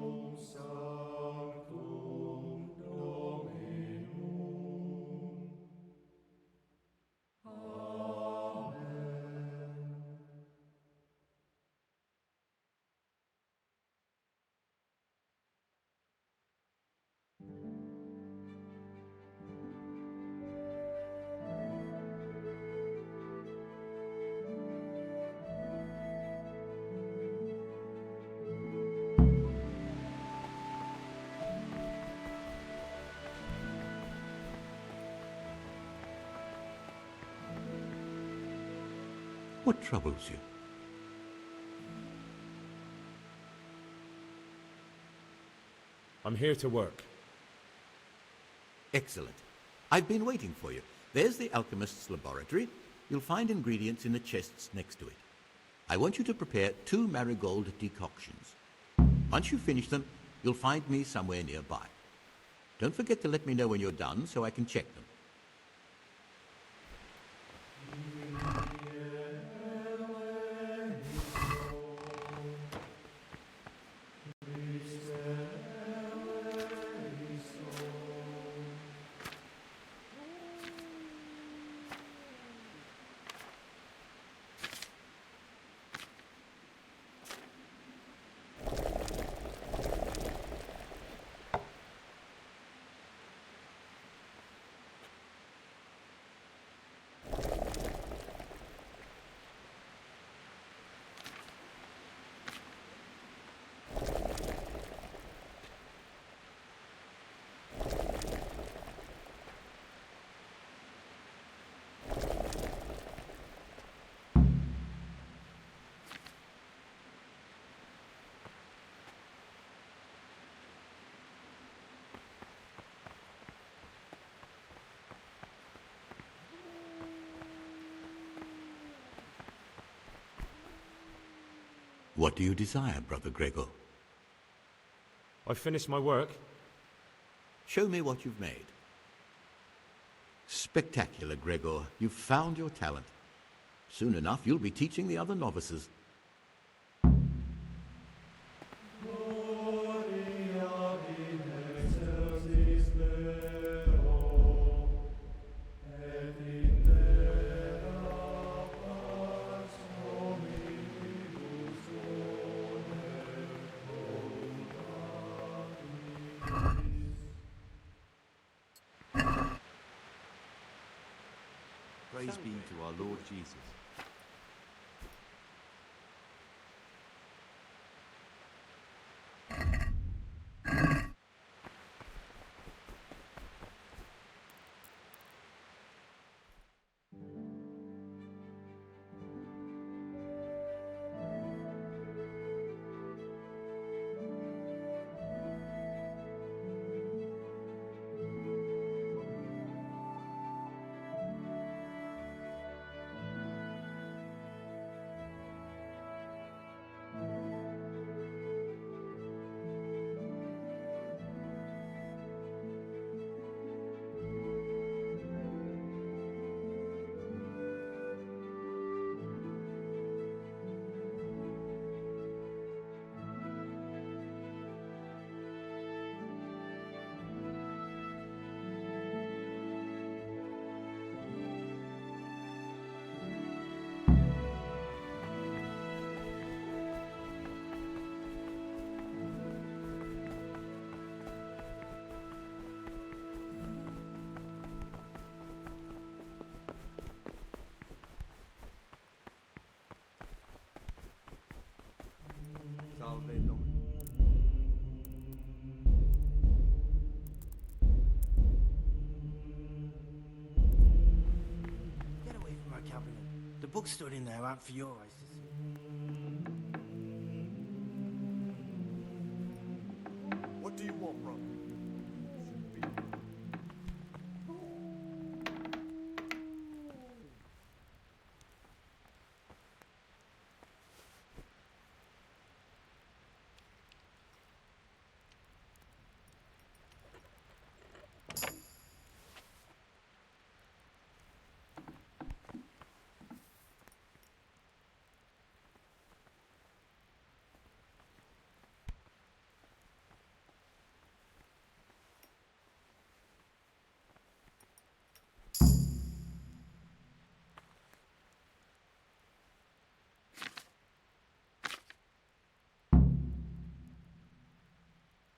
What troubles you? I'm here to work. Excellent. I've been waiting for you. There's the alchemist's laboratory. You'll find ingredients in the chests next to it. I want you to prepare 2 marigold decoctions. Once you finish them, you'll find me somewhere nearby. Don't forget to let me know when you're done so I can check them. What do you desire, Brother Gregor? I finished my work. Show me what you've made. Spectacular, Gregor. You've found your talent. Soon enough, you'll be teaching the other novices. Praise be to our Lord Jesus. Salve Domine. Get away from my cabinet. The books stood in there aren't for your eyes to see. What do you want, brother?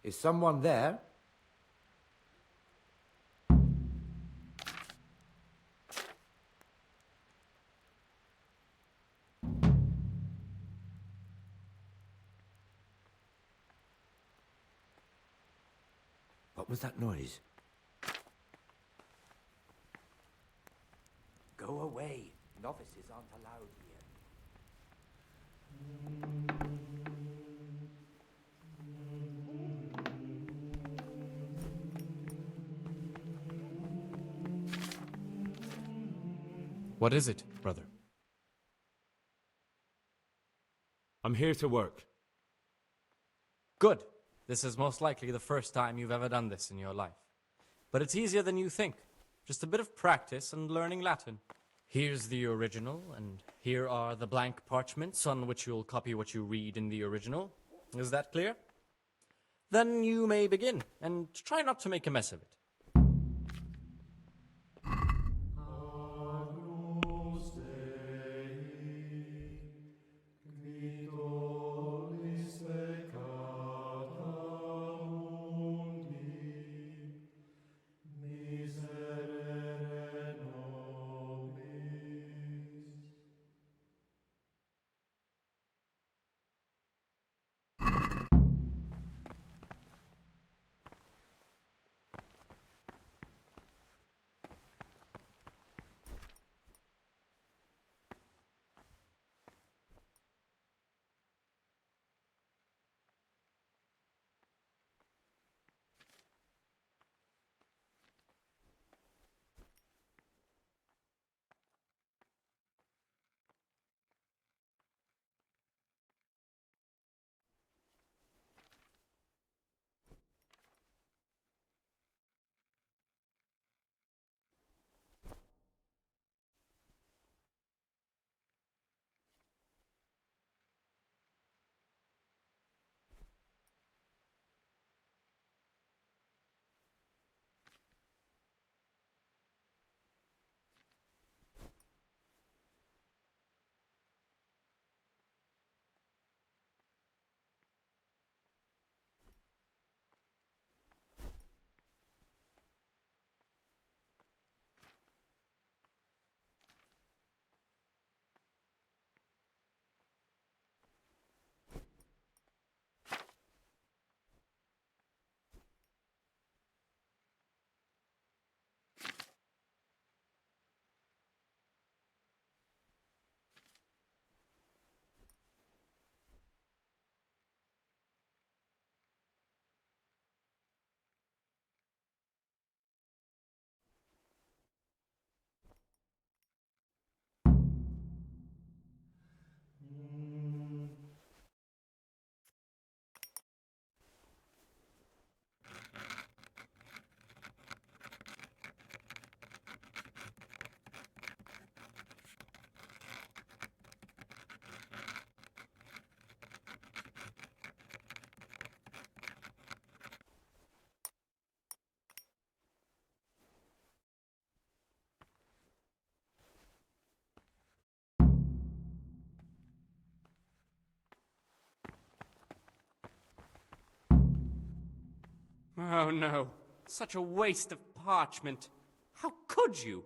Is someone there? What was that noise? Go away. Novices aren't allowed here. What is it, brother? I'm here to work. Good. This is most likely the first time you've ever done this in your life. But it's easier than you think. Just a bit of practice and learning Latin. Here's the original, and here are the blank parchments on which you'll copy what you read in the original. Is that clear? Then you may begin, and try not to make a mess of it. Oh no, such a waste of parchment. How could you?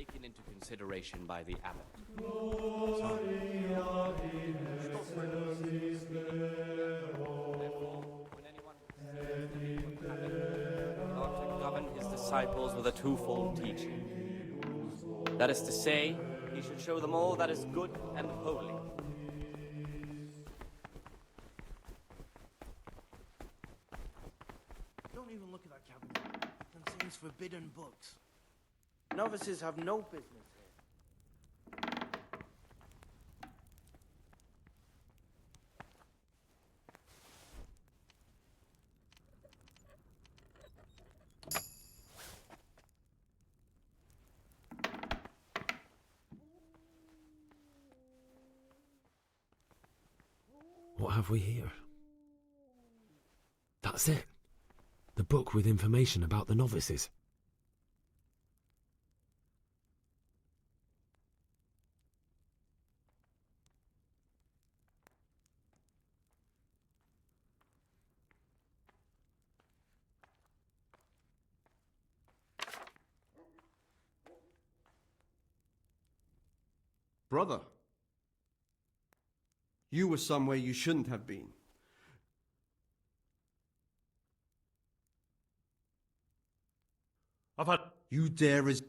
taken into consideration by the abbot. Not to govern his disciples with a twofold teaching. That is to say, he should show them all that is good and holy. Don't even look at that cabinet. It contains forbidden books. Novices have no business here. What have we here? That's it. The book with information about the novices. Brother, you were somewhere you shouldn't have been. I've had... You dare resist.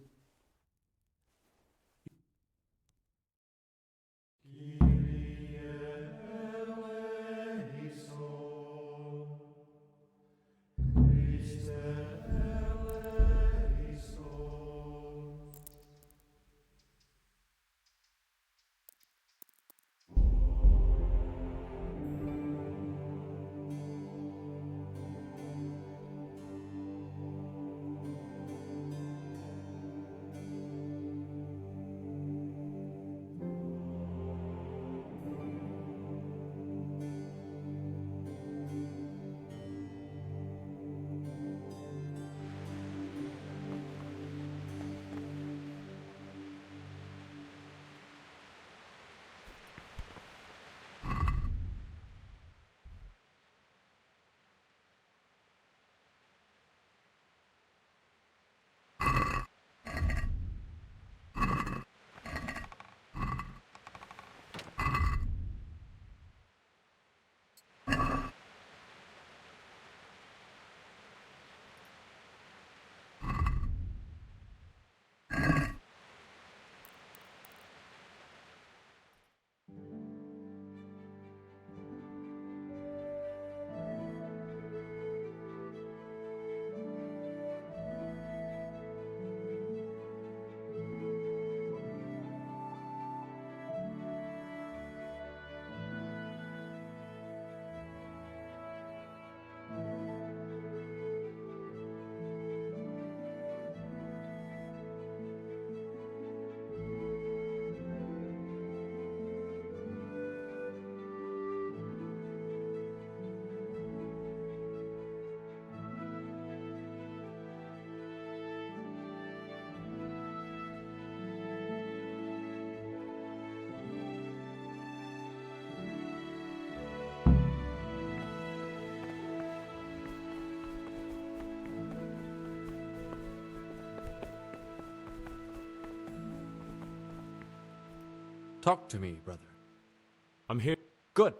Talk to me, brother. I'm here. Good.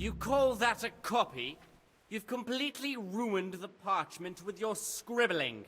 You call that a copy? You've completely ruined the parchment with your scribbling.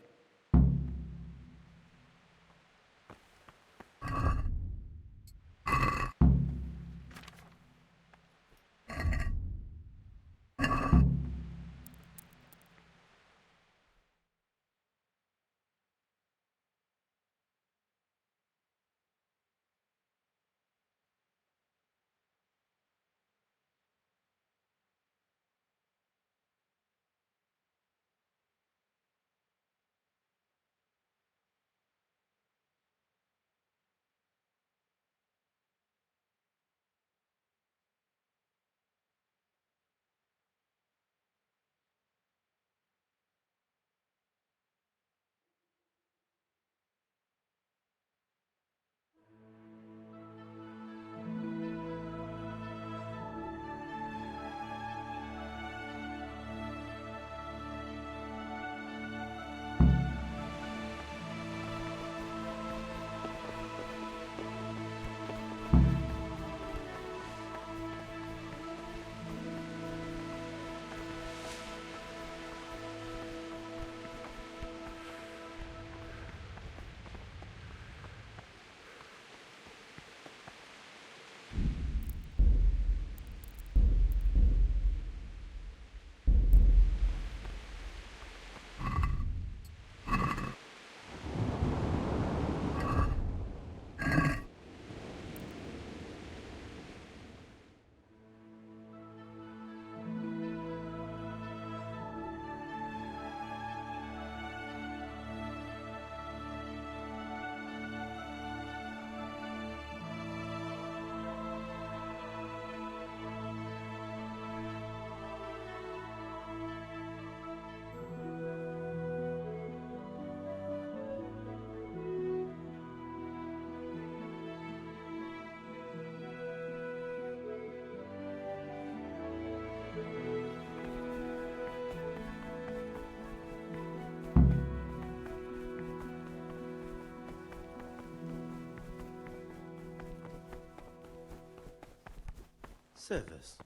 Service.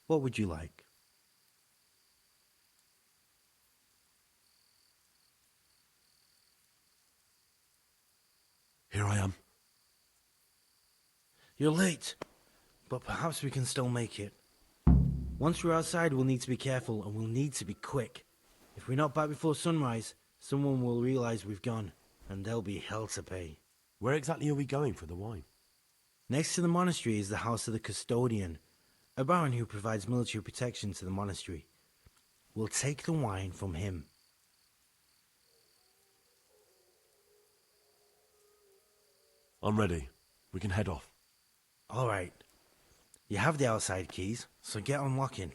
What would you like? Here I am. You're late, but perhaps we can still make it. Once we're outside, we'll need to be careful and we'll need to be quick. If we're not back before sunrise, someone will realize we've gone, and there'll be hell to pay. Where exactly are we going for the wine? Next to the monastery is the house of the custodian, a baron who provides military protection to the monastery. We'll take the wine from him. I'm ready. We can head off. All right. You have the outside keys, so get unlocking.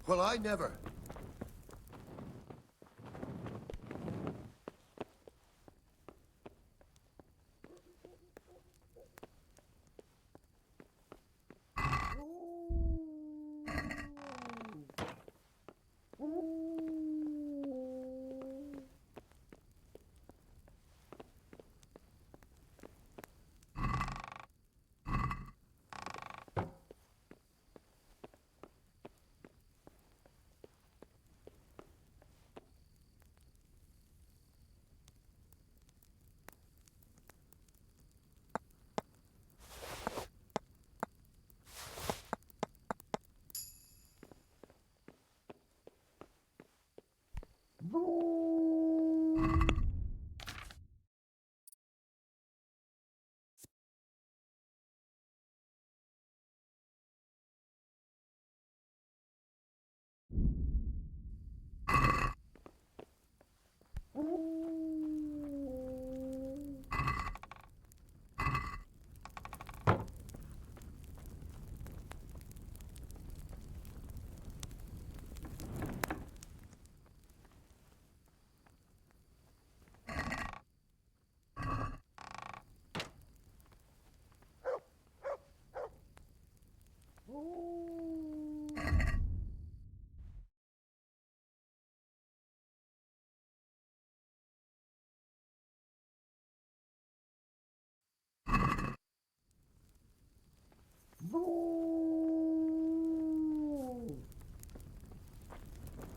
Well, I never.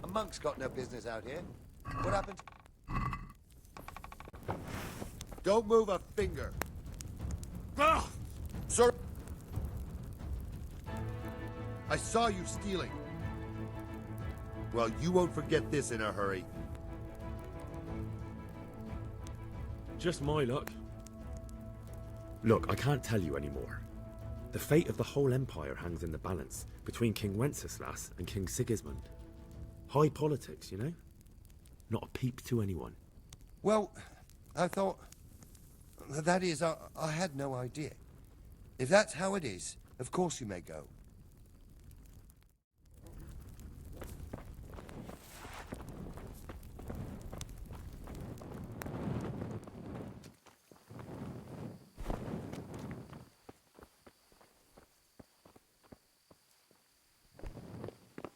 A monk's got no business out here. What happened? Don't move a finger. Ah! Sir! I saw you stealing. Well, you won't forget this in a hurry. Just my luck. Look, I can't tell you anymore. The fate of the whole empire hangs in the balance between King Wenceslas and King Sigismund. High politics, you know? Not a peep to anyone. Well, I thought... That is, I had no idea. If that's how it is, of course you may go.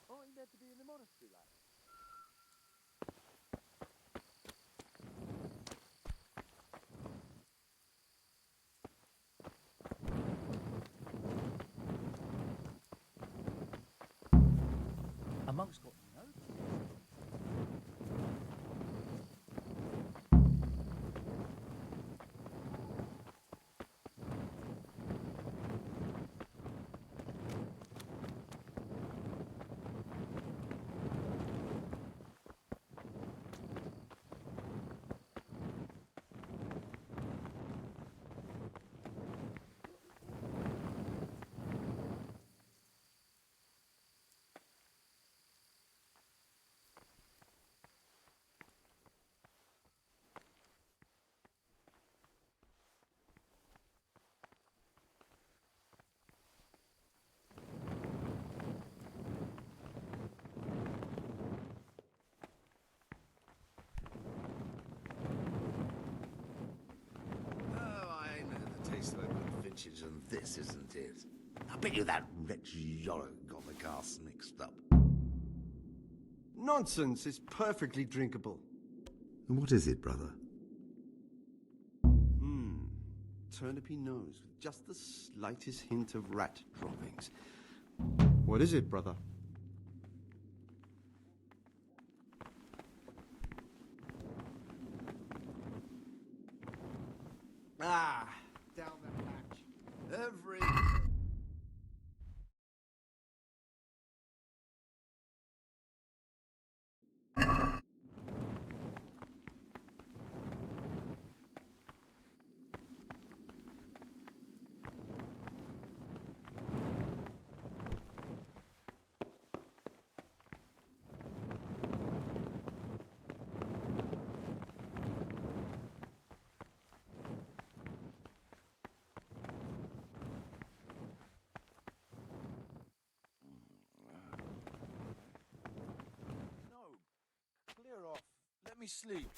Aren't you meant to be in the monastery, lad? A monk's got no. This isn't it. I bet you that wretch Yorick got the casks mixed up. Nonsense! It's perfectly drinkable. And what is it, brother? Turnipy nose with just the slightest hint of rat droppings. What is it, brother? Ah, down the hatch. Every... Clear off. Let me sleep.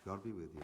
God be with you.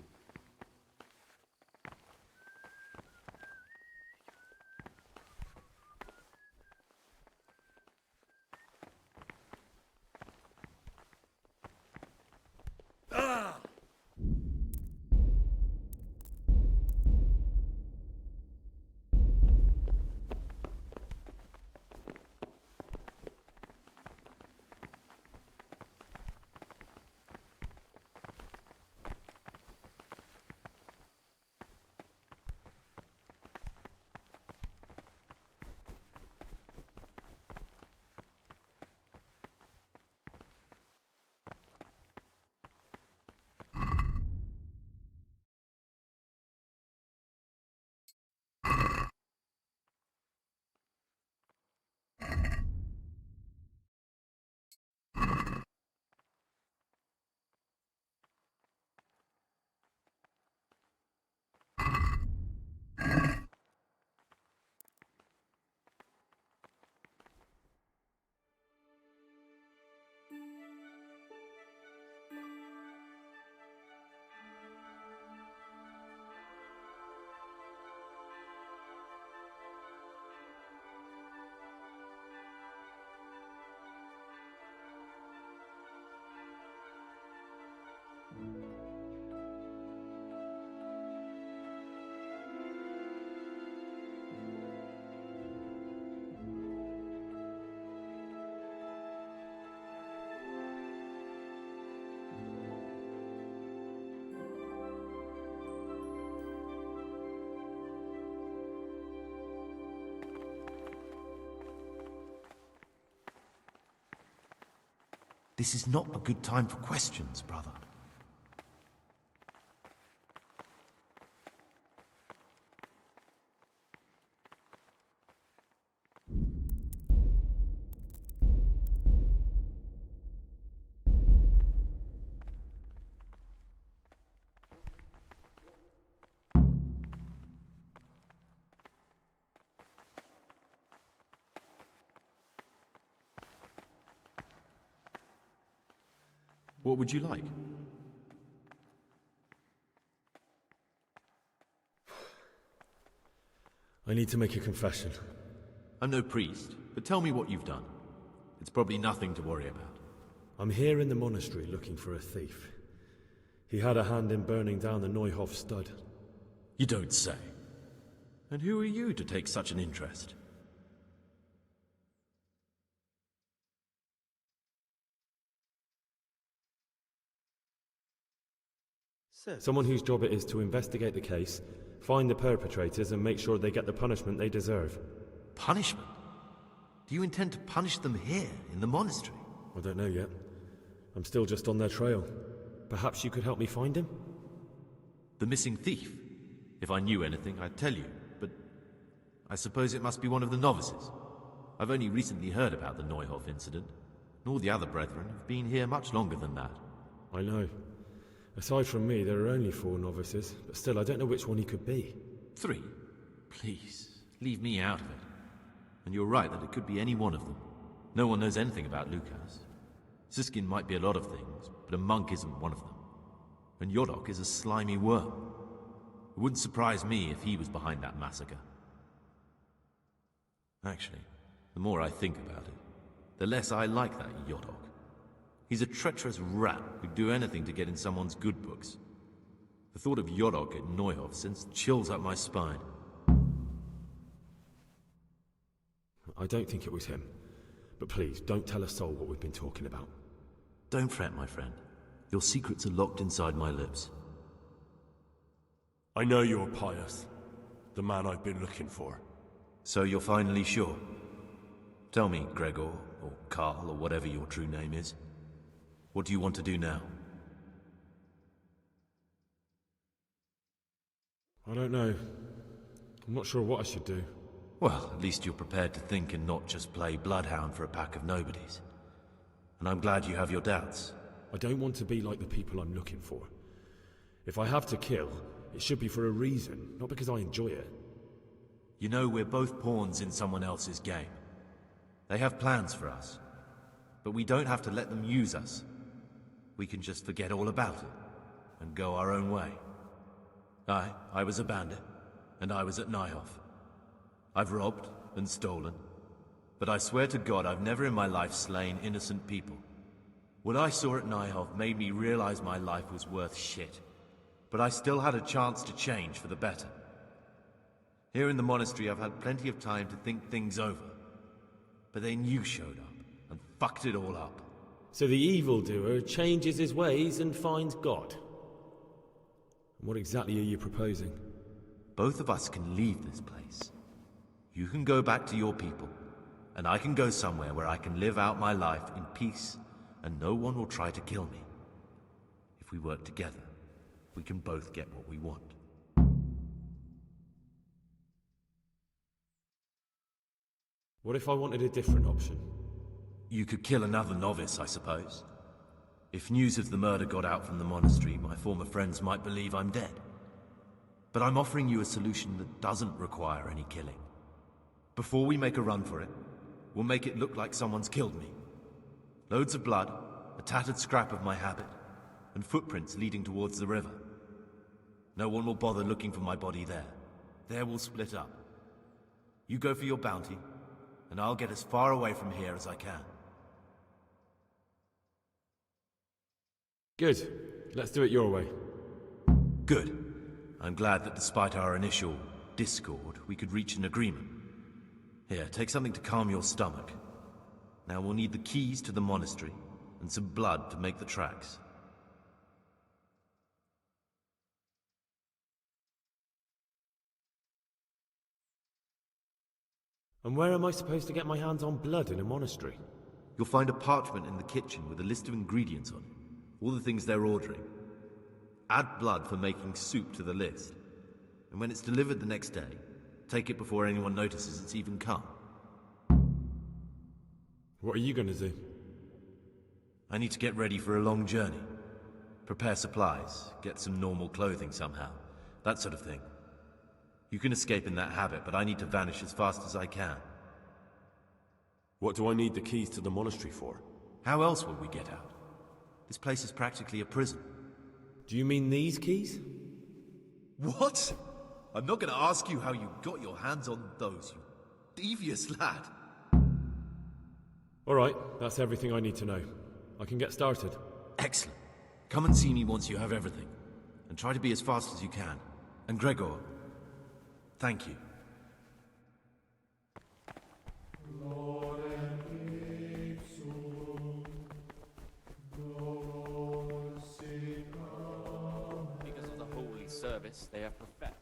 This is not a good time for questions, brother. What would you like? I need to make a confession. I'm no priest, but tell me what you've done. It's probably nothing to worry about. I'm here in the monastery looking for a thief. He had a hand in burning down the Neuhof stud. You don't say. And who are you to take such an interest? Someone whose job it is to investigate the case, find the perpetrators and make sure they get the punishment they deserve. Punishment? Do you intend to punish them here, in the monastery? I don't know yet. I'm still just on their trail. Perhaps you could help me find him? The missing thief? If I knew anything, I'd tell you, but I suppose it must be one of the novices. I've only recently heard about the Neuhof incident, and all the other brethren have been here much longer than that. I know. Aside from me, there are only 4 novices, but still, I don't know which one he could be. 3? Please, leave me out of it. And you're right that it could be any one of them. No one knows anything about Lukas. Siskin might be a lot of things, but a monk isn't one of them. And Yodok is a slimy worm. It wouldn't surprise me if he was behind that massacre. Actually, the more I think about it, the less I like that Yodok. He's a treacherous rat who'd do anything to get in someone's good books. The thought of Yodok at Neuhof sends chills up my spine. I don't think it was him. But please, don't tell a soul what we've been talking about. Don't fret, my friend. Your secrets are locked inside my lips. I know you're Pius, the man I've been looking for. So you're finally sure? Tell me, Gregor, or Karl, or whatever your true name is. What do you want to do now? I don't know. I'm not sure what I should do. Well, at least you're prepared to think and not just play bloodhound for a pack of nobodies. And I'm glad you have your doubts. I don't want to be like the people I'm looking for. If I have to kill, it should be for a reason, not because I enjoy it. You know, we're both pawns in someone else's game. They have plans for us. But we don't have to let them use us. We can just forget all about it and go our own way. I was a bandit, and I was at Neuhof. I've robbed and stolen, but I swear to God I've never in my life slain innocent people. What I saw at Neuhof made me realize my life was worth shit, but I still had a chance to change for the better. Here in the monastery I've had plenty of time to think things over, but then you showed up and fucked it all up. So the evildoer changes his ways and finds God. What exactly are you proposing? Both of us can leave this place. You can go back to your people, and I can go somewhere where I can live out my life in peace, and no one will try to kill me. If we work together, we can both get what we want. What if I wanted a different option? You could kill another novice, I suppose. If news of the murder got out from the monastery, my former friends might believe I'm dead. But I'm offering you a solution that doesn't require any killing. Before we make a run for it, we'll make it look like someone's killed me. Loads of blood, a tattered scrap of my habit, and footprints leading towards the river. No one will bother looking for my body there. There we'll split up. You go for your bounty, and I'll get as far away from here as I can. Good. Let's do it your way. Good. I'm glad that despite our initial discord, we could reach an agreement. Here, take something to calm your stomach. Now we'll need the keys to the monastery, and some blood to make the tracks. And where am I supposed to get my hands on blood in a monastery? You'll find a parchment in the kitchen with a list of ingredients on it. All the things they're ordering. Add blood for making soup to the list. And when it's delivered the next day, take it before anyone notices it's even come. What are you going to do? I need to get ready for a long journey. Prepare supplies, get some normal clothing somehow. That sort of thing. You can escape in that habit, but I need to vanish as fast as I can. What do I need the keys to the monastery for? How else will we get out? This place is practically a prison. Do you mean these keys? What? I'm not going to ask you how you got your hands on those, you devious lad. All right, that's everything I need to know. I can get started. Excellent. Come and see me once you have everything. And try to be as fast as you can. And Gregor, thank you. Because of the holy service they have professed.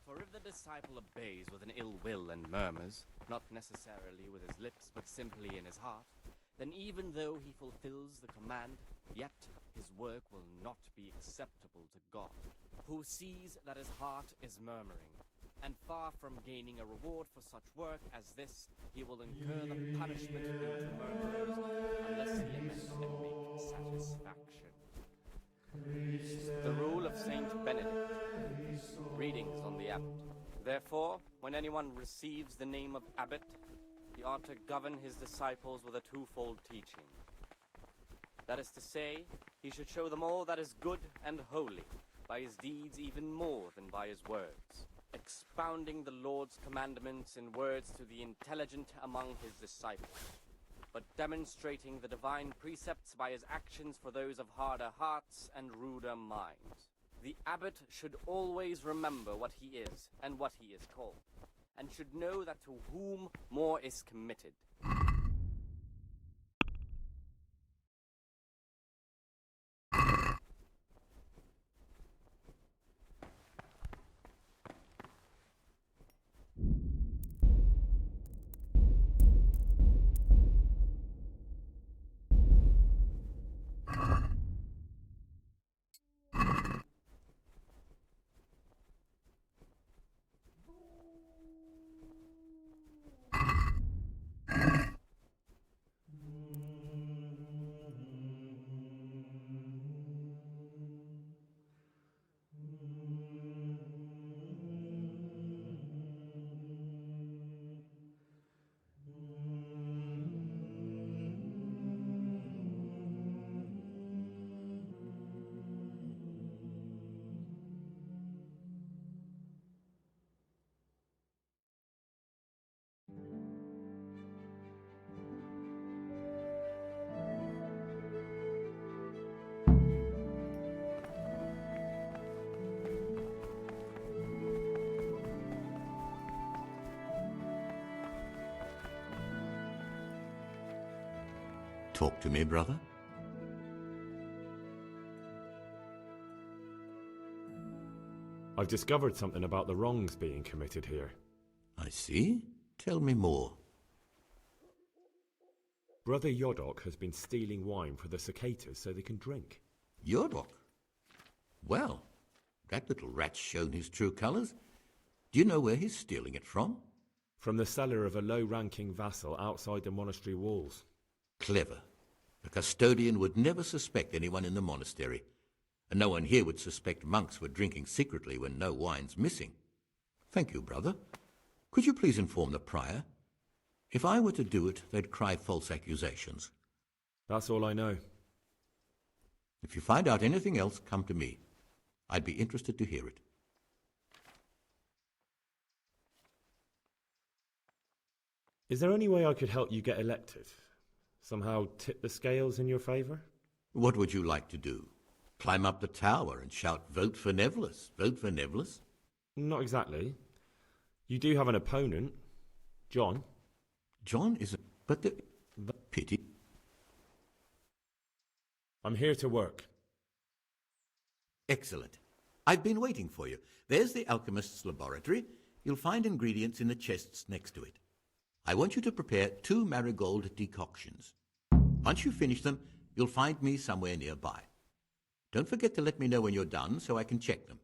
For if the disciple obeys with an ill will and murmurs, not necessarily with his lips, but simply in his heart, then even though he fulfills the command, yet his work will not be acceptable to God, who sees that his heart is murmuring, and far from gaining a reward for such work as this, he will incur the punishment due to murmurers, unless he amends and make satisfaction. The rule of Saint Benedict. Readings on the abbot. Therefore, when anyone receives the name of abbot, he ought to govern his disciples with a twofold teaching. That is to say, he should show them all that is good and holy, by his deeds even more than by his words, expounding the Lord's commandments in words to the intelligent among his disciples, but demonstrating the divine precepts by his actions for those of harder hearts and ruder minds. The abbot should always remember what he is and what he is called, and should know that to whom more is committed. Talk to me, brother. I've discovered something about the wrongs being committed here. I see. Tell me more. Brother Yodok has been stealing wine for the cicadas so they can drink. Yodok? Well, that little rat's shown his true colours. Do you know where he's stealing it from? From the cellar of a low-ranking vassal outside the monastery walls. Clever. The custodian would never suspect anyone in the monastery, and no one here would suspect monks were drinking secretly when no wine's missing. Thank you, brother. Could you please inform the prior? If I were to do it, they'd cry false accusations. That's all I know. If you find out anything else, come to me. I'd be interested to hear it. Is there any way I could help you get elected? Somehow tip the scales in your favour? What would you like to do? Climb up the tower and shout, "Vote for Nevlis, vote for Nevlis"? Not exactly. You do have an opponent, John. John isn't... But the... Pity. I'm here to work. Excellent. I've been waiting for you. There's the alchemist's laboratory. You'll find ingredients in the chests next to it. I want you to prepare 2 marigold decoctions. Once you finish them, you'll find me somewhere nearby. Don't forget to let me know when you're done so I can check them.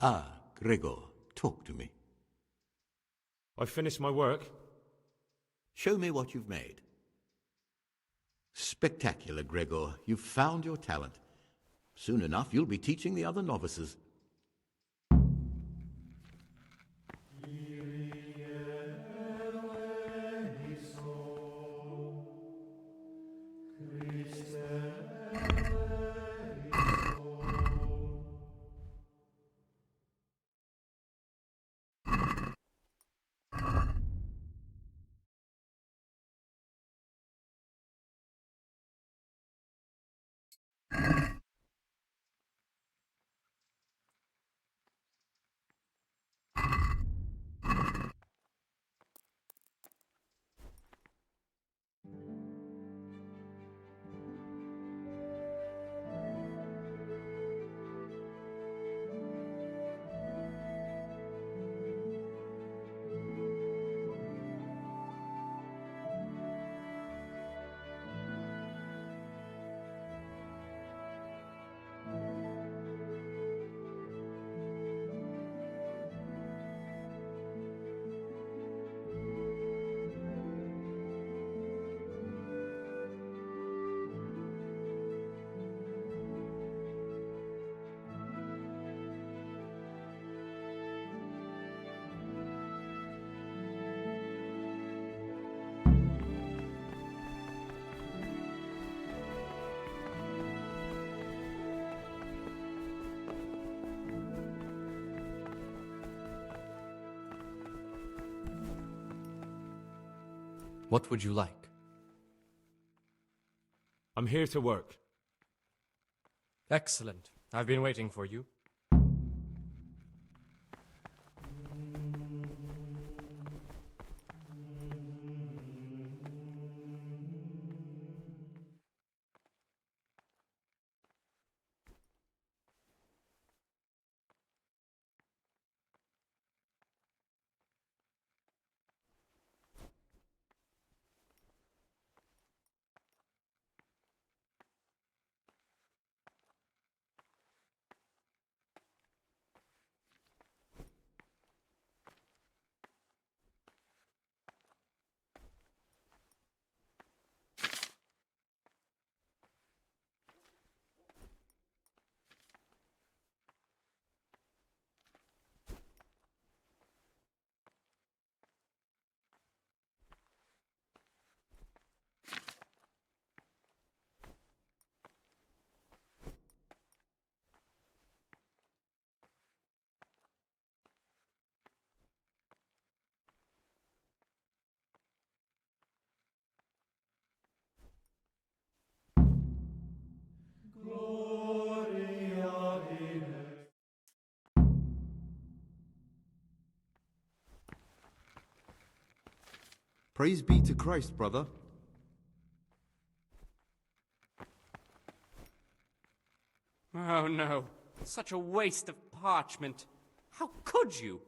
Ah, Gregor, talk to me. I've finished my work. Show me what you've made. Spectacular, Gregor. You've found your talent. Soon enough, you'll be teaching the other novices. What would you like? I'm here to work. Excellent. I've been waiting for you. Praise be to Christ, brother. Oh no, such a waste of parchment. How could you?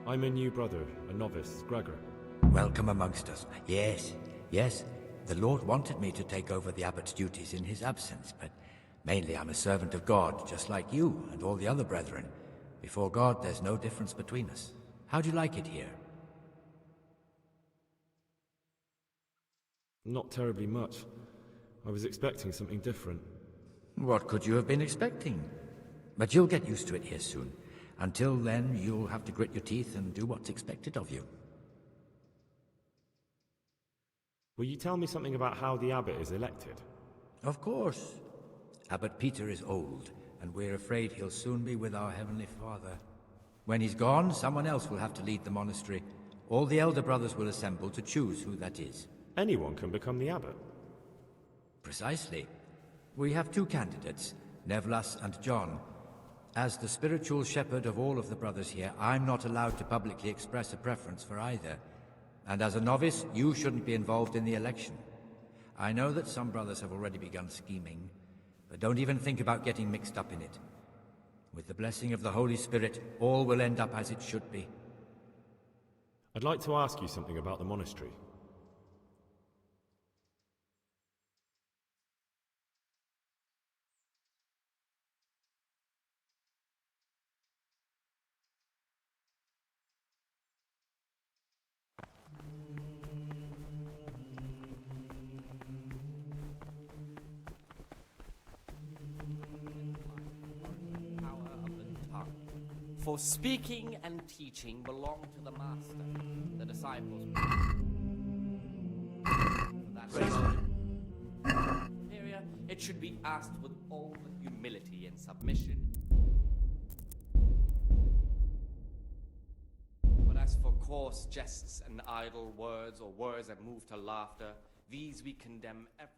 I'm a new brother, a novice, Gregor. Welcome amongst us. Yes, yes. The Lord wanted me to take over the abbot's duties in his absence, but mainly I'm a servant of God, just like you and all the other brethren. Before God, there's no difference between us. How do you like it here? Not terribly much. I was expecting something different. What could you have been expecting? But you'll get used to it here soon. Until then, you'll have to grit your teeth and do what's expected of you. Will you tell me something about how the abbot is elected? Of course. Abbot Peter is old, and we're afraid he'll soon be with our Heavenly Father. When he's gone, someone else will have to lead the monastery. All the elder brothers will assemble to choose who that is. Anyone can become the abbot? Precisely. We have two candidates, Nevlas and John. As the spiritual shepherd of all of the brothers here, I'm not allowed to publicly express a preference for either. And as a novice, you shouldn't be involved in the election. I know that some brothers have already begun scheming, but don't even think about getting mixed up in it. With the blessing of the Holy Spirit, all will end up as it should be. I'd like to ask you something about the monastery. For speaking and teaching belong to the Master. The disciples. For that superior, it should be asked with all humility and submission. As for coarse jests and idle words, or words that move to laughter, these we condemn every...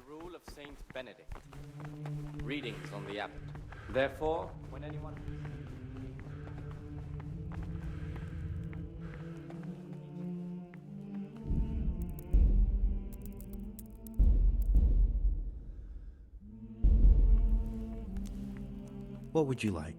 Rule of Saint Benedict. Readings on the abbot. Therefore, when anyone... What would you like?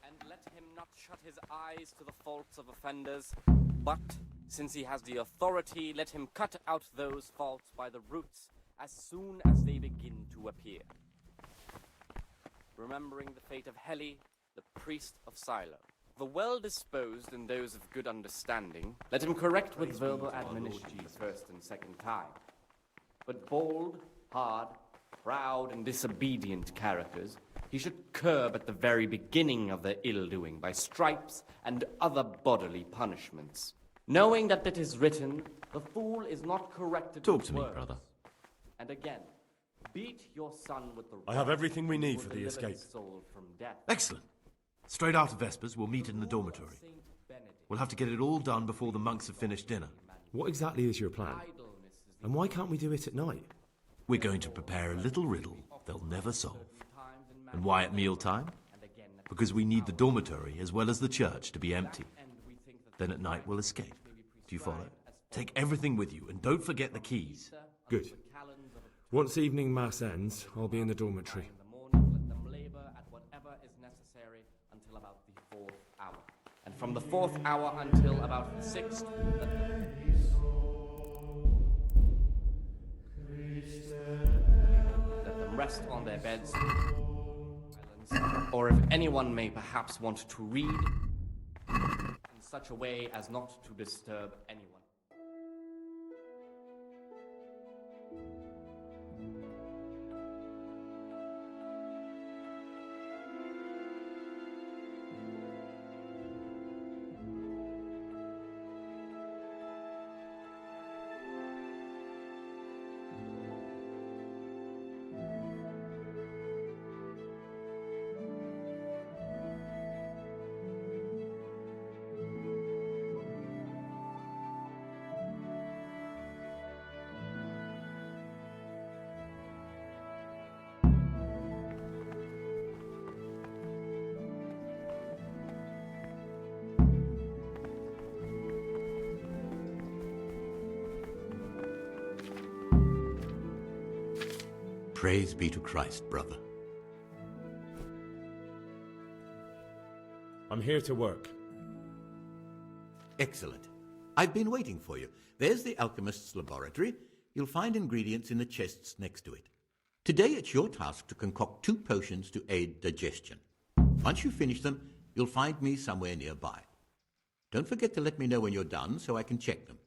And let him not shut his eyes to the faults of offenders, but Since he has the authority, let him cut out those faults by the roots as soon as they begin to appear. Remembering the fate of Heli, the priest of Silo. The well-disposed and those of good understanding, let him correct with verbal admonition the first and second time. But bold, hard, proud, and disobedient characters he should curb at the very beginning of their ill-doing by stripes and other bodily punishments. Knowing that it is written, the fool is not corrected Talk with to me, words. brother. And again, beat your son with the I have rod, everything we need will for the deliver escape. his soul from death. Excellent. Straight after Vespers, we'll meet in the dormitory. We'll have to get it all done before the monks have finished dinner. What exactly is your plan? And why can't we do it at night? We're going to prepare a little riddle they'll never solve. And why at mealtime? Because we need the dormitory as well as the church to be empty. Then at night we'll escape. Do you follow? Take everything with you and don't forget the keys. Good. Once evening mass ends, I'll be in the dormitory. Let them labor at whatever is necessary until about the 4th hour. And from the 4th hour until about the 6th, let them rest on their beds. Or if anyone may perhaps want to read in such a way as not to disturb anyone. Praise be to Christ, brother. I'm here to work. Excellent. I've been waiting for you. There's the alchemist's laboratory. You'll find ingredients in the chests next to it. Today it's your task to concoct 2 potions to aid digestion. Once you finish them, you'll find me somewhere nearby. Don't forget to let me know when you're done so I can check them.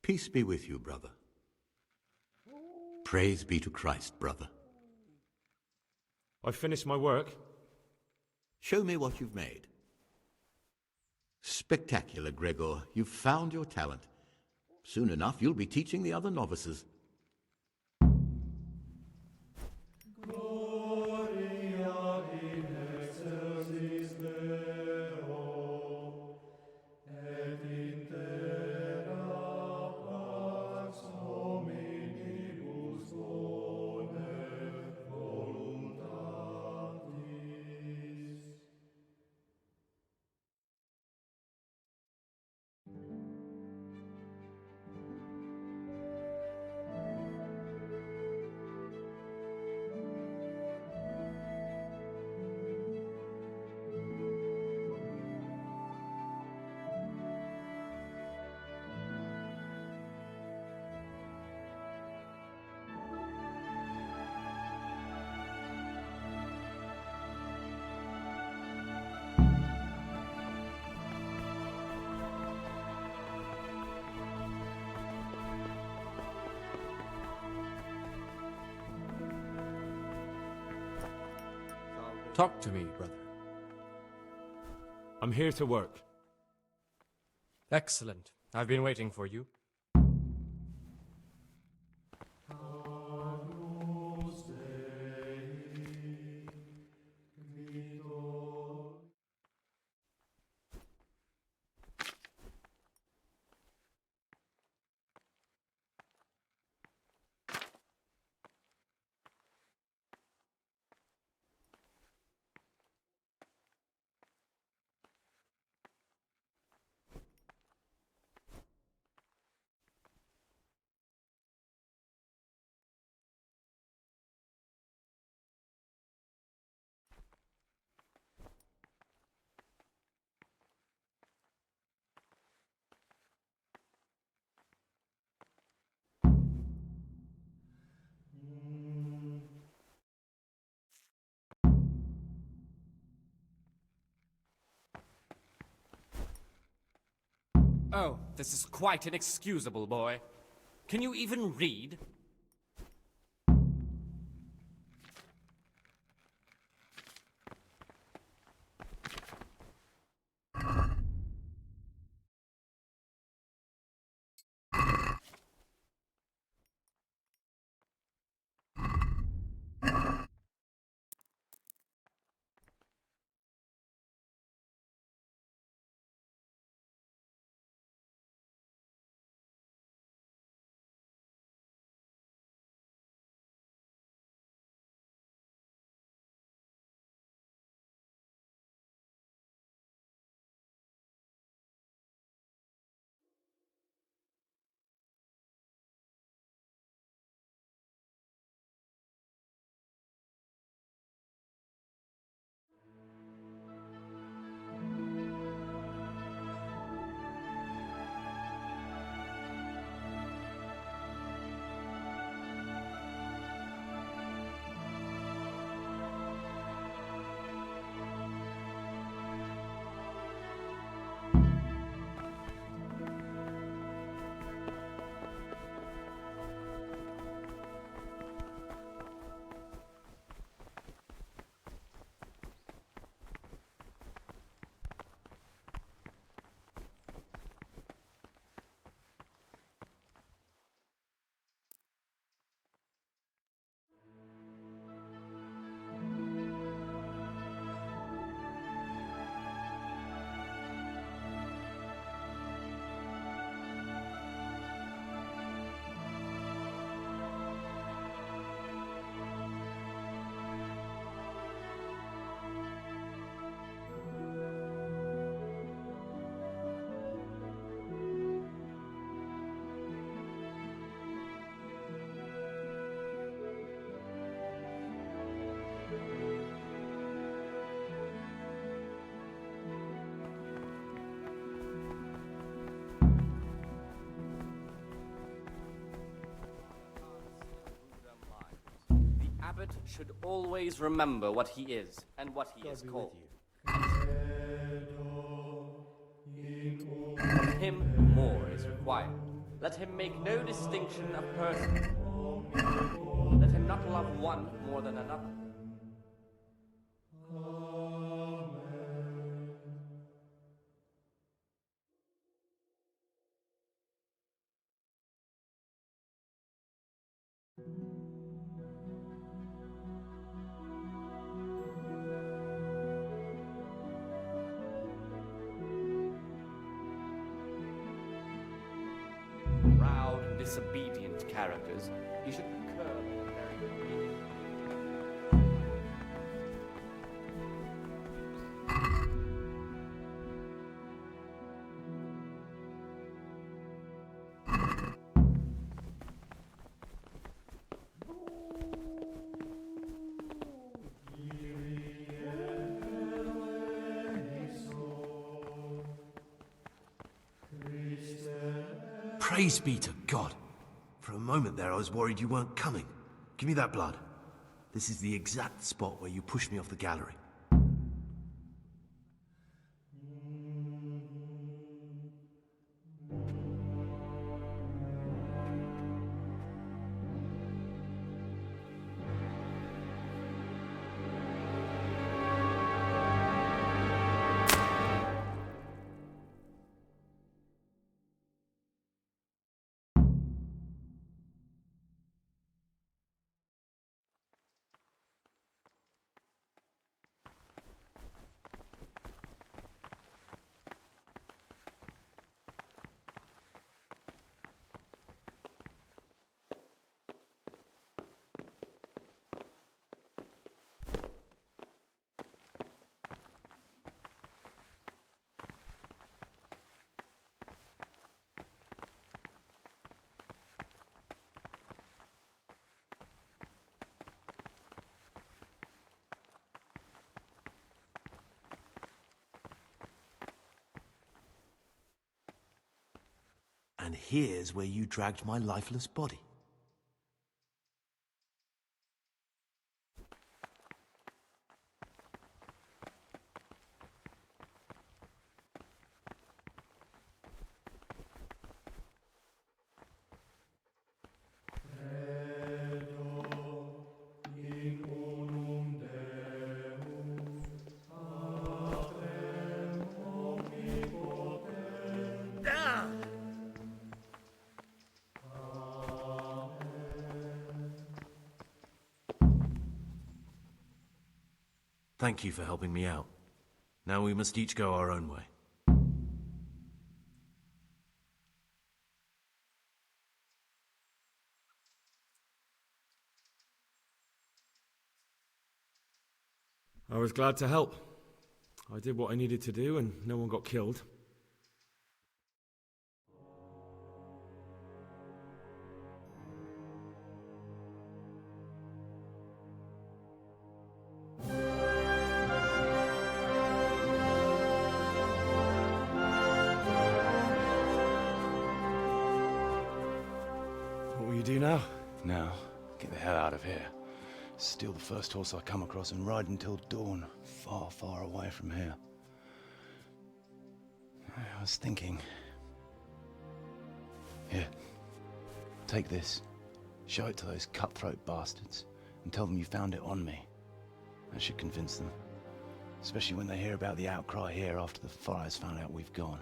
Peace be with you, brother. Praise be to Christ, brother. I've finished my work. Show me what you've made. Spectacular, Gregor. You've found your talent. Soon enough, you'll be teaching the other novices. Talk to me, brother. I'm here to work. Excellent. I've been waiting for you. Oh, this is quite inexcusable, boy. Can you even read? Abbot should always remember what he is and what he is called. From him, more is required. Let him make no distinction of persons. Let him not love one more than another. Proud and disobedient characters, you should curb the very Praise be to God. For a moment there I was worried you weren't coming. Give me that blood. This is the exact spot where you pushed me off the gallery. And here's where you dragged my lifeless body. Thank you for helping me out. Now we must each go our own way. I was glad to help. I did what I needed to do and no one got killed. What will you do now? Now, get the hell out of here. Steal the first horse I come across and ride until dawn, far, far away from here. I was thinking... Here, take this. Show it to those cutthroat bastards and tell them you found it on me. That should convince them. Especially when they hear about the outcry here after the Friars found out we've gone.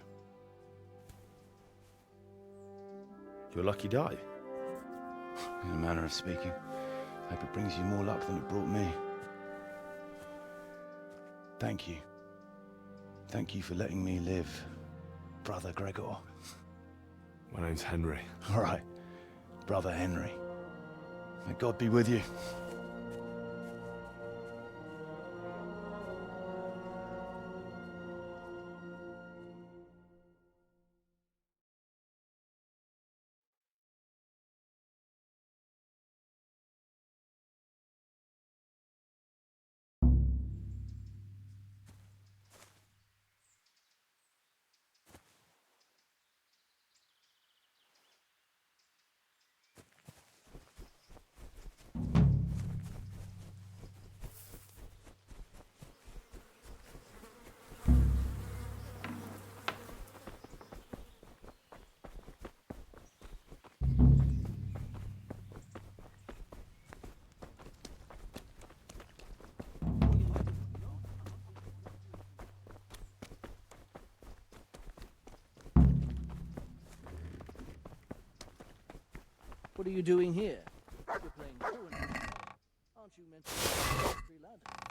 Your lucky die? In a manner of speaking. Hope it brings you more luck than it brought me. Thank you. Thank you for letting me live, Brother Gregor. My name's Henry. All right, Brother Henry. May God be with you. What are you doing here? You're playing truant. Aren't you meant to be a monastery lad?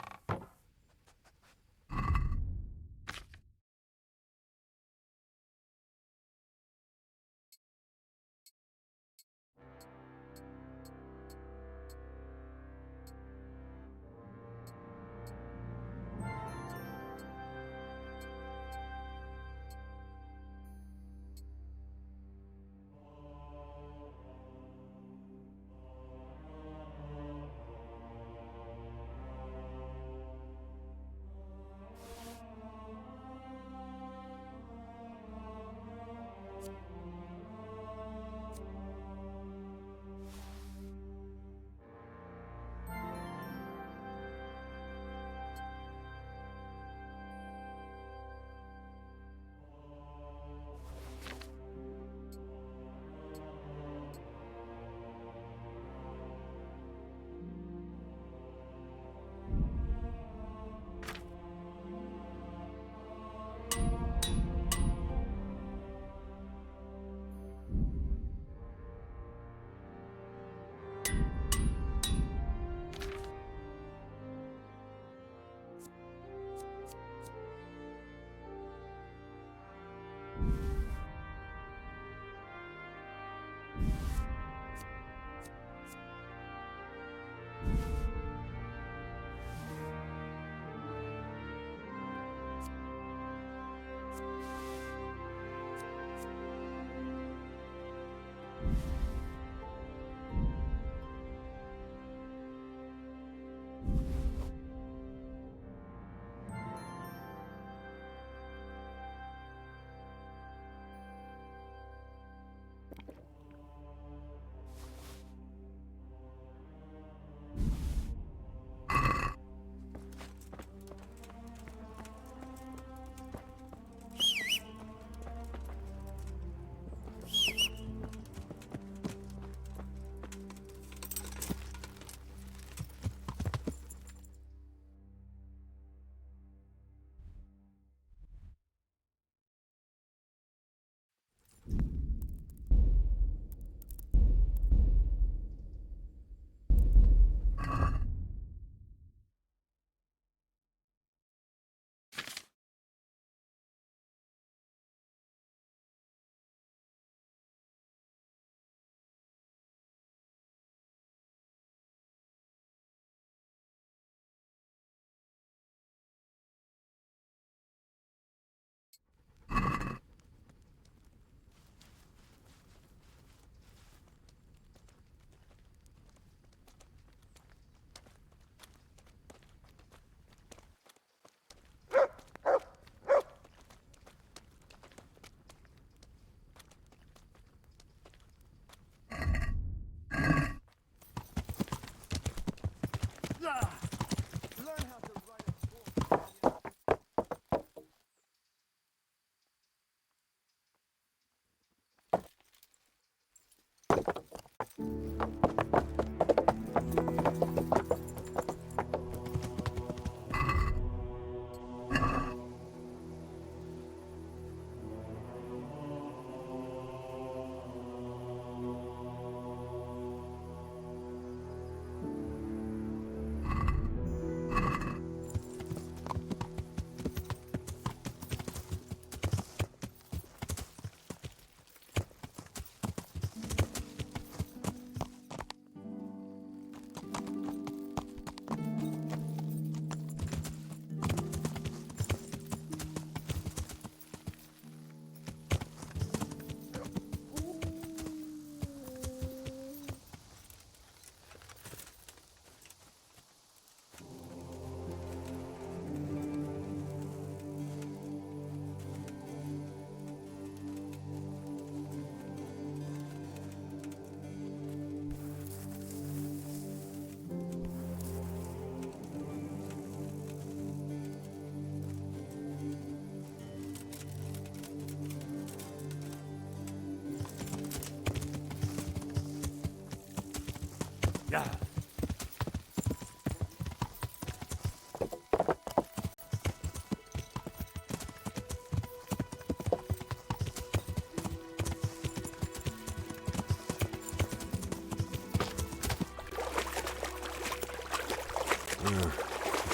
Yeah.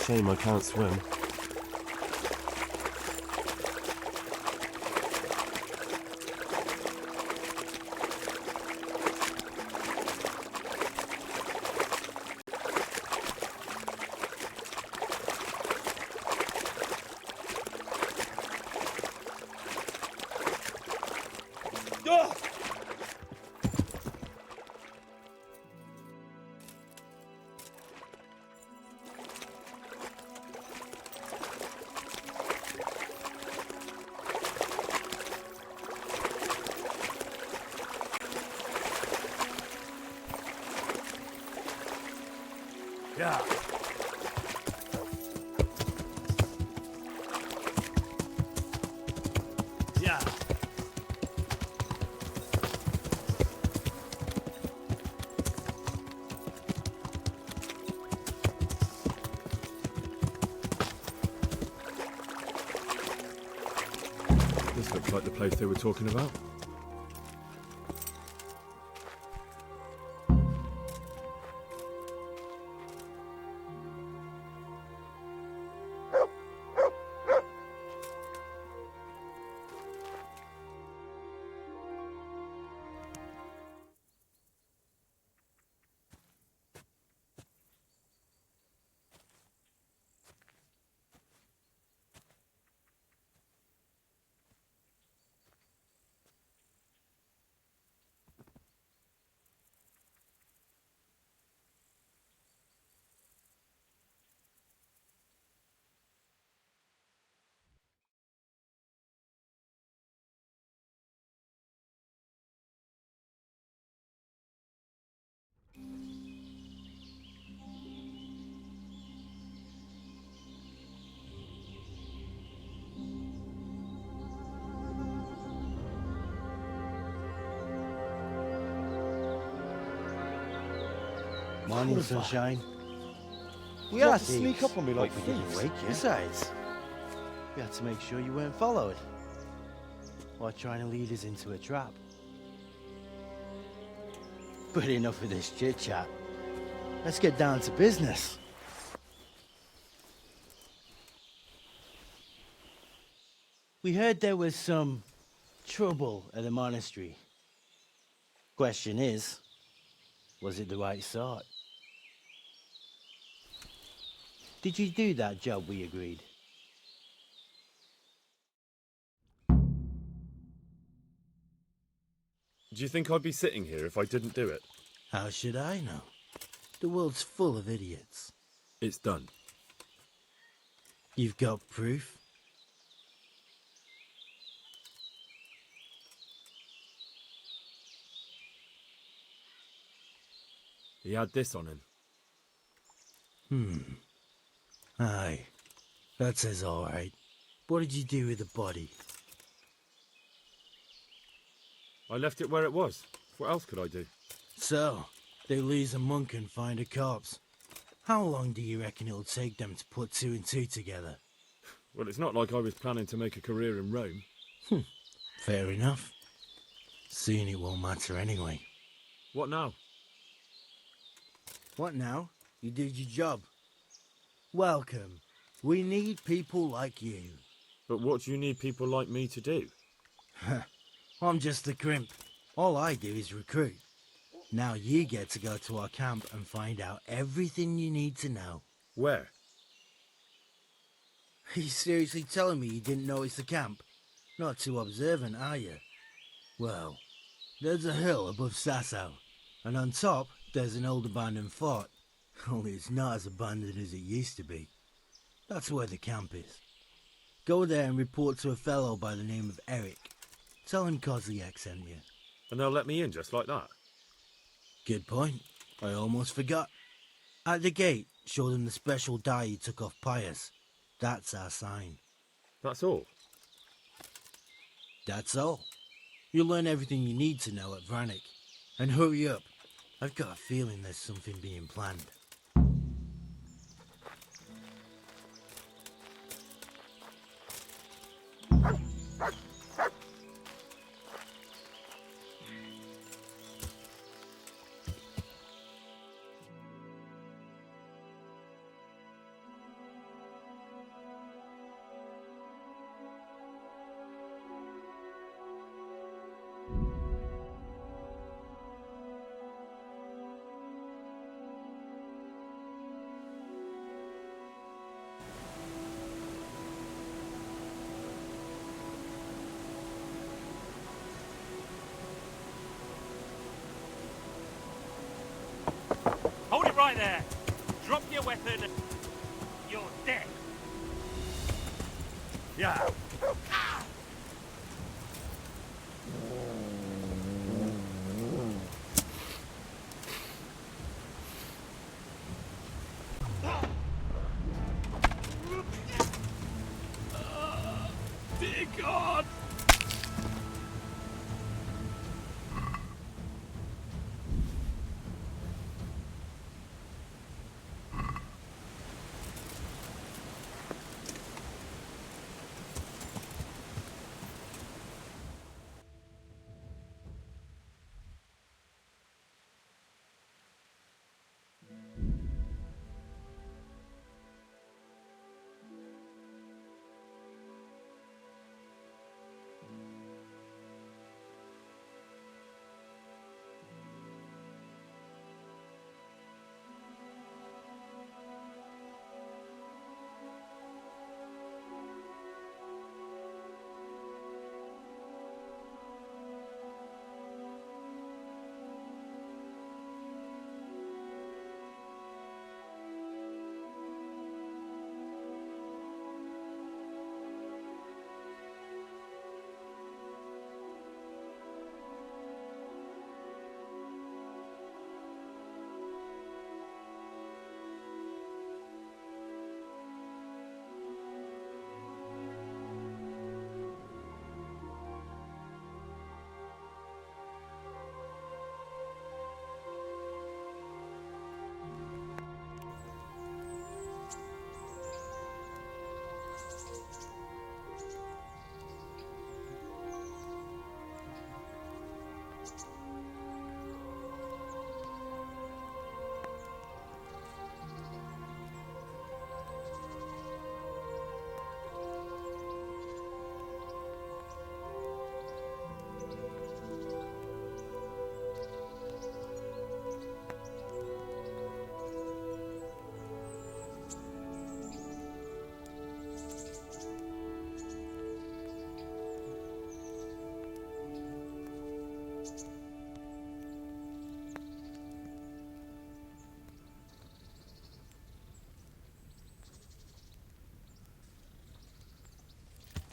Shame I can't swim. Yeah. Yeah. This looks like the place they were talking about. Morning, sunshine. You had to sneak up on me like we didn't thieves. wake you. Besides, we had to make sure you weren't followed. Or trying to lead us into a trap. But enough of this chit-chat. Let's get down to business. We heard there was some trouble at the monastery. Question is, was it the right sort? Did you do that job we agreed? Do you think I'd be sitting here if I didn't do it? How should I know? The world's full of idiots. It's done. You've got proof? He had this on him. Aye. That says all right. What did you do with the body? I left it where it was. What else could I do? So, they lose a monk and find a corpse. How long do you reckon it'll take them to put two and two together? Well, it's not like I was planning to make a career in Rome. Fair enough. Soon it won't matter anyway. What now? What now? You did your job. Welcome. We need people like you. But what do you need people like me to do? I'm just a crimp. All I do is recruit. Now you get to go to our camp and find out everything you need to know. Where? Are you seriously telling me you didn't know it's the camp? Not too observant, are you? Well, there's a hill above Sasau, and on top there's an old abandoned fort. Only it's not as abandoned as it used to be. That's where the camp is. Go there and report to a fellow by the name of Eric. Tell him Kozliak sent you. And they'll let me in just like that? Good point. I almost forgot. At the gate, show them the special dye you took off Pius. That's our sign. That's all? That's all. You'll learn everything you need to know at Vranik. And hurry up. I've got a feeling there's something being planned. Hold it right there. Drop your weapon. You're dead. Yeah. Dear God!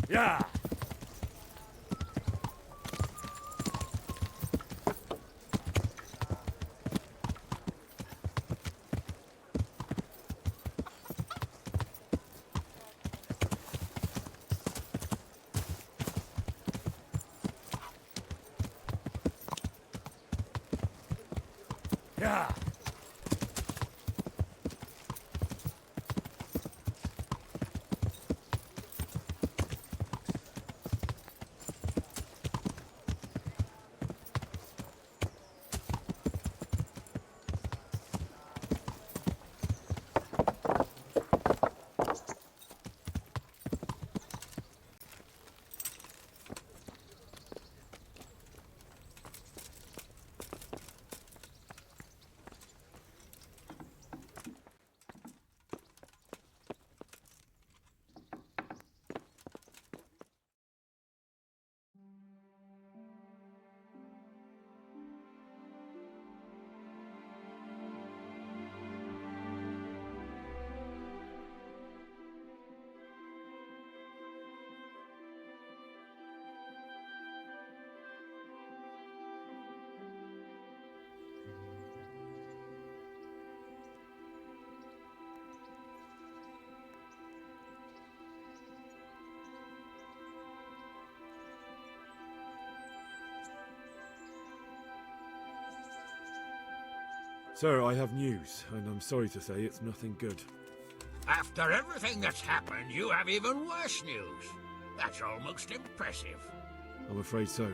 Yeah. Yeah. Sir, I have news, and I'm sorry to say it's nothing good. After everything that's happened, you have even worse news. That's almost impressive. I'm afraid so.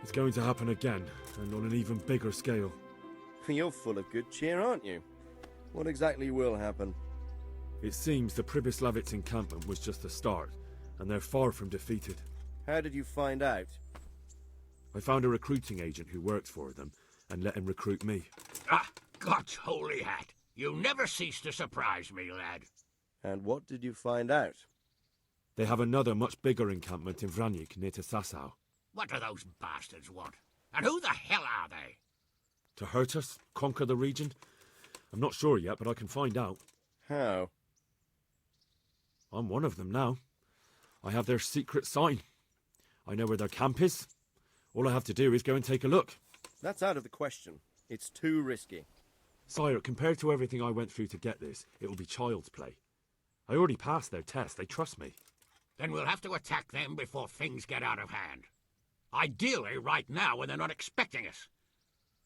It's going to happen again, and on an even bigger scale. You're full of good cheer, aren't you? What exactly will happen? It seems the Pribyslavitz encampment was just the start, and they're far from defeated. How did you find out? I found a recruiting agent who works for them, and let him recruit me. Ah, God's holy hat. You never cease to surprise me, lad. And what did you find out? They have another much bigger encampment in Vranyik near to Sasau. What do those bastards want? And who the hell are they? To hurt us? Conquer the region? I'm not sure yet, but I can find out. How? I'm one of them now. I have their secret sign. I know where their camp is. All I have to do is go and take a look. That's out of the question. It's too risky. Sire, compared to everything I went through to get this, it will be child's play. I already passed their test. They trust me. Then we'll have to attack them before things get out of hand. Ideally, right now, when they're not expecting us.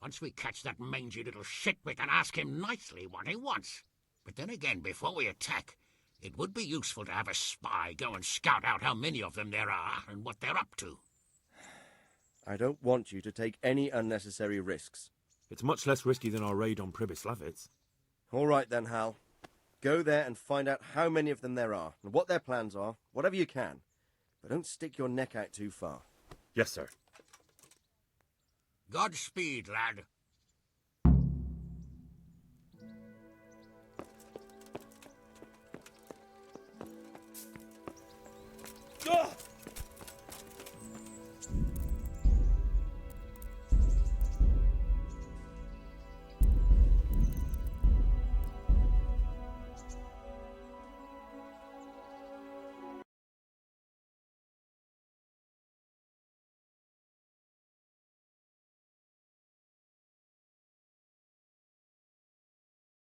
Once we catch that mangy little shit, we can ask him nicely what he wants. But then again, before we attack, it would be useful to have a spy go and scout out how many of them there are and what they're up to. I don't want you to take any unnecessary risks. It's much less risky than our raid on Pribyslavitz. All right then, Hal. Go there and find out how many of them there are, and what their plans are, whatever you can. But don't stick your neck out too far. Yes, sir. Godspeed, lad. Ah!